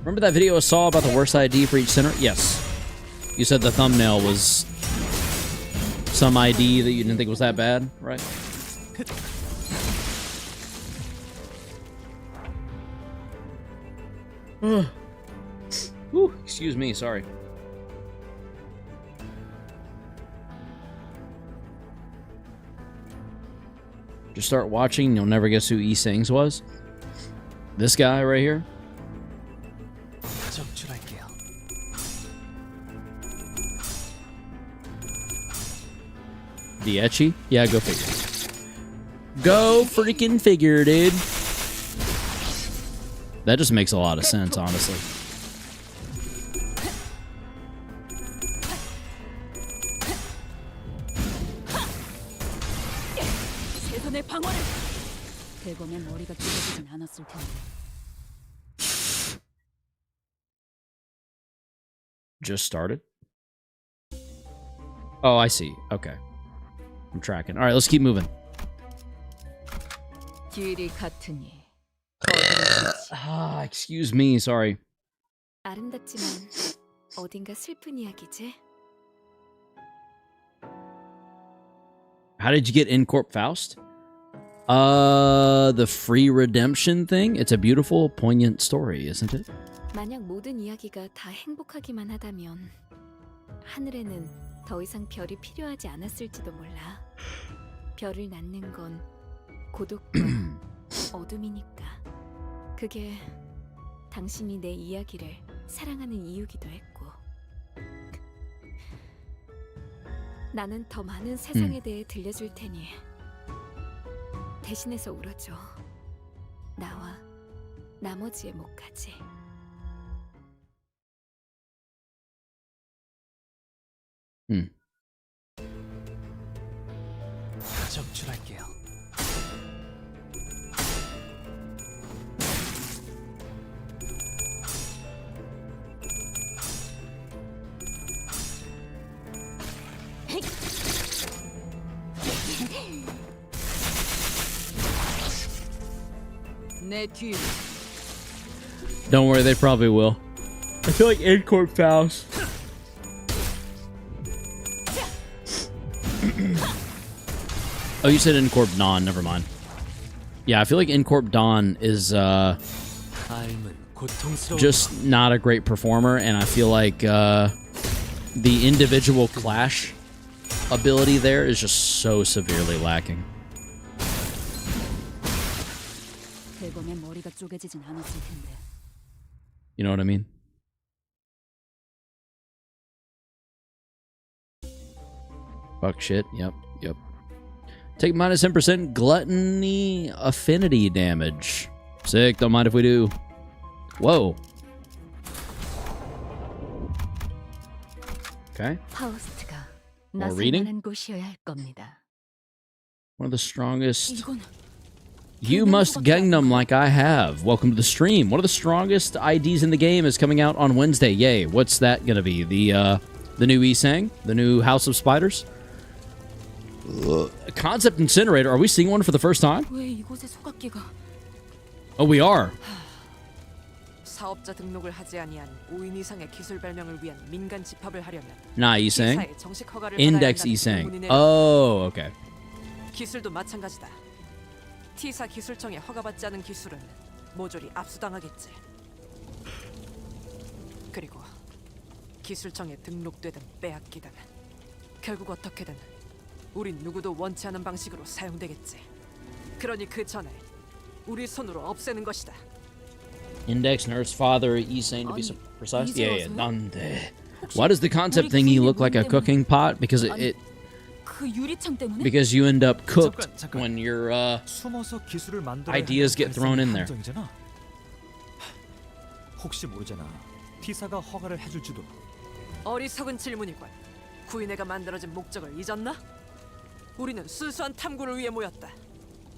Remember that video I saw about the worst ID for each center? Yes. You said the thumbnail was some ID that you didn't think was that bad, right? Ooh, excuse me, sorry. Just start watching, you'll never guess who E Sings was. This guy right here. 정출할게요. The Etchy? Yeah, go figure. Go freaking figure, dude. That just makes a lot of sense, honestly. 세선의 방어를. 대검의 머리가 찢어지진 않았을 텐데. Just started? Oh, I see. Okay. I'm tracking. All right, let's keep moving. 길이 같으니. Excuse me. Sorry. 아름답지만 어딘가 슬픈 이야기지? How did you get in Corp Faust? The free redemption thing? It's a beautiful, poignant story, isn't it? 만약 모든 이야기가 다 행복하기만 하다면 하늘에는 더 이상 별이 필요하지 않았을지도 몰라. 별을 낳는 건 고독과 어둠이니까. 그게 당신이 내 이야기를 사랑하는 이유기도 했고. 나는 더 많은 세상에 대해 들려줄 테니 대신해서 울어줘. 나와 나머지의 목까지. 적출할게요. 내 뒤. Don't worry, they probably will. I feel like in Corp Faust. Oh, you said Incorp Dawn. Never mind. Yeah, I feel like Incorp Dawn is just not a great performer, and I feel like the individual clash ability there is just so severely lacking. 대검의 머리가 쪼개지진 않았을 텐데. You know what I mean? Fuck shit. Yep. Take minus 10% gluttony affinity damage. Sick. Don't mind if we do. Whoa. Okay. 파우스트가 More reading? 나서는 곳이어야 할 겁니다. One of the strongest. You must Gangnam like I have. Welcome to the stream. One of the strongest IDs in the game is coming out on Wednesday. Yay. What's that gonna be? The new Isang? The new House of Spiders? Concept Incinerator. Are we seeing one for the first time? 왜 이곳에 소각기가? Oh, we are. 사업자 등록을 하지 아니한 5인 이상의 기술 발명을 위한 민간 집합을 하려면 Not Isang. T사의 정식 허가를 Index 받아야 한다는 Isang. 공문이 내려. Oh, okay. 기술도 마찬가지다. T사 기술청에 허가받지 않은 기술은 모조리 압수당하겠지. 그리고 기술청에 등록되든 빼앗기든 결국 어떻게든 우린 누구도 원치 않은 방식으로 사용되겠지. 그러니 그 전에 우리 손으로 없애는 것이다. Index Nerd's father, Isang to be precise. Yeah. Why does the concept thingy look like a cooking pot? Because it 그 유리창 때문에? because you end up cooked when your 숨어서 기술을 만들어야 ideas get thrown in there. 함정이잖아. 혹시 모르잖아. T사가 허가를 해줄지도. 어리석은 질문이군. 구인회가 만들어진 목적을 잊었나? 우리는 순수한 탐구를 위해 모였다.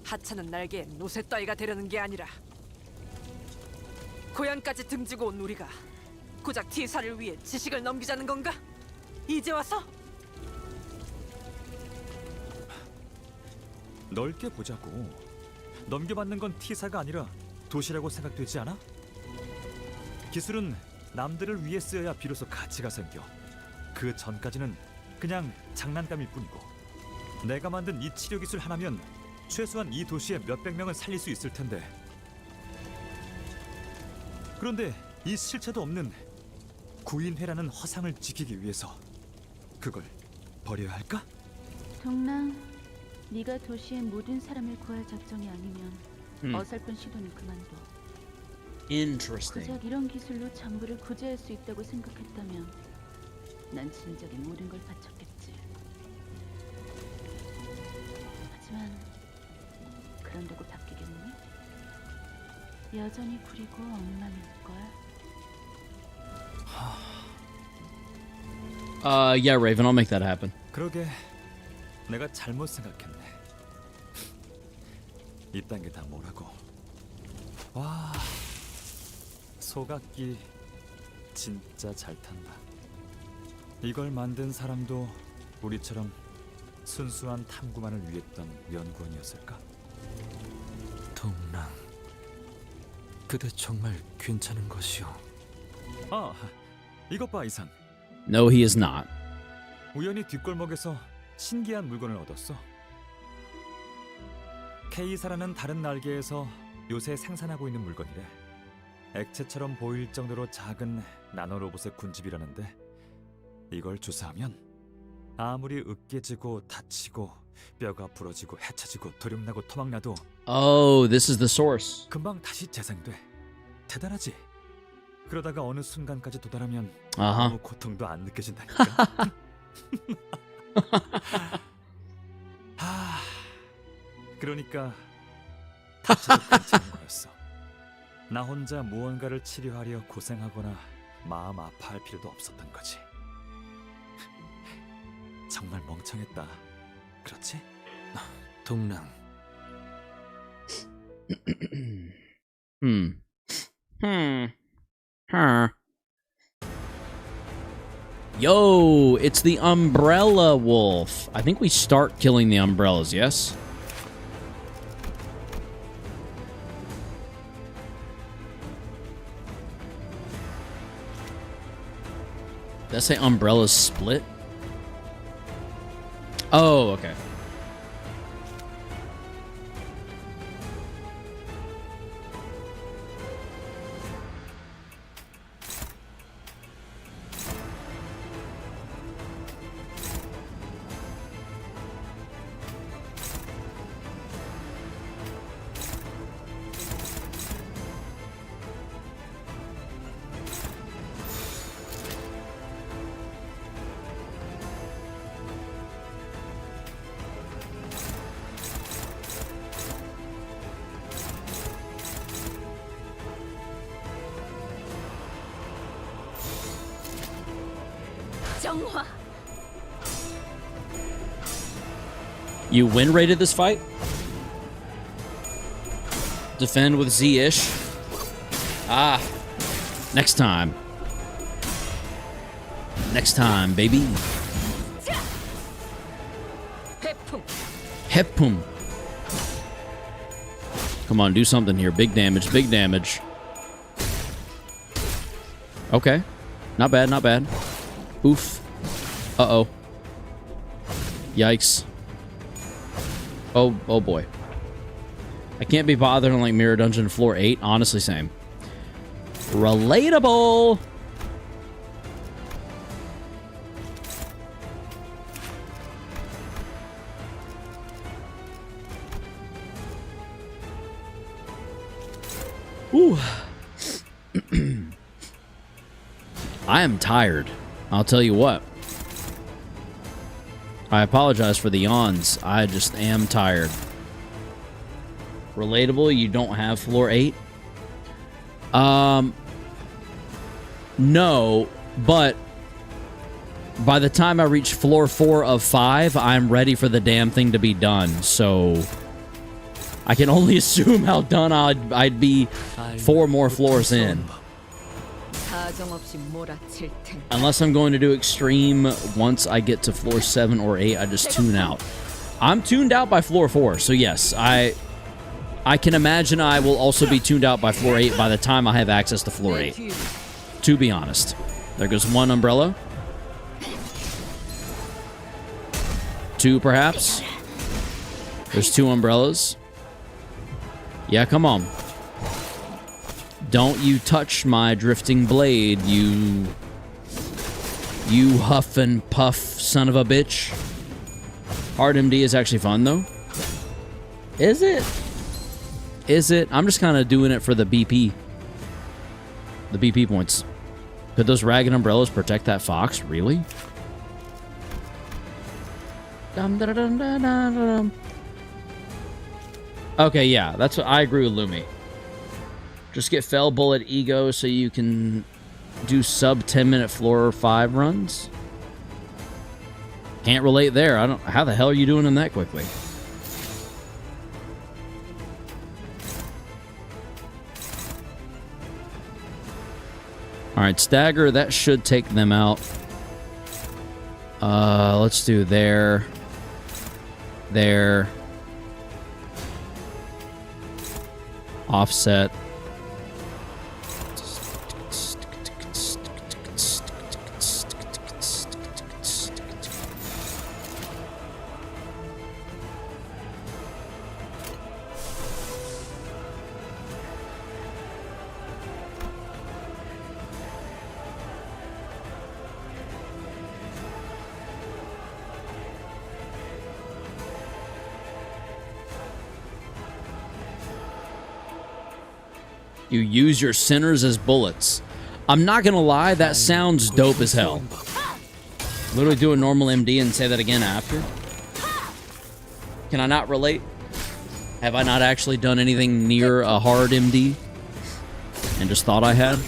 하찮은 날개에 노새 따위가 되려는 게 아니라 고향까지 등지고 온 우리가 고작 T사를 위해 지식을 넘기자는 건가? 이제 와서? 넓게 보자고. 넘겨받는 건 T사가 아니라 도시라고 생각되지 않아? 기술은 남들을 위해 쓰여야 비로소 가치가 생겨. 그 전까지는 그냥 장난감일 뿐이고. 내가 만든 이 치료 기술 하나면 최소한 이 도시의 몇백 명은 살릴 수 있을 텐데. 그런데 이 실체도 없는 구인회라는 허상을 지키기 위해서 그걸 버려야 할까? 동랑, 네가 도시의 모든 사람을 구할 작정이 아니면 어설픈 시도는 그만둬. Interesting. 고작 이런 기술로 전부를 구제할 수 있다고 생각했다면 난 진작에 모든 걸 바쳤겠지. 하지만 그런다고 바뀌겠니? 여전히 구리고 엉망일걸. Yeah, Raven, I'll make that happen. 그러게 내가 잘못 생각했네. 이딴 게 다 뭐라고. 와, 소각기 진짜 잘 탄다. 이걸 만든 사람도 우리처럼 순수한 탐구만을 위했던 연구원이었을까? 동랑, 그대 정말 괜찮은 것이오. 아, 이것 봐 이상. No, he is not. 우연히 뒷골목에서 신기한 물건을 얻었어. K사라는 다른 날개에서 요새 생산하고 있는 물건이래. 액체처럼 보일 정도로 작은 나노로봇의 군집이라는데 이걸 주사하면 아무리 으깨지고 다치고 뼈가 부러지고 해쳐지고 도륙나고 토막나도 Oh, this is the source. 금방 다시 재생돼. 대단하지? 그러다가 어느 순간까지 도달하면 아하. 아무 고통도 안 느껴진다니까. 하, 그러니까 다쳐도 괜찮은 거였어. 나 혼자 무언가를 치료하려 고생하거나 마음 아파할 필요도 없었던 거지. 정말 멍청했다. 그렇지? 동랑, Yo, it's the umbrella wolf. I think we start killing the umbrellas, yes? Did I say umbrellas split? Oh, okay. 정화. You win rated this fight? Defend with Z-ish? Ah. Next time. Next time, baby. Hepum. Come on, do something here. Big damage, big damage. Okay. Not bad, not bad. Oof. Uh-oh. Yikes. Oh boy. I can't be bothered on like Mirror Dungeon floor 8. Honestly, same. Relatable! Ooh. I am tired. I'll tell you what. I apologize for the yawns. I just am tired. Relatable, you don't have floor 8? No, but by the time I reach floor 4 of 5, I'm ready for the damn thing to be done. So I can only assume how done I'd be 4 more floors in. Unless I'm going to do extreme once I get to floor 7 or 8, I just tune out. I'm tuned out by floor 4, so yes, I can imagine I will also be tuned out by floor 8 by the time I have access to floor 8. To be honest. There goes one umbrella. 2, perhaps. There's 2 umbrellas. Yeah, come on. Don't you touch my drifting blade, you huff and puff son of a bitch. Hard MD is actually fun, though. Is it? Is it? I'm just kind of doing it for the BP. The BP points. Could those ragged umbrellas protect that fox? Really? Dum, da, da, dum, da, da, da, dum. Okay, yeah, that's what I agree with Lumi. Just get Fell Bullet Ego so you can do sub 10-minute floor 5 runs. Can't relate there. I don't. How the hell are you doing them that quickly? All right, stagger. That should take them out. Let's do there. Offset. You use your sinners as bullets. I'm not gonna lie, that sounds dope as hell. Literally do a normal MD and say that again after. Can I not relate? Have I not actually done anything near a hard MD? And just thought I had?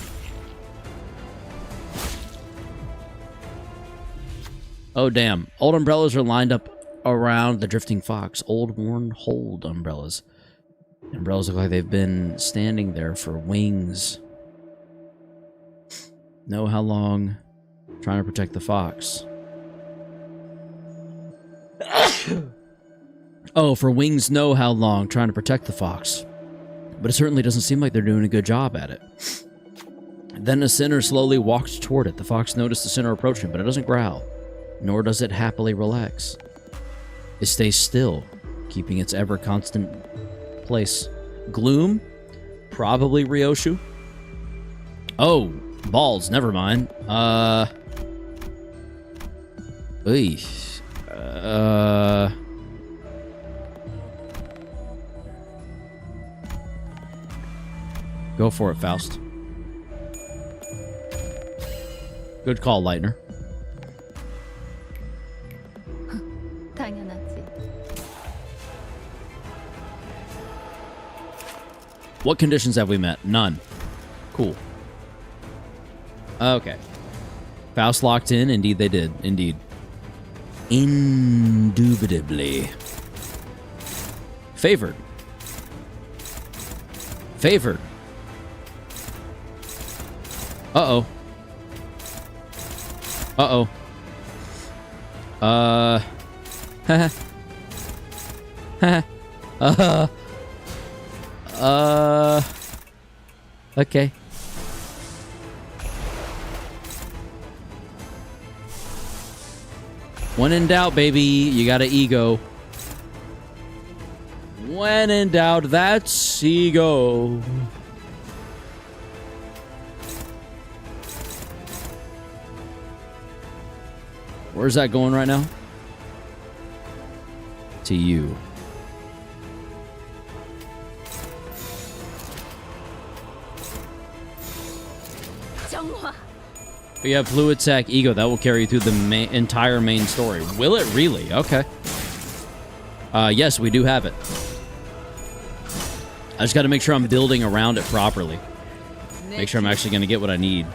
Oh damn. Old umbrellas are lined up around the drifting fox. Old worn hold umbrellas. Umbrellas look like they've been standing there for wings. Know how long? Trying to protect the fox. Oh, for wings know how long. Trying to protect the fox. But it certainly doesn't seem like they're doing a good job at it. Then the sinner slowly walked toward it. The fox noticed the sinner approaching, but it doesn't growl. Nor does it happily relax. It stays still, keeping its ever-constant place. Gloom? Probably Ryoshu. Oh, balls. Never mind. Go for it, Faust. Good call, Lightner. 당연하지. What conditions have we met? None. Cool. Okay. Faust locked in. Indeed they did. Indeed. Indubitably. Favored. Favored. Uh-oh. Uh-oh. Okay. When in doubt, baby, you got to ego. When in doubt, that's ego. Where's that going right now? To you. But you have fluid sac ego. That will carry you through the entire main story. Will it really? Okay. Yes, we do have it. I just got to make sure I'm building around it properly. Make sure I'm actually going to get what I need.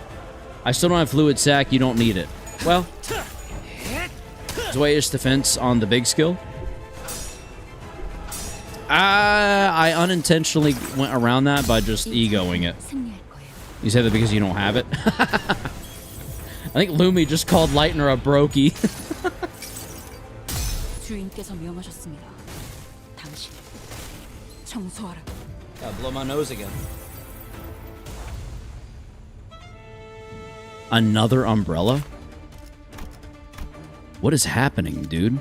I still don't have fluid sac. You don't need it. Well, Zwei's defense on the big skill. I unintentionally went around that by just egoing it. You said that because you don't have it? I think Lumi just called Lightner a brokey. 주인께서 명하셨습니다. 당신 청소하라. Gotta blow my nose again. Another umbrella? What is happening, dude?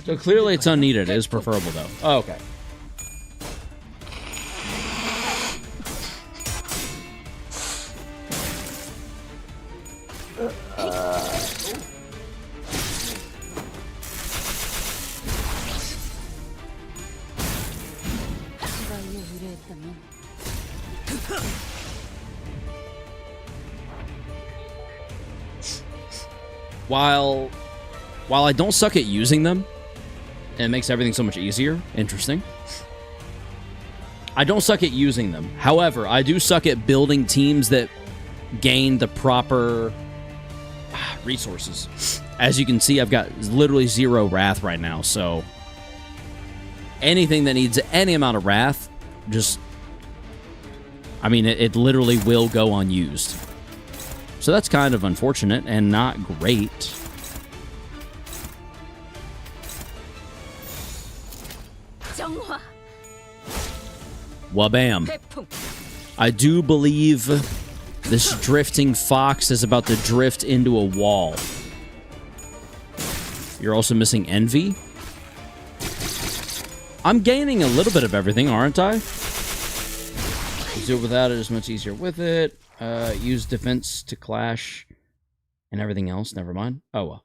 So clearly it's unneeded. It is preferable, though. Oh, okay. 있다면 While I don't suck at using them, and it makes everything so much easier. Interesting. I don't suck at using them. However, I do suck at building teams that gain the proper resources. As you can see, I've got literally 0 wrath right now, so anything that needs any amount of wrath, just, I mean, it literally will go unused. So that's kind of unfortunate and not great. Wabam. I do believe this drifting fox is about to drift into a wall. You're also missing envy. I'm gaining a little bit of everything, aren't I? Do it without it is much easier with it. Use defense to clash and everything else. Never mind. Oh, well.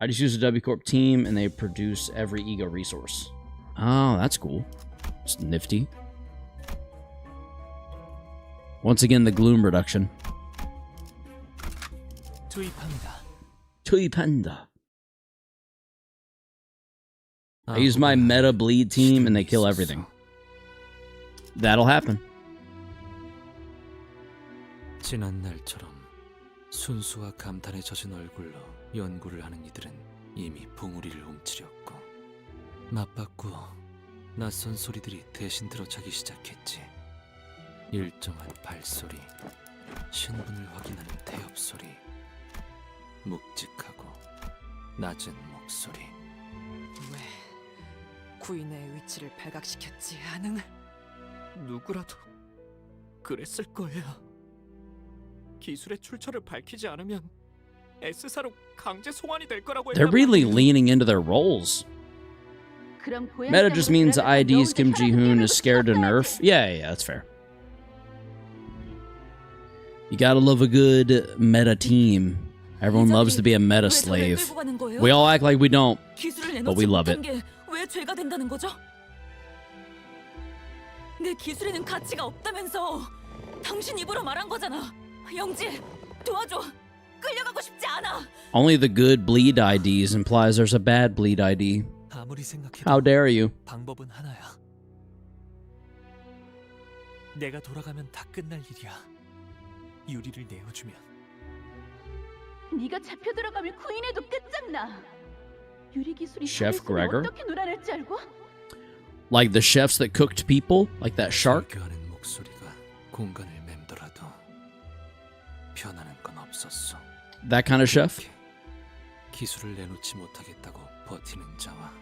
I just use a W Corp team and they produce every ego resource. Oh, that's cool. It's nifty. Once again, the gloom reduction. 투입한다. I use my meta bleed team and they kill everything. That'll happen. 지난 날처럼 순수와 감탄에 젖은 얼굴로 연구를 하는 이들은 이미 봉우리를 훔치렸고 맞받고 낯선 소리들이 대신 들어차기 시작했지. 일정한 발소리, 신분을 확인하는 태엽 소리, 묵직하고 낮은 목소리. 왜 구인의 위치를 발각시켰지 않은? 누구라도 그랬을 거예요. 기술의 출처를 밝히지 않으면 S사로 강제 송환이 될 거라고 They're really leaning into their roles. Meta just means ID's Kim Ji-hoon is scared to nerf. Yeah, that's fair. You gotta love a good meta team. Everyone loves to be a meta slave. We all act like we don't, but we love it. 왜 죄가 된다는 거죠? 내 기술에는 가치가 없다면서 당신 입으로 말한 거잖아. 영지, 도와줘. 끌려가고 싶지 않아. Only the good bleed IDs implies there's a bad bleed ID. How dare you? 방법은 하나야. 내가 돌아가면 다 끝날 일이야. 유리를 내어주면. 네가 잡혀 들어가면 구인해도 끝장나. 유리 기술이 Chef Gregor? 어떻게 놀아낼지 알고? Like the chefs that cooked people? Like that shark? 절규하는 목소리가 공간을 맴돌아도 변하는 건 없었어. That kind of chef? 기술을 내놓지 못하겠다고 버티는 자와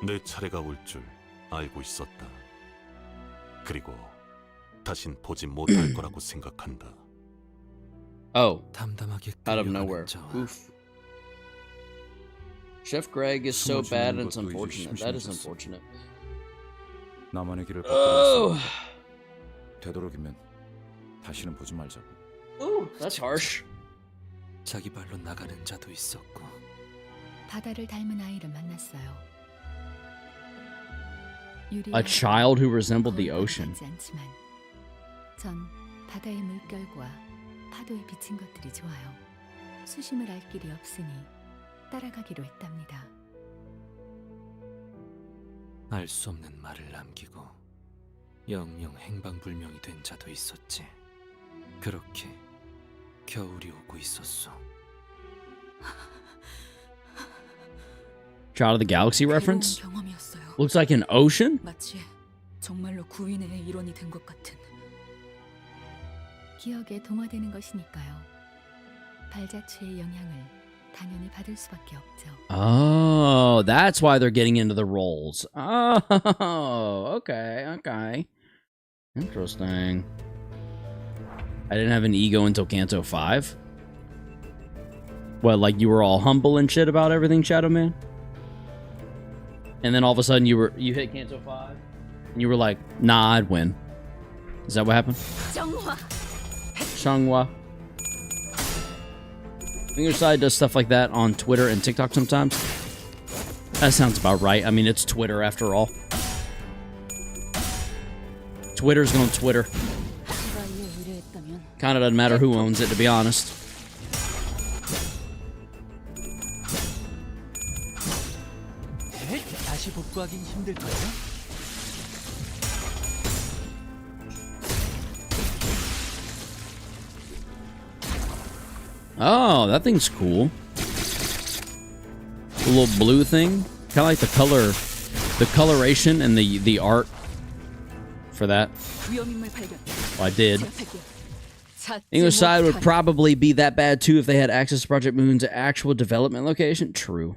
내 차례가 올 줄 알고 있었다. 그리고 다신 보지 못할 거라고 생각한다. Oh, 담담하게 out of nowhere. Oof. Chef Greg is so bad and it's unfortunate. That is unfortunate. 나만의 길을 Oh, 걷고 되도록이면 다시는 보지 말자고. Ooh, that's harsh. 자기 발로 나가는 자도 있었고. 바다를 닮은 아이를 만났어요. A child who resembled the ocean. 않지만 전 바다의 물결과 파도에 비친 것들이 좋아요. 수심을 알 길이 없으니 따라가기로 했답니다. 알 수 없는 말을 남기고 영영 행방불명이 된 자도 있었지. 그렇게 겨울이 오고 있었어. Child of the Galaxy reference? 경험이었어요. Looks like an ocean? 마치 정말로 구인의 일원이 된 것 같은. 기억에 동화되는 것이니까요. 발자취의 영향을 당연히 받을 수밖에 없죠. Oh, that's why they're getting into the roles. Oh, okay. Interesting. I didn't have an ego until Canto 5? What, like you were all humble and shit about everything, Shadow Man? And then all of a sudden you hit Canto 5? And you were like, nah, I'd win. Is that what happened? Xianghua. Finger Side does stuff like that on Twitter and TikTok sometimes. That sounds about right. I mean, it's Twitter after all. Twitter's going to Twitter. 네가 이에 의뢰했다면 Kind of doesn't matter who owns it, to be honest. 다시 복구하긴 힘들 거야. Oh, that thing's cool. The little blue thing. Kind of like the coloration and the art for that. 위험인물 발견. Well, I did. 제압할게요. 찾지 English side would 못한 probably be that bad too if they had access to Project Moon's actual development location. True.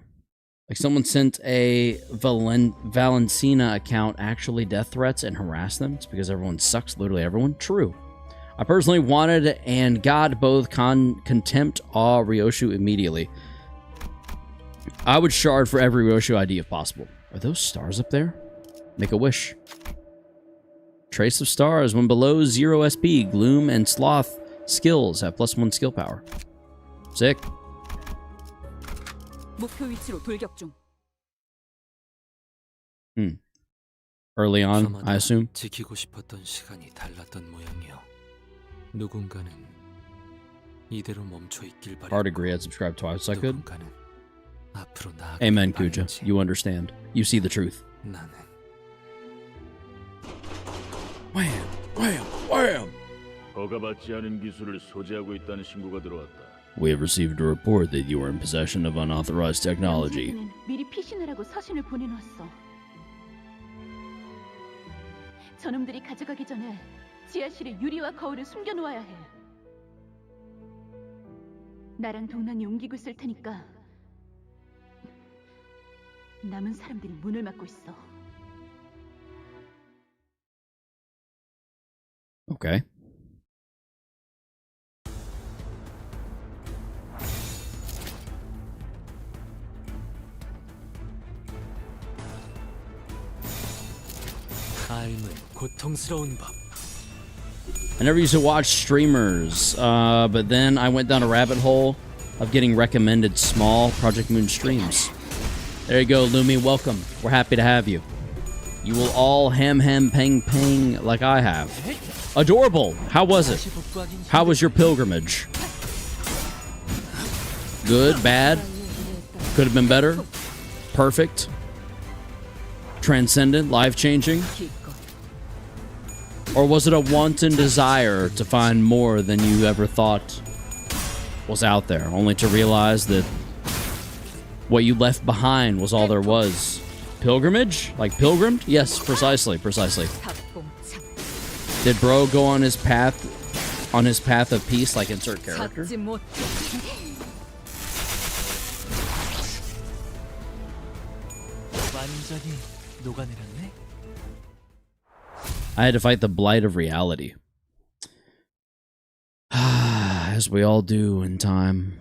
Like someone sent a Valencina account actually death threats and harassed them. It's because everyone sucks. Literally everyone. True. I personally wanted and got both contempt, awe, Ryoshu immediately. I would shard for every Ryoshu ID if possible. Are those stars up there? Make a wish. Trace of stars. When below 0 SP, Gloom and Sloth skills have +1 skill power. Sick. 목표 위치로 돌격 중. Early on, I assume. 지키고 싶었던 시간이 달랐던 모양이요. 누군가는 이대로 멈춰 있길 바랬고. Hard agree. I'd subscribe twice I could. 누군가는 앞으로 나아가길 Amen, Kuja. 바랬지. You understand. You see the truth. 나는 Wham! Wham! Wham! 허가받지 않은 기술을 소지하고 있다는 신고가 들어왔다. We have received a report that you are in possession of unauthorized technology. 영진이는 미리 피신하라고 서신을 보내놨어. 저놈들이 가져가기 전에 지하실에 유리와 거울을 숨겨놓아야 해. 나랑 동랑이 옮기고 있을 테니까 남은 사람들이 문을 막고 있어. Okay. 삶은 고통스러운 법. I never used to watch streamers, but then I went down a rabbit hole of getting recommended small Project Moon streams. There you go, Lumi. Welcome. We're happy to have you. You will all ham pang pang like I have. Adorable. How was it? How was your pilgrimage? Good? Bad? Could have been better? Perfect? Transcendent? Life-changing? Or was it a wanton desire to find more than you ever thought was out there, only to realize that what you left behind was all there was? Pilgrimage? Like pilgrimed? Yes, precisely. Did bro go on his path of peace, like insert character? 찾지 못. 완전히 녹아내렸네. I had to fight the blight of reality. As we all do in time.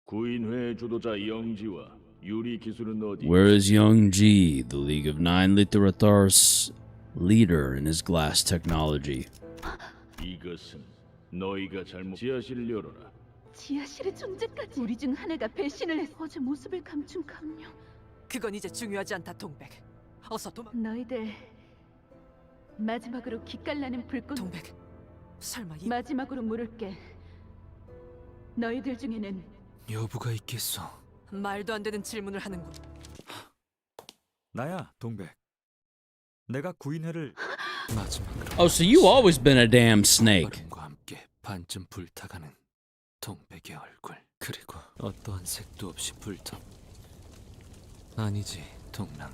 구인회 주도자 영지와 유리 기술은 어디? Where is Young Ji, the League of Nine Literators leader in his glass technology? 이것은 너희가 잘못 지하실을 열어라. 지하실의 존재까지. 우리 중 하나가 배신을 했어. 어제 모습을 감춘 감룡. 그건 이제 중요하지 않다, 동백. 어서 도망. 너희들 마지막으로 기깔나는 불꽃. 동백. 설마 이 마지막으로 물을게. 너희들 중에는 여부가 있겠어. 말도 안 되는 질문을 하는군. 나야, 동백. 내가 구인회를 마지막으로. Oh, so you always been a damn snake. 바람과 함께 반쯤 불타가는 동백의 얼굴. 그리고 어떠한 색도 없이 불타. 아니지, 동랑.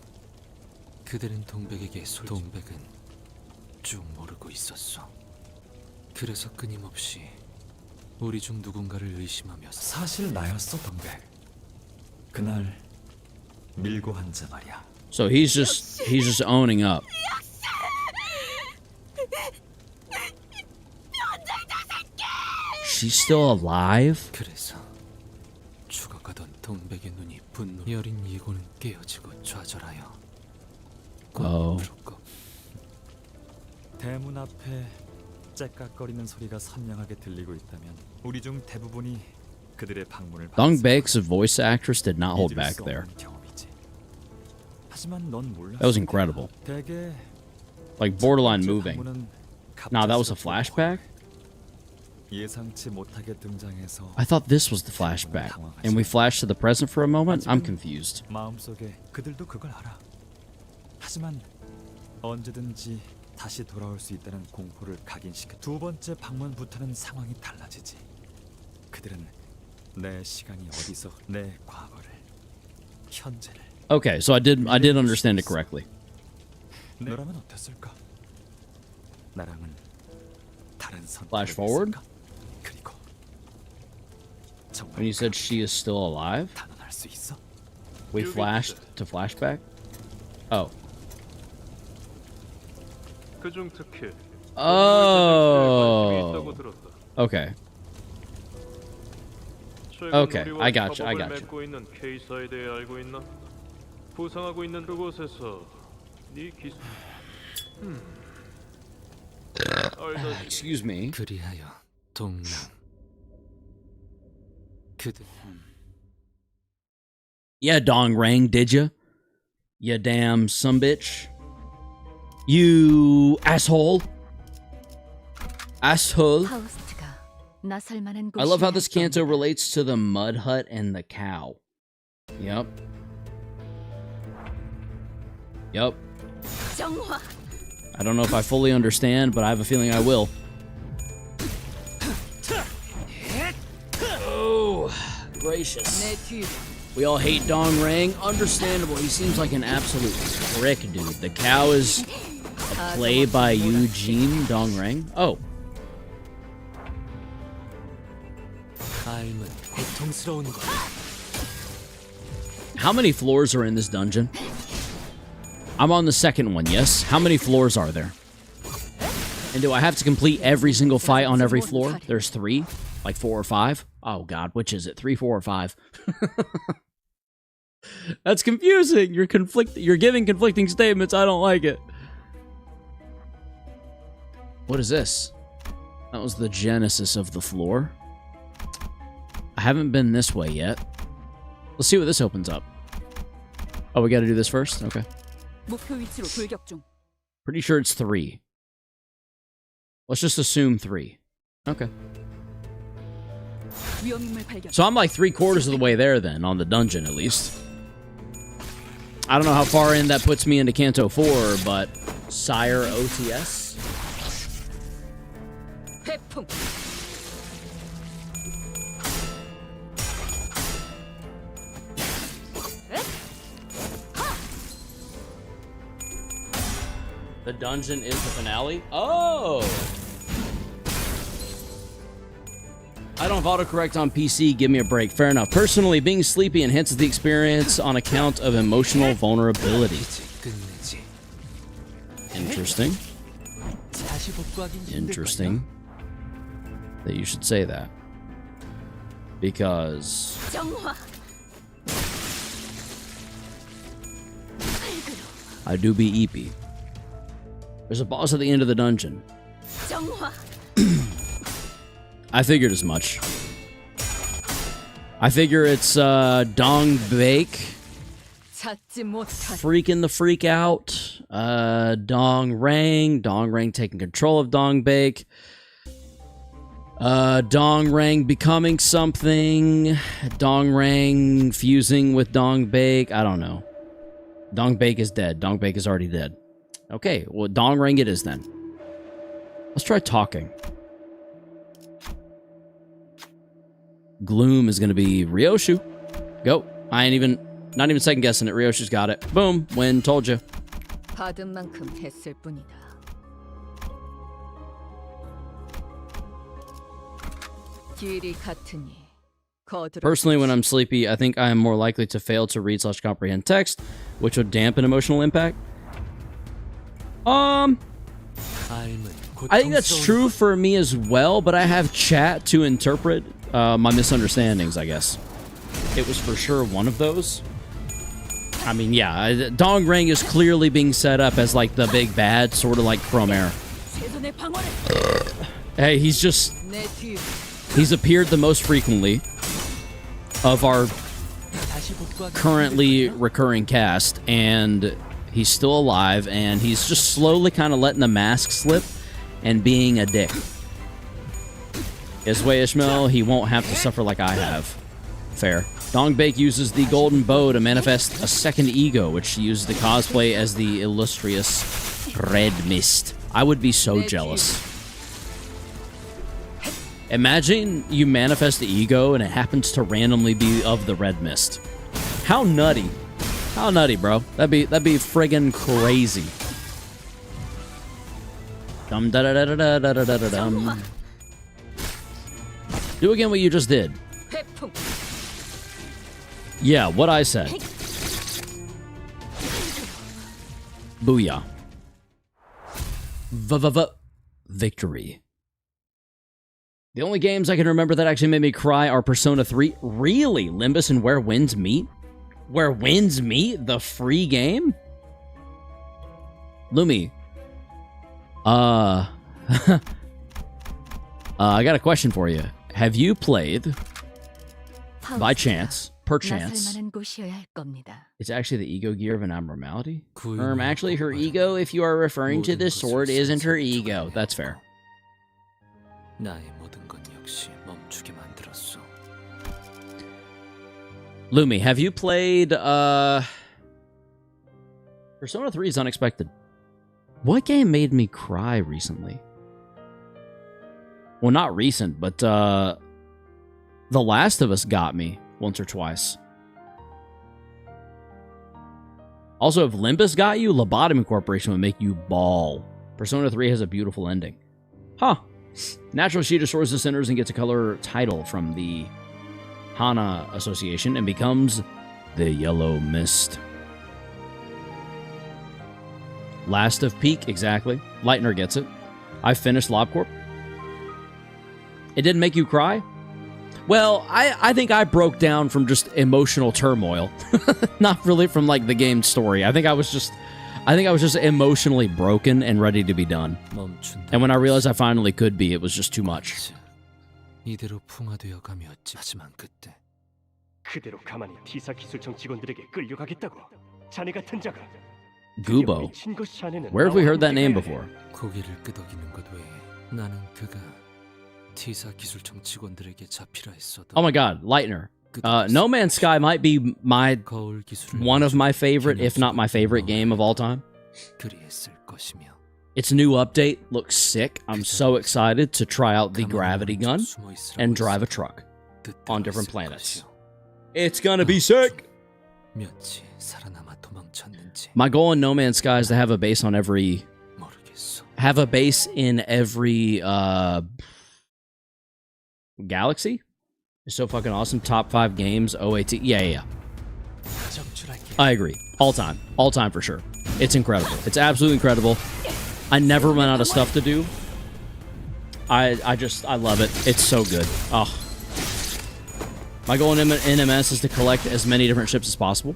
그들은 동백에게 동백은 쭉 모르고 있었어. 그래서 끊임없이 우리 중 누군가를 의심하며 사실 나였어, 동백. 그날 밀고 한 자 말이야. So he's just owning up. She's still alive? 그래서 죽어가던 동백의 눈이 분노. 여린 이고는 깨어지고 좌절하여 부럽고. 대문 앞에 째깍거리는 소리가 선명하게 들리고 있다면 우리 중 대부분이 그들의 방문을 Dong Baek's voice actress did not hold back there. 하지만 넌 몰랐어. That was incredible. 대개 Like borderline moving. 방문은 Nah, that was a flashback? 예상치 못하게 등장해서 I thought this was the flashback. And we flashed to the present for a moment? I'm confused. 마음속에 그들도 그걸 알아. 하지만 언제든지 다시 돌아올 수 있다는 공포를 각인시켜 두 번째 방문부터는 상황이 달라지지. 그들은 내 시간이 어디서 내 과거를 현재를 Okay, so I did understand it correctly. 너라면 어땠을까? 나랑은 다른 선택을 Flash forward? 했을까? 그리고 When you said she is still alive? 단언할 수 있어? We flashed to flashback? Oh. 그중 특히 Oh. Okay. Okay, I got you. 맺고 있는 K사에 대해 알고 있나? 부상하고 있는 그곳에서 네 기술. Excuse me. 그리하여 동랑 그들 Yeah, dong rang, did ya? You damn sumbitch. You asshole. Asshole. 파우스트가 나설 만한 I love how 곳이야. this canto relates to the mud hut and the cow. Yep. Yep. 정화. I don't know if I fully understand, but I have a feeling I will. Oh, gracious. 내 뒤로. We all hate Dong Rang. Understandable. He seems like an absolute prick, dude. The cow is a play by Eugene Dong Rang. Oh. 삶은 고통스러운 거야. How many floors are in this dungeon? I'm on the second one, yes? How many floors are there? And do I have to complete every single fight on every floor? There's 3? Like 4 or 5? Oh god, which is it? 3, 4, or 5? That's confusing. You're giving conflicting statements. I don't like it. What is this? That was the genesis of the floor. I haven't been this way yet. Let's see what this opens up. Oh, we gotta do this first? Okay. 목표 위치로 돌격 중. Pretty sure it's 3. Let's just assume 3. Okay. 위험인물 발견. So I'm like 3/4 of the way there then, on the dungeon at least. I don't know how far in that puts me into Canto 4, but Sire OTS? 회풍. The dungeon is the finale? Oh! I don't have autocorrect on PC, give me a break. Fair enough. Personally, being sleepy enhances the experience on account of emotional vulnerability. Interesting. Interesting that you should say that. Because... I do be eepy. There's a boss at the end of the dungeon. I figured as much. I figure it's Dong Bake. Freaking the freak out. Dong Rang taking control of Dong Bake. Dong Rang becoming something. Dong Rang fusing with Dong Bake. I don't know. Dong Bake is dead. Dong Bake is already dead. Okay, well, Dong Rang it is then. Let's try talking. Gloom is going to be Ryoshu. Go. Not even second guessing it. Ryoshu's got it. Boom. Win. Told you. 받은 만큼 했을 뿐이다. 길이 같으니 거들어. Personally, when I'm sleepy, I think I am more likely to fail to read/comprehend text, which would dampen emotional impact. I think that's true for me as well, but I have chat to interpret my misunderstandings, I guess. It was for sure one of those. I mean, yeah, Dong Rang is clearly being set up as like the big bad, sort of like Chromare. Hey, he's appeared the most frequently of our currently recurring cast, and he's still alive, and he's just slowly kind of letting the mask slip, and being a dick. His way, Ishmael, he won't have to suffer like I have. Fair. Dongbake uses the golden bow to manifest a second ego, which she uses to cosplay as the illustrious Red Mist. I would be so jealous. Imagine you manifest the ego and it happens to randomly be of the Red Mist. How nutty. How nutty, bro. That'd be friggin' crazy. Dum da da da da da da da da dum. Do again what you just did. Yeah, what I said. Booyah. Victory. The only games I can remember that actually made me cry are Persona 3. Really? Limbus and Where Winds Meet? Where Winds Meet? The free game? Lumi. I got a question for you. Have you played, by chance, perchance, it's actually the ego gear of an abnormality? Actually, her ego, if you are referring to this sword, isn't her ego. That's fair. Lumi, have you played, Persona 3 is unexpected. What game made me cry recently? Well, not recent, but, The Last of Us got me once or twice. Also, if Limbus got you, Lobotomy Corporation would make you bawl. Persona 3 has a beautiful ending. Huh. Natural, she destroys the sinners and gets a color title from the Hana Association and becomes the Yellow Mist. Last of Peak, exactly. Lightner gets it. I finished LobCorp. It didn't make you cry? Well, I think I broke down from just emotional turmoil. Not really from, like, the game story. I think I was just emotionally broken and ready to be done. And when I realized I finally could be, it was just too much. Gubo. Where have we heard that name before? Oh my god, Lightner. No Man's Sky might be one of my favorite, if not my favorite game of all time. Its new update looks sick. I'm so excited to try out the gravity gun and drive a truck on different planets. It's gonna be sick! My goal in No Man's Sky is to have a base on every... Have a base in every, Galaxy? It's so fucking awesome. Top 5 games, OAT. Yeah. I agree. All time. All time for sure. It's incredible. It's absolutely incredible. I never run out of stuff to do. I love it. It's so good. Oh. My goal in NMS is to collect as many different ships as possible.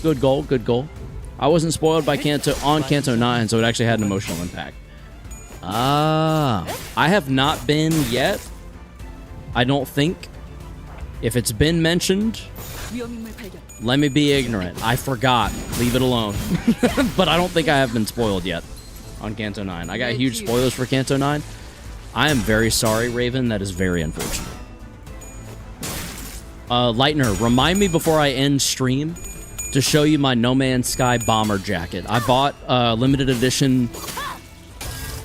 Good goal, good goal. I wasn't spoiled by Kanto on Kanto 9, so it actually had an emotional impact. I have not been yet. I don't think. If it's been mentioned, let me be ignorant. I forgot. Leave it alone. But I don't think I have been spoiled yet on Kanto 9. I got huge spoilers for Kanto 9. I am very sorry, Raven. That is very unfortunate. Lightner, remind me before I end stream to show you my No Man's Sky bomber jacket. I bought a limited edition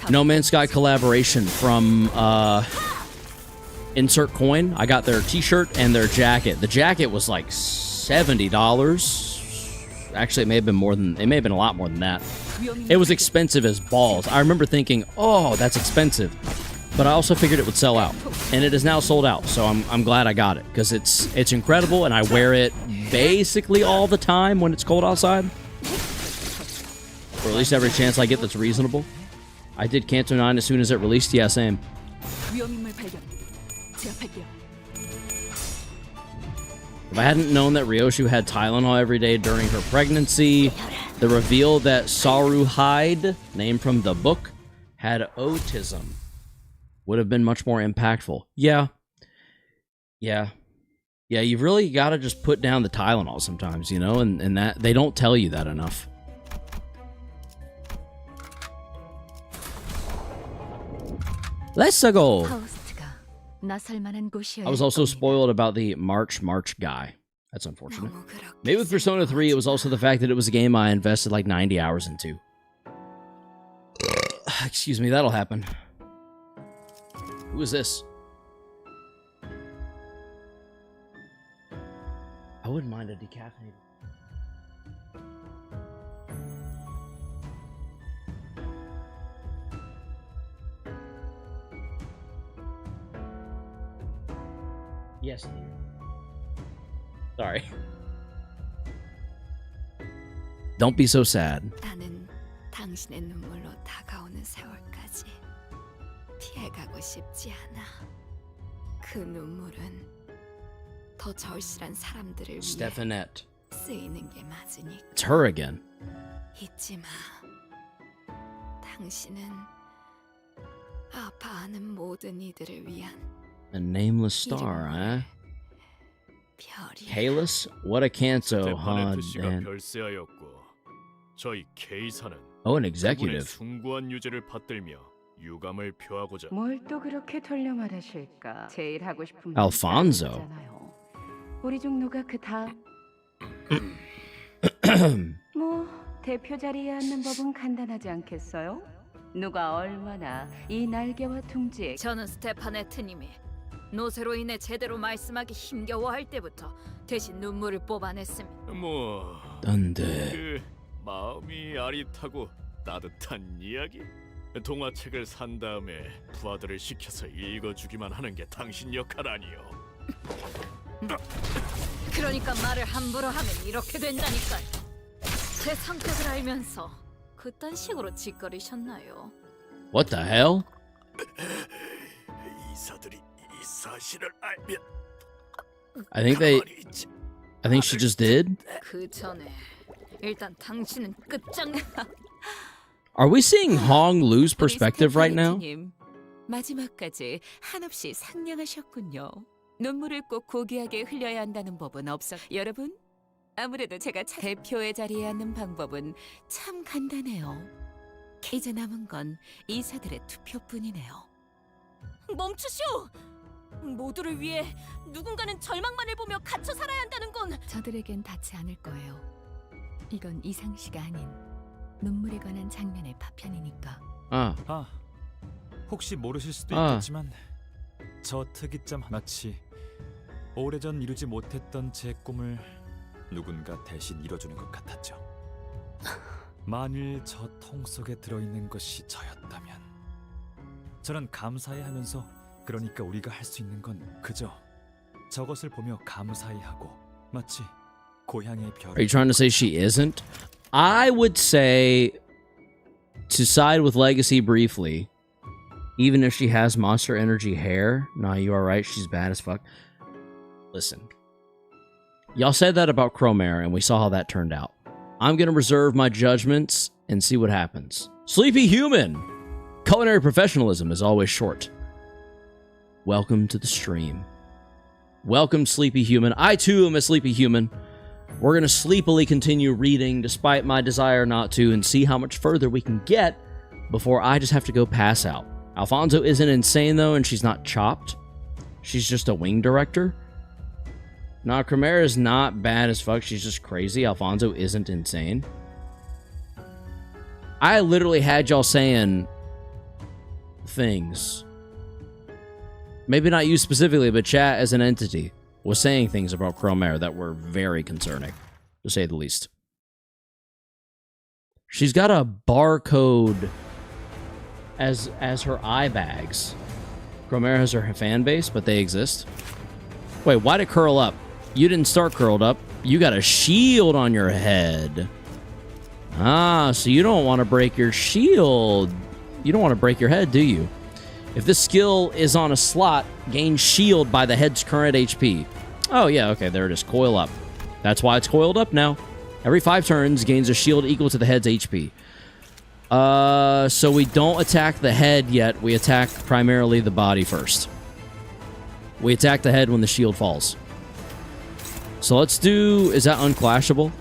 No Man's Sky collaboration from Insert Coin. I got their t-shirt and their jacket. The jacket was like $70. Actually, it may have been more than, it may have been a lot more than that. It was expensive as balls. I remember thinking, oh, that's expensive. But I also figured it would sell out. And it is now sold out, so I'm glad I got it. Because it's incredible, and I wear it basically all the time when it's cold outside. Or at least every chance I get that's reasonable. I did Kanto 9 as soon as it released. Yeah, same. If I hadn't known that Ryoshu had Tylenol every day during her pregnancy, the reveal that Saru Hyde, named from the book, had autism would have been much more impactful. Yeah, you've really got to just put down the Tylenol sometimes, you know, and that they don't tell you that enough. Let's go. 파우스트가 나설 만한 곳이어야 I was also spoiled about the March guy. That's unfortunate. Maybe with Persona 3, it was also the fact that it was a game I invested like 90 hours into. Excuse me, that'll happen. Who is this? I wouldn't mind a decaffeinated. Yes, dear. Sorry. Don't be so sad. 나는 당신의 눈물로 다가오는 세월까지 피해가고 싶지 않아. 그 눈물은 더 절실한 사람들을 위해 Stefanette. 쓰이는 게 맞으니까. It's her again. 잊지 마. 당신은 아파하는 모든 이들을 위한 A nameless star, eh? Kalis? What a canto, huh, 스테파네트 씨가 Dan? 별세하였고 저희 K사는 Oh, an 그분의 executive. 숭고한 유죄를 받들며 유감을 표하고자 뭘 또 그렇게 돌려 말하실까? 제일 하고 싶은 Alfonso. 거잖아요. 우리 종로가 그다 뭐 대표 자리에 앉는 법은 간단하지 않겠어요? 누가 얼마나 이 날개와 둥지에 저는 스테파네트님이 노쇠로 인해 제대로 말씀하기 힘겨워할 때부터 대신 눈물을 뽑아냈습니다. 뭐... 던데. 그 마음이 아릿하고 따뜻한 이야기? 동화책을 산 다음에 부하들을 시켜서 읽어주기만 하는 게 당신 역할 아니요. 그러니까 말을 함부로 하면 이렇게 된다니까요. 제 성격을 알면서 그딴 식으로 짓거리셨나요? What the hell? 이사들이 이 사실을 알면 I think she just did. 그 전에 일단 당신은 끝장. Are we seeing Hong lose perspective right now? 마지막까지 한없이 상냥하셨군요. 눈물을 꼭 고귀하게 흘려야 한다는 법은 없어. 여러분, 아무래도 제가 대표의 자리에 앉는 방법은 참 간단해요. 이제 남은 건 이사들의 투표뿐이네요. 멈추시오! 모두를 위해 누군가는 절망만을 보며 갇혀 살아야 한다는 건 저들에겐 닿지 않을 거예요. 이건 이상시가 아닌 눈물에 관한 장면의 파편이니까. 혹시 모르실 수도 있겠지만 저 특이점 하나치 오래전 이루지 못했던 제 꿈을 누군가 대신 이뤄주는 것 같았죠. 만일 저 통 속에 들어있는 것이 저였다면 저는 감사해하면서 그러니까 우리가 할 수 있는 건 그저 저것을 보며 감사해하고 마치 고향의 별. Are you trying to say she isn't? I would say to side with Legacy briefly, even if she has monster energy hair. Nah, you are right. She's bad as fuck. Listen. Y'all said that about Cromare, and we saw how that turned out. I'm going to reserve my judgments and see what happens. Sleepy Human! Culinary professionalism is always short. Welcome to the stream. Welcome, Sleepy Human. I, too, am a Sleepy Human. We're going to sleepily continue reading, despite my desire not to, and see how much further we can get before I just have to go pass out. Alfonso isn't insane, though, and she's not chopped. She's just a wing director. Nah, Cromare is not bad as fuck. She's just crazy. Alfonso isn't insane. I literally had y'all saying things. Maybe not you specifically, but chat as an entity was saying things about Cromare that were very concerning, to say the least. She's got a barcode as her eye bags. Cromare has her fan base, but they exist. Wait, why'd it curl up? You didn't start curled up. You got a shield on your head. Ah, so you don't want to break your shield. You don't want to break your head, do you? If this skill is on a slot, gain shield by the head's current HP. Oh, yeah, okay, there it is. Coil up. That's why it's coiled up now. Every 5 turns, gains a shield equal to the head's HP. So we don't attack the head yet. We attack primarily the body first. We attack the head when the shield falls. So let's do... Is that unclashable?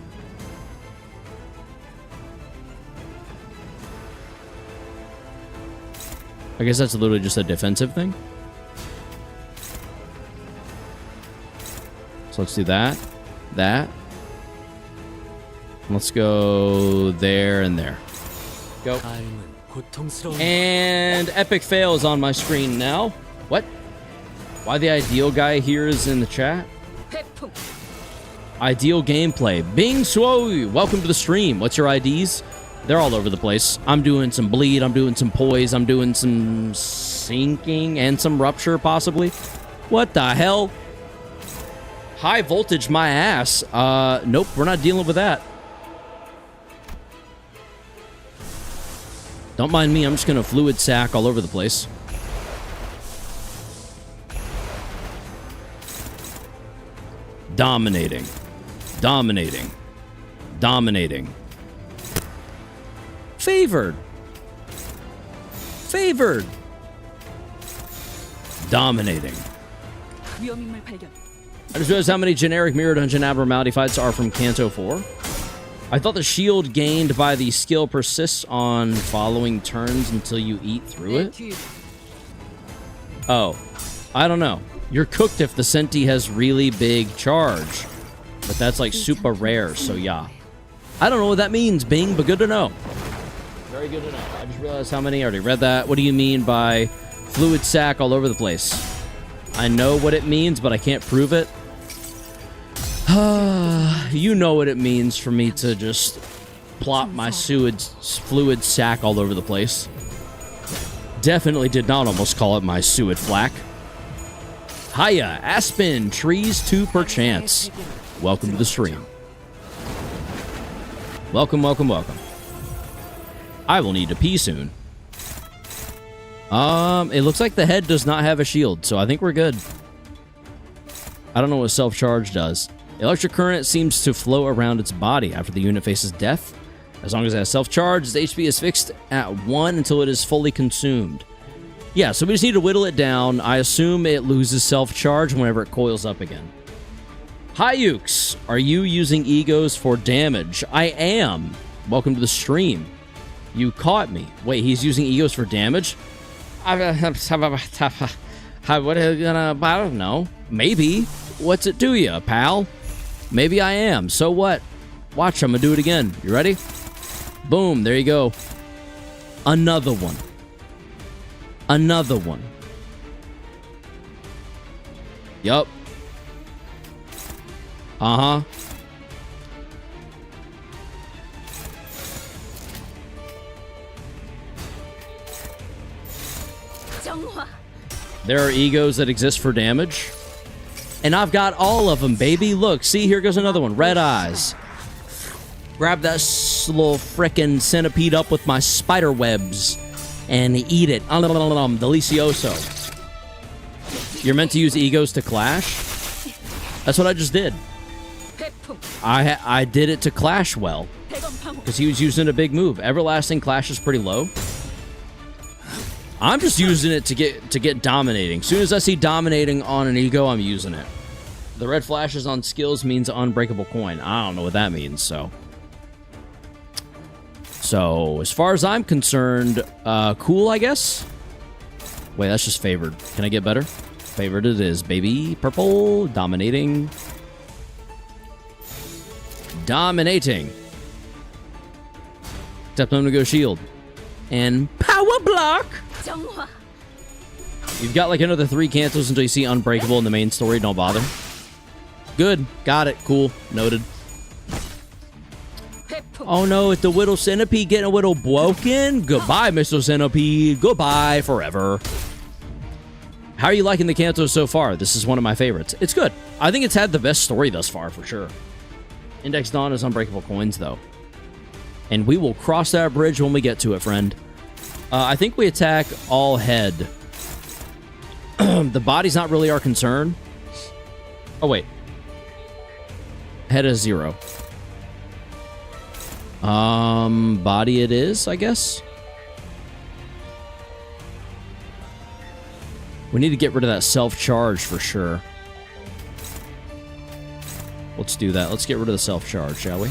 I guess that's literally just a defensive thing. So let's do that. That. Let's go there and there. Go. And epic fail is on my screen now. What? Why the ideal guy here is in the chat? Ideal gameplay. Bing Suo, welcome to the stream. What's your IDs? They're all over the place. I'm doing some bleed. I'm doing some poise. I'm doing some sinking and some rupture, possibly. What the hell? High voltage, my ass. Nope, we're not dealing with that. Don't mind me. I'm just going to fluid sack all over the place. Dominating. Dominating. Dominating. Favored. Favored. Dominating. I just realized how many generic Mirror Dungeon abnormality fights are from Canto 4. I thought the shield gained by the skill persists on following turns until you eat through it. Oh, I don't know. You're cooked if the Senti has really big charge. But that's like super rare, so yeah. I don't know what that means, Bing, but good to know. Very good to know. I just realized how many. I already read that. What do you mean by fluid sack all over the place? I know what it means, but I can't prove it. You know what it means for me to just plop my fluid sack all over the place. Definitely did not almost call it my suet flack. Hiya, Aspen, trees to perchance. Welcome to the stream. Welcome, welcome, welcome. I will need to pee soon. It looks like the head does not have a shield, so I think we're good. I don't know what self-charge does. Electric current seems to flow around its body after the unit faces death. As long as it has self-charge, its HP is fixed at 1 until it is fully consumed. Yeah, so we just need to whittle it down. I assume it loses self-charge whenever it coils up again. Hi, Ukes. Are you using egos for damage? I am. Welcome to the stream. You caught me. Wait, he's using egos for damage? I don't know. Maybe. What's it do you, pal? Maybe I am. So what? Watch, I'm gonna do it again. You ready? Boom, there you go. Another one. Another one. Yup. Uh-huh. There are egos that exist for damage. And I've got all of them, baby. Look, see, here goes another one. Red eyes. Grab that little frickin' centipede up with my spider webs and eat it. Delicioso. You're meant to use egos to clash? That's what I just did. I did it to clash well. Because he was using a big move. Everlasting clash is pretty low. I'm just using it to get dominating. As soon as I see dominating on an ego, I'm using it. The red flashes on skills means unbreakable coin. I don't know what that means, so. So, as far as I'm concerned, cool, I guess? Wait, that's just favored. Can I get better? Favored it is, baby. Purple, dominating. Dominating. Except I'm gonna go shield. And power block! You've got like another 3 cantos until you see Unbreakable in the main story. Don't bother. Good. Got it. Cool. Noted. Oh no, it's the Whittle Centipede getting a little broken. Goodbye, Mr. Centipede. Goodbye forever. How are you liking the cantos so far? This is one of my favorites. It's good. I think it's had the best story thus far, for sure. Index Dawn is Unbreakable Coins, though. And we will cross that bridge when we get to it, friend. I think we attack all head. The body's not really our concern. Oh, wait. Head is 0. Body it is, I guess. We need to get rid of that self-charge for sure. Let's do that. Let's get rid of the self-charge, shall we?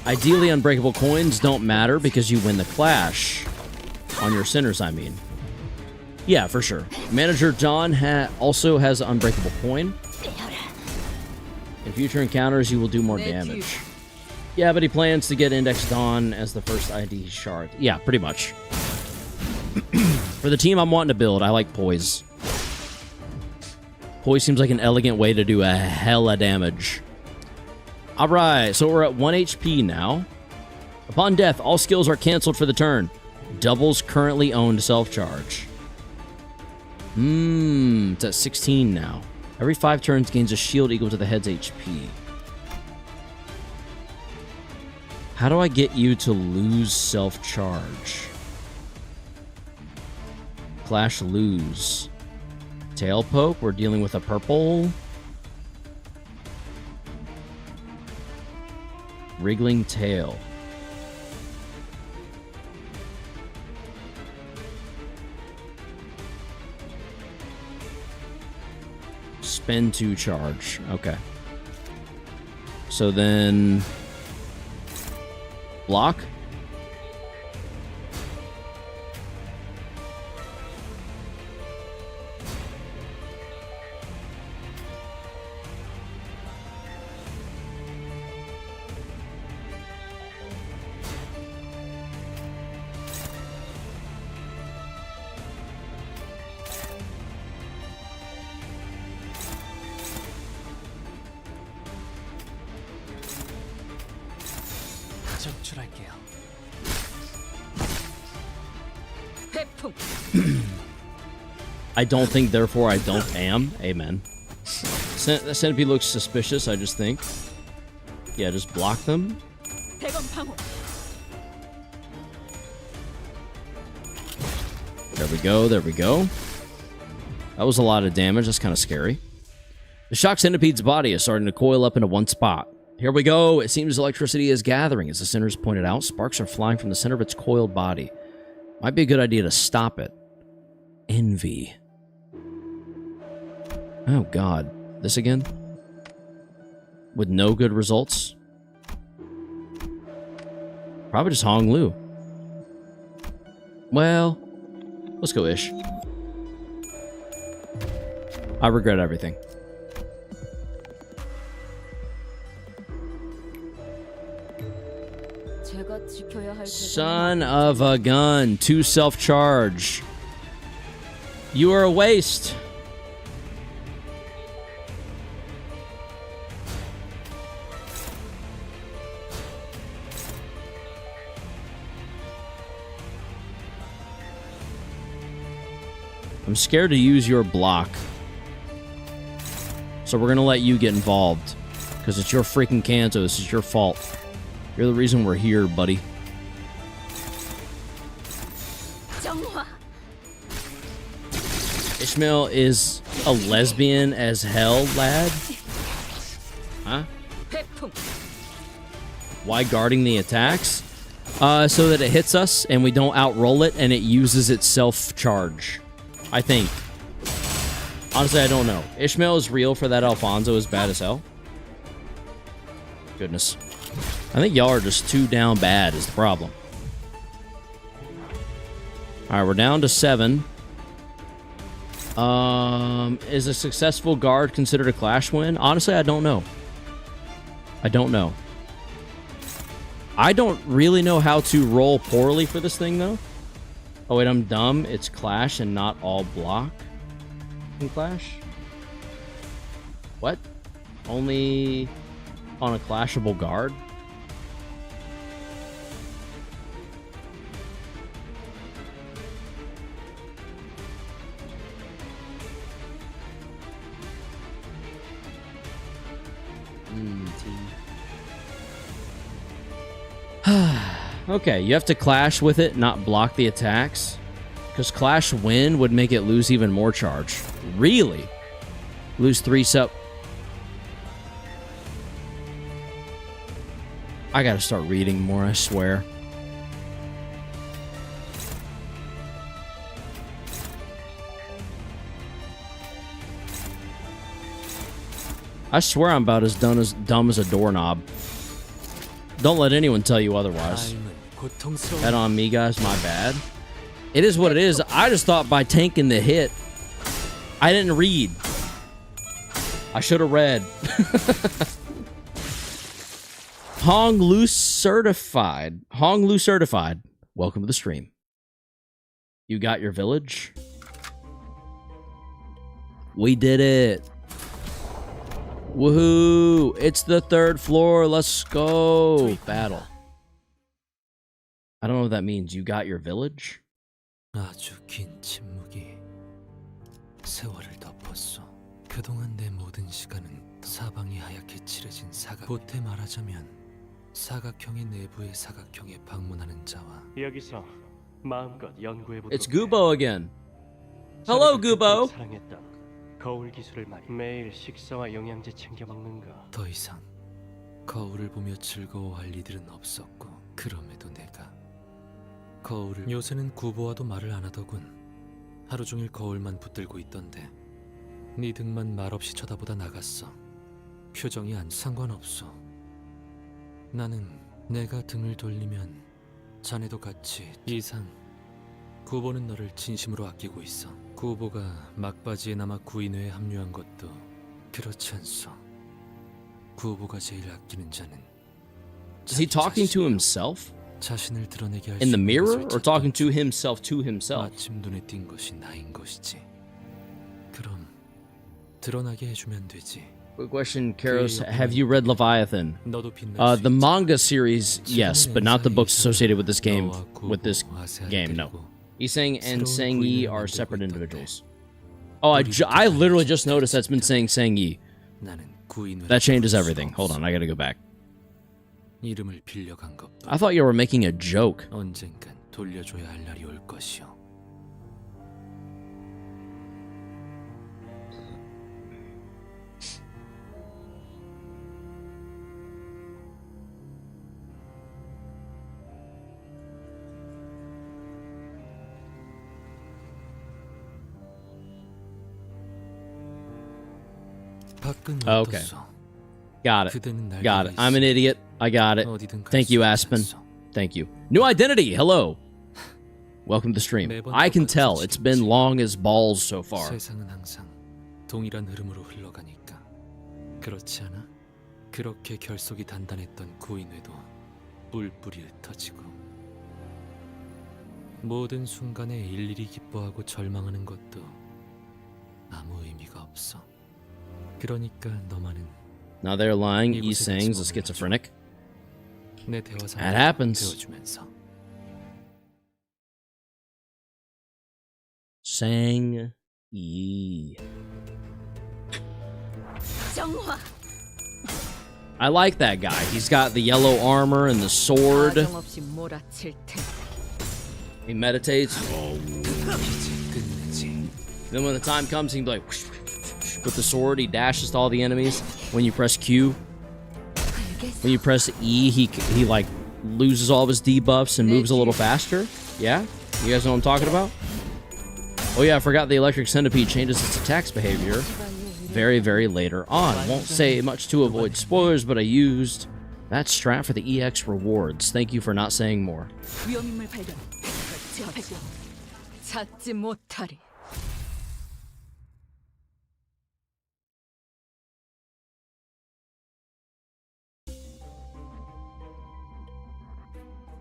Ideally, unbreakable coins don't matter because you win the clash. On your sinners, I mean. Yeah, for sure. Manager John also has Unbreakable Coin. In future encounters, you will do more damage. Yeah, but he plans to get Index Dawn as the first ID shard. Yeah, pretty much. For the team I'm wanting to build, I like Poise. Poise seems like an elegant way to do a hella damage. Alright, so we're at 1 HP now. Upon death, all skills are cancelled for the turn. Doubles currently owned self-charge. It's at 16 now. Every 5 turns gains a shield equal to the head's HP. How do I get you to lose self-charge? Clash lose. Tail poke, we're dealing with a purple. Wriggling tail. Spend 2 charge. Okay. So then... block? 적출할게요. I don't think, therefore I don't am. Amen. The centipede looks suspicious, I just think. Yeah, just block them. There we go, there we go. That was a lot of damage, that's kind of scary. The shock centipede's body is starting to coil up into one spot. Here we go. It seems electricity is gathering. As the sinners pointed out, sparks are flying from the center of its coiled body. Might be a good idea to stop it. Envy. Oh, God. This again? With no good results? Probably just Hong Lu. Well, let's go Ish. I regret everything. Son of a gun. 2 self-charge. You are a waste. I'm scared to use your block. So we're going to let you get involved. Because it's your freaking Kanto. This is your fault. You're the reason we're here, buddy. Ishmael is a lesbian as hell, lad. Huh? Why guarding the attacks? So that it hits us and we don't outroll it and it uses its self-charge. I think. Honestly, I don't know. Ishmael is real for that Alfonso is bad as hell. Goodness. I think y'all are just too down bad is the problem. Alright, we're down to 7. Is a successful guard considered a clash win? Honestly, I don't know. I don't know. I don't really know how to roll poorly for this thing, though. Oh, wait, I'm dumb. It's clash and not all block in clash? What? Only on a clashable guard? Okay, you have to clash with it, not block the attacks. Because clash win would make it lose even more charge. Really? Lose 3 sep. I gotta start reading more, I swear. I swear I'm about as dumb as a doorknob. Don't let anyone tell you otherwise. That on me, guys. My bad. It is what it is. I just thought by tanking the hit, I didn't read. I should have read. Hong Lu certified. Hong Lu certified. Welcome to the stream. You got your village? We did it. Woohoo! It's the 3rd floor. Let's go. Battle. I don't know what that means. You got your village? 아주 긴 침묵이 세월을 덮었어. 그동안 내 모든 시간은 사방이 하얗게 칠해진 사각. 보태 말하자면 사각형의 내부의 사각형에 방문하는 자와 여기서 마음껏 연구해보도록. It's Gubo again. Hello, Gubo. 사랑했던 거울 기술을 말이. 매일 식사와 영양제 챙겨 먹는가. 더 이상 거울을 보며 즐거워할 이들은 없었고, 그럼에도 내가 거울을 요새는 구보와도 말을 안 하더군. 하루 종일 거울만 붙들고 있던데 네 등만 말없이 쳐다보다 나갔어. 표정이 안 상관없어. 나는 내가 등을 돌리면 자네도 같이 이상. 구보는 너를 진심으로 아끼고 있어. 구보가 막바지에 남아 구인회에 합류한 것도 그렇지 않소. 구보가 제일 아끼는 자는 Is he talking to himself? 자신을 드러내게 할 In the 수 있는 mirror? 것을 Or talking to himself? 마침 눈에 띈 것이 나인 것이지. 그럼 드러나게 해주면 되지. Quick question, Karos. Have you read Leviathan? The manga series, yes, but not the books associated with this game. No. He's saying and Sang-yi are separate individuals. Oh, I literally just noticed that's been saying Sang-yi. That changes everything. Hold on, I gotta go back. 이름을 빌려간 것도 I thought you were making a joke. 언젠간 돌려줘야 할 날이 올 것이오. Okay. Got it. Got it. I'm an idiot. I got it. Thank you, Aspen. Thank you. New identity. Hello. Welcome to the stream. I can tell it's been long as balls so far. 세상은 항상 동일한 흐름으로 흘러가니까. 그렇지 않아? 그렇게 결속이 단단했던 구인회도 뿔뿔이 흩어지고, 모든 순간에 일일이 기뻐하고 절망하는 것도 아무 의미가 없어. 그러니까 너만은 Now they're lying. Yi Sang's a schizophrenic. That happens. Sang-yi. I like that guy. He's got the yellow armor and the sword. He meditates. Then when the time comes, he can be like, with the sword, he dashes to all the enemies. When you press Q, when you press E, he like loses all of his debuffs and moves a little faster. Yeah? You guys know what I'm talking about? Oh yeah, I forgot the electric centipede changes its attacks behavior very, very later on. Won't say much to avoid spoilers, but I used that strat for the EX rewards. Thank you for not saying more.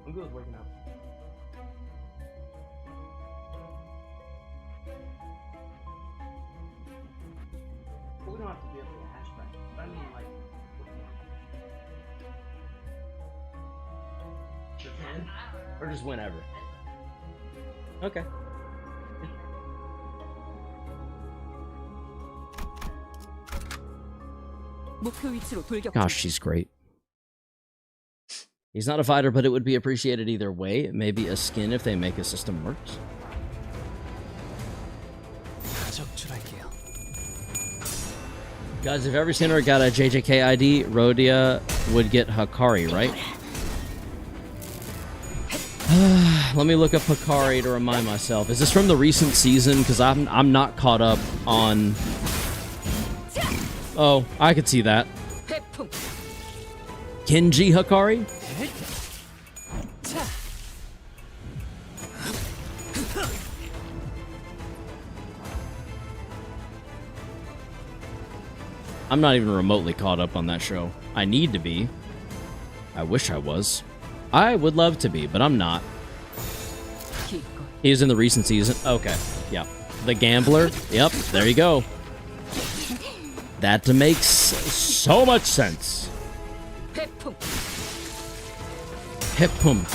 I'm good with waking up. Well, we don't have to be able to hatchback, but I mean, like, the 10? Or just whenever? Okay. Gosh, she's great. He's not a fighter, but it would be appreciated either way. Maybe a skin if they make a system works. Guys, if every sinner got a JJK ID, Rhodia would get Hakari, right? Let me look up Hakari to remind myself. Is this from the recent season? Because I'm not caught up on... Oh, I could see that. Kenji Hakari? I'm not even remotely caught up on that show. I need to be. I wish I was. I would love to be, but I'm not. He was in the recent season. Okay. Yeah. The Gambler. Yep. There you go. That makes so much sense. Hip-pum.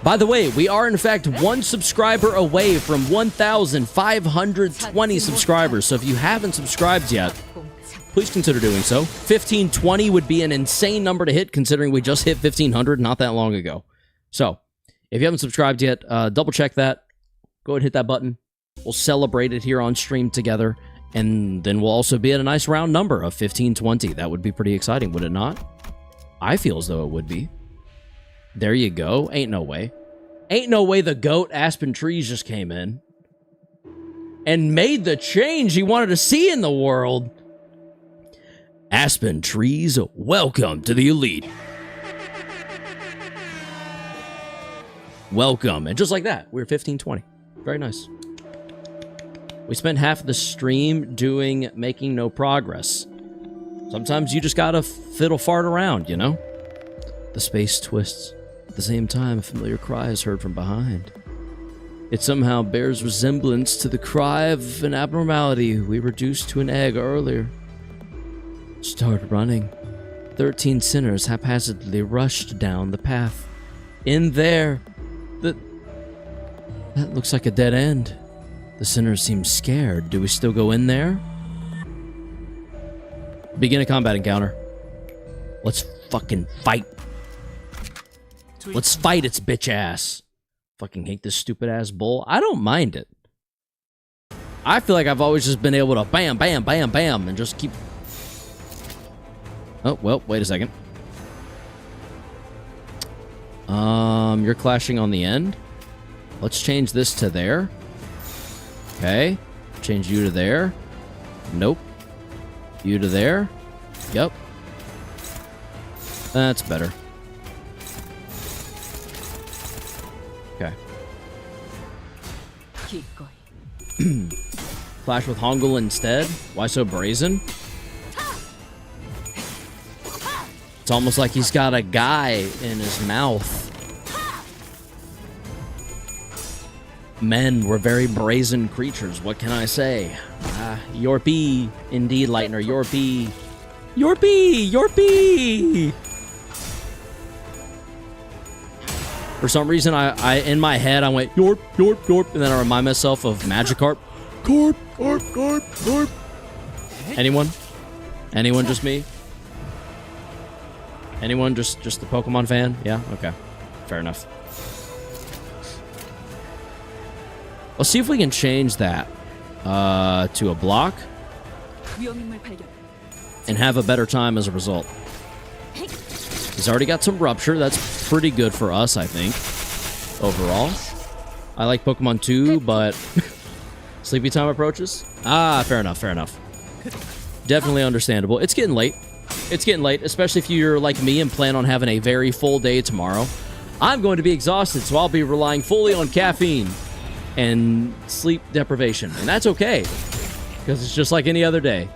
By the way, we are in fact one subscriber away from 1,520 subscribers. So if you haven't subscribed yet, please consider doing so. 1,520 would be an insane number to hit, considering we just hit 1,500 not that long ago. So if you haven't subscribed yet, double check that. Go ahead and hit that button. We'll celebrate it here on stream together. And then we'll also be at a nice round number of 1,520. That would be pretty exciting, would it not? I feel as though it would be. There you go. Ain't no way. Ain't no way the GOAT Aspen Trees just came in and made the change he wanted to see in the world. Aspen Trees, welcome to the elite. Welcome. And just like that, we're 1520. Very nice. We spent half of the stream making no progress. Sometimes you just gotta fiddle fart around, you know? The space twists. At the same time, a familiar cry is heard from behind. It somehow bears resemblance to the cry of an abnormality we reduced to an egg earlier. Start running. 13 sinners haphazardly rushed down the path. In there, that looks like a dead end. The sinners seem scared. Do we still go in there? Begin a combat encounter. Let's fucking fight. Let's fight its bitch ass. Fucking hate this stupid ass bull. I don't mind it. I feel like I've always just been able to bam, bam, bam, bam, and just keep... Oh, well, wait a second. You're clashing on the end. Let's change this to there. Okay. Change you to there. Nope. You to there. Yep. That's better. Okay. Clash with Hongul instead? Why so brazen? It's almost like he's got a guy in his mouth. Men were very brazen creatures. What can I say? Yorpy. Indeed, Lightner. Yorpy. Yorpy! Yorpy! For some reason, I in my head, I went, Yorp, Yorp, Yorp, and then I remind myself of Magikarp. Corp, Corp, Corp, Corp. Anyone? Anyone, just me? Anyone, just the Pokemon fan? Yeah? Okay. Fair enough. Let's see if we can change that to a block and have a better time as a result. He's already got some Rupture. That's pretty good for us, I think, overall. I like Pokemon too, but sleepy time approaches? Fair enough, fair enough. Definitely understandable. It's getting late. It's getting late, especially if you're like me and plan on having a very full day tomorrow. I'm going to be exhausted, so I'll be relying fully on caffeine and sleep deprivation. And that's okay, because it's just like any other day.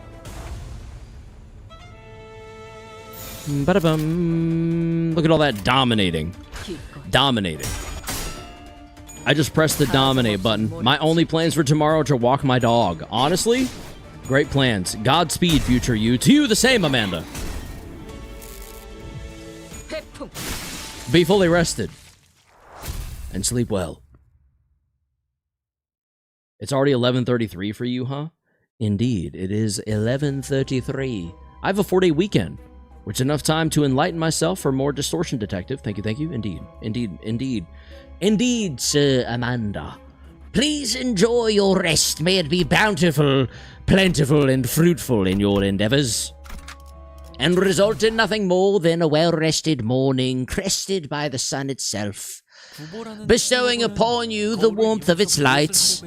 Ba-da-bum. Look at all that dominating. Dominating. I just pressed the dominate button. My only plans for tomorrow are to walk my dog. Honestly, great plans. Godspeed, future you. To you the same, Amanda. Be fully rested. And sleep well. It's already 11:33 for you, huh? Indeed, it is 11:33. I have a 4-day weekend, which is enough time to enlighten myself for more distortion detective. Thank you, thank you. Indeed, indeed, indeed. Indeed, Sir Amanda. Please enjoy your rest. May it be bountiful, plentiful, and fruitful in your endeavors, and result in nothing more than a well-rested morning, crested by the sun itself, bestowing upon you the warmth of its light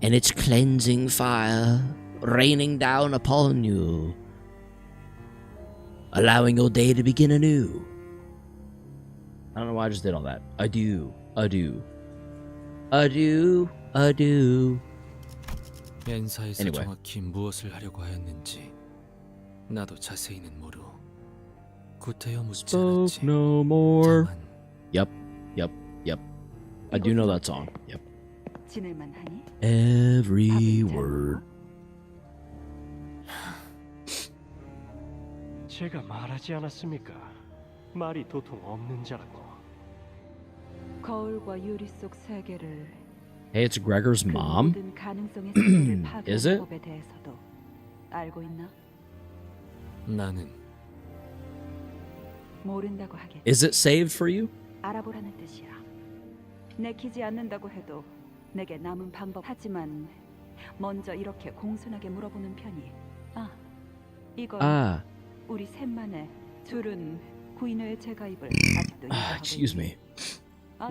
and its cleansing fire raining down upon you, allowing your day to begin anew. I don't know why I just did all that. Adieu, adieu, adieu, adieu. 엔사에서 Anyway. 정확히 무엇을 하려고 하였는지 나도 자세히는 모르. 구태여 묻지 Spoke 않았지. no more. 다만 Yep. I do know that song. Yep. 지낼만 하니? Every word. 제가 말하지 않았습니까? 말이 도통 없는 자라고. 거울과 유리 속 세계를 Hey, it's Gregor's 그 mom. 모든 가능성의 세계를 Is it? 파괴하는 법에 대해서도 알고 있나? 나는 모른다고 하겠지. Is it saved for you? 알아보라는 뜻이야. 내키지 않는다고 해도 내게 남은 방법. 하지만 먼저 이렇게 공손하게 물어보는 편이. 이건 Ah. 우리 셋만의 둘은 구인의 재가입을 아직도 유지하고 Excuse me.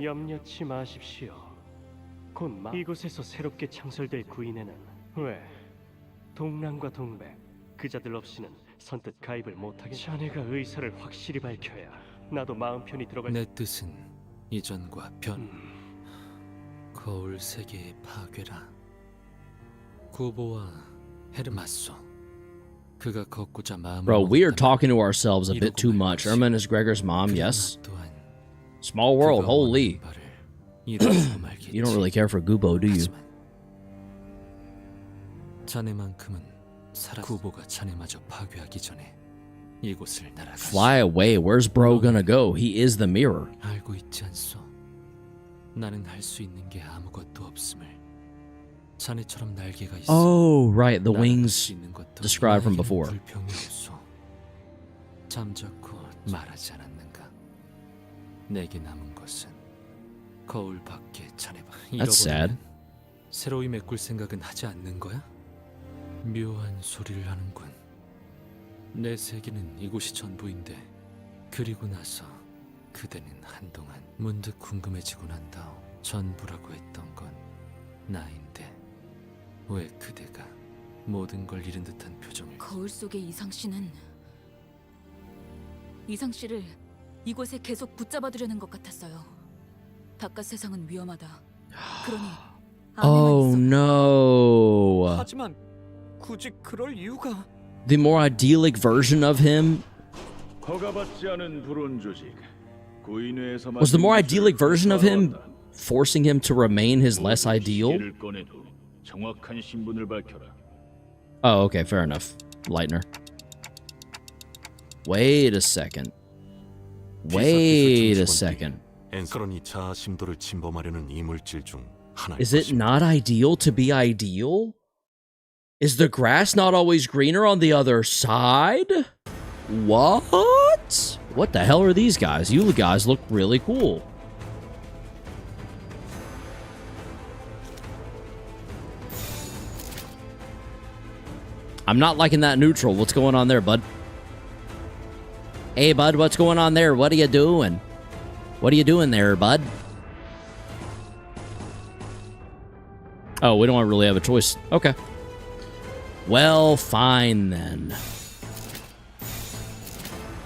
염려치 마십시오. 곧 이곳에서 새롭게 창설될 구인에는 왜 동남과 동백 그자들 없이는 선뜻 가입을 못하게. 자네가 의사를 확실히 밝혀야 나도 마음 편히 들어갈. 내 뜻은 이전과 변. 거울 세계의 파괴라. 구보와 헤르마소. 그가 걷고자 마음을 Bro, we are 먹었다면 talking to ourselves a bit too much. Ermin is Gregor's mom, yes. Small world, holy. You don't really care for Gubo, do you? 자네만큼은 살아. 구보가 자네마저 파괴하기 전에 이곳을 날아가시. Fly away. Where's bro gonna go? He is the mirror. 알고 있지 않소? 나는 할 수 있는 게 아무것도 없음을. 자네처럼 날개가 있어. Oh, right. The 나는 wings 할수 있는 것도 described from 나에게는 before. 불평이 없소. 잠자코 말하지 않았는가? 내게 남은 것은 거울 밖에 자네가. That's sad. 새로이 메꿀 생각은 하지 않는 거야? 묘한 소리를 하는군. 내 세계는 이곳이 전부인데 그리고 나서 그대는 한동안 문득 궁금해지고 난 다음 전부라고 했던 건 나인데 왜 그대가 모든 걸 잃은 듯한 표정을. 거울 속의 이상 씨는 이상 씨를 이곳에 계속 붙잡아두려는 것 같았어요. 바깥 세상은 위험하다. 그러니 Oh no. 하지만 굳이 그럴 이유가. The more idyllic version of him 허가받지 않은 불온 조직. 구인회에서 was the more idyllic version of him forcing him to remain his less ideal. 꺼내도 정확한 신분을 밝혀라. Oh, okay, fair enough. Lightner. Wait a second. Wait a second. 엔서런이 자아 심도를 침범하려는 이물질 중 하나일 Is it not ideal to be ideal? Is the grass not always greener on the other side? What? What the hell are these guys? You guys look really cool. I'm not liking that neutral. What's going on there, bud? Hey, bud, what's going on there? What are you doing? What are you doing there, bud? Oh, we don't really have a choice. Okay. Well, fine then.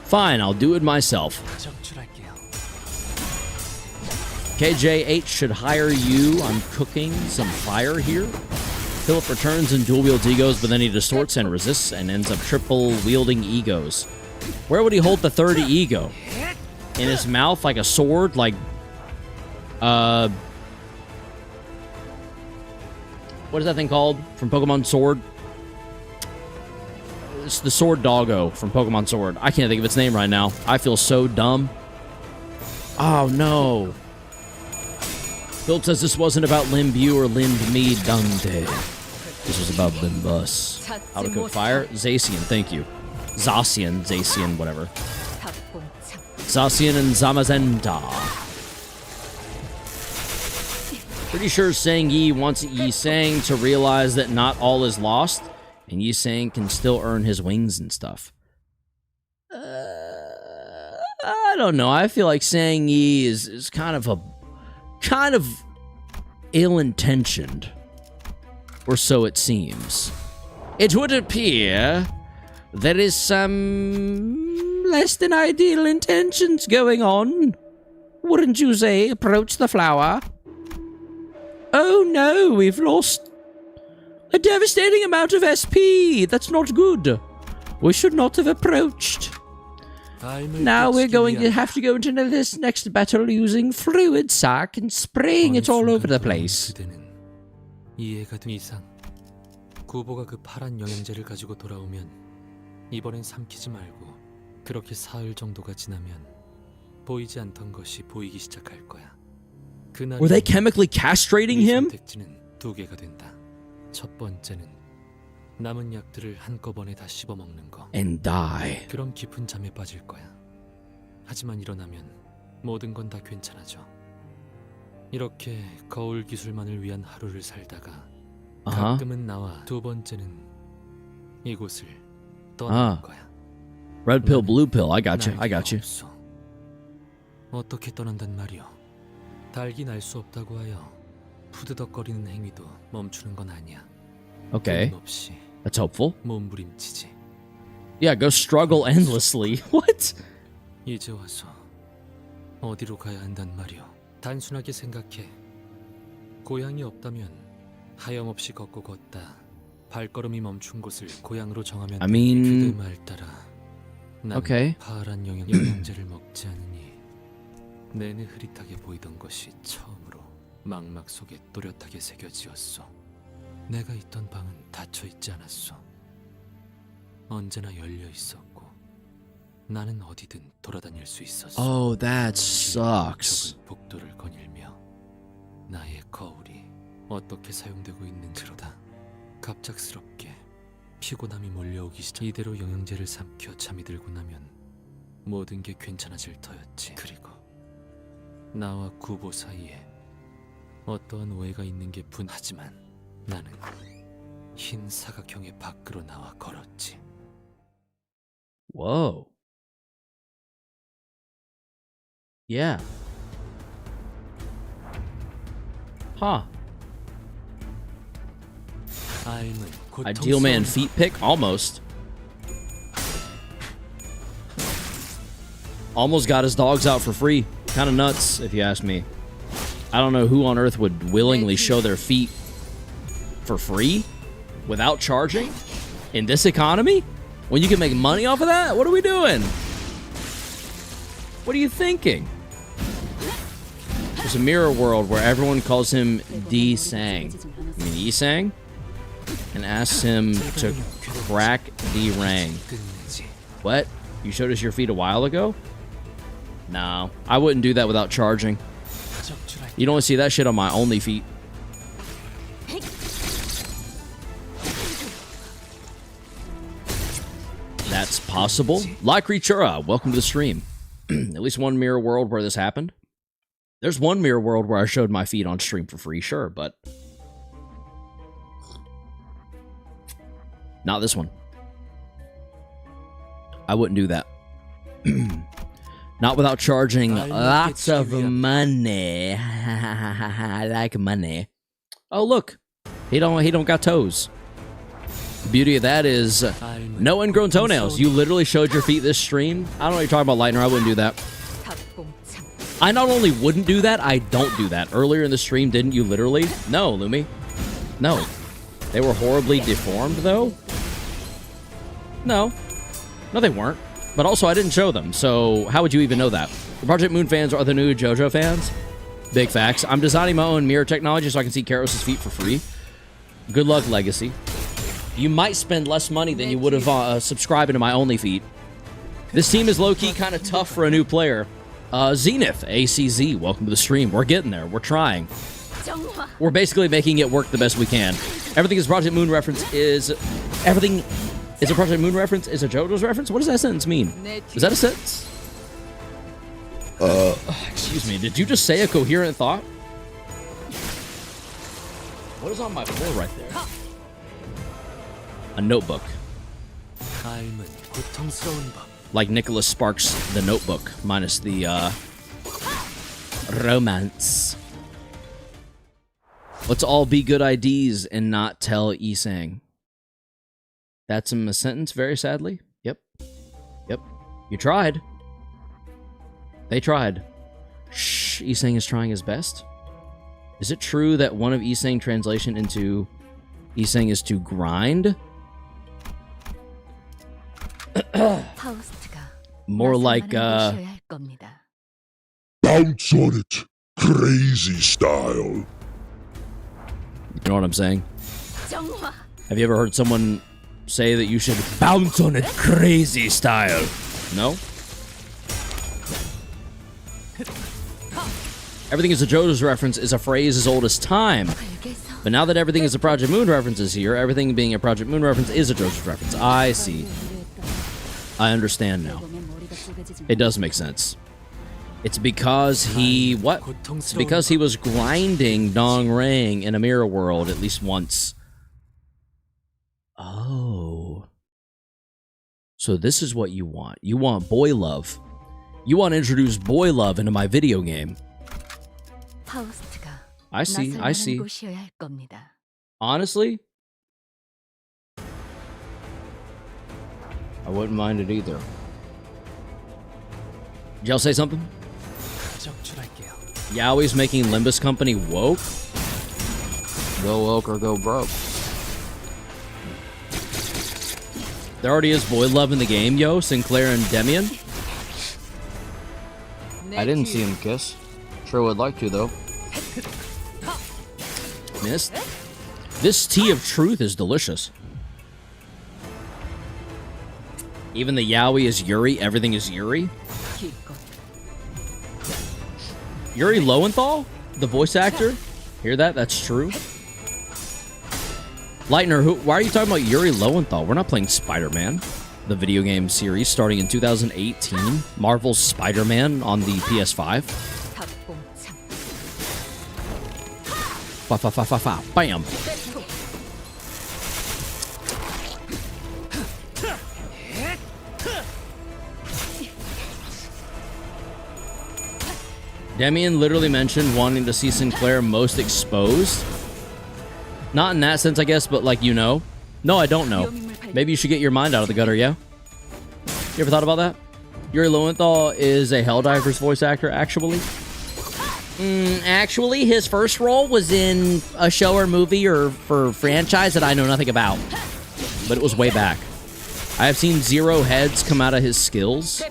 Fine, I'll do it myself. KJ8 should hire you. I'm cooking some fire here. Philip returns and dual wields egos, but then he distorts and resists and ends up triple wielding egos. Where would he hold the third ego? In his mouth like a sword? Like, what is that thing called from Pokemon Sword? It's the Sword Doggo from Pokemon Sword. I can't think of its name right now. I feel so dumb. Oh, no. Philip says this wasn't about Limbu or Limbme Dungte. This was about Limbus. How to cook fire? Zacian, thank you. Zacian, whatever. Zacian and Zamazenta. Pretty sure Sang Yi wants Yi Sang to realize that not all is lost, and Yi Sang can still earn his wings and stuff. I don't know. I feel like Sang Yi is kind of ill-intentioned, or so it seems. It would appear there is some less than ideal intentions going on. Wouldn't you say? Approach the flower. Oh no, we've lost A devastating amount of SP! That's not good. We should not have approached. Now we're going to have to go into this next battle using fluid sac and spraying it all over the place. 이해가 된 이상 구보가 그 파란 영양제를 가지고 돌아오면 이번엔 삼키지 말고 그렇게 사흘 정도가 지나면 보이지 않던 것이 보이기 시작할 거야. 그날 Were they chemically castrating him? 선택지는 두 개가 된다. 첫 번째는 남은 약들을 한꺼번에 다 씹어 먹는 거. And die. 그럼 깊은 잠에 빠질 거야. 하지만 일어나면 모든 건 다 괜찮아져. 이렇게 거울 기술만을 위한 하루를 살다가 가끔은 나와 두 번째는 이곳을 떠나는 거야. Red pill, blue pill. I got you. I got you. 어떻게 떠난단 말이오? 달기 날 수 없다고 하여 푸드덕거리는 행위도 멈추는 건 아니야. Okay. 없이 That's hopeful. 몸부림치지. Yeah, go struggle endlessly. What? 이제 와서 어디로 가야 한단 말이오? 단순하게 생각해. 고향이 없다면 하염없이 걷고 걷다 발걸음이 멈춘 곳을 고향으로 정하면 I mean... 그대 말 따라 난 Okay. 파란 영양제를 먹지 않으니 내내 흐릿하게 보이던 것이 처음으로 망막 속에 또렷하게 새겨지었어. 내가 있던 방은 닫혀 있지 않았어. 언제나 열려 있었고 나는 어디든 돌아다닐 수 있었어. Oh, that sucks. 좁은 복도를 거닐며 나의 거울이 어떻게 사용되고 있는지로다. 갑작스럽게 피곤함이 몰려오기 시작. 이대로 영양제를 삼켜 잠이 들고 나면 모든 게 괜찮아질 터였지. 그리고 나와 구보 사이에 어떠한 오해가 있는 게 분하지만 나는 흰 사각형의 밖으로 나와 걸었지. Whoa. Yeah. Huh. Ideal man feet pick? Almost. Almost got his dogs out for free. Kind of nuts, if you ask me. I don't know who on earth would willingly show their feet for free without charging in this economy when you can make money off of that. What are we doing? What are you thinking? There's a mirror world where everyone calls him D-Sang. I mean E-Sang? And asks him to crack D-Rang. What? You showed us your feet a while ago? No, I wouldn't do that without charging. You'd only see that shit on my only feet. That's possible. La Creatura, welcome to the stream. At least one mirror world where this happened. There's one mirror world where I showed my feet on stream for free, sure, but not this one. I wouldn't do that. Not without charging lots of money. I like money. Oh look, he don't got toes. The beauty of that is no ingrown toenails. You literally showed your feet this stream. I don't know what you're talking about, Lightner. I wouldn't do that. I not only wouldn't do that, I don't do that. Earlier in the stream, didn't you literally? No, Lumi. No. They were horribly deformed, though? No. No, they weren't. But also, I didn't show them, so how would you even know that? The Project Moon fans are the new JoJo fans. Big facts. I'm designing my own mirror technology so I can see Karos' feet for free. Good luck, Legacy. You might spend less money than you would have subscribing to my OnlyFeed. This team is low-key kind of tough for a new player. Zenith, ACZ, welcome to the stream. We're getting there. We're trying. We're basically making it work the best we can. Everything is Project Moon reference is... Everything is a Project Moon reference is a JoJo's reference? What does that sentence mean? Is that a sentence? Excuse me, did you just say a coherent thought? What is on my floor right there? A notebook. Like Nicholas Sparks' The Notebook, minus the romance. Let's all be good IDs and not tell Isang. That's in a sentence, very sadly. Yep. Yep. You tried. They tried. Shh, Isang is trying his best. Is it true that one of Isang translation into He's saying is to grind. 파우스트가 More like 나서만을 모셔야 할 겁니다. Bounce on it, crazy style. You know what I'm saying? 정화. Have you ever heard someone say that you should bounce on it crazy style? No? Everything is a JoJo's reference is a phrase as old as time. But now that everything is a Project Moon reference is here, everything being a Project Moon reference is a JoJo's reference. I see. I understand now. It does make sense. It's because he... What? It's because he was grinding Dong Rang in a mirror world at least once. Oh. So this is what you want. You want boy love. You want to introduce boy love into my video game. I see, I see. Honestly, I wouldn't mind it either. Did y'all say something? Yowie's making Limbus Company woke? Go woke or go broke. There already is boy love in the game, yo. Sinclair and Demian. I didn't see him kiss. Sure would like to, though. I mean, this tea of truth is delicious. Even the Yowie is Yuri. Everything is Yuri. Yuri Lowenthal, the voice actor. Hear that? That's true. Lightner, why are you talking about Yuri Lowenthal? We're not playing Spider-Man, the video game series starting in 2018. Marvel's Spider-Man on the PS5. Bam. Demian literally mentioned wanting to see Sinclair most exposed. Not in that sense, I guess, but like, you know. No, I don't know. Maybe you should get your mind out of the gutter, yeah? You ever thought about that? Yuri Lowenthal is a Helldivers voice actor, actually. Actually, his first role was in a show or movie or for franchise that I know nothing about. But it was way back. I have seen 0 heads come out of his skills.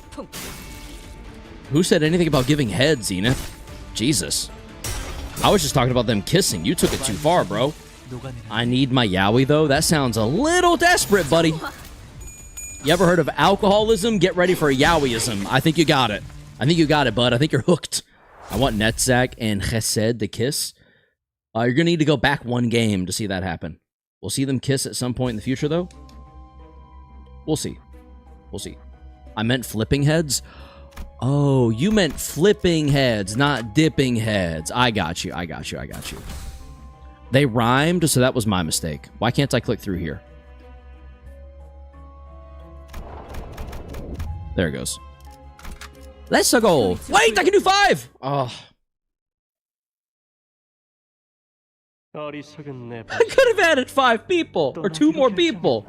Who said anything about giving head, Zenith? Jesus. I was just talking about them kissing. You took it too far, bro. I need my Yowie, though. That sounds a little desperate, buddy. You ever heard of alcoholism? Get ready for a Yowieism. I think you got it. I think you got it, bud. I think you're hooked. I want Netzak and Chesed to kiss. You're going to need to go back 1 game to see that happen. We'll see them kiss at some point in the future, though. We'll see. We'll see. I meant flipping heads. Oh, you meant flipping heads, not dipping heads. I got you. I got you. I got you. They rhymed, so that was my mistake. Why can't I click through here? There it goes. Let's go. Wait, I can do 5. Oh. I could have added 5 people or 2 more people.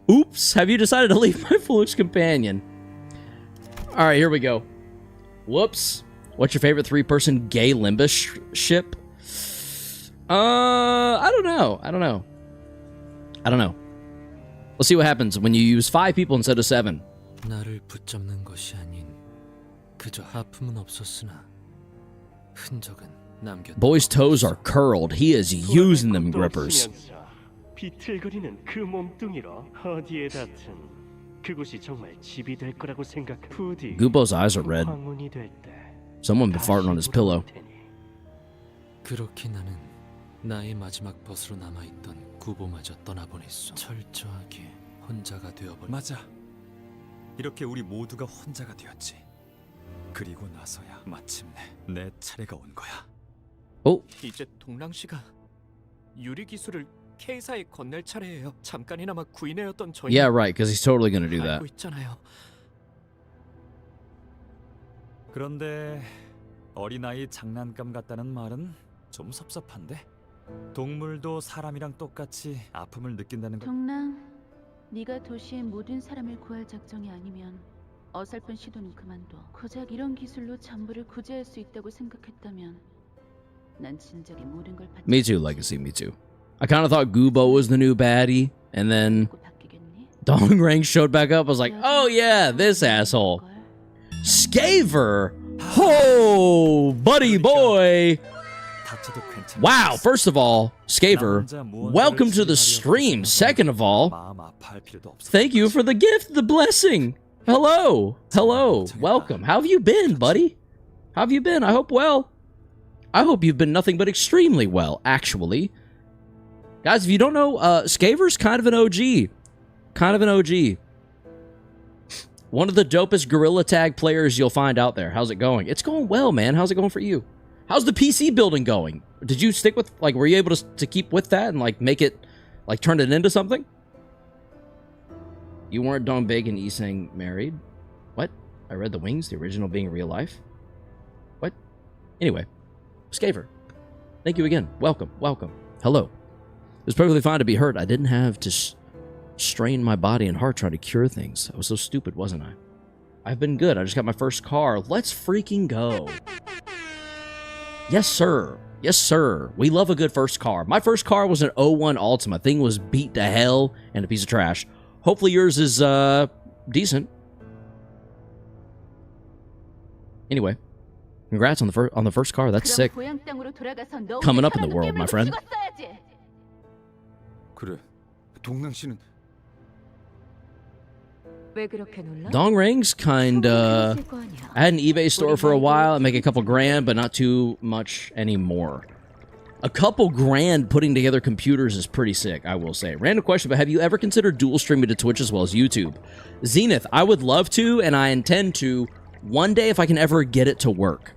Oops. Have you decided to leave my foolish companion? All right, here we go. Whoops. What's your favorite 3-person gay Limbus ship? I don't know. I don't know. I don't know. Let's see what happens when you use 5 people instead of 7. 나를 붙잡는 것이 아닌 그저 하품은 없었으나 흔적은 남겼다. Boy's toes are curled. He is using them grippers. 비틀거리는 그 몸뚱이로 어디에 닿든 그곳이 정말 집이 될 거라고 생각. 부디 Gubo's eyes are red. 황혼이 될 때 Someone been farting on his pillow. 그렇게 나는 나의 마지막 벗으로 남아있던 구보마저 떠나보냈소. 철저하게 혼자가 되어버렸다. 맞아. 이렇게 우리 모두가 혼자가 되었지. 그리고 나서야 마침내 내 차례가 온 거야. 이제 동랑 씨가 유리 기술을 K사에 건넬 차례예요. 잠깐이나마 구인회였던 저희. Yeah, right, because he's totally gonna do that. 알고 있잖아요. 그런데 어린아이 장난감 같다는 말은 좀 섭섭한데. 동물도 사람이랑 똑같이 아픔을 느낀다는 걸. 동랑, 네가 도시의 모든 사람을 구할 작정이 아니면 어설픈 시도는 그만둬. 고작 이런 기술로 전부를 구제할 수 있다고 생각했다면 난 진작에 모든 걸 Me too, Legacy, me too. I kind of thought Gubo was the new baddie, and then Dongrang showed back up. I was like, oh yeah, this asshole. Skaver! Oh, buddy boy! Wow, first of all, Skaver, welcome to the stream. Second of all, thank you for the gift, the blessing. Hello, hello, welcome. How have you been, buddy? How have you been? I hope well. I hope you've been nothing but extremely well, actually. Guys, if you don't know, Skaver's kind of an OG. Kind of an OG. One of the dopest gorilla tag players you'll find out there. How's it going? It's going well, man. How's it going for you? How's the PC building going? Did you stick with, like, were you able to keep with that and, like, make it, like, turn it into something? You weren't Don Bacon Isang married? What? I read The Wings, the original being real life? What? Anyway, Skaver, thank you again. Welcome, welcome. Hello. It was perfectly fine to be hurt. I didn't have to strain my body and heart trying to cure things. I was so stupid, wasn't I? I've been good. I just got my first car. Let's freaking go. Yes, sir. Yes, sir. We love a good first car. My first car was an 01 Altima. Thing was beat to hell and a piece of trash. Hopefully yours is decent. Anyway, congrats on the first car. That's sick. Coming up in the world, my friend. 그래. 동랑 씨는 Dong Rang's kinda... I had an eBay store for a while. I make a couple grand, but not too much anymore. A couple grand putting together computers is pretty sick, I will say. Random question, but have you ever considered dual streaming to Twitch as well as YouTube? Zenith, I would love to, and I intend to one day if I can ever get it to work.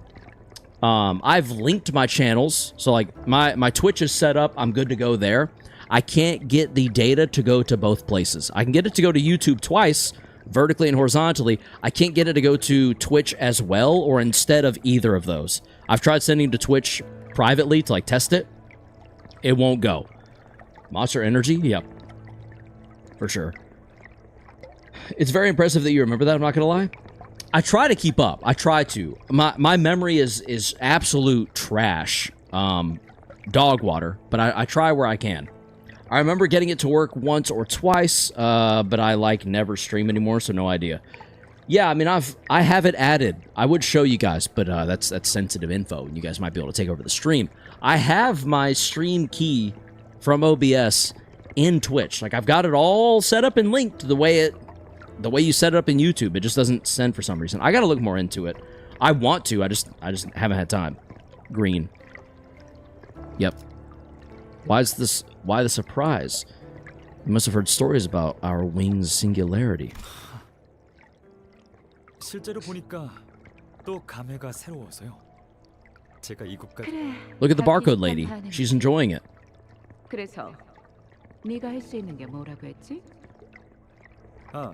I've linked my channels, so like my Twitch is set up. I'm good to go there. I can't get the data to go to both places. I can get it to go to YouTube twice, vertically and horizontally. I can't get it to go to Twitch as well, or instead of either of those. I've tried sending to Twitch privately to like test it. It won't go. Monster Energy? Yep. For sure. It's very impressive that you remember that, I'm not gonna lie. I try to keep up. I try to. My memory is absolute trash. Dog water. But I try where I can. I remember getting it to work once or twice, but I like never stream anymore, so no idea. Yeah, I mean, I have it added. I would show you guys, but that's sensitive info. You guys might be able to take over the stream. I have my stream key from OBS in Twitch. Like, I've got it all set up and linked the way you set it up in YouTube. It just doesn't send for some reason. I gotta look more into it. I want to. I just haven't had time. Green. Yep. Why the surprise? You must have heard stories about our wings' singularity. 실제로 보니까 또 감회가 새로워서요. 제가 이곳까지 Look at the barcode lady. She's enjoying it. 그래서 네가 할 수 있는 게 뭐라고 했지? 아,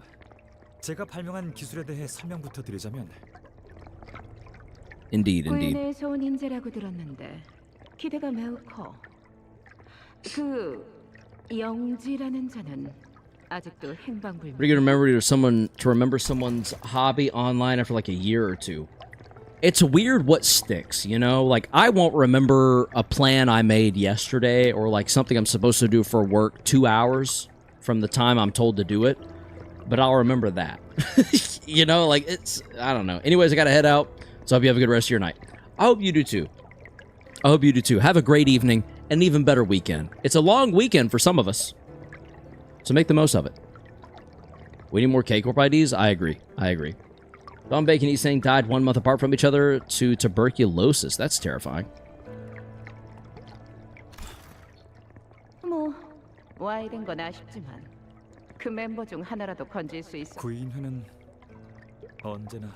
제가 발명한 기술에 대해 설명부터 드리자면 Indeed. 구인에서 온 인재라고 들었는데 기대가 매우 커. 그 영지라는 자는 아직도 행방불명. Pretty good to remember someone's hobby online after like a year or two. It's weird what sticks, you know? Like, I won't remember a plan I made yesterday or like something I'm supposed to do for work 2 hours from the time I'm told to do it, but I'll remember that. You know, like, it's, I don't know. Anyways, I gotta head out, so I hope you have a good rest of your night. I hope you do too. I hope you do too. Have a great evening and an even better weekend. It's a long weekend for some of us, so make the most of it. We need more K-Corp IDs? I agree. Don Bacon and Isang died 1 month apart from each other to tuberculosis. That's terrifying. 뭐 와이된 건 아쉽지만 그 멤버 중 하나라도 건질 수 있어. 구인회는 언제나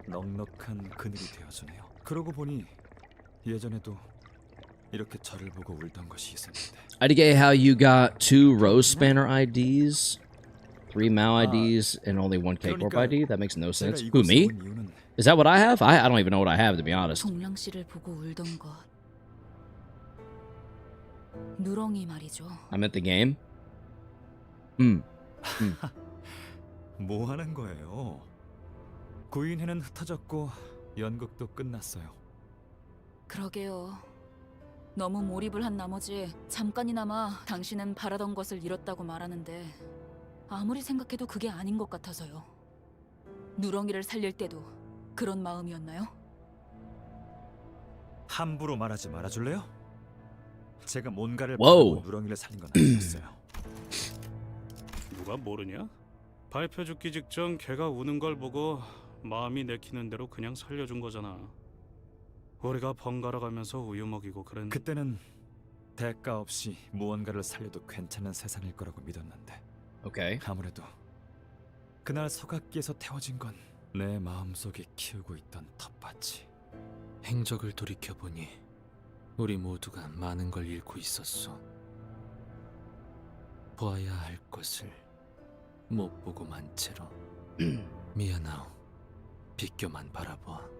넉넉한 그늘이 되어주네요. 그러고 보니 예전에도 이렇게 저를 보고 울던 것이 있었는데. I get how you got 2 Rose Spanner IDs, 3 Mao IDs, and only 1 K-Corp ID? That makes no sense. Who, me? Is that what I have? I don't even know what I have, to be honest. 동량 씨를 보고 울던 것. 누렁이 말이죠. I'm at the game? 뭐 하는 거예요? 구인회는 흩어졌고 연극도 끝났어요. 그러게요. 너무 몰입을 한 나머지 잠깐이나마 당신은 바라던 것을 잃었다고 말하는데 아무리 생각해도 그게 아닌 것 같아서요. 누렁이를 살릴 때도 그런 마음이었나요? 함부로 말하지 말아줄래요? 제가 뭔가를 와우. 바라고 누렁이를 살린 건 아니었어요. 누가 모르냐? 발표 죽기 직전 걔가 우는 걸 보고 마음이 내키는 대로 그냥 살려준 거잖아. 우리가 번갈아 가면서 우유 먹이고 그런. 그때는 대가 없이 무언가를 살려도 괜찮은 세상일 거라고 믿었는데. 오케이. 아무래도 그날 서각기에서 태워진 건 내 마음속에 키우고 있던 텃밭이. 행적을 돌이켜보니 우리 모두가 많은 걸 잃고 있었소. 보아야 할 것을 못 보고 만 채로 미안하오. 비껴만 바라보아.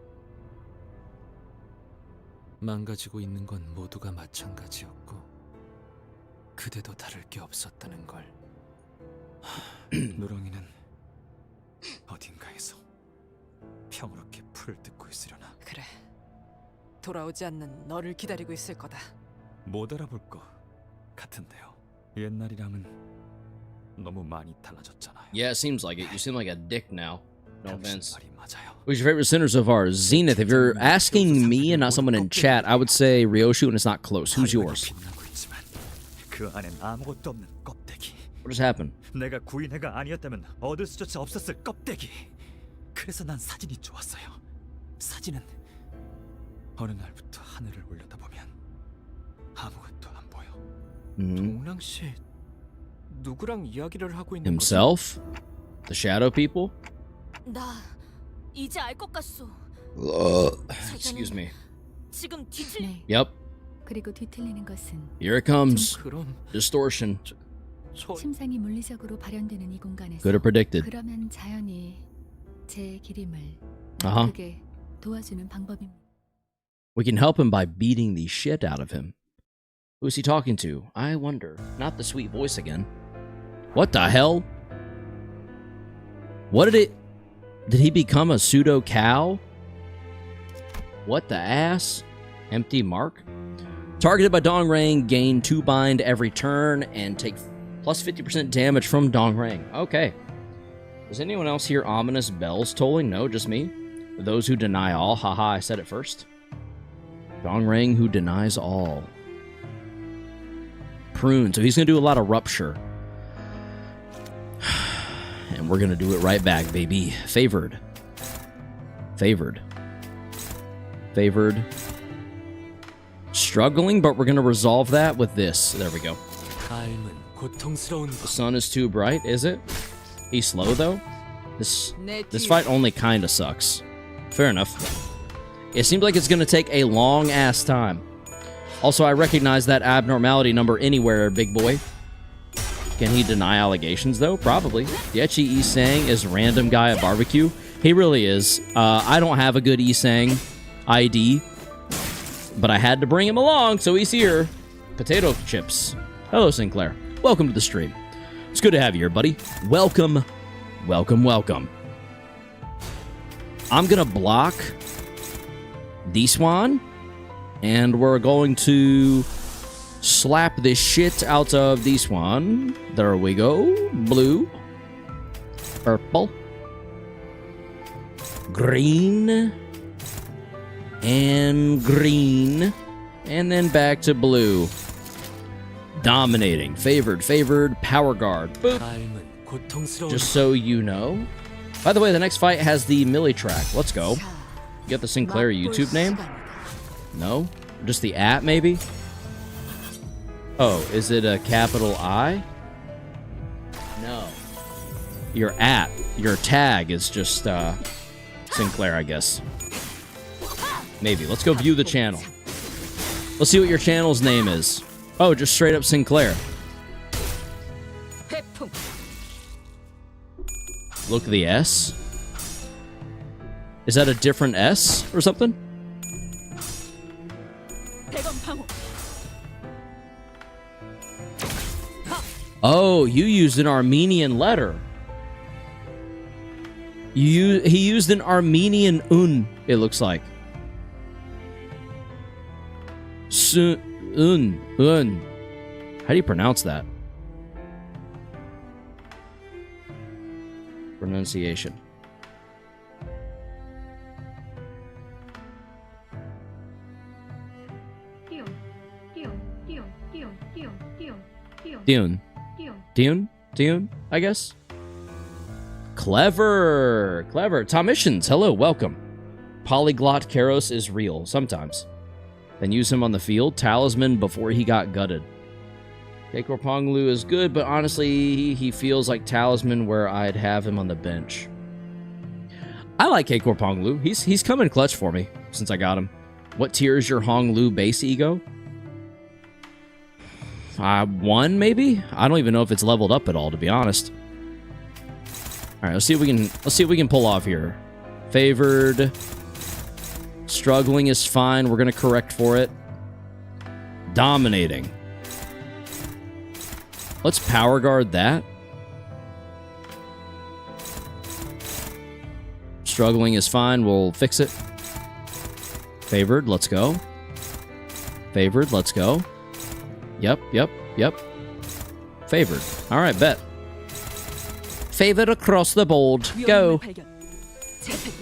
망가지고 있는 건 모두가 마찬가지였고 그대도 다를 게 없었다는 걸. 누렁이는 어딘가에서 평화롭게 풀을 뜯고 있으려나. 그래. 돌아오지 않는 너를 기다리고 있을 거다. 못 알아볼 것 같은데요. 옛날이랑은 너무 많이 달라졌잖아요. Yeah, it seems like it. You seem like a dick now. No offense. 말이 맞아요. Who's your favorite center so far? Zenith. If you're asking me and not someone in chat, I would say Ryoshu, and it's not close. Who's yours? 그 안엔 아무것도 없는 껍데기. What just happened? 내가 구인회가 아니었다면 얻을 수조차 없었을 껍데기. 그래서 난 사진이 좋았어요. 사진은 어느 날부터 하늘을 올려다보면 아무것도 안 보여. 동랑 씨 누구랑 이야기를 하고 있는 거지? Himself? The shadow people? 나 이제 알 것 같소. Excuse me. 지금 뒤틀리. Yep. 그리고 뒤틀리는 것은 Here it comes. 그런 Distortion. 침상이 물리적으로 발현되는 이 공간에서 Could have predicted. 그러면 자연히 제 기림을 Uh-huh. 그게 도와주는 방법입니다. We can help him by beating the shit out of him. Who's he talking to? I wonder. Not the sweet voice again. What the hell? What did it... Did he become a pseudo cow? What the ass? Empty mark? Targeted by Dong Rang, gain 2 bind every turn and take plus 50% damage from Dong Rang. Okay. Does anyone else hear ominous bells tolling? No, just me. Those who deny all. Haha, I said it first. Dong Rang who denies all. Prune. So he's going to do a lot of rupture. And we're going to do it right back, baby. Favored. Favored. Favored. Struggling, but we're going to resolve that with this. There we go. The sun is too bright, is it? He's slow, though? This fight only kind of sucks. Fair enough. It seems like it's going to take a long-ass time. Also, I recognize that abnormality number anywhere, big boy. Can he deny allegations, though? Probably. Yechi Isang is random guy at barbecue. He really is. I don't have a good Isang ID, but I had to bring him along, so he's here. Potato chips. Hello, Sinclair. Welcome to the stream. It's good to have you here, buddy. Welcome. Welcome, welcome. I'm going to block this one, and we're going to slap this shit out of this one. There we go. Blue. Purple. Green. And green. And then back to blue. Dominating. Favored. Favored. Power guard. Boop. Just so you know. By the way, the next fight has the melee track. Let's go. You got the Sinclair YouTube name? No? Just the @ maybe? Oh, is it a capital I? No. Your @ your tag is just Sinclair, I guess. Maybe. Let's go view the channel. Let's see what your channel's name is. Oh, just straight up Sinclair. Look at the S. Is that a different S or something? Oh, you used an Armenian letter. He used an Armenian un, it looks like. Un. How do you pronounce that? Pronunciation. Dune, I guess. Clever. Tomissions, hello, welcome. Polyglot Karos is real, sometimes. Then use him on the field. Talisman before he got gutted. Keikor Ponglu is good, but honestly, he feels like Talisman where I'd have him on the bench. I like Keikor Ponglu. He's come in clutch for me since I got him. What tier is your Hong Lu base ego? 1 maybe? I don't even know if it's leveled up at all, to be honest. All right, let's see if we can pull off here. Favored. Struggling is fine. We're gonna correct for it. Dominating. Let's power guard that. Struggling is fine. We'll fix it. Favored. Let's go. Favored. Let's go. Yep. Favored. All right, bet. Favored across the board. Go.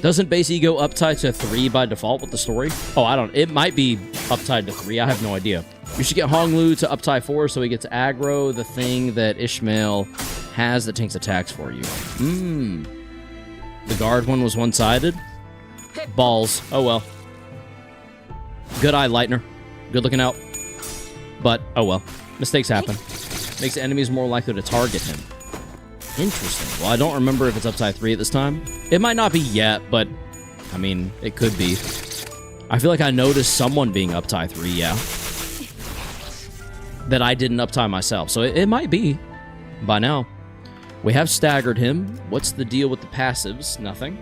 Doesn't base ego uptied to 3 by default with the story? Oh, I don't. It might be uptied to 3. I have no idea. You should get Hong Lu to uptie 4 so he gets aggro, the thing that Ishmael has that tanks attacks for you. The guard one was one-sided? Balls. Oh well. Good eye, Lightner. Good looking out. But, oh well. Mistakes happen. Makes enemies more likely to target him. Interesting. Well, I don't remember if it's upside 3 at this time. It might not be yet, but, I mean, it could be. I feel like I noticed someone being uptie 3, yeah. That I didn't uptie myself, so it might be by now. We have staggered him. What's the deal with the passives? Nothing.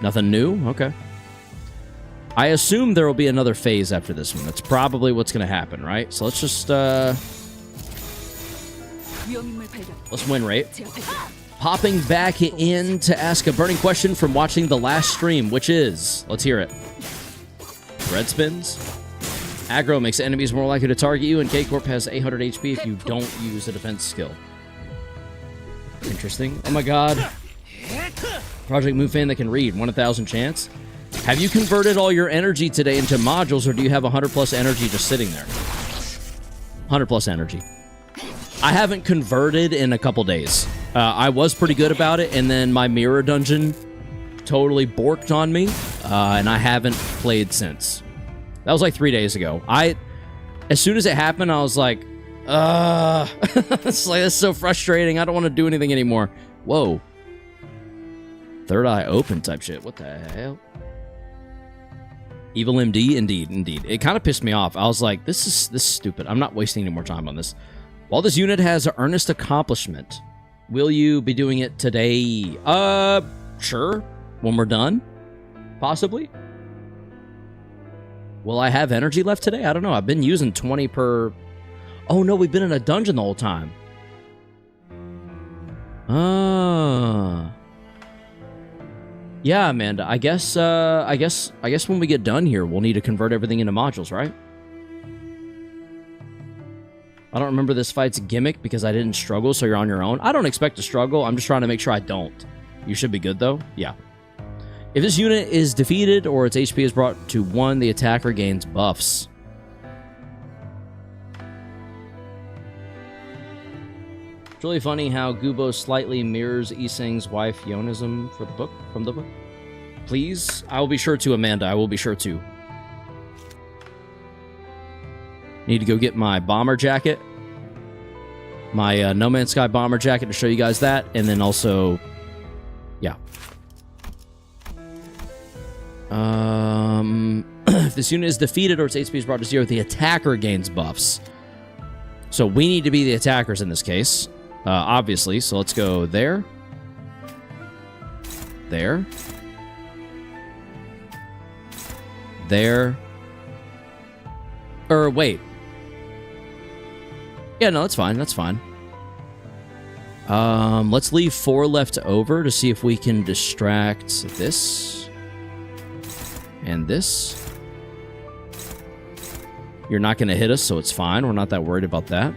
Nothing new? Okay. I assume there will be another phase after this one. That's probably what's going to happen, right? So let's just, let's win rate. Popping back in to ask a burning question from watching the last stream, which is, let's hear it. Red spins. Aggro makes enemies more likely to target you, and K-Corp has 800 HP if you don't use a defense skill. Interesting. Oh my god. Project Move fan that can read. 1 in 1,000 chance. Have you converted all your energy today into modules, or do you have 100 plus energy just sitting there? 100 plus energy. I haven't converted in a couple days. I was pretty good about it, and then my mirror dungeon totally borked on me, and I haven't played since. That was like 3 days ago. As soon as it happened, I was like, it's like, that's so frustrating. I don't want to do anything anymore. Whoa. Third eye open type shit. What the hell? Evil MD? Indeed. It kind of pissed me off. I was like, this is stupid. I'm not wasting any more time on this. While this unit has earnest accomplishment, will you be doing it today? Sure. When we're done? Possibly. Will I have energy left today? I don't know. I've been using 20 per... Oh, no, we've been in a dungeon the whole time. Yeah, Amanda. I guess when we get done here, we'll need to convert everything into modules, right? I don't remember this fight's gimmick because I didn't struggle, so you're on your own. I don't expect to struggle. I'm just trying to make sure I don't. You should be good, though. Yeah. If this unit is defeated or its HP is brought to 1, the attacker gains buffs. It's really funny how Gubo slightly mirrors Iseng's wife Yonism from the book. Please? I will be sure to, Amanda. I will be sure to. Need to go get my bomber jacket. My No Man's Sky bomber jacket to show you guys that. And then also... Yeah. If this unit is defeated or its HP is brought to 0, the attacker gains buffs. So we need to be the attackers in this case. Obviously. So let's go there. There. There. Or wait. Yeah, no, that's fine. That's fine. Let's leave 4 left over to see if we can distract this. And this. You're not going to hit us, so it's fine. We're not that worried about that.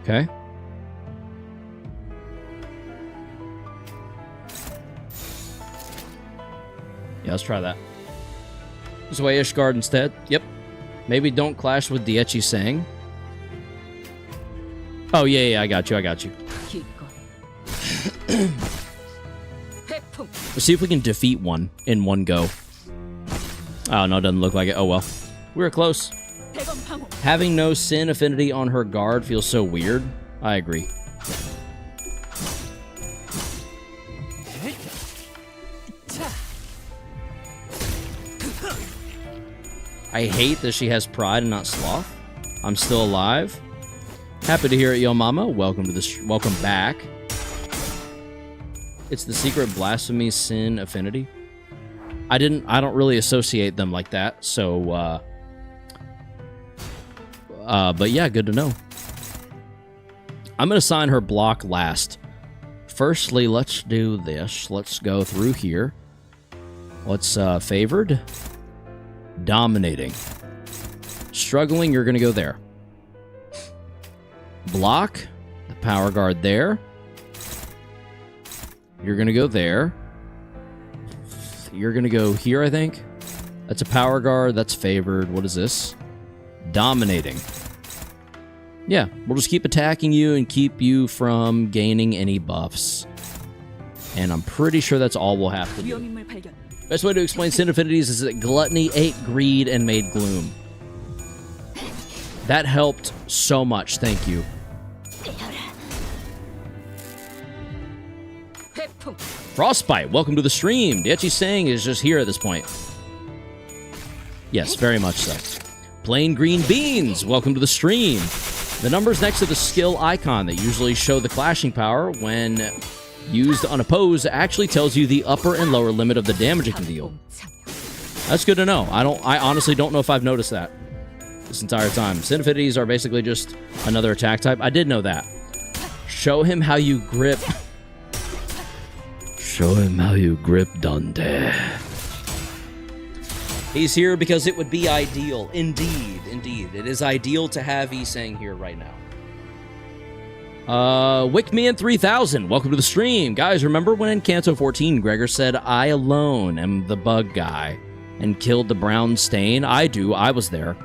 Okay. Yeah, let's try that. Sway Ishgard instead. Yep. Maybe don't clash with Diechi Sang. Oh, yeah, I got you. Let's see if we can defeat one in one go. Oh, no, it doesn't look like it. Oh, well. We were close. Having no sin affinity on her guard feels so weird. I agree. I hate that she has pride and not sloth. I'm still alive. Happy to hear it, yo mama. Welcome back. It's the secret blasphemy sin affinity. I don't really associate them like that, so but yeah, good to know. I'm gonna assign her block last. Firstly, let's do this. Let's go through here. What's favored? Dominating. Struggling, you're gonna go there. Block, the power guard there. You're gonna go there. You're gonna go here, I think. That's a power guard, that's favored. What is this? Dominating. Yeah, we'll just keep attacking you and keep you from gaining any buffs. And I'm pretty sure that's all we'll have to do. Best way to explain sin affinities is that gluttony ate greed and made gloom. That helped so much, thank you. Frostbite, welcome to the stream. Diechi Sang is just here at this point. Yes, very much so. Plain green beans, welcome to the stream. The numbers next to the skill icon that usually show the clashing power when used unopposed actually tells you the upper and lower limit of the damage it can deal. That's good to know. I honestly don't know if I've noticed that this entire time. Sin affinities are basically just another attack type. I did know that. Show him how you grip. Show him how you grip Dundee. He's here because it would be ideal. Indeed, indeed. It is ideal to have Isang here right now. Wickman3000, welcome to the stream. Guys, remember when in Canto 14, Gregor said, I alone am the bug guy, and killed the brown stain? I do, I was there.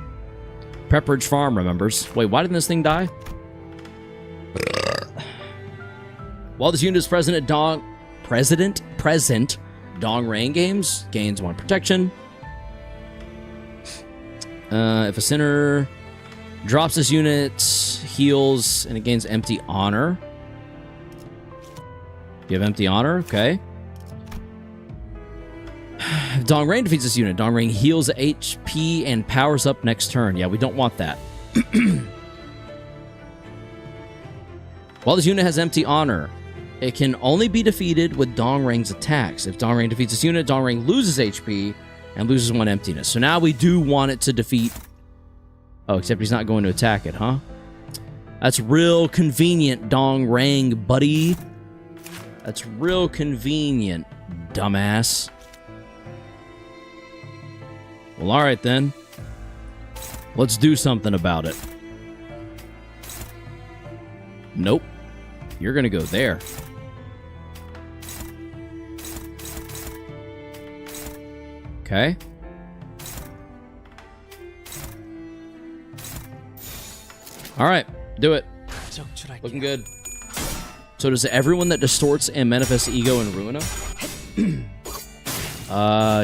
Pepperidge Farm remembers. Wait, why didn't this thing die? While this unit is present at present Dong Rain games, gains 1 protection. If a sinner drops this unit, heals, and it gains empty honor. You have empty honor? Okay. If Dong Rain defeats this unit, Dong Rain heals HP and powers up next turn. Yeah, we don't want that. While this unit has empty honor, it can only be defeated with Dong Rain's attacks. If Dong Rain defeats this unit, Dong Rain loses HP and loses 1 emptiness. So now we do want it to defeat... Oh, except he's not going to attack it, huh? That's real convenient, Dong Rang, buddy. That's real convenient, dumbass. Well, alright then. Let's do something about it. Nope. You're gonna go there. Okay. All right, do it. Looking good. So does everyone that distorts and manifests ego in Ruina?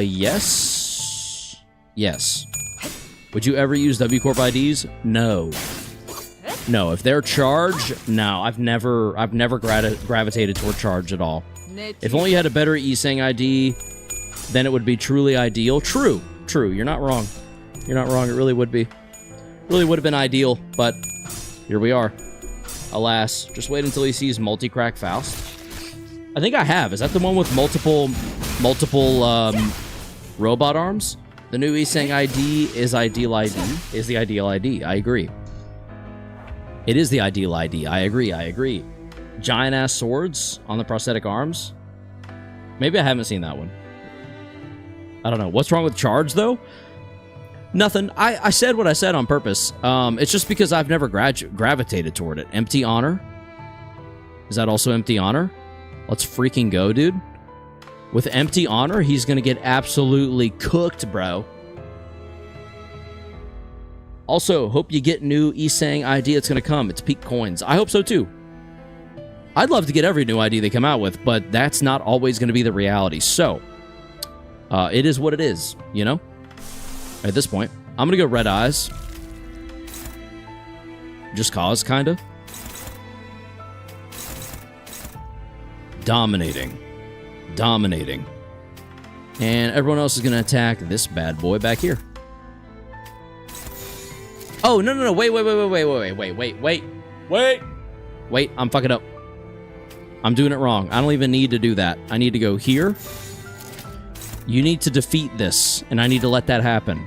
Yes. Yes. Would you ever use W Corp IDs? No. No, if they're charge, no. I've never gravitated toward charge at all. If only you had a better Isang ID, then it would be truly ideal. True. You're not wrong. You're not wrong. It really would be. Really would have been ideal, but here we are. Alas, just wait until he sees Multi-Crack Faust. I think I have. Is that the one with multiple robot arms? The new Iseng ID is ideal ID. Is the ideal ID. I agree. It is the ideal ID. I agree. Giant ass swords on the prosthetic arms. Maybe I haven't seen that one. I don't know. What's wrong with charge though? Nothing. I said what I said on purpose. It's just because I've never gravitated toward it. Empty honor. Is that also empty honor? Let's freaking go, dude. With empty honor, he's gonna get absolutely cooked, bro. Also, hope you get new Iseng ID. It's gonna come. It's peak coins. I hope so too. I'd love to get every new ID they come out with, but that's not always gonna be the reality. So, it is what it is, you know? At this point, I'm gonna go red eyes. Just cause, kinda. Dominating. And everyone else is gonna attack this bad boy back here. Oh, no. Wait. Wait, I'm fucking up. I'm doing it wrong. I don't even need to do that. I need to go here. You need to defeat this, and I need to let that happen.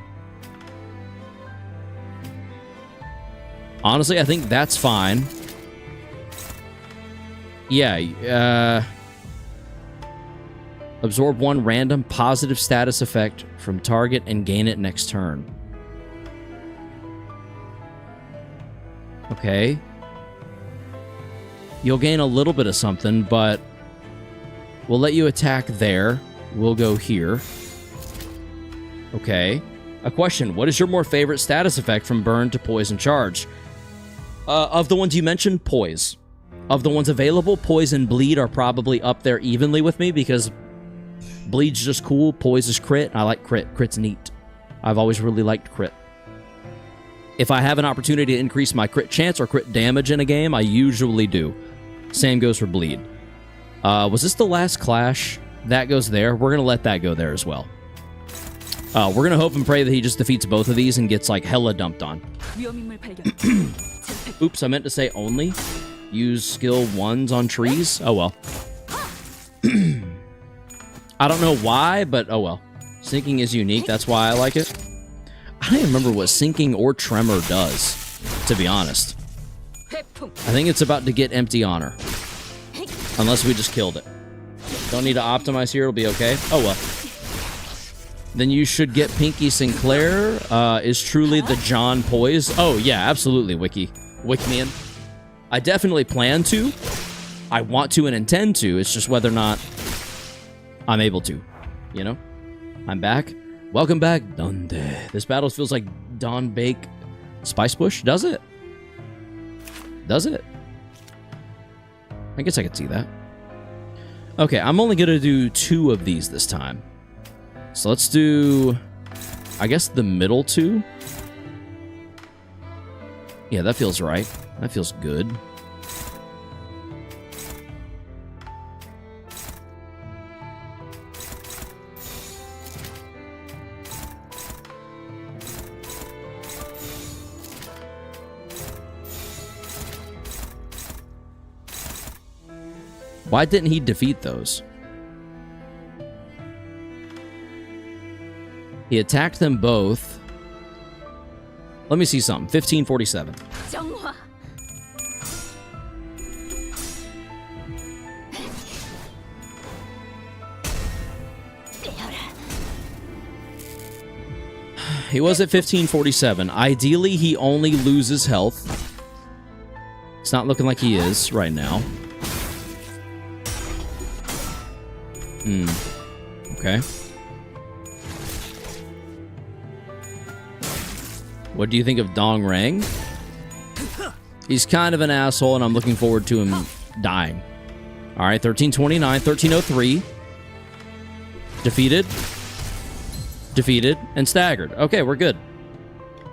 Honestly, I think that's fine. Yeah, absorb one random positive status effect from target and gain it next turn. Okay. You'll gain a little bit of something, but we'll let you attack there. We'll go here. Okay. A question. What is your more favorite status effect from burn to poison charge? Of the ones you mentioned, poise. Of the ones available, poise and bleed are probably up there evenly with me because bleed's just cool, poise is crit. I like crit. Crit's neat. I've always really liked crit. If I have an opportunity to increase my crit chance or crit damage in a game, I usually do. Same goes for bleed. Was this the last clash? That goes there. We're going to let that go there as well. We're going to hope and pray that he just defeats both of these and gets like hella dumped on. Oops, I meant to say only. Use skill 1s on trees. Oh well. I don't know why, but oh well. Sinking is unique, that's why I like it. I don't even remember what sinking or tremor does, to be honest. I think it's about to get empty honor. Unless we just killed it. Don't need to optimize here, it'll be okay. Oh well. Then you should get Pinky Sinclair. Is truly the John Poise. Oh yeah, absolutely, Wickman. I definitely plan to. I want to and intend to. It's just whether or not I'm able to. You know? I'm back. Welcome back, Donde. This battle feels like Don Bake Spice Bush. Does it? Does it? I guess I could see that. Okay, I'm only going to do 2 of these this time. So let's do, I guess, the middle 2. Yeah, that feels right. That feels good. Why didn't he defeat those? He attacked them both. Let me see something. 1547. He was at 1547. Ideally, he only loses health. It's not looking like he is right now. Okay. What do you think of Dong Rang? He's kind of an asshole, and I'm looking forward to him dying. All right, 1329, 1303. Defeated. Defeated, and staggered. Okay, we're good.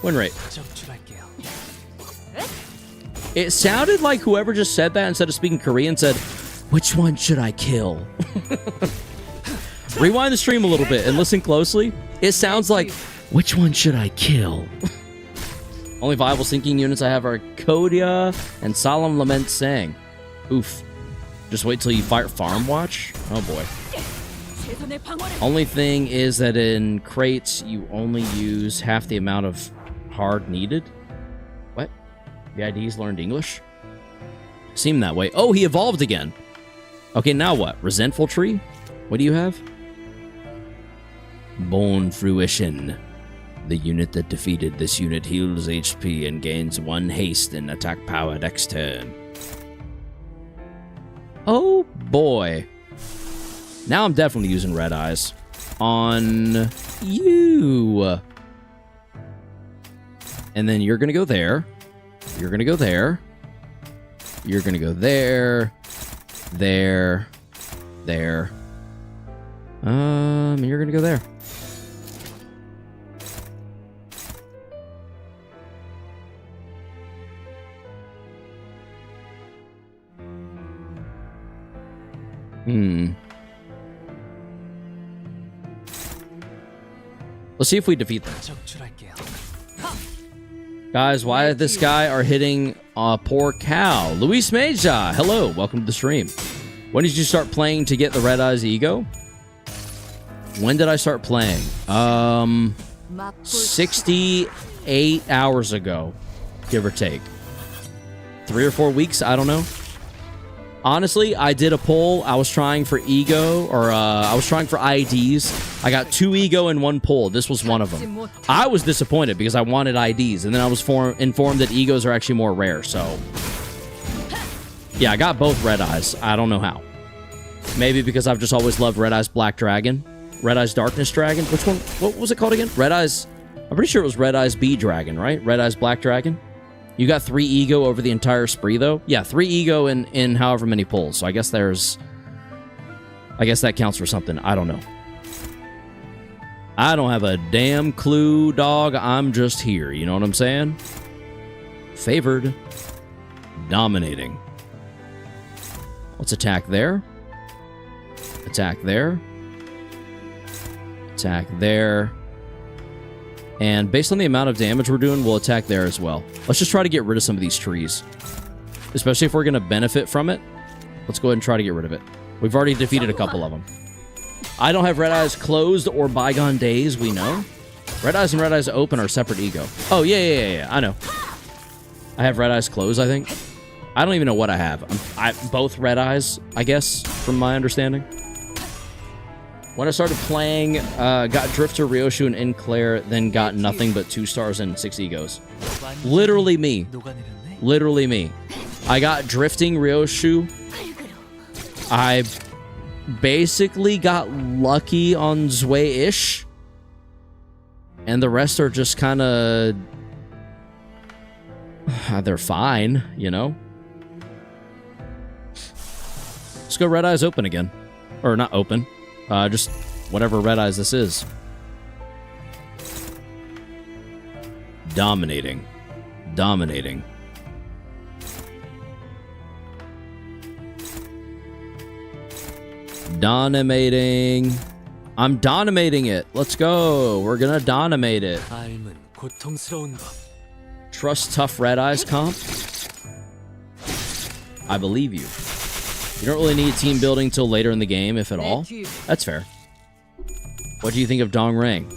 Win rate. It sounded like whoever just said that, instead of speaking Korean, said, "Which one should I kill?" Rewind the stream a little bit and listen closely. It sounds like, "Which one should I kill?" Only viable sinking units I have are Kodia and Solemn Lament Sang. Oof. Just wait till you fight Farm Watch? Oh boy. Only thing is that in crates, you only use half the amount of hard needed. What? The IDs learned English? Seemed that way. Oh, he evolved again. Okay, now what? Resentful tree? What do you have? Bone Fruition. The unit that defeated this unit heals HP and gains 1 haste and attack power next turn. Oh boy. Now I'm definitely using red eyes on you. And then you're gonna go there. You're gonna go there. You're gonna go there. There. There. You're gonna go there. Let's see if we defeat them. Guys, why this guy are hitting a poor cow? Luis Meja, hello, welcome to the stream. When did you start playing to get the Red Eyes Ego? When did I start playing? 68 hours ago, give or take. 3 or 4 weeks, I don't know. Honestly, I did a poll. I was trying for ego, or I was trying for IDs. I got 2 ego in 1 poll. This was one of them. I was disappointed because I wanted IDs, and then I was informed that egos are actually more rare, so... Yeah, I got both Red Eyes. I don't know how. Maybe because I've just always loved Red Eyes Black Dragon. Red Eyes Darkness Dragon. Which one? What was it called again? Red Eyes... I'm pretty sure it was Red Eyes B Dragon, right? Red Eyes Black Dragon. You got 3 ego over the entire spree, though? Yeah, 3 ego in however many pulls. So I guess there's... I guess that counts for something. I don't know. I don't have a damn clue, dog. I'm just here. You know what I'm saying? Favored. Dominating. Let's attack there. Attack there. Attack there. And based on the amount of damage we're doing, we'll attack there as well. Let's just try to get rid of some of these trees. Especially if we're going to benefit from it. Let's go ahead and try to get rid of it. We've already defeated a couple of them. I don't have Red Eyes Closed or Bygone Days, we know. Red Eyes and Red Eyes Open are separate ego. Oh, yeah, I know. I have Red Eyes Closed, I think. I don't even know what I have. Both Red Eyes, I guess, from my understanding. When I started playing, got Drifter, Ryoshu, and Enclair, then got nothing but 2 stars and 6 egos. Literally me. Literally me. I got Drifting, Ryoshu. I basically got lucky on Zwei-ish. And the rest are just kind of... They're fine, you know? Let's go Red Eyes Open again. Or not open. Just whatever Red Eyes this is. Dominating. Dominating. Dominating. I'm dominating it. Let's go. We're gonna dominate it. Trust tough Red Eyes comp? I believe you. You don't really need team building till later in the game, if at all. That's fair. What do you think of Dong Rang?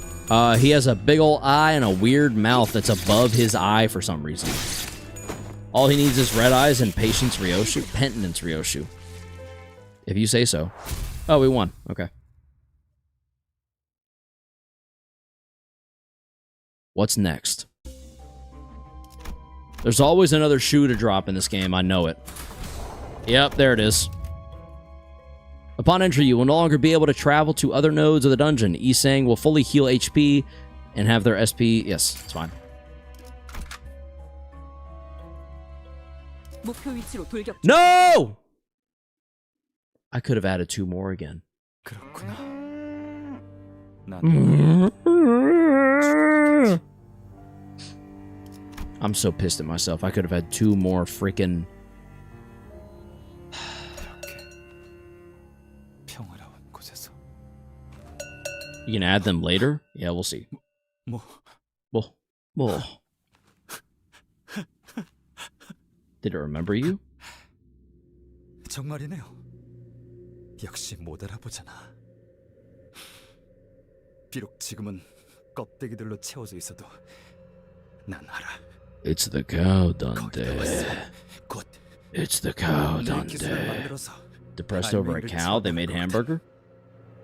He has a big ol' eye and a weird mouth that's above his eye for some reason. All he needs is Red Eyes and Patience Ryoshu. Penitence Ryoshu. If you say so. Oh, we won. Okay. What's next? There's always another shoe to drop in this game. I know it. Yep, there it is. Upon entry, you will no longer be able to travel to other nodes of the dungeon. Isang will fully heal HP and have their SP... Yes, it's fine. No! I could have added 2 more again. I'm so pissed at myself. I could have had 2 more freaking... You can add them later? Yeah, we'll see. Did it remember you? 정말이네요. 역시 못 알아보잖아. 비록 지금은 껍데기들로 채워져 있어도 난 알아. It's the cow, Dante. It's the cow, Dante. Depressed over a cow? They made hamburger?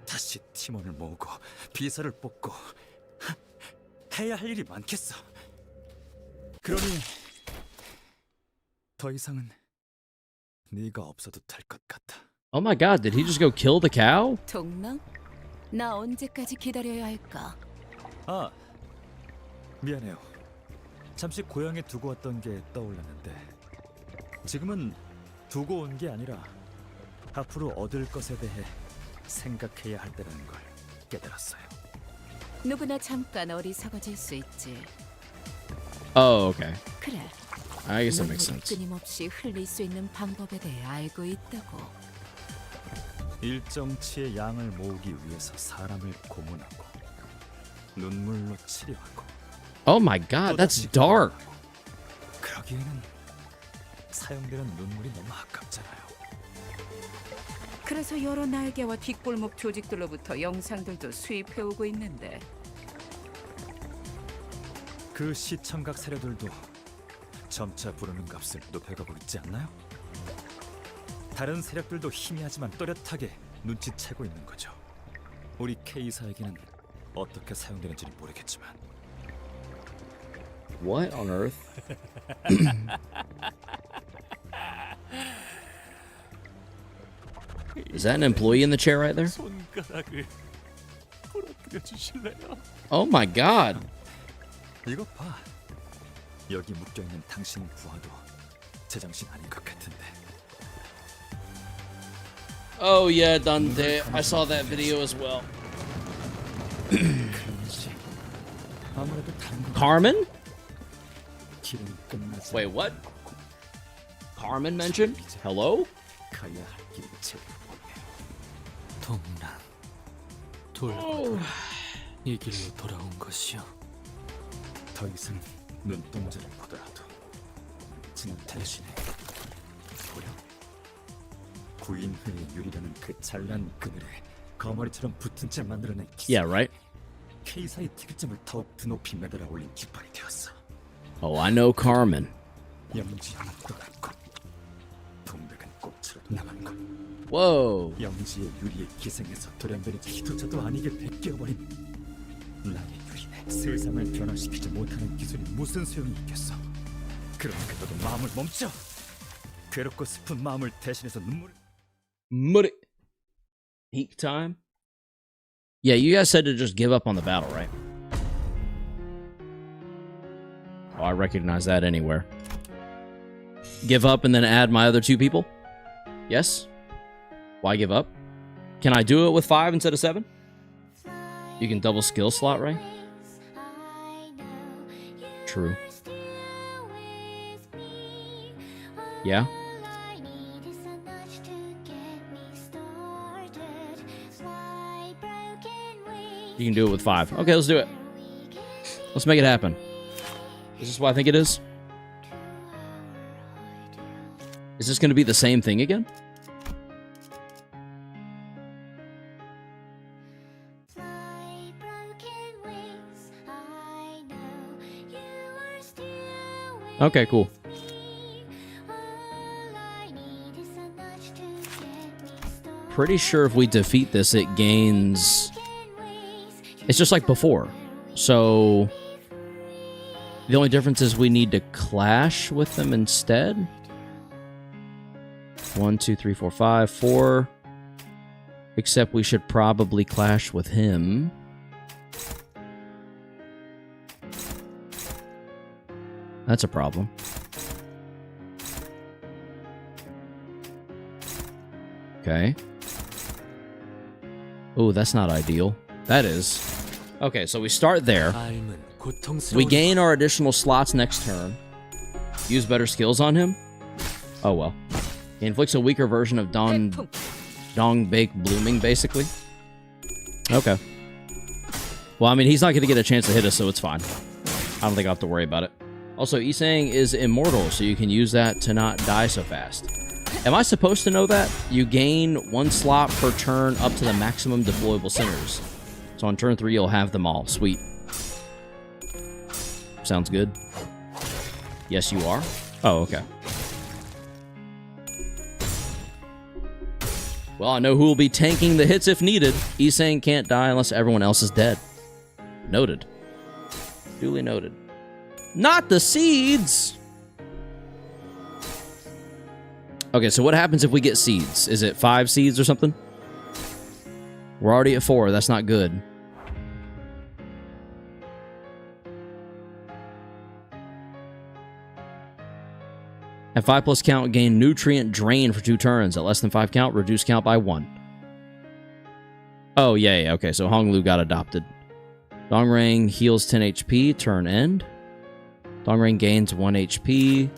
다시 팀원을 모으고 비서를 뽑고 해야 할 일이 많겠어. 그러니 더 이상은 네가 없어도 될 것 같아. Oh my god, did he just go kill the cow? 동랑? 나 언제까지 기다려야 할까? 아, 미안해요. 잠시 고향에 두고 왔던 게 떠올랐는데 지금은 두고 온 게 아니라 앞으로 얻을 것에 대해 생각해야 할 때라는 걸 깨달았어요. 누구나 잠깐 어리석어질 수 있지. Oh, okay. 그래. I guess that makes sense. 끊임없이 흘릴 수 있는 방법에 대해 알고 있다고. 일정치의 양을 모으기 위해서 사람을 고문하고 눈물로 치료하고. Oh my god, that's dark. 그러기에는 사용되는 눈물이 너무 아깝잖아요. 그래서 여러 날개와 뒷골목 조직들로부터 영상들도 수입해오고 있는데 그 시청각 사료들도 점차 부르는 값을 높여가고 있지 않나요? 다른 세력들도 희미하지만 또렷하게 눈치채고 있는 거죠. 우리 K사에게는 어떻게 사용되는지는 모르겠지만. What on earth? Is that an employee in the chair right there? 손가락을 부러뜨려 주실래요? Oh my god. 이것 봐. 여기 묶여 있는 당신 부하도 제정신 아닌 것 같은데. Oh yeah, Dante. I saw that video as well. Carmen? Wait, what? Carmen mentioned? Hello? 동랑 돌고 이 길로 돌아온 것이요. 더 이상 눈동자를 보더라도 지난 당신의 보여? 구인회의 유리라는 그 잘난 그늘에 거머리처럼 붙은 채 만들어낸 기사. Yeah, right? K사의 티켓점을 더욱 드높이 매달아 올린 깃발이 되었어. Oh, I know Carmen. 영지는 떠났고 동백은 꽃으로도 남았고. Whoa. 영지의 유리에 기생해서 돌연변이 기도자도 아니게 베껴버린 나의 유리네. 세상을 변화시키지 못하는 기술이 무슨 소용이 있겠어. 그러니까 너도 마음을 멈춰. 괴롭고 슬픈 마음을 대신해서 눈물을. Muddy. Peak time? Yeah, you guys said to just give up on the battle, right? Oh, I recognize that anywhere. Give up and then add my other two people? Yes? Why give up? Can I do it with 5 instead of 7? You can double skill slot, right? True. Yeah? You can do it with 5. Okay, let's do it. Let's make it happen. Is this what I think it is? Is this going to be the same thing again? Okay, cool. Pretty sure if we defeat this, it gains... It's just like before. So... The only difference is we need to clash with them instead. 1, 2, 3, 4, 5, 4. Except we should probably clash with him. That's a problem. Okay. Oh, that's not ideal. That is. Okay, so we start there. We gain our additional slots next turn. Use better skills on him. Oh well. He inflicts a weaker version of Dong Bake Blooming, basically. Okay. Well, I mean, he's not going to get a chance to hit us, so it's fine. I don't think I'll have to worry about it. Also, Isang is immortal, so you can use that to not die so fast. Am I supposed to know that? You gain 1 slot per turn up to the maximum deployable centers. So on turn 3, you'll have them all. Sweet. Sounds good. Yes, you are. Oh, okay. Well, I know who will be tanking the hits if needed. Isang can't die unless everyone else is dead. Noted. Duly noted. Not the seeds! Okay, so what happens if we get seeds? Is it 5 seeds or something? We're already at 4. That's not good. At 5+ count, gain nutrient drain for 2 turns. At less than 5 count, reduce count by 1. Oh, yeah, okay, so Honglu got adopted. Dongrang heals 10 HP, turn end. Dongrang gains 1 HP.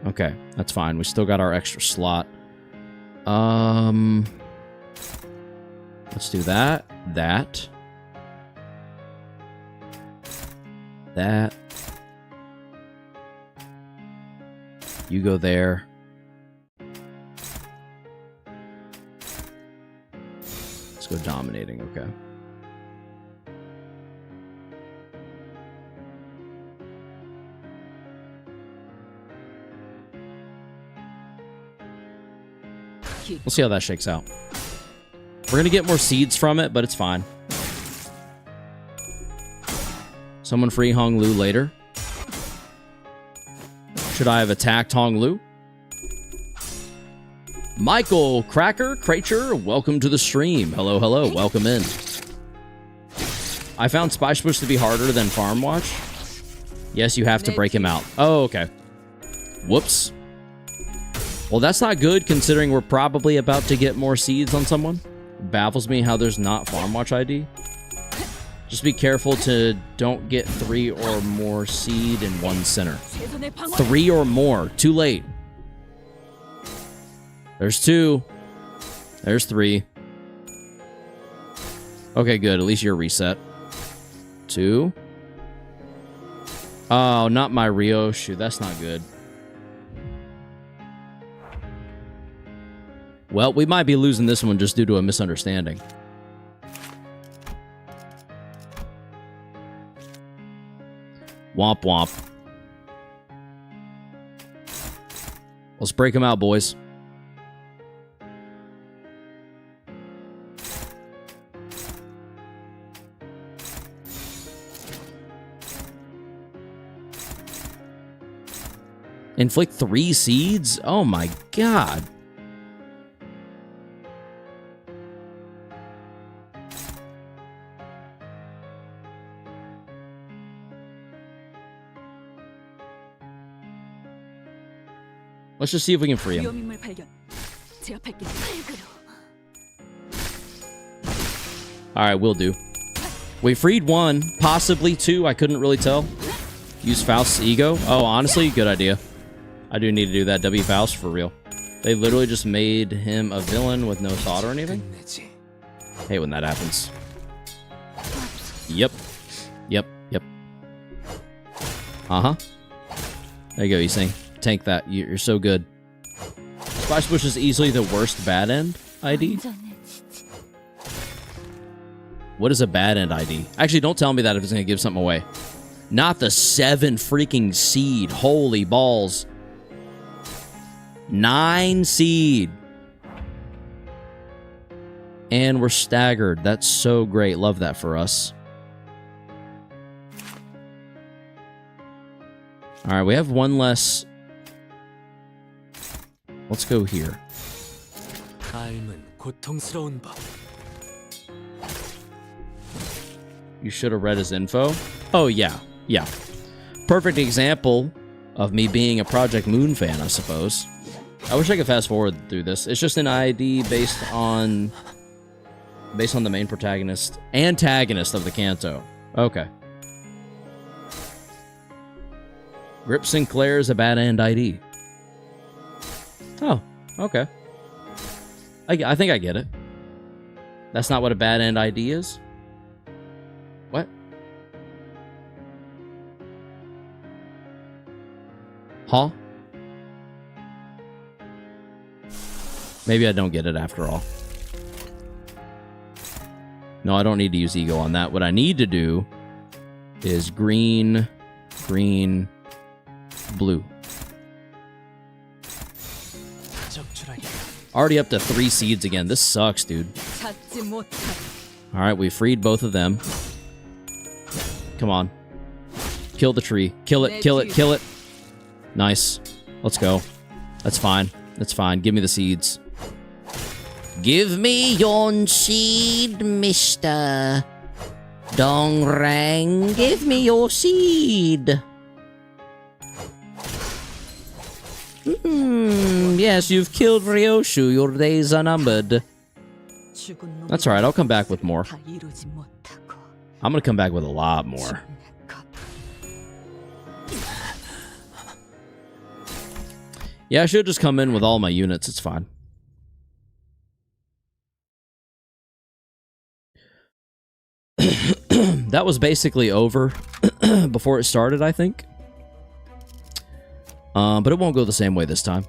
Okay, that's fine. We still got our extra slot. Let's do that. That. You go there. Let's go dominating, okay. We'll see how that shakes out. We're gonna get more seeds from it, but it's fine. Someone free Honglu later. Should I have attacked Honglu? Michael Cracher, welcome to the stream. Hello, hello, welcome in. I found Spice Bush to be harder than Farm Watch. Yes, you have to break him out. Oh, okay. Whoops. Well, that's not good considering we're probably about to get more seeds on someone. It baffles me how there's not Farm Watch ID. Just be careful to don't get 3 or more seed in one center. 3 or more. Too late. There's 2. There's 3. Okay, good. At least you're reset. 2. Oh, not my Rio. Shoot, that's not good. Well, we might be losing this one just due to a misunderstanding. Womp womp. Let's break them out, boys. Inflict 3 seeds? Oh my god. Let's just see if we can free him. Alright, we'll do. We freed 1, possibly 2, I couldn't really tell. Use Faust's ego? Oh, honestly, good idea. I do need to do that. W Faust, for real. They literally just made him a villain with no thought or anything. Hate when that happens. Yep. Yep, yep. Uh-huh. There you go, Ising. Tank that. You're so good. Spice Bush is easily the worst bad end ID. What is a bad end ID? Actually, don't tell me that if it's going to give something away. Not the 7 freaking seed. Holy balls. 9 seed. And we're staggered. That's so great. Love that for us. Alright, we have 1 less. Let's go here. You should have read his info. Oh, yeah. Yeah. Perfect example of me being a Project Moon fan, I suppose. I wish I could fast forward through this. It's just an ID based on the main protagonist, antagonist of the Kanto. Okay. Grip Sinclair is a bad end ID. Oh, okay. I think I get it. That's not what a bad end ID is? What? Huh? Maybe I don't get it after all. No, I don't need to use ego on that. What I need to do is green, green, blue. Already up to 3 seeds again. This sucks, dude. Alright, we freed both of them. Come on. Kill the tree. Kill it, kill it, kill it. Nice. Let's go. That's fine. That's fine. Give me the seeds. Give me yon seed, mister. Dongrang, give me your seed. Yes, you've killed Ryoshu. Your days are numbered. That's alright, I'll come back with more. I'm gonna come back with a lot more. Yeah, I should just come in with all my units. It's fine. That was basically over before it started, I think. But it won't go the same way this time.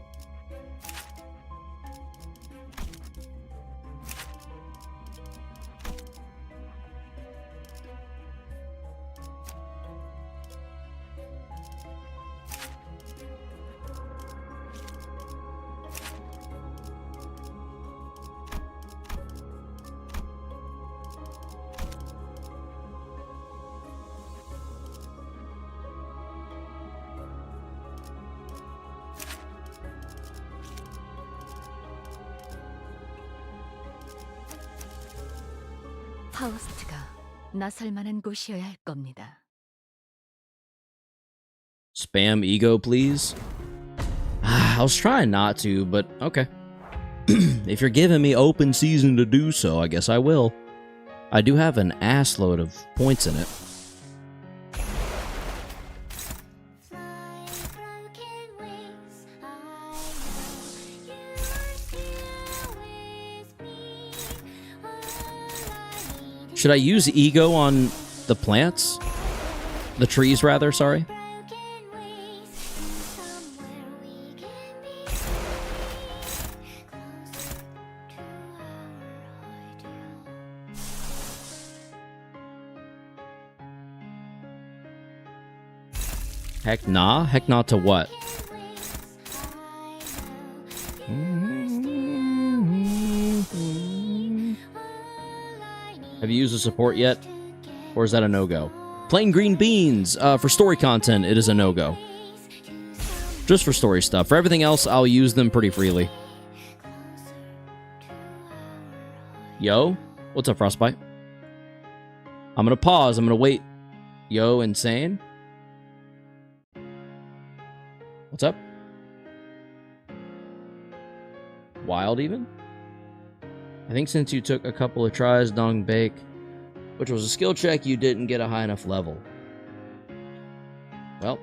파우스트가 나설 만한 곳이어야 할 겁니다. Spam ego, please. I was trying not to, but okay. If you're giving me open season to do so, I guess I will. I do have an ass load of points in it. Should I use ego on the plants? The trees, rather, sorry. Heck nah? Heck nah to what? Have you used the support yet? Or is that a no-go? Plain green beans! For story content, it is a no-go. Just for story stuff. For everything else, I'll use them pretty freely. Yo? What's up, Frostbite? I'm gonna pause. I'm gonna wait. Yo, insane? What's up? Wild, even? I think since you took a couple of tries, Dong Bake, which was a skill check, you didn't get a high enough level. Well,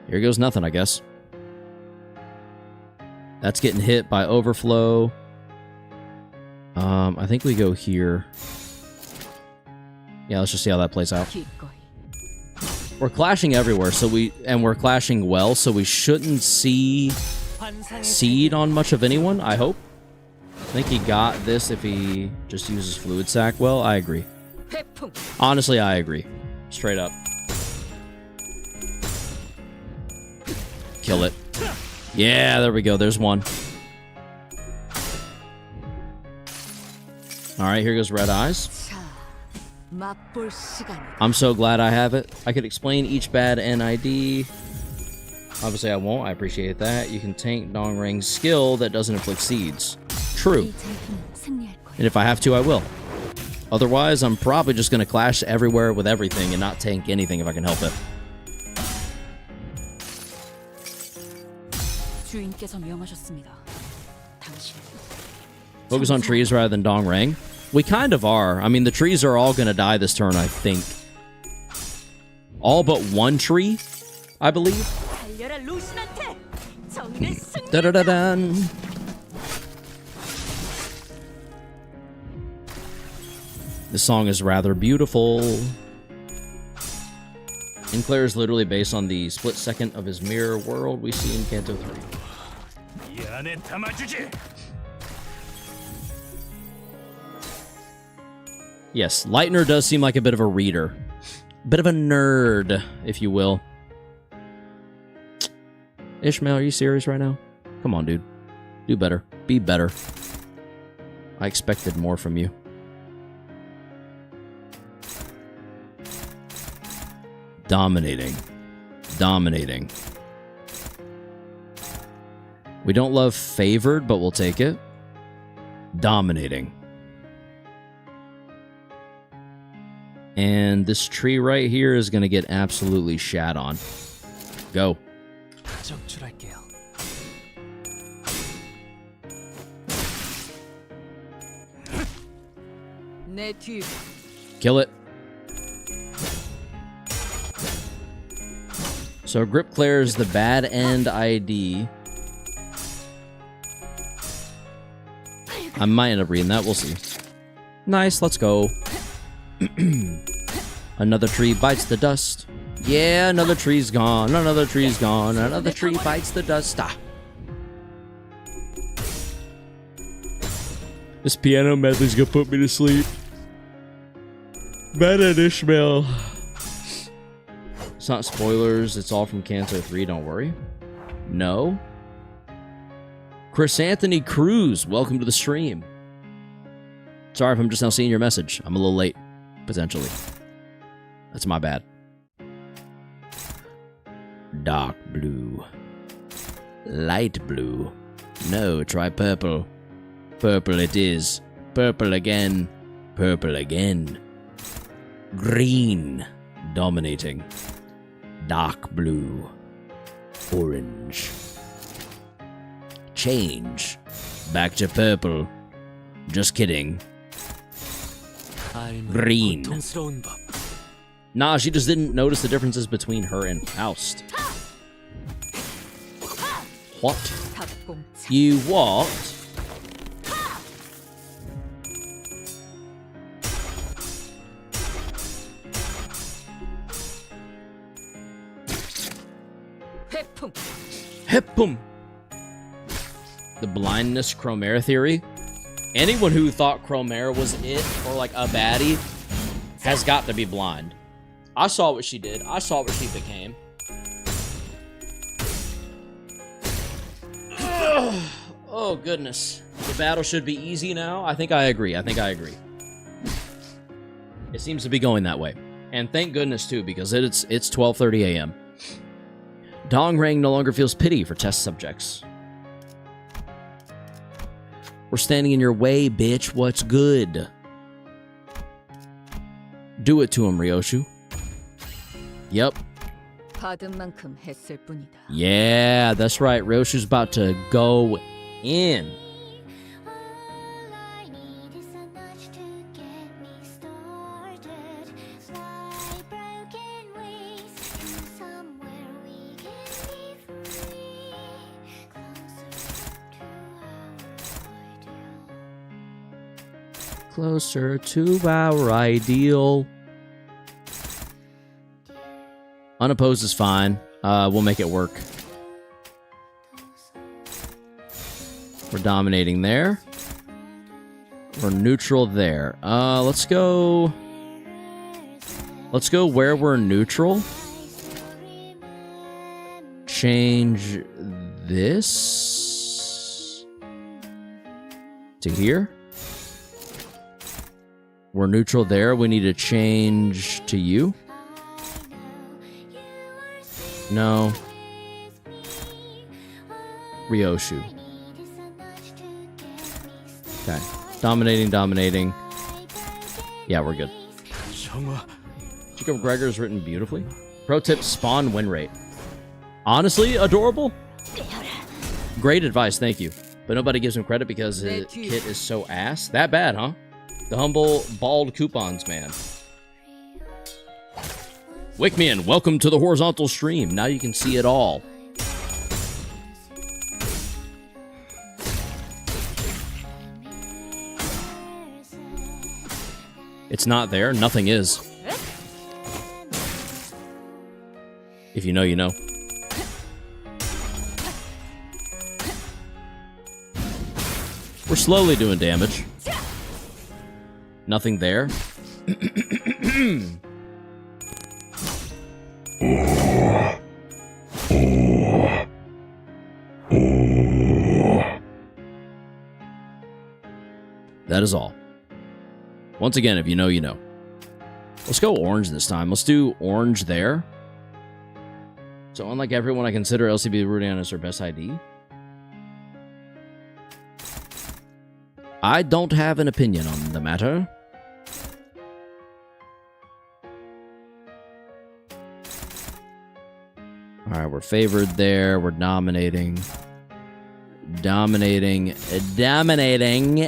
here goes nothing, I guess. That's getting hit by Overflow. I think we go here. Yeah, let's just see how that plays out. We're clashing everywhere, so we're clashing well, so we shouldn't see seed on much of anyone, I hope. I think he got this if he just uses Fluid Sac well. I agree. Honestly, I agree. Straight up. Kill it. Yeah, there we go. There's one. Alright, here goes Red Eyes. I'm so glad I have it. I could explain each bad NID. Obviously, I won't. I appreciate that. You can tank Dongrang's skill that doesn't inflict seeds. True. And if I have to, I will. Otherwise, I'm probably just going to clash everywhere with everything and not tank anything if I can help it. Focus on trees rather than Dongrang. We kind of are. I mean, the trees are all going to die this turn, I think. All but one tree, I believe. Da-da-da-dun. This song is rather beautiful. Inclair is literally based on the split second of his mirror world we see in Canto 3. 이 안에 담아주지. Yes, Lightner does seem like a bit of a reader. Bit of a nerd, if you will. Ishmael, are you serious right now? Come on, dude. Do better. Be better. I expected more from you. Dominating. Dominating. We don't love favored, but we'll take it. Dominating. And this tree right here is going to get absolutely shat on. Go. 정출할게요. 내 뒤. Kill it. So Grip clears the bad end ID. I might end up reading that. We'll see. Nice. Let's go. Another tree bites the dust. Yeah, another tree's gone. Another tree's gone. Another tree bites the dust. Ah. This piano medley's gonna put me to sleep. Bad and Ishmael. It's not spoilers. It's all from Canto 3. Don't worry. No. Chris Anthony Cruz, welcome to the stream. Sorry if I'm just now seeing your message. I'm a little late, potentially. That's my bad. Dark blue. Light blue. No, try purple. Purple it is. Purple again. Purple again. Green. Dominating. Dark blue. Orange. Change. Back to purple. Just kidding. Green. Nah, she just didn't notice the differences between her and Faust. What? You what? Hippum. The blindness Chromare theory. Anyone who thought Chromare was it or like a baddie has got to be blind. I saw what she did. I saw what she became. Oh, goodness. The battle should be easy now. I think I agree. I agree. It seems to be going that way. And thank goodness, too, because it's 12:30 a.m. Dong Rang no longer feels pity for test subjects. We're standing in your way, bitch. What's good? Do it to him, Ryoshu. Yep. 받은 만큼 했을 뿐이다. Yeah, that's right. Ryoshu's about to go in. Closer to our ideal. Unopposed is fine. We'll make it work. We're dominating there. We're neutral there. Let's go where we're neutral. Change this to here. We're neutral there. We need to change to you. No. Ryoshu. Okay. Dominating. Yeah, we're good. Chico McGregor is written beautifully. Pro tip, spawn win rate. Honestly, adorable. Great advice, thank you. But nobody gives him credit because his kit is so ass. That bad, huh? The humble, bald coupons, man. Wickman, welcome to the horizontal stream. Now you can see it all. It's not there. Nothing is. If you know, you know. We're slowly doing damage. Nothing there. That is all. Once again, if you know, you know. Let's go orange this time. Let's do orange there. So unlike everyone, I consider LCB rooting on as her best ID. I don't have an opinion on the matter. Alright, we're favored there. We're dominating. Dominating. Dominating.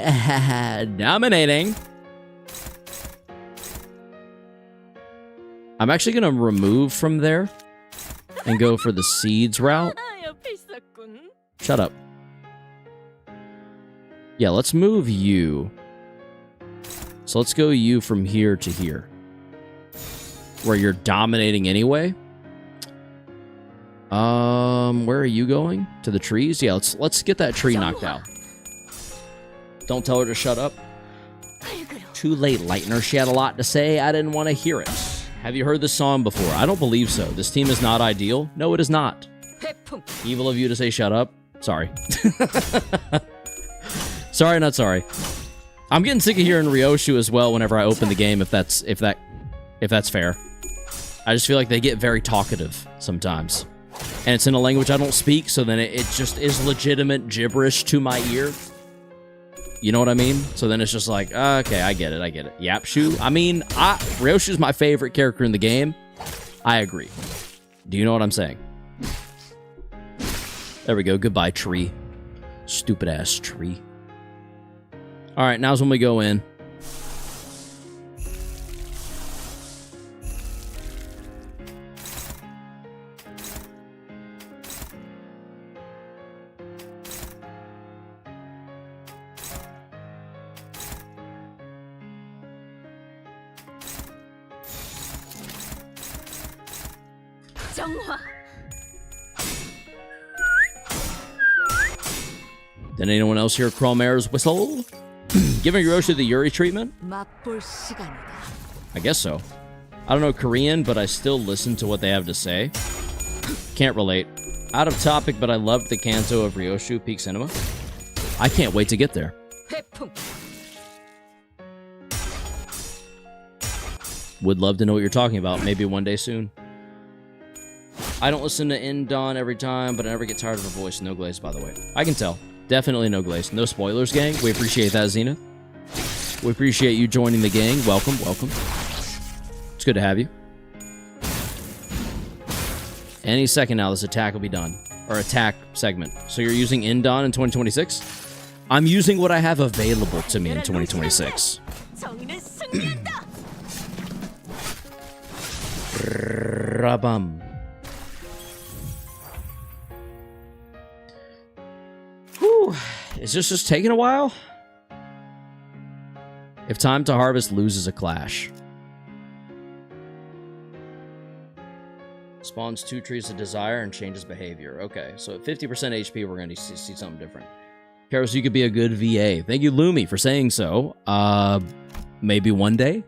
I'm actually going to remove from there and go for the seeds route. Shut up. Yeah, let's move you. So let's go you from here to here, where you're dominating anyway. Where are you going? To the trees? Yeah, let's get that tree knocked out. Don't tell her to shut up. Too late, Lightner. She had a lot to say. I didn't want to hear it. Have you heard this song before? I don't believe so. This team is not ideal. No, it is not. Evil of you to say shut up. Sorry. Sorry, not sorry. I'm getting sick of hearing Ryoshu as well whenever I open the game, if that's fair. I just feel like they get very talkative sometimes. And it's in a language I don't speak, so then it just is legitimate gibberish to my ear. You know what I mean? So then it's just like, okay, I get it. Yapshu. I mean, Ryoshu's my favorite character in the game. I agree. Do you know what I'm saying? There we go. Goodbye, tree. Stupid ass tree. All right, now's when we go in. Did anyone else hear Chromaire's whistle? Giving Ryoshu the Yuri treatment? I guess so. I don't know Korean, but I still listen to what they have to say. Can't relate. Out of topic, but I loved the Kanto of Ryoshu Peak Cinema. I can't wait to get there. Would love to know what you're talking about. Maybe one day soon. I don't listen to Indon every time, but I never get tired of her voice. No glaze, by the way. I can tell. Definitely no glaze. No spoilers, gang. We appreciate that, Zenith. We appreciate you joining the gang. Welcome, welcome. It's good to have you. Any second now, this attack will be done. Or attack segment. So you're using Indon in 2026? I'm using what I have available to me in 2026. Rabam. Whew. Is this just taking a while? If time to harvest loses a clash. Spawns 2 trees of desire and changes behavior. Okay, so at 50% HP, we're going to see something different. Karos, you could be a good VA. Thank you, Lumi, for saying so. Maybe one day?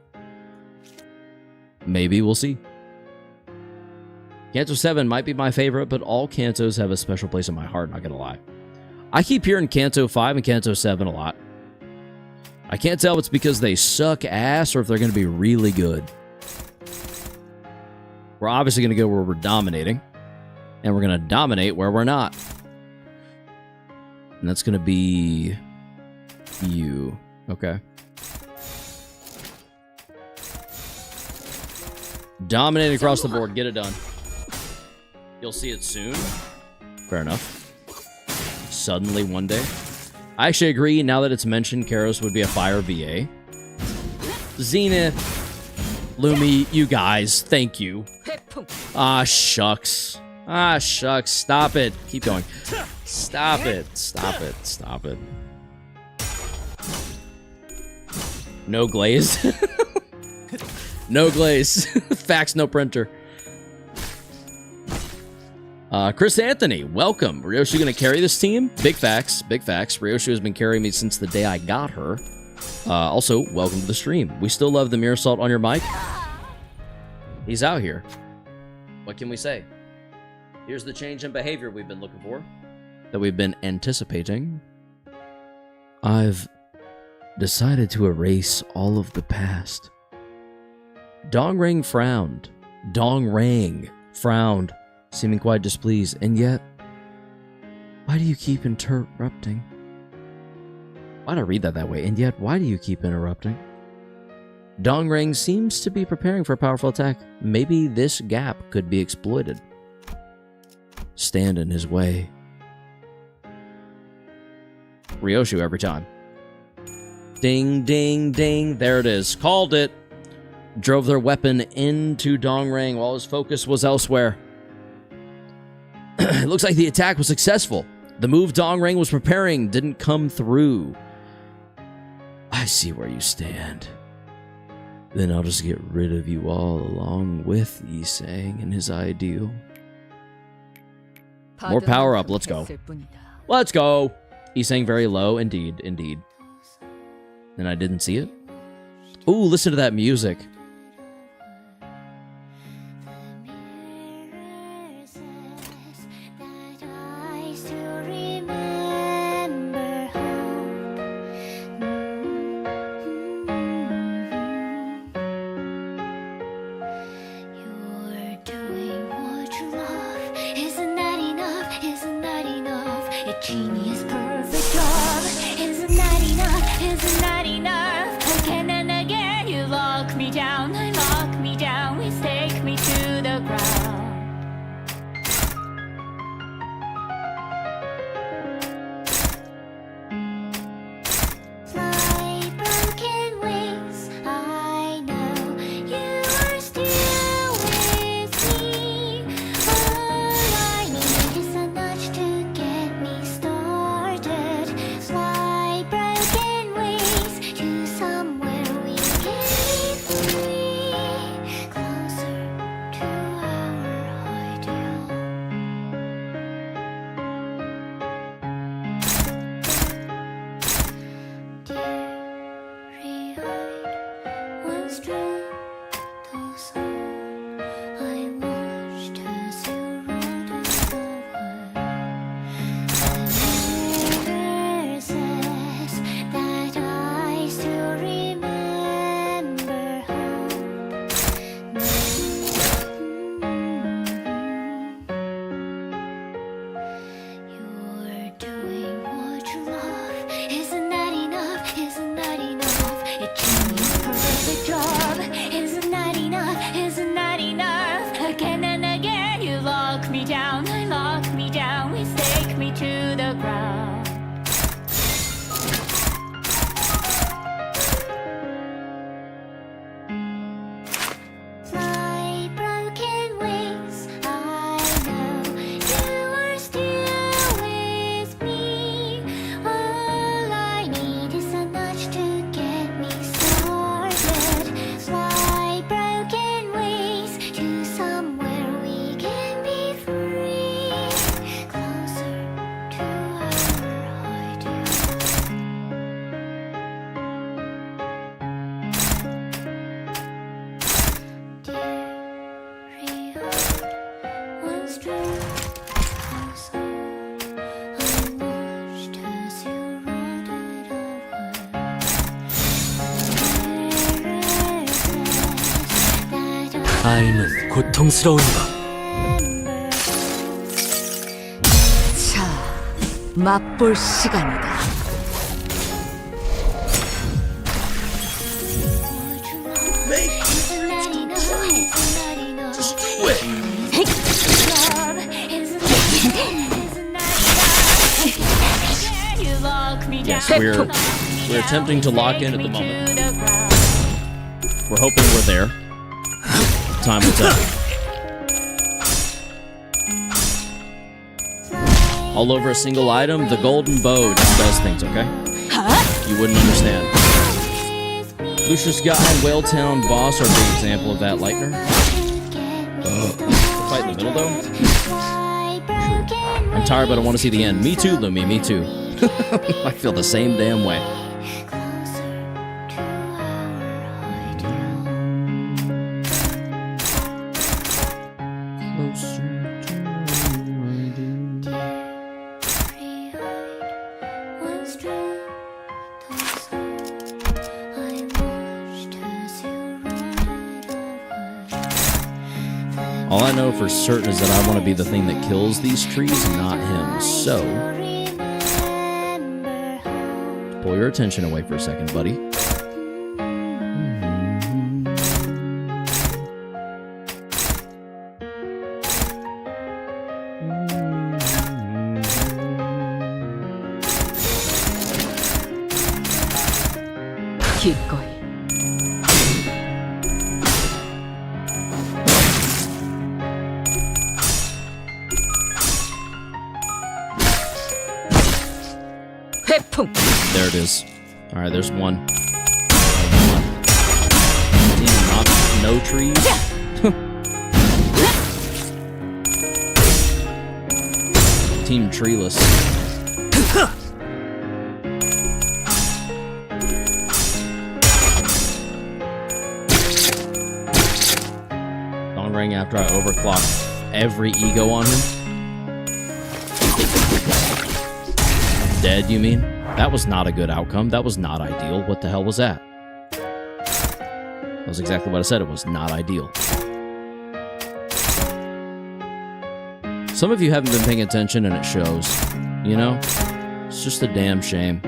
Maybe, we'll see. Kanto 7 might be my favorite, but all Kantos have a special place in my heart, not gonna lie. I keep hearing Kanto 5 and Kanto 7 a lot. I can't tell if it's because they suck ass or if they're gonna be really good. We're obviously gonna go where we're dominating, and we're gonna dominate where we're not. And that's gonna be you. Okay. Dominating across the board. Get it done. You'll see it soon. Fair enough. Suddenly one day. I actually agree. Now that it's mentioned, Karos would be a fire VA. Zenith, Lumi, you guys, thank you. Ah, shucks. Ah, shucks. Stop it. Keep going. Stop it. Stop it. Stop it. No glaze. No glaze. Fax, no printer. Chris Anthony, welcome. Ryoshi going to carry this team? Big facts, big facts. Ryoshi has been carrying me since the day I got her. Also, welcome to the stream. We still love the mirror salt on your mic. He's out here. What can we say? Here's the change in behavior we've been looking for, that we've been anticipating. I've decided to erase all of the past. Dongrang frowned. Dongrang frowned, seeming quite displeased. And yet, why do you keep interrupting? Why'd I read that way? And yet, why do you keep interrupting? Dongrang seems to be preparing for a powerful attack. Maybe this gap could be exploited. Stand in his way. Ryoshu every time. Ding, ding, ding. There it is. Called it. Drove their weapon into Dongrang while his focus was elsewhere. It looks like the attack was successful. The move Dongrang was preparing didn't come through. I see where you stand. Then I'll just get rid of you all along with Yisang and his ideal. More power up. Let's go. Let's go. Yisang very low. Indeed. Indeed. And I didn't see it. Ooh, listen to that music. 삶은 고통스러운 법. 자, 맛볼 시간이다. Yes, we're attempting to lock in at the moment. We're hoping we're there. Time will tell. All over a single item, the golden bow just does things, okay? You wouldn't understand. Lucius Guy and Whaletown Boss are a big example of that, Lightner. The fight in the middle, though? true. I'm tired, but I want to see the end. Me too, Lumi. Me too. I feel the same damn way. All I know for certain is that I want to be the thing that kills these trees, not him. So, pull your attention away for a second, buddy. 기꺼이. 회풍. There it is. All right, there's one. Damn, no trees. Team treeless. Don't ring after I overclock every ego on him. Dead, you mean? That was not a good outcome. That was not ideal. What the hell was that? That was exactly what I said. It was not ideal. Some of you haven't been paying attention and it shows. You know? It's just a damn shame.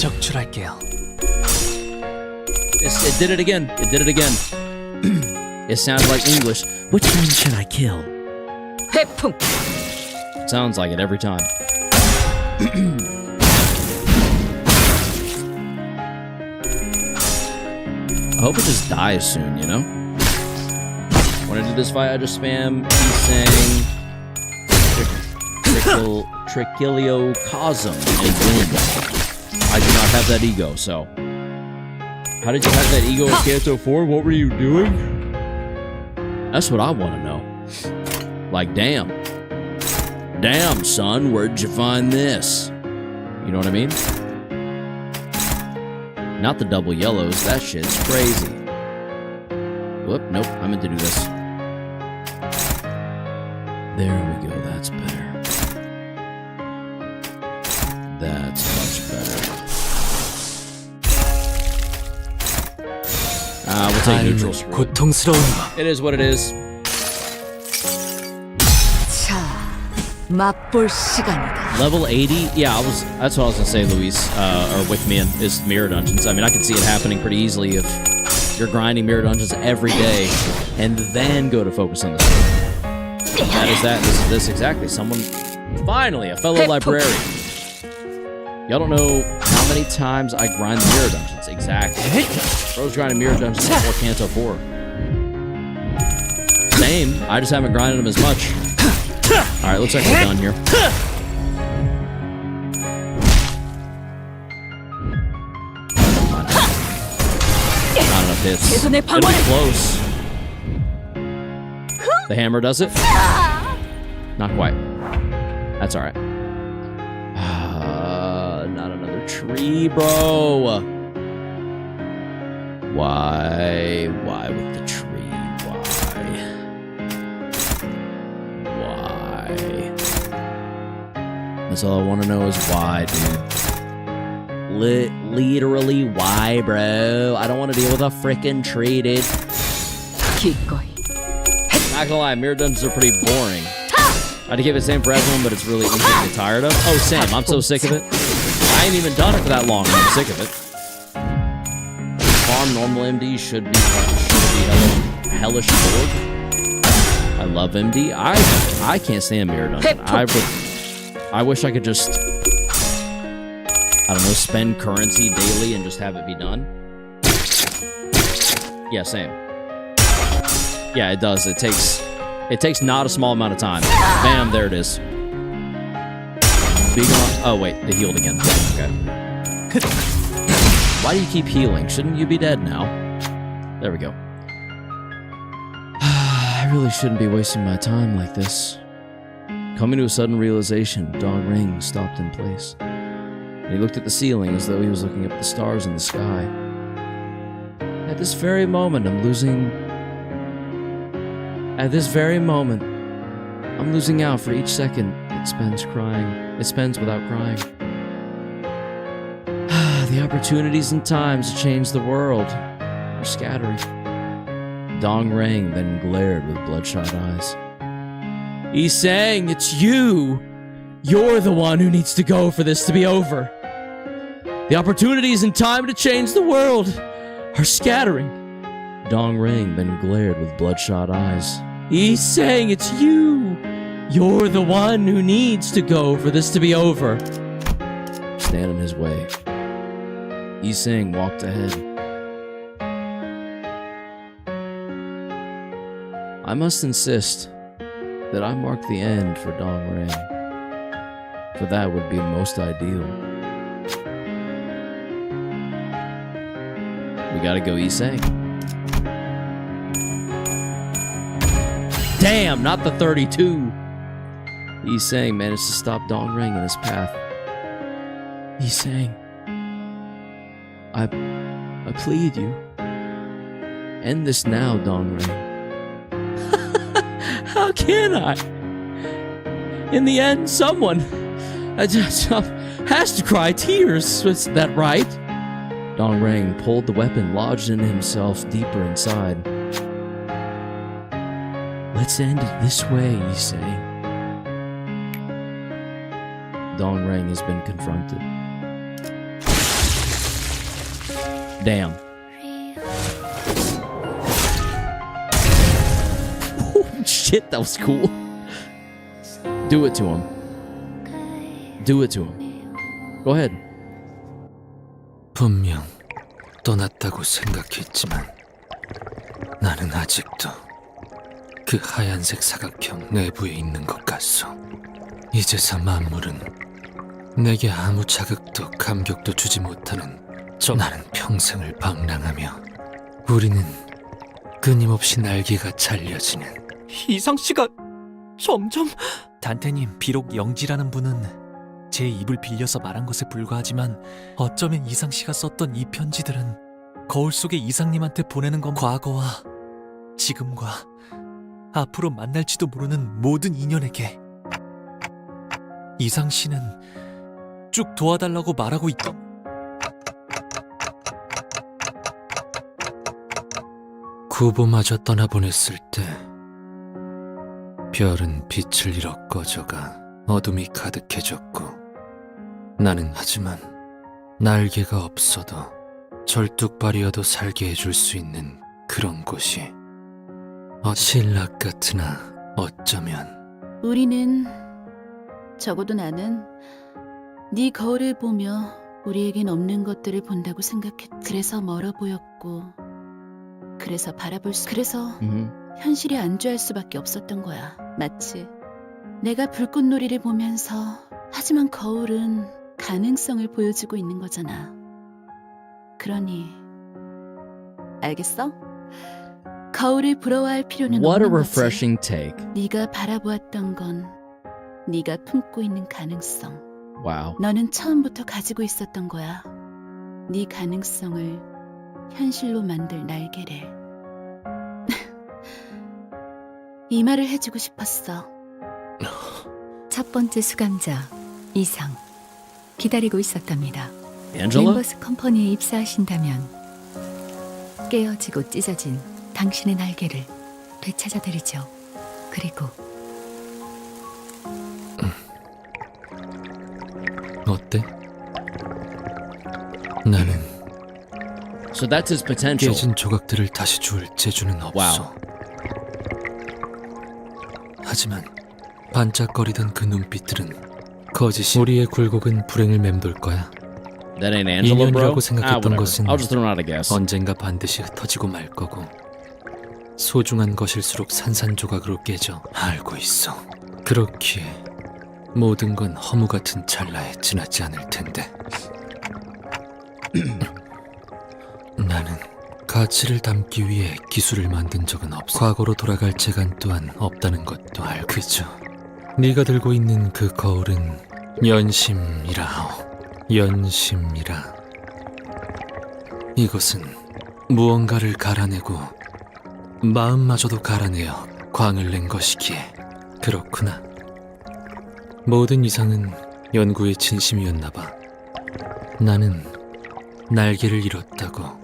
적출할게요. It did it again. It did it again. It sounded like English. Which one should I kill? 회풍. Sounds like it every time. I hope it just dies soon, you know? When I did this fight, I just spam sang Trichiliocosm and win. I do not have that ego, so. How did you have that ego in Canto 4? What were you doing? That's what I want to know. Like, damn. Damn, son, where'd you find this? You know what I mean? Not the double yellows. That shit's crazy. Whoop, nope, I meant to do this. There we go, that's better. That's much better. We'll take neutral screw. 고통스러운 It is what it is. 자, 맛볼 시간이다. Level 80? Yeah, that's what I was gonna say, Luis, or with me, is Mirror Dungeons. I mean, I can see it happening pretty easily if you're grinding Mirror Dungeons every day and then go to focus on the story. That is that. This is this exactly. Someone, finally, a fellow librarian. Y'all don't know how many times I grind the Mirror Dungeons. Exactly. Bro's grinding Mirror Dungeons before Canto 4. Same. I just haven't grinded them as much. Alright, looks like we're done here. It's it'll be close. The hammer does it? Not quite. That's alright. Not another tree, bro. Why? Why with the tree? Why? That's all I want to know is why, dude. Literally, why, bro? I don't want to deal with a freaking tree, dude. Not gonna lie, mirror dungeons are pretty boring. I'd give it the same for everyone, but it's really easy to get tired of. Oh, Sam, I'm so sick of it. I ain't even done it for that long, and I'm sick of it. Farm normal MD should be hellish bored. I love MD. I can't stand mirror dungeon. I wish I could just, I don't know, spend currency daily and just have it be done. Yeah, same. Yeah, it does. It takes not a small amount of time. Bam, there it is. Big on. Oh wait, they healed again. Okay. Why do you keep healing? Shouldn't you be dead now? There we go. I really shouldn't be wasting my time like this. Coming to a sudden realization, Dong Ring stopped in place. He looked at the ceiling as though he was looking up at the stars in the sky. At this very moment, I'm losing out for each second it spends without crying. The opportunities and times to change the world are scattering. Dong Rang then glared with bloodshot eyes. He's saying it's you! You're the one who needs to go for this to be over. The opportunities and time to change the world are scattering. Dong Rang then glared with bloodshot eyes. He's saying it's you! You're the one who needs to go for this to be over. Stand in his way. Yi Sang walked ahead. I must insist that I mark the end for Dong Rang, for that would be most ideal. We gotta go Yi Sang. Damn, not the 32. Yi Sang managed to stop Dong Rang in his path. Yi Sang, I plead you. End this now, Dong Rang. How can I? In the end, someone has to cry tears. Is that right? Dong Rang pulled the weapon lodged in himself deeper inside. Let's end it this way, Yi Sang. Dong Rang has been confronted. Damn. Shit, that was cool. Do it to him. Do it to him. Go ahead. 분명 떠났다고 생각했지만 나는 아직도 그 하얀색 사각형 내부에 있는 것 같소. 이제서 만물은 내게 아무 자극도 감격도 주지 못하는 나는 평생을 방랑하며 우리는 끊임없이 날개가 잘려지는. 이상 씨가 점점. 단테님, 비록 영지라는 분은 제 입을 빌려서 말한 것에 불과하지만 어쩌면 이상 씨가 썼던 이 편지들은 거울 속에 이상님한테 보내는 건 과거와 지금과 앞으로 만날지도 모르는 모든 인연에게 이상 씨는 쭉 도와달라고 말하고 있던. 구보마저 떠나보냈을 때 별은 빛을 잃어 꺼져가 어둠이 가득해졌고 나는 하지만 날개가 없어도 절뚝발이어도 살게 해줄 수 있는 그런 곳이 신락 같으나 어쩌면 우리는, 적어도 나는 네 거울을 보며 우리에겐 없는 것들을 본다고 생각했. 그래서 멀어 보였고 그래서 그래서 현실이 안주할 수밖에 없었던 거야. 마치 내가 불꽃놀이를 보면서 하지만 거울은 가능성을 보여주고 있는 거잖아. 그러니 알겠어? 거울을 부러워할 필요는 What a 없는 거지. refreshing take. 네가 바라보았던 건 네가 품고 있는 가능성. Wow. 너는 처음부터 가지고 있었던 거야. 네 가능성을 현실로 만들 날개를. 이 말을 해주고 싶었어. 첫 번째 수감자 이상 기다리고 있었답니다. Angela? 림버스 컴퍼니에 입사하신다면 깨어지고 찢어진 당신의 날개를 되찾아드리죠. 그리고 어때? 나는 So that's his potential. 깨진 조각들을 다시 줄 재주는 없어. 하지만 반짝거리던 그 눈빛들은 거짓이. 우리의 굴곡은 불행을 맴돌 거야. That ain't Angela, bro. 인연이라고 생각했던 것은 I'll just throw out a guess. 언젠가 반드시 흩어지고 말 거고 소중한 것일수록 산산조각으로 깨져. 알고 있어. 그렇기에 모든 건 허무 같은 찰나에 지나지 않을 텐데. 나는 가치를 담기 위해 기술을 만든 적은 없어. 과거로 돌아갈 재간 또한 없다는 것도 알고. 그저 네가 들고 있는 그 거울은 연심이라 하오. 연심이라. 이것은 무언가를 갈아내고 마음마저도 갈아내어 광을 낸 것이기에. 그렇구나. 모든 이상은 연구의 진심이었나 봐. 나는 날개를 잃었다고,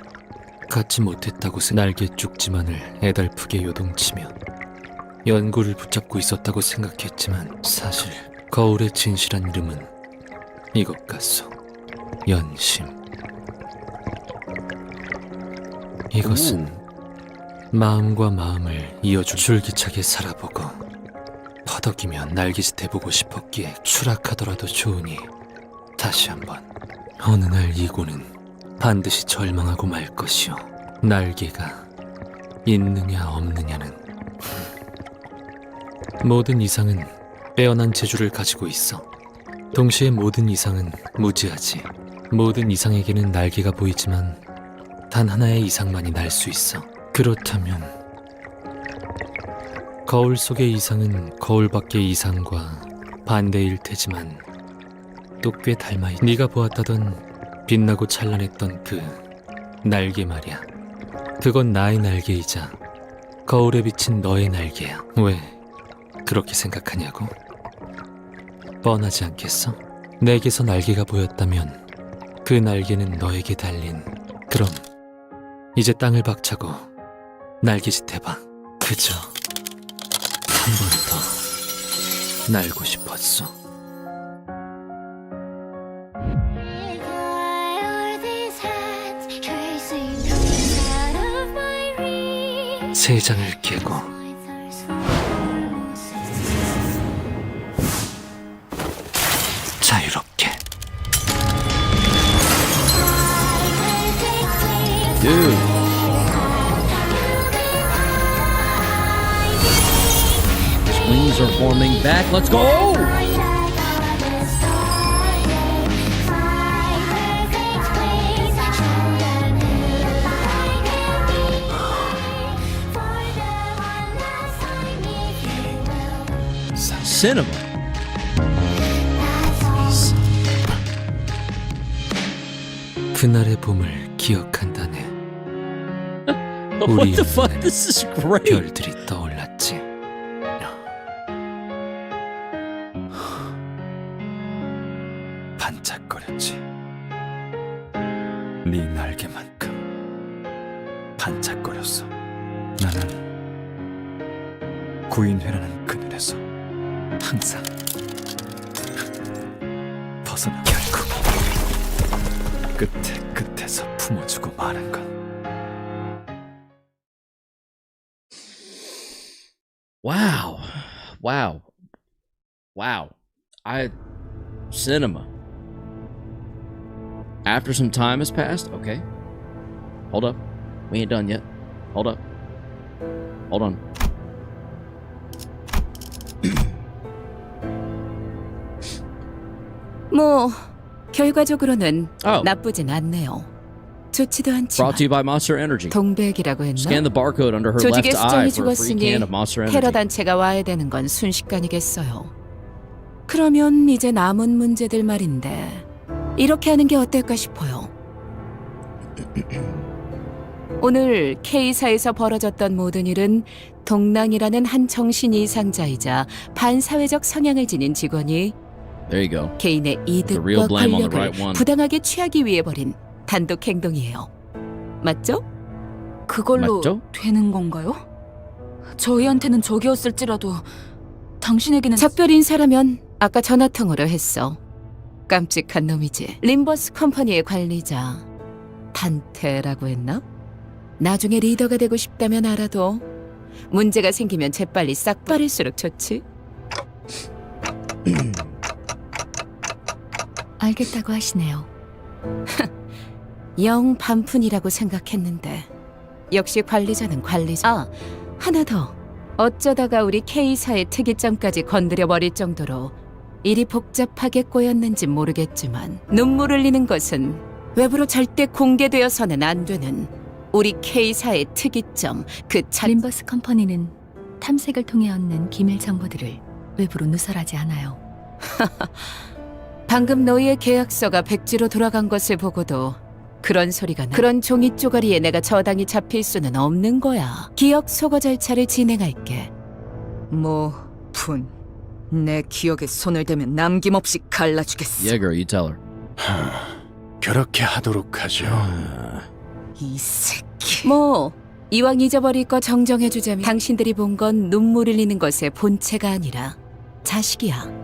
갖지 못했다고 날개 쪽지만을 애달프게 요동치며 연구를 붙잡고 있었다고 생각했지만 사실 거울의 진실한 이름은 이것 같소. 연심. 이것은 마음과 마음을 이어줄 줄기차게 살아보고 퍼덕이며 날개짓 해보고 싶었기에 추락하더라도 좋으니 다시 한번. 어느 날 이고는 반드시 절망하고 말 것이오. 날개가 있느냐 없느냐는. 모든 이상은 빼어난 재주를 가지고 있어. 동시에 모든 이상은 무지하지. 모든 이상에게는 날개가 보이지만 단 하나의 이상만이 날 수 있어. 그렇다면 거울 속의 이상은 거울 밖의 이상과 반대일 테지만 또 꽤 닮아 있. 네가 보았다던 빛나고 찬란했던 그 날개 말이야. 그건 나의 날개이자 거울에 비친 너의 날개야. 왜 그렇게 생각하냐고? 뻔하지 않겠어? 내게서 날개가 보였다면 그 날개는 너에게 달린. 그럼 이제 땅을 박차고 날개짓 해봐. 그저 한 번 더 날고 싶었어. 세 장을 깨고 자유롭게. Dude. His wings are forming back. Let's go! Cinema. 그날의 봄을 기억한다네. What the fuck? This is great. 별들이 떠올랐지. 반짝거렸지. 네 날개만큼 반짝거렸어. 나는 구인회라는 그늘에서 항상 벗어나. 결국 끝에서 품어주고 마는 건. Wow. Cinema. After some time has passed, okay. Hold up. We ain't done yet. Hold up. Hold on. 뭐 결과적으로는 나쁘진 않네요. 좋지도 않지만 Brought to you by Monster Energy. 동백이라고 했나? Scan the barcode under her 조직의 left eye 수장이 for a free 죽었으니 can of Monster 테러 Energy. 단체가 와야 되는 건 순식간이겠어요. 그러면 이제 남은 문제들 말인데 이렇게 하는 게 어떨까 싶어요. 오늘 K사에서 벌어졌던 모든 일은 동랑이라는 한 정신 이상자이자 반사회적 성향을 지닌 직원이 There you go. 개인의 The real 이득과 blame on the 권력을 right one. 부당하게 취하기 위해 벌인 단독 행동이에요. 맞죠? 그걸로 맞죠? 되는 건가요? 저희한테는 적이었을지라도 당신에게는 작별 인사라면 아까 전화통화로 했어. 깜찍한 놈이지. 림버스 컴퍼니의 관리자 단테라고 했나? 나중에 리더가 되고 싶다면 알아도 문제가 생기면 재빨리 싹 빠를수록 좋지. 알겠다고 하시네요. 영 반푼이라고 생각했는데 역시 관리자는 관리자. 아, 하나 더. 어쩌다가 우리 K사의 특이점까지 건드려버릴 정도로 일이 복잡하게 꼬였는지 모르겠지만 눈물 흘리는 것은 외부로 절대 공개되어서는 안 되는 우리 K사의 특이점, 림버스 컴퍼니는 탐색을 통해 얻는 기밀 정보들을 외부로 누설하지 않아요. 방금 너희의 계약서가 백지로 돌아간 것을 보고도 그런 소리가 나. 그런 종이 쪼가리에 내가 저당이 잡힐 수는 없는 거야. 기억 소거 절차를 진행할게. 분. 내 기억에 손을 대면 남김없이 갈라주겠어. Yeah, girl, you tell her. 그렇게 하도록 하죠. 이 새끼. 뭐 이왕 잊어버릴 거 정정해주자면 당신들이 본 건 눈물 흘리는 것의 본체가 아니라 자식이야.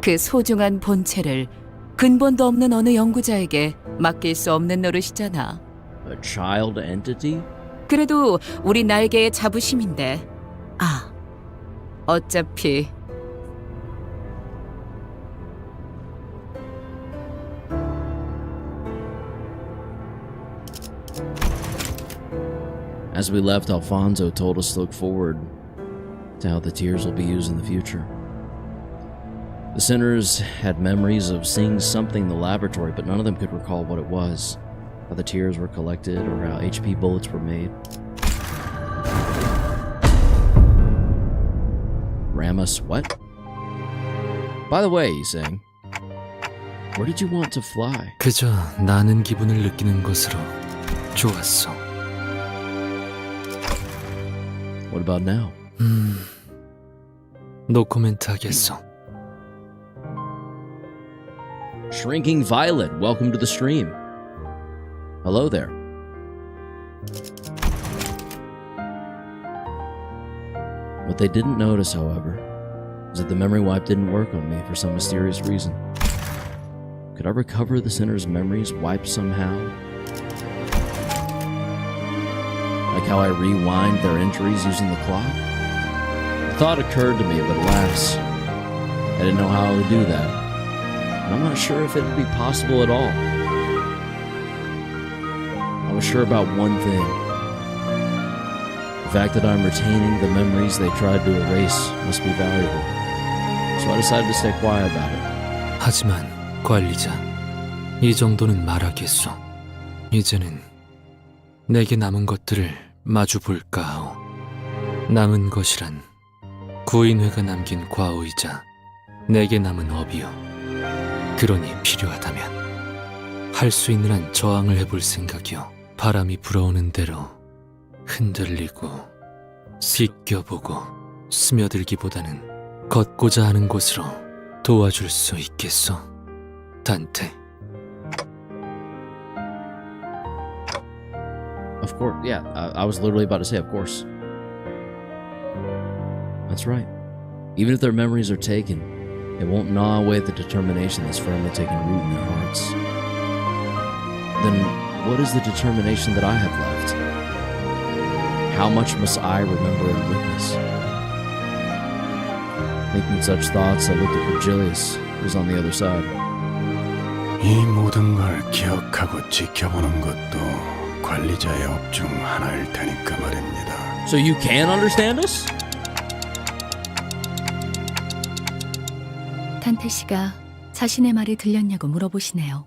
그 소중한 본체를 근본도 없는 어느 연구자에게 맡길 수 없는 노릇이잖아. A child entity? 그래도 우리 날개의 자부심인데. 아, 어차피 As we left, Alfonso told us to look forward to how the tears will be used in the future. The sinners had memories of seeing something in the laboratory, but none of them could recall what it was, how the tears were collected, or how HP bullets were made. Ramus, what? By the way, he's saying, where did you want to fly? 그저 나는 기분을 느끼는 것으로 좋았어. What about now? 노코멘트 하겠어. Shrinking Violet, welcome to the stream. Hello there. What they didn't notice, however, is that the memory wipe didn't work on me for some mysterious reason. Could I recover the sinner's memories wiped somehow? Like how I rewind their injuries using the clock? The thought occurred to me, but alas, I didn't know how I would do that. And I'm not sure if it would be possible at all. I was sure about one thing. The fact that I'm retaining the memories they tried to erase must be valuable. So I decided to stay quiet about it. 하지만 관리자, 이 정도는 말하겠소. 이제는 내게 남은 것들을 마주 볼까 하오. 남은 것이란 구인회가 남긴 과오이자 내게 남은 업이요. 그러니 필요하다면 할 수 있는 한 저항을 해볼 생각이요. 바람이 불어오는 대로 흔들리고 씻겨보고 스며들기보다는 걷고자 하는 곳으로 도와줄 수 있겠소. 단테. Of course, yeah, I was literally about to say, of course. That's right. Even if their memories are taken, it won't gnaw away the determination that's firmly taken root in their hearts. Then what is the determination that I have left? How much must I remember and witness? Thinking such thoughts, I looked at Virgilius, who was on the other side. 이 모든 걸 기억하고 지켜보는 것도 관리자의 업 중 하나일 테니까 말입니다. So you can understand us? 탄테 씨가 자신의 말이 들렸냐고 물어보시네요.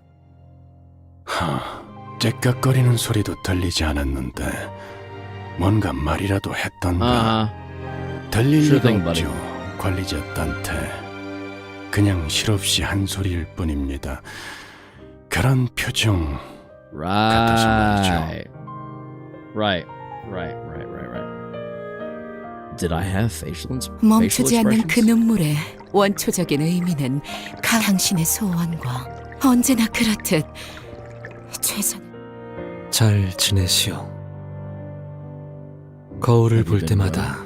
째깍거리는 소리도 들리지 않았는데 뭔가 말이라도 했던가. 들릴 Sure 리가 thing, 없죠. 관리자 딴테 그냥 실없이 한 소리일 뿐입니다. 그런 표정 같아서 말이죠. Right. Did I have facial 멈추지 않는 그 expressions? 눈물의 원초적인 의미는 당신의 소원과 언제나 그렇듯 최선. 잘 지내시오. 거울을 볼 때마다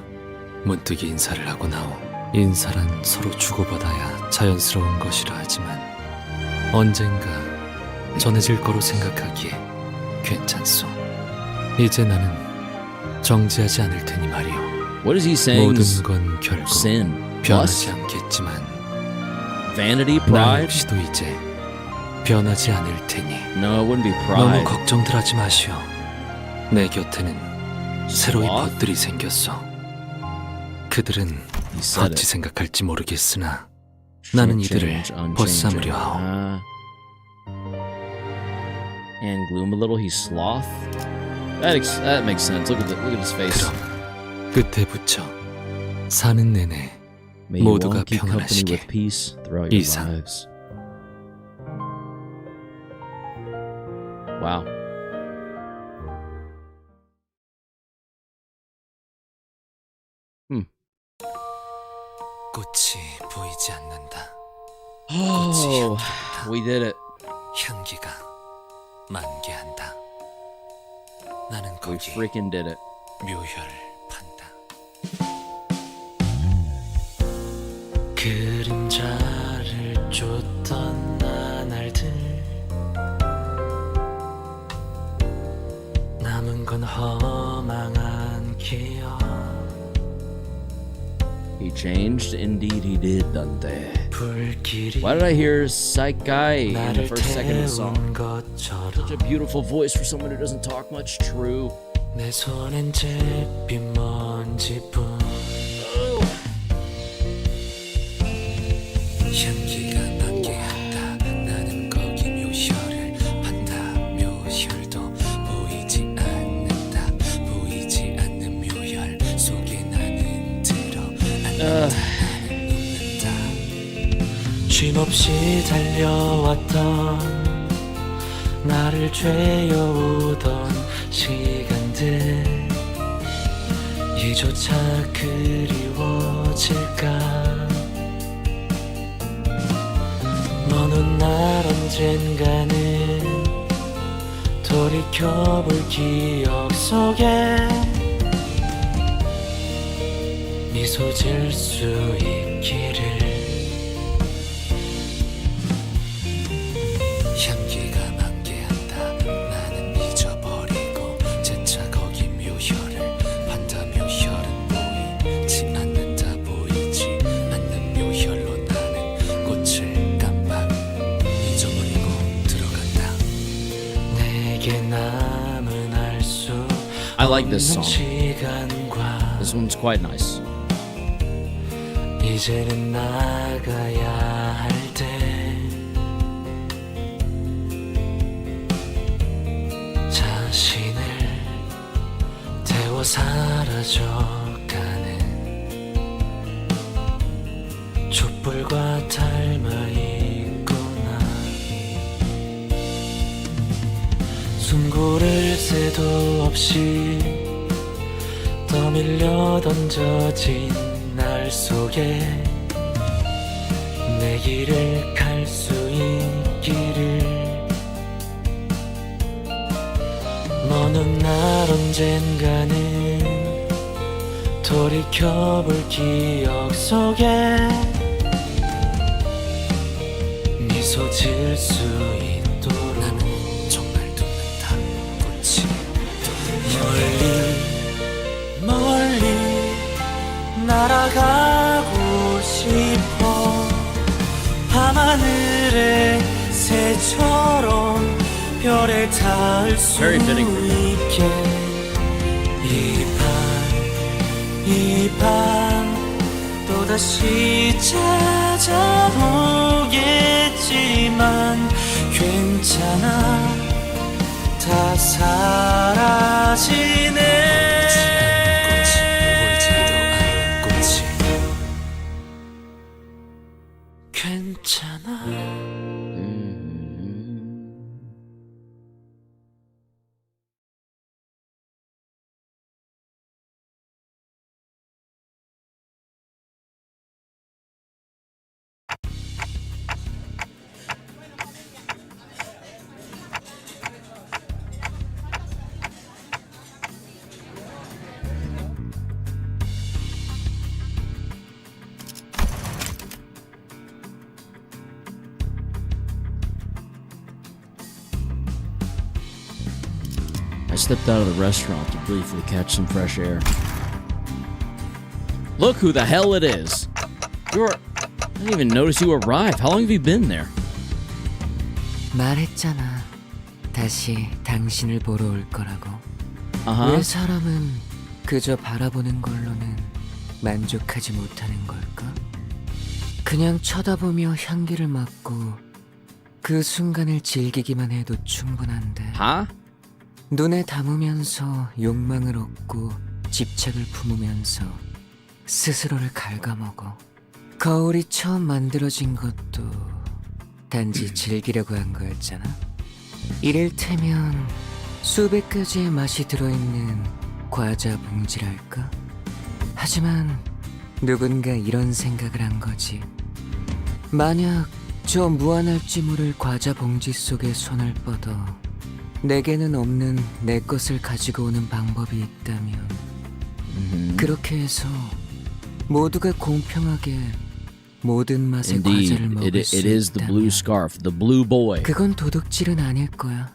문득 인사를 하고 나오. 인사란 서로 주고받아야 자연스러운 것이라 하지만 언젠가 전해질 거로 생각하기에 괜찮소. 이제 나는 정지하지 않을 테니 말이오. What is he saying? 모든 건 결국 sin, 변하지 lust, 않겠지만 vanity, 나 pride. 역시도 이제 변하지 않을 테니 No, it wouldn't be 너무 pride. 걱정들 하지 마시오. 내 곁에는 새로이 Sloth? 벗들이 생겼어. 그들은 said 어찌 it. 생각할지 모르겠으나 Shouldn't 나는 이들을 change, unchanging. 벗삼으려 하오. And gloom a little. He's sloth. That makes sense. Look at his face. 끝에 붙여 사는 내내 May you 모두가 all keep company 평안하시게. with peace throughout your 이상. lives. Wow. 꽃이 보이지 않는다. Oh, we did it. 향기가 만개한다. 나는 We 거기 freaking did it. 묘혈을 판다. 그림자를 쫓던 나날들 남은 건 허망한 기억. He changed? Indeed he did, Dante. 불길이 Why did I hear Saikai in the 나를 first second of the song? 태운 것처럼 Such a beautiful voice for someone who doesn't talk much. True. 내 손엔 잿빛 먼지뿐. 향기가 만개한다. 나는 거기 묘혈을 판다. 묘혈도 보이지 않는다. 보이지 않는 묘혈 속에 나는 들어앉는다. 쉼없이 달려왔던 나를 죄어오던 시간들 이조차 그리워질까. 어느 날 언젠가는 돌이켜볼 기억 속에 미소 지을 수 있기를. 향기가 만개한다. 나는 잊어버리고 재차 거기 묘혈을 판다. 묘혈은 보이지 않는다. 보이지 않는 묘혈로 나는 꽃을 깜빡 잊어버리고 들어간다. 내게 남은 알 수 I like this 없는 song. 시간과 This one's quite nice. 이제는 나가야 할 때 자신을 태워 사라져가는 촛불과 닮아 있구나. 숨고를 새도 없이 떠밀려 던져진 날 속에 내 길을 갈 수 있기를. 어느 날 언젠가는 돌이켜볼 기억 속에 미소 지을 수 있도록. 나는 정말 눕는다. 꽃이 멀리 멀리 날아가고 싶어. 밤하늘의 새처럼 별에 닿을 수 있게. 이 밤 또다시 찾아오겠지만 괜찮아. 다 사라지네. 괜찮아. I stepped out of the restaurant to briefly catch some fresh air. Look who the hell it is. I didn't even notice you arrived. How long have you been there? 말했잖아. 다시 당신을 보러 올 거라고. Uh-huh. 왜 사람은 그저 바라보는 걸로는 만족하지 못하는 걸까? 그냥 쳐다보며 향기를 맡고 그 순간을 즐기기만 해도 충분한데. 눈에 담으면서 욕망을 얻고 집착을 품으면서 스스로를 갉아먹어. 거울이 처음 만들어진 것도 단지 즐기려고 한 거였잖아. 이를테면 수백 가지의 맛이 들어있는 과자 봉지랄까? 하지만 누군가 이런 생각을 한 거지. 만약 저 무한할지 모를 과자 봉지 속에 손을 뻗어 내게는 없는 내 것을 가지고 오는 방법이 있다면 그렇게 해서 모두가 공평하게 모든 맛의 과자를 먹을 수 it is the blue scarf, the blue boy. 그건 도둑질은 아닐 거야.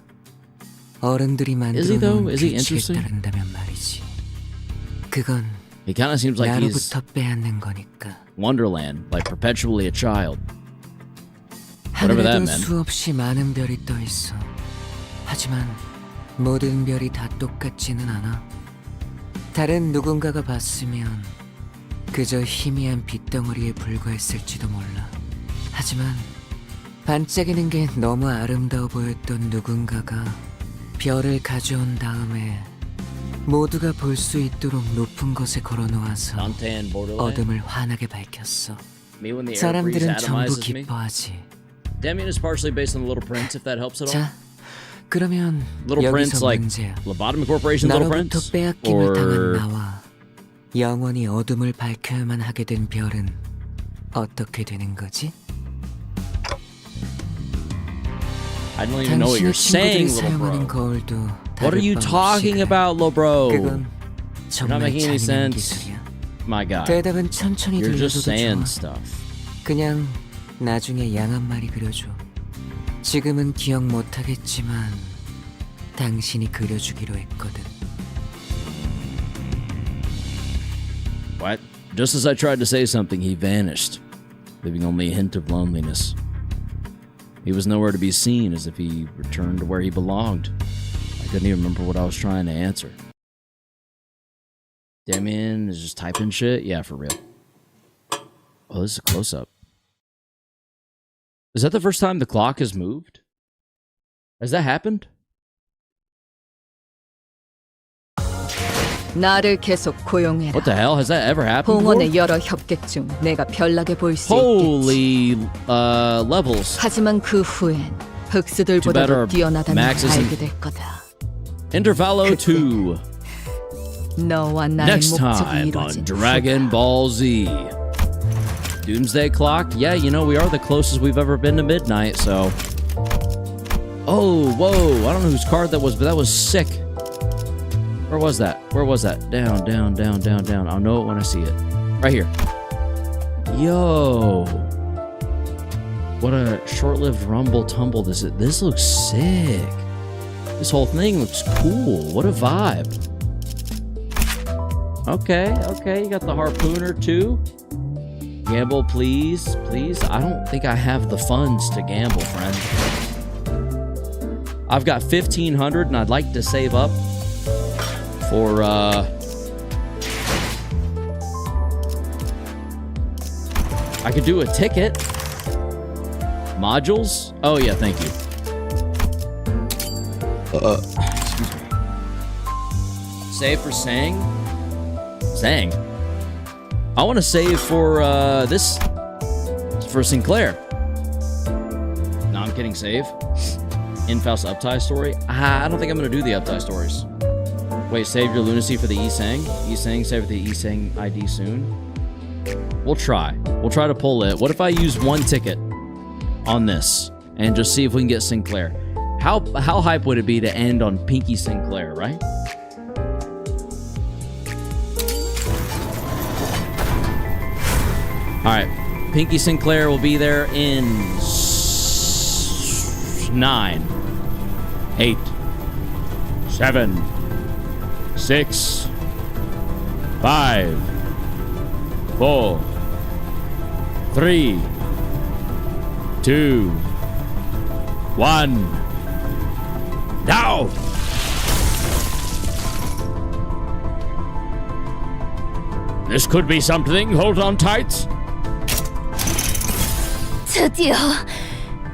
어른들이 만들어 놓은 규칙에 따른다면 말이지. 그건 It kind of seems like he's 나로부터 빼앗는 거니까. Wonderland, like perpetually a child. Whatever that 하늘에도 meant. 수없이 많은 별이 떠 있어. 하지만 모든 별이 다 똑같지는 않아. 다른 누군가가 봤으면 그저 희미한 빛덩어리에 불과했을지도 몰라. 하지만 반짝이는 게 너무 아름다워 보였던 누군가가 별을 가져온 다음에 모두가 볼 수 있도록 높은 곳에 걸어놓아서 어둠을 환하게 밝혔어. 사람들은 전부 기뻐하지. Damien is partially based on the Little Prince, if that helps at all. 자, 그러면 Little Prince, 여기서 like 문제야. Lobotomy Corporation, Little 나로부터 Prince, 빼앗김을 당한 or 나와 영원히 어둠을 밝혀야만 하게 된 별은 어떻게 되는 거지? I don't even know what you're saying, little bro. 거울도 What are you talking about, little bro? 그건 You're not making any 잔인한 sense. 기술이야. My God, 대답은 천천히 you're just 들려줘도 saying 좋아. stuff. 그냥 나중에 양 한 마리 그려줘. 지금은 기억 못하겠지만 당신이 그려주기로 했거든. What? Just as I tried to say something, he vanished, leaving only a hint of loneliness. He was nowhere to be seen, as if he returned to where he belonged. I couldn't even remember what I was trying to answer. Damien is just typing shit? Yeah, for real. Oh, this is a close-up. Is that the first time the clock has moved? Has that happened? 나를 계속 고용해라. What the hell? Has that ever happened before? 봉헌의 여러 협객 중 내가 별나게 보일 수 있겠지. Holy levels. 하지만 그 후엔 Too bad 흑수들보다도 our 뛰어나다는 Max 걸 isn't- 알게 될 거다. Intervallo 2. 너와 나의 Next 목적이 time 이루어진 on Dragon Ball Z. Doomsday Clock? Yeah, you know, we are the closest we've ever been to midnight, so... Oh, whoa, I don't know whose card that was, but that was sick. Where was that? Where was that? Down, down, down, down, down. I'll know it when I see it. Right here. Yo. What a short-lived rumble tumble this is. This looks sick. This whole thing looks cool. What a vibe. Okay, okay, you got the harpooner too. Gamble, please, please. I don't think I have the funds to gamble, friend. I've got 1,500 and I'd like to save up for, I could do a ticket. Modules? Oh yeah, thank you. Excuse Save for Sang? Sang? I want to save for this. For Sinclair. No, I'm kidding. Save. In-Faust Uptie story? I don't think I'm going to do the Uptie stories. Wait, save your lunacy for the E-Sang? E-Sang, save the E-Sang ID soon? We'll try. We'll try to pull it. What if I use one ticket on this and just see if we can get Sinclair? How hype would it be to end on Pinky Sinclair, right? Alright. Pinky Sinclair will be there in 9, 8, 7, 6, 5, 4, 3, 2, 1. Now! This could be something. Hold on tight. 드디어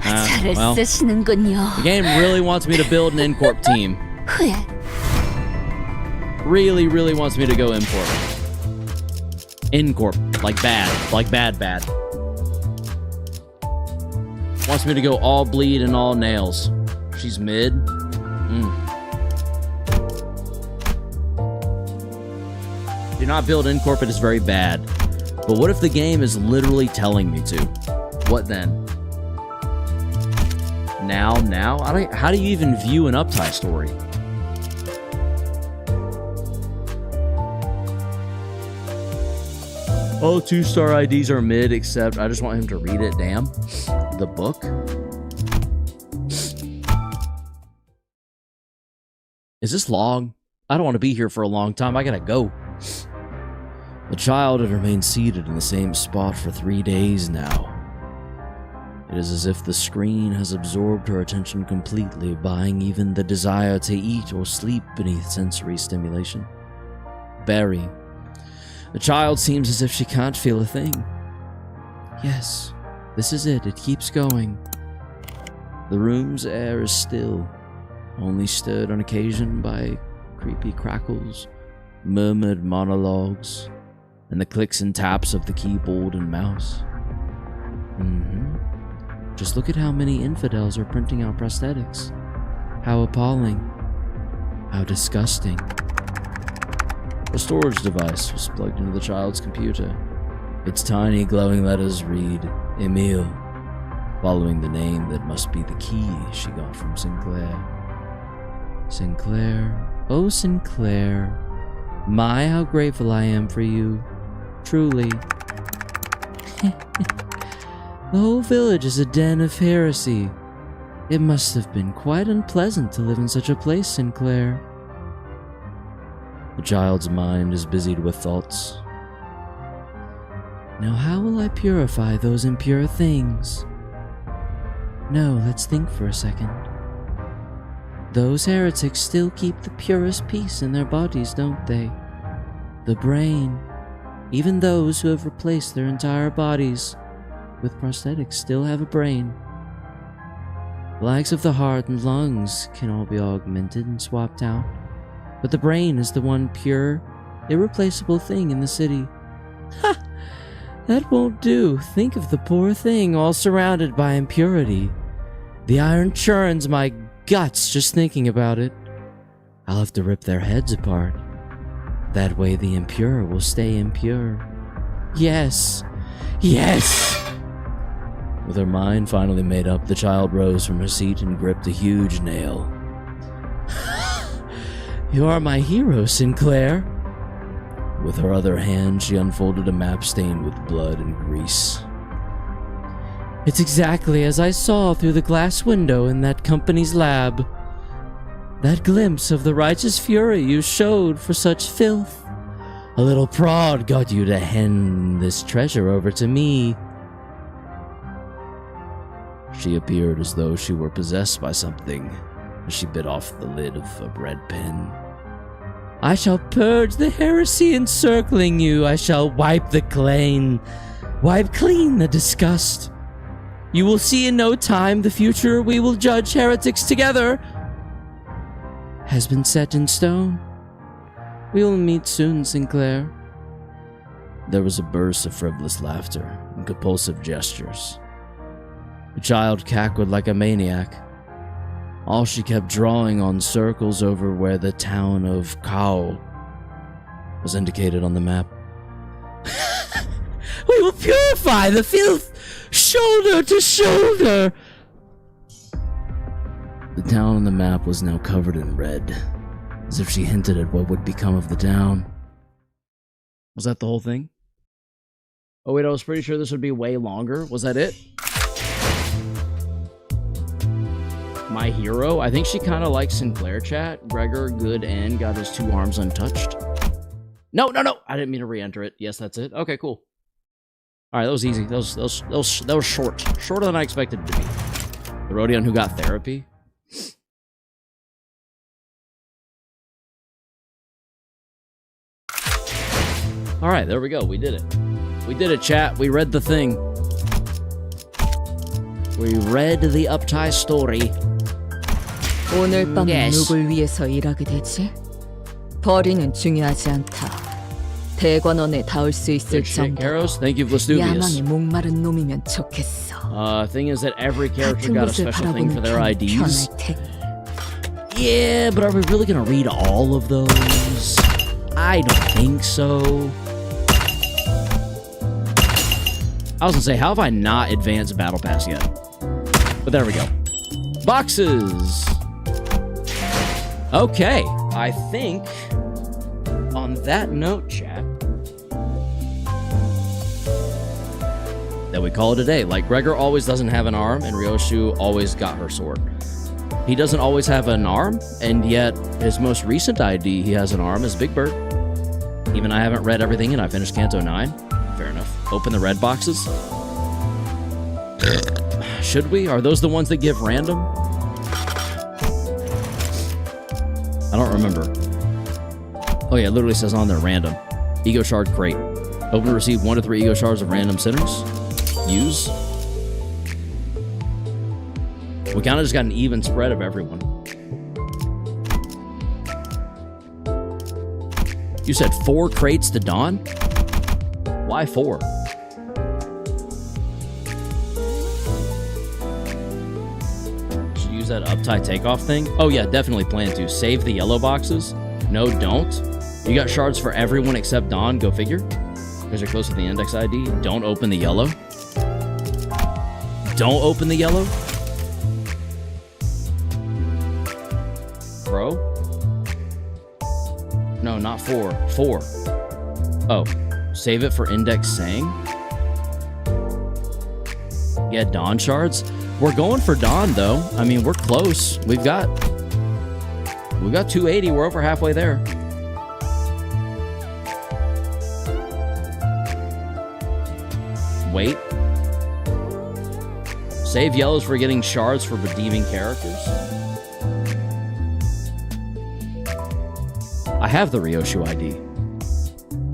차를 쓰시는군요. The game really wants me to build an Incorp team. 후회. Really wants me to go Incorp. Incorp. Like bad. Like bad. Wants me to go all bleed and all nails. She's mid. Do not build Incorp, it is very bad. But what if the game is literally telling me to? What then? Now? How do you even view an Uptie story? All 2-star IDs are mid, except I just want him to read it. Damn. The book? Is this long? I don't want to be here for a long time. I gotta go. The child had remained seated in the same spot for 3 days now. It is as if the screen has absorbed her attention completely, buying even the desire to eat or sleep beneath sensory stimulation. Barry. The child seems as if she can't feel a thing. Yes, this is it. It keeps going. The room's air is still, only stirred on occasion by creepy crackles, murmured monologues, and the clicks and taps of the keyboard and mouse. Just look at how many infidels are printing out prosthetics. How appalling. How disgusting. A storage device was plugged into the child's computer. Its tiny glowing letters read, Emile, following the name that must be the key she got from Sinclair. Sinclair, oh Sinclair, my how grateful I am for you, truly. The whole village is a den of heresy. It must have been quite unpleasant to live in such a place, Sinclair. The child's mind is busied with thoughts. Now how will I purify those impure things? No, let's think for a second. Those heretics still keep the purest peace in their bodies, don't they? The brain. Even those who have replaced their entire bodies with prosthetics still have a brain. The likes of the heart and lungs can all be augmented and swapped out, but the brain is the one pure, irreplaceable thing in the city. Ha! That won't do. Think of the poor thing all surrounded by impurity. The iron churns my guts just thinking about it. I'll have to rip their heads apart. That way the impure will stay impure. Yes! Yes! With her mind finally made up, the child rose from her seat and gripped a huge nail. You are my hero, Sinclair. With her other hand, she unfolded a map stained with blood and grease. It's exactly as I saw through the glass window in that company's lab. That glimpse of the righteous fury you showed for such filth. A little prod got you to hand this treasure over to me. She appeared as though she were possessed by something as she bit off the lid of a red pen. I shall purge the heresy encircling you. I shall wipe clean the disgust. You will see in no time the future we will judge heretics together has been set in stone. We will meet soon, Sinclair. There was a burst of frivolous laughter and compulsive gestures. The child cackled like a maniac. All she kept drawing on circles over where the town of Choo was indicated on the map. We will purify the filth, shoulder to shoulder. The town on the map was now covered in red, as if she hinted at what would become of the town. Was that the whole thing? Oh wait, I was pretty sure this would be way longer. Was that it? My hero? I think she kind of likes Sinclair chat. Gregor, good and got his 2 arms untouched. No. I didn't mean to re-enter it. Yes, that's it. Okay, cool. All right, that was easy. That was short. Shorter than I expected it to be. The Rodion who got therapy. All right, there we go. We did it. We did it, chat. We read the thing. We read the uptie story. 오늘 밤 Yes. 누굴 위해서 일하게 되지? 벌이는 중요하지 않다. 대관원에 닿을 수 있을 Good shit, 정도. Karos. Thank you, Vlastuvius. 야망에 목마른 놈이면 좋겠어. Thing is that every character 같은 got a 곳을 special thing for 바라보는 their 편이 IDs. 편할 테니. Yeah, but are we really gonna read all of those? I don't think so. I was gonna say, how have I not advanced Battle Pass yet? But there we go. Boxes! Okay, I think on that note, chat, that we call it a day. Like, Gregor always doesn't have an arm, and Ryoshu always got her sword. He doesn't always have an arm, and yet his most recent ID he has an arm is Big Bird. Even I haven't read everything, and I finished Canto 9. Fair enough. Open the red boxes. Should we? Are those the ones that give random? I don't remember. Oh yeah, it literally says on there random. Ego shard crate. Open to receive 1 to 3 ego shards of random sinners. Use. We kind of just got an even spread of everyone. You said 4 crates to Dawn? Why 4? Should use that uptie takeoff thing? Oh yeah, definitely plan to. Save the yellow boxes? No, don't. You got shards for everyone except Dawn, go figure. Because you're close to the index ID. Don't open the yellow. Don't open the yellow. Bro? No, not 4. 4. Oh. Save it for Index Sang. Yeah, Dawn shards. We're going for Dawn, though. I mean, we're close. We've got 280. We're over halfway there. Wait. Save yellows for getting shards for redeeming characters. I have the Ryoshu ID.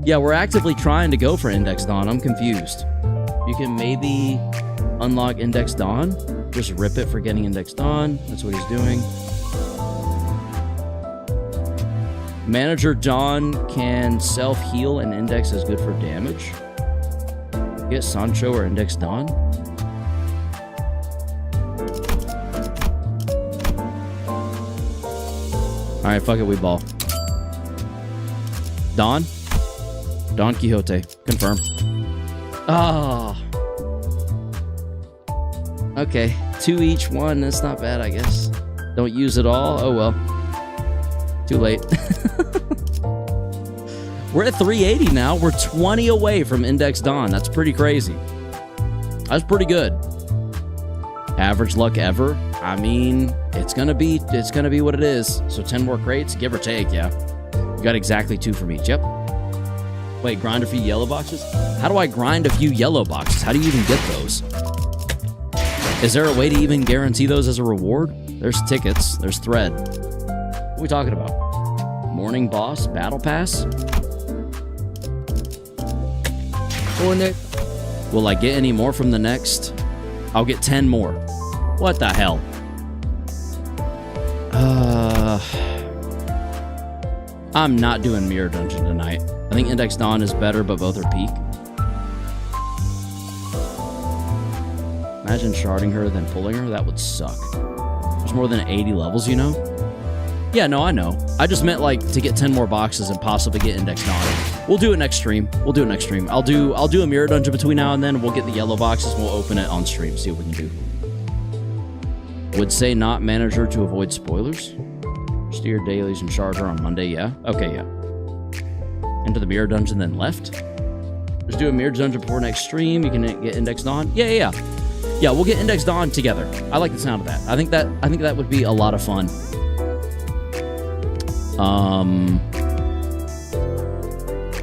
Yeah, we're actively trying to go for Index Dawn. I'm confused. You can maybe unlock Index Dawn. Just rip it for getting Index Dawn. That's what he's doing. Manager Dawn can self-heal and Index is good for damage. Get Sancho or Index Dawn. Alright, fuck it, we ball. Dawn? Don Quixote. Confirm. Ah. Oh. Okay. 2 each one. That's not bad, I guess. Don't use it all. Oh, well. Too late. We're at 380 now. We're 20 away from Index Dawn. That's pretty crazy. That's pretty good. Average luck ever. I mean, it's gonna be what it is. So 10 more crates, give or take, yeah. You got exactly 2 from each. Yep. Wait, grind a few yellow boxes? How do I grind a few yellow boxes? How do you even get those? Is there a way to even guarantee those as a reward? There's tickets. There's thread. What are we talking about? Morning boss? Battle pass? 오늘 Will I get any more from the next? I'll get 10 more. What the hell? I'm not doing Mirror Dungeon tonight. I think Index Dawn is better, but both are peak. Imagine sharding her, then pulling her. That would suck. There's more than 80 levels, you know? Yeah, no, I know. I just meant, like, to get 10 more boxes and possibly get Index Dawn. We'll do it next stream. I'll do a Mirror Dungeon between now and then. We'll get the yellow boxes and we'll open it on stream. See what we can do. Would say not manager to avoid spoilers. Steer dailies and shard her on Monday, yeah? Okay, yeah. Into the Mirror Dungeon, then left. Just do a Mirror Dungeon before next stream. You can get Index Dawn. Yeah. Yeah, we'll get Index Dawn together. I like the sound of that. I think that would be a lot of fun.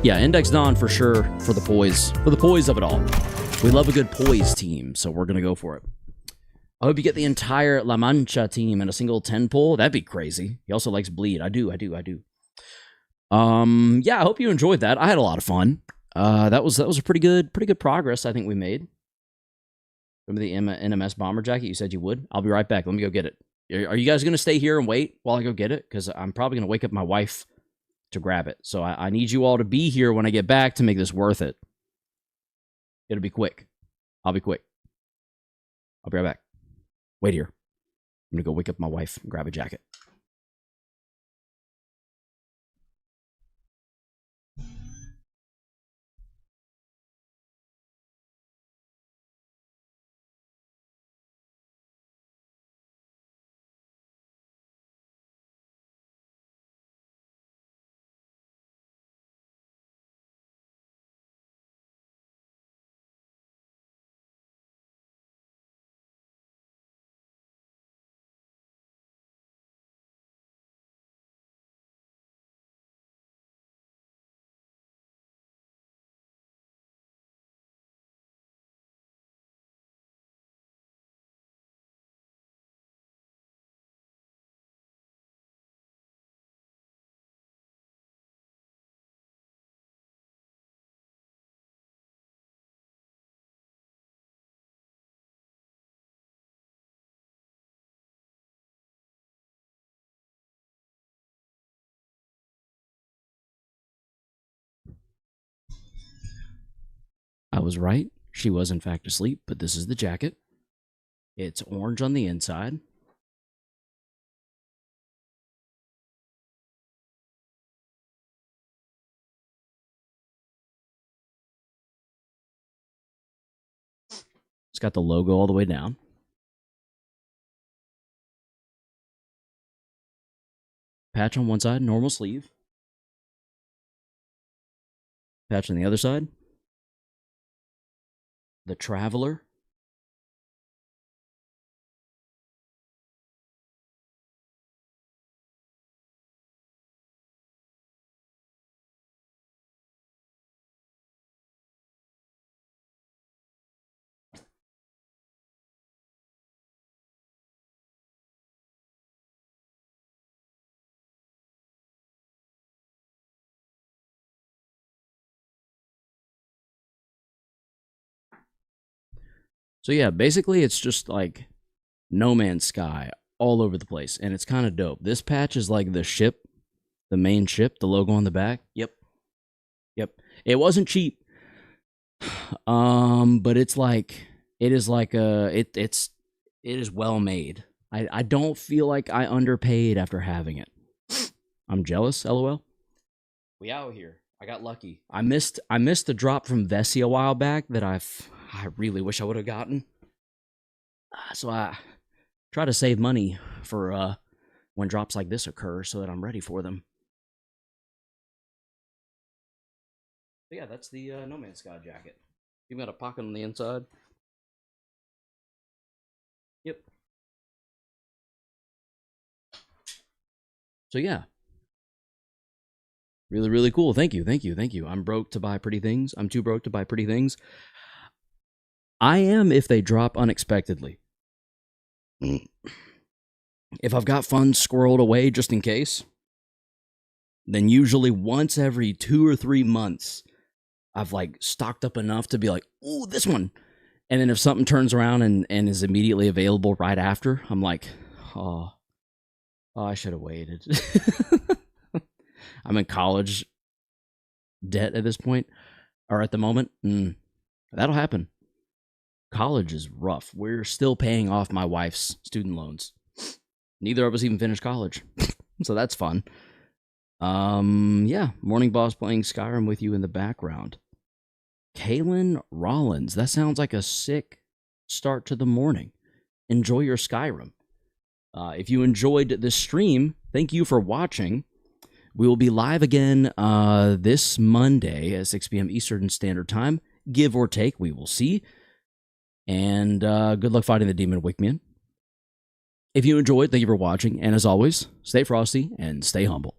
Yeah, Index Dawn for sure for the poise. For the poise of it all. We love a good poise team, so we're gonna go for it. I hope you get the entire La Mancha team in a single 10 pull. That'd be crazy. He also likes bleed. I do. Yeah, I hope you enjoyed that. I had a lot of fun. That was a pretty good progress I think we made. Remember the NMS bomber jacket? You said you would. I'll be right back. Let me go get it. Are you guys gonna stay here and wait while I go get it? Because I'm probably gonna wake up my wife to grab it. So I need you all to be here when I get back to make this worth it. It'll be quick. I'll be quick. I'll be right back. Wait here. I'm gonna go wake up my wife and grab a jacket. I was right. She was, in fact, asleep, but this is the jacket. It's orange on the inside. It's got the logo all the way down. Patch on one side, normal sleeve. Patch on the other side. The Traveler. So yeah, basically it's just like No Man's Sky all over the place, and it's kind of dope. This patch is like the ship, the main ship, the logo on the back. Yep. It wasn't cheap, but it's like it is well made. I don't feel like I underpaid after having it. I'm jealous. LOL. We out here. I got lucky. I missed the drop from Vessi a while back that I really wish I would have gotten. So I try to save money for when drops like this occur so that I'm ready for them. But yeah, that's the No Man's Sky jacket. You've got a pocket on the inside. Yep. So yeah. Really, really cool. Thank you. I'm broke to buy pretty things. I'm too broke to buy pretty things. I am if they drop unexpectedly. If I've got funds squirreled away just in case, then usually once every 2 or 3 months, I've like stocked up enough to be like, ooh, this one. And then if something turns around and is immediately available right after, I'm like, oh I should have waited. I'm in college debt at this point, or at the moment. That'll happen. College is rough. We're still paying off my wife's student loans. Neither of us even finished college. So that's fun. Yeah, Morning Boss playing Skyrim with you in the background. Kaylin Rollins, that sounds like a sick start to the morning. Enjoy your Skyrim. If you enjoyed this stream, thank you for watching. We will be live again this Monday at 6 p.m. Eastern Standard Time, give or take. We will see. And good luck fighting the demon Wickman. If you enjoyed, thank you for watching. And as always, stay frosty and stay humble.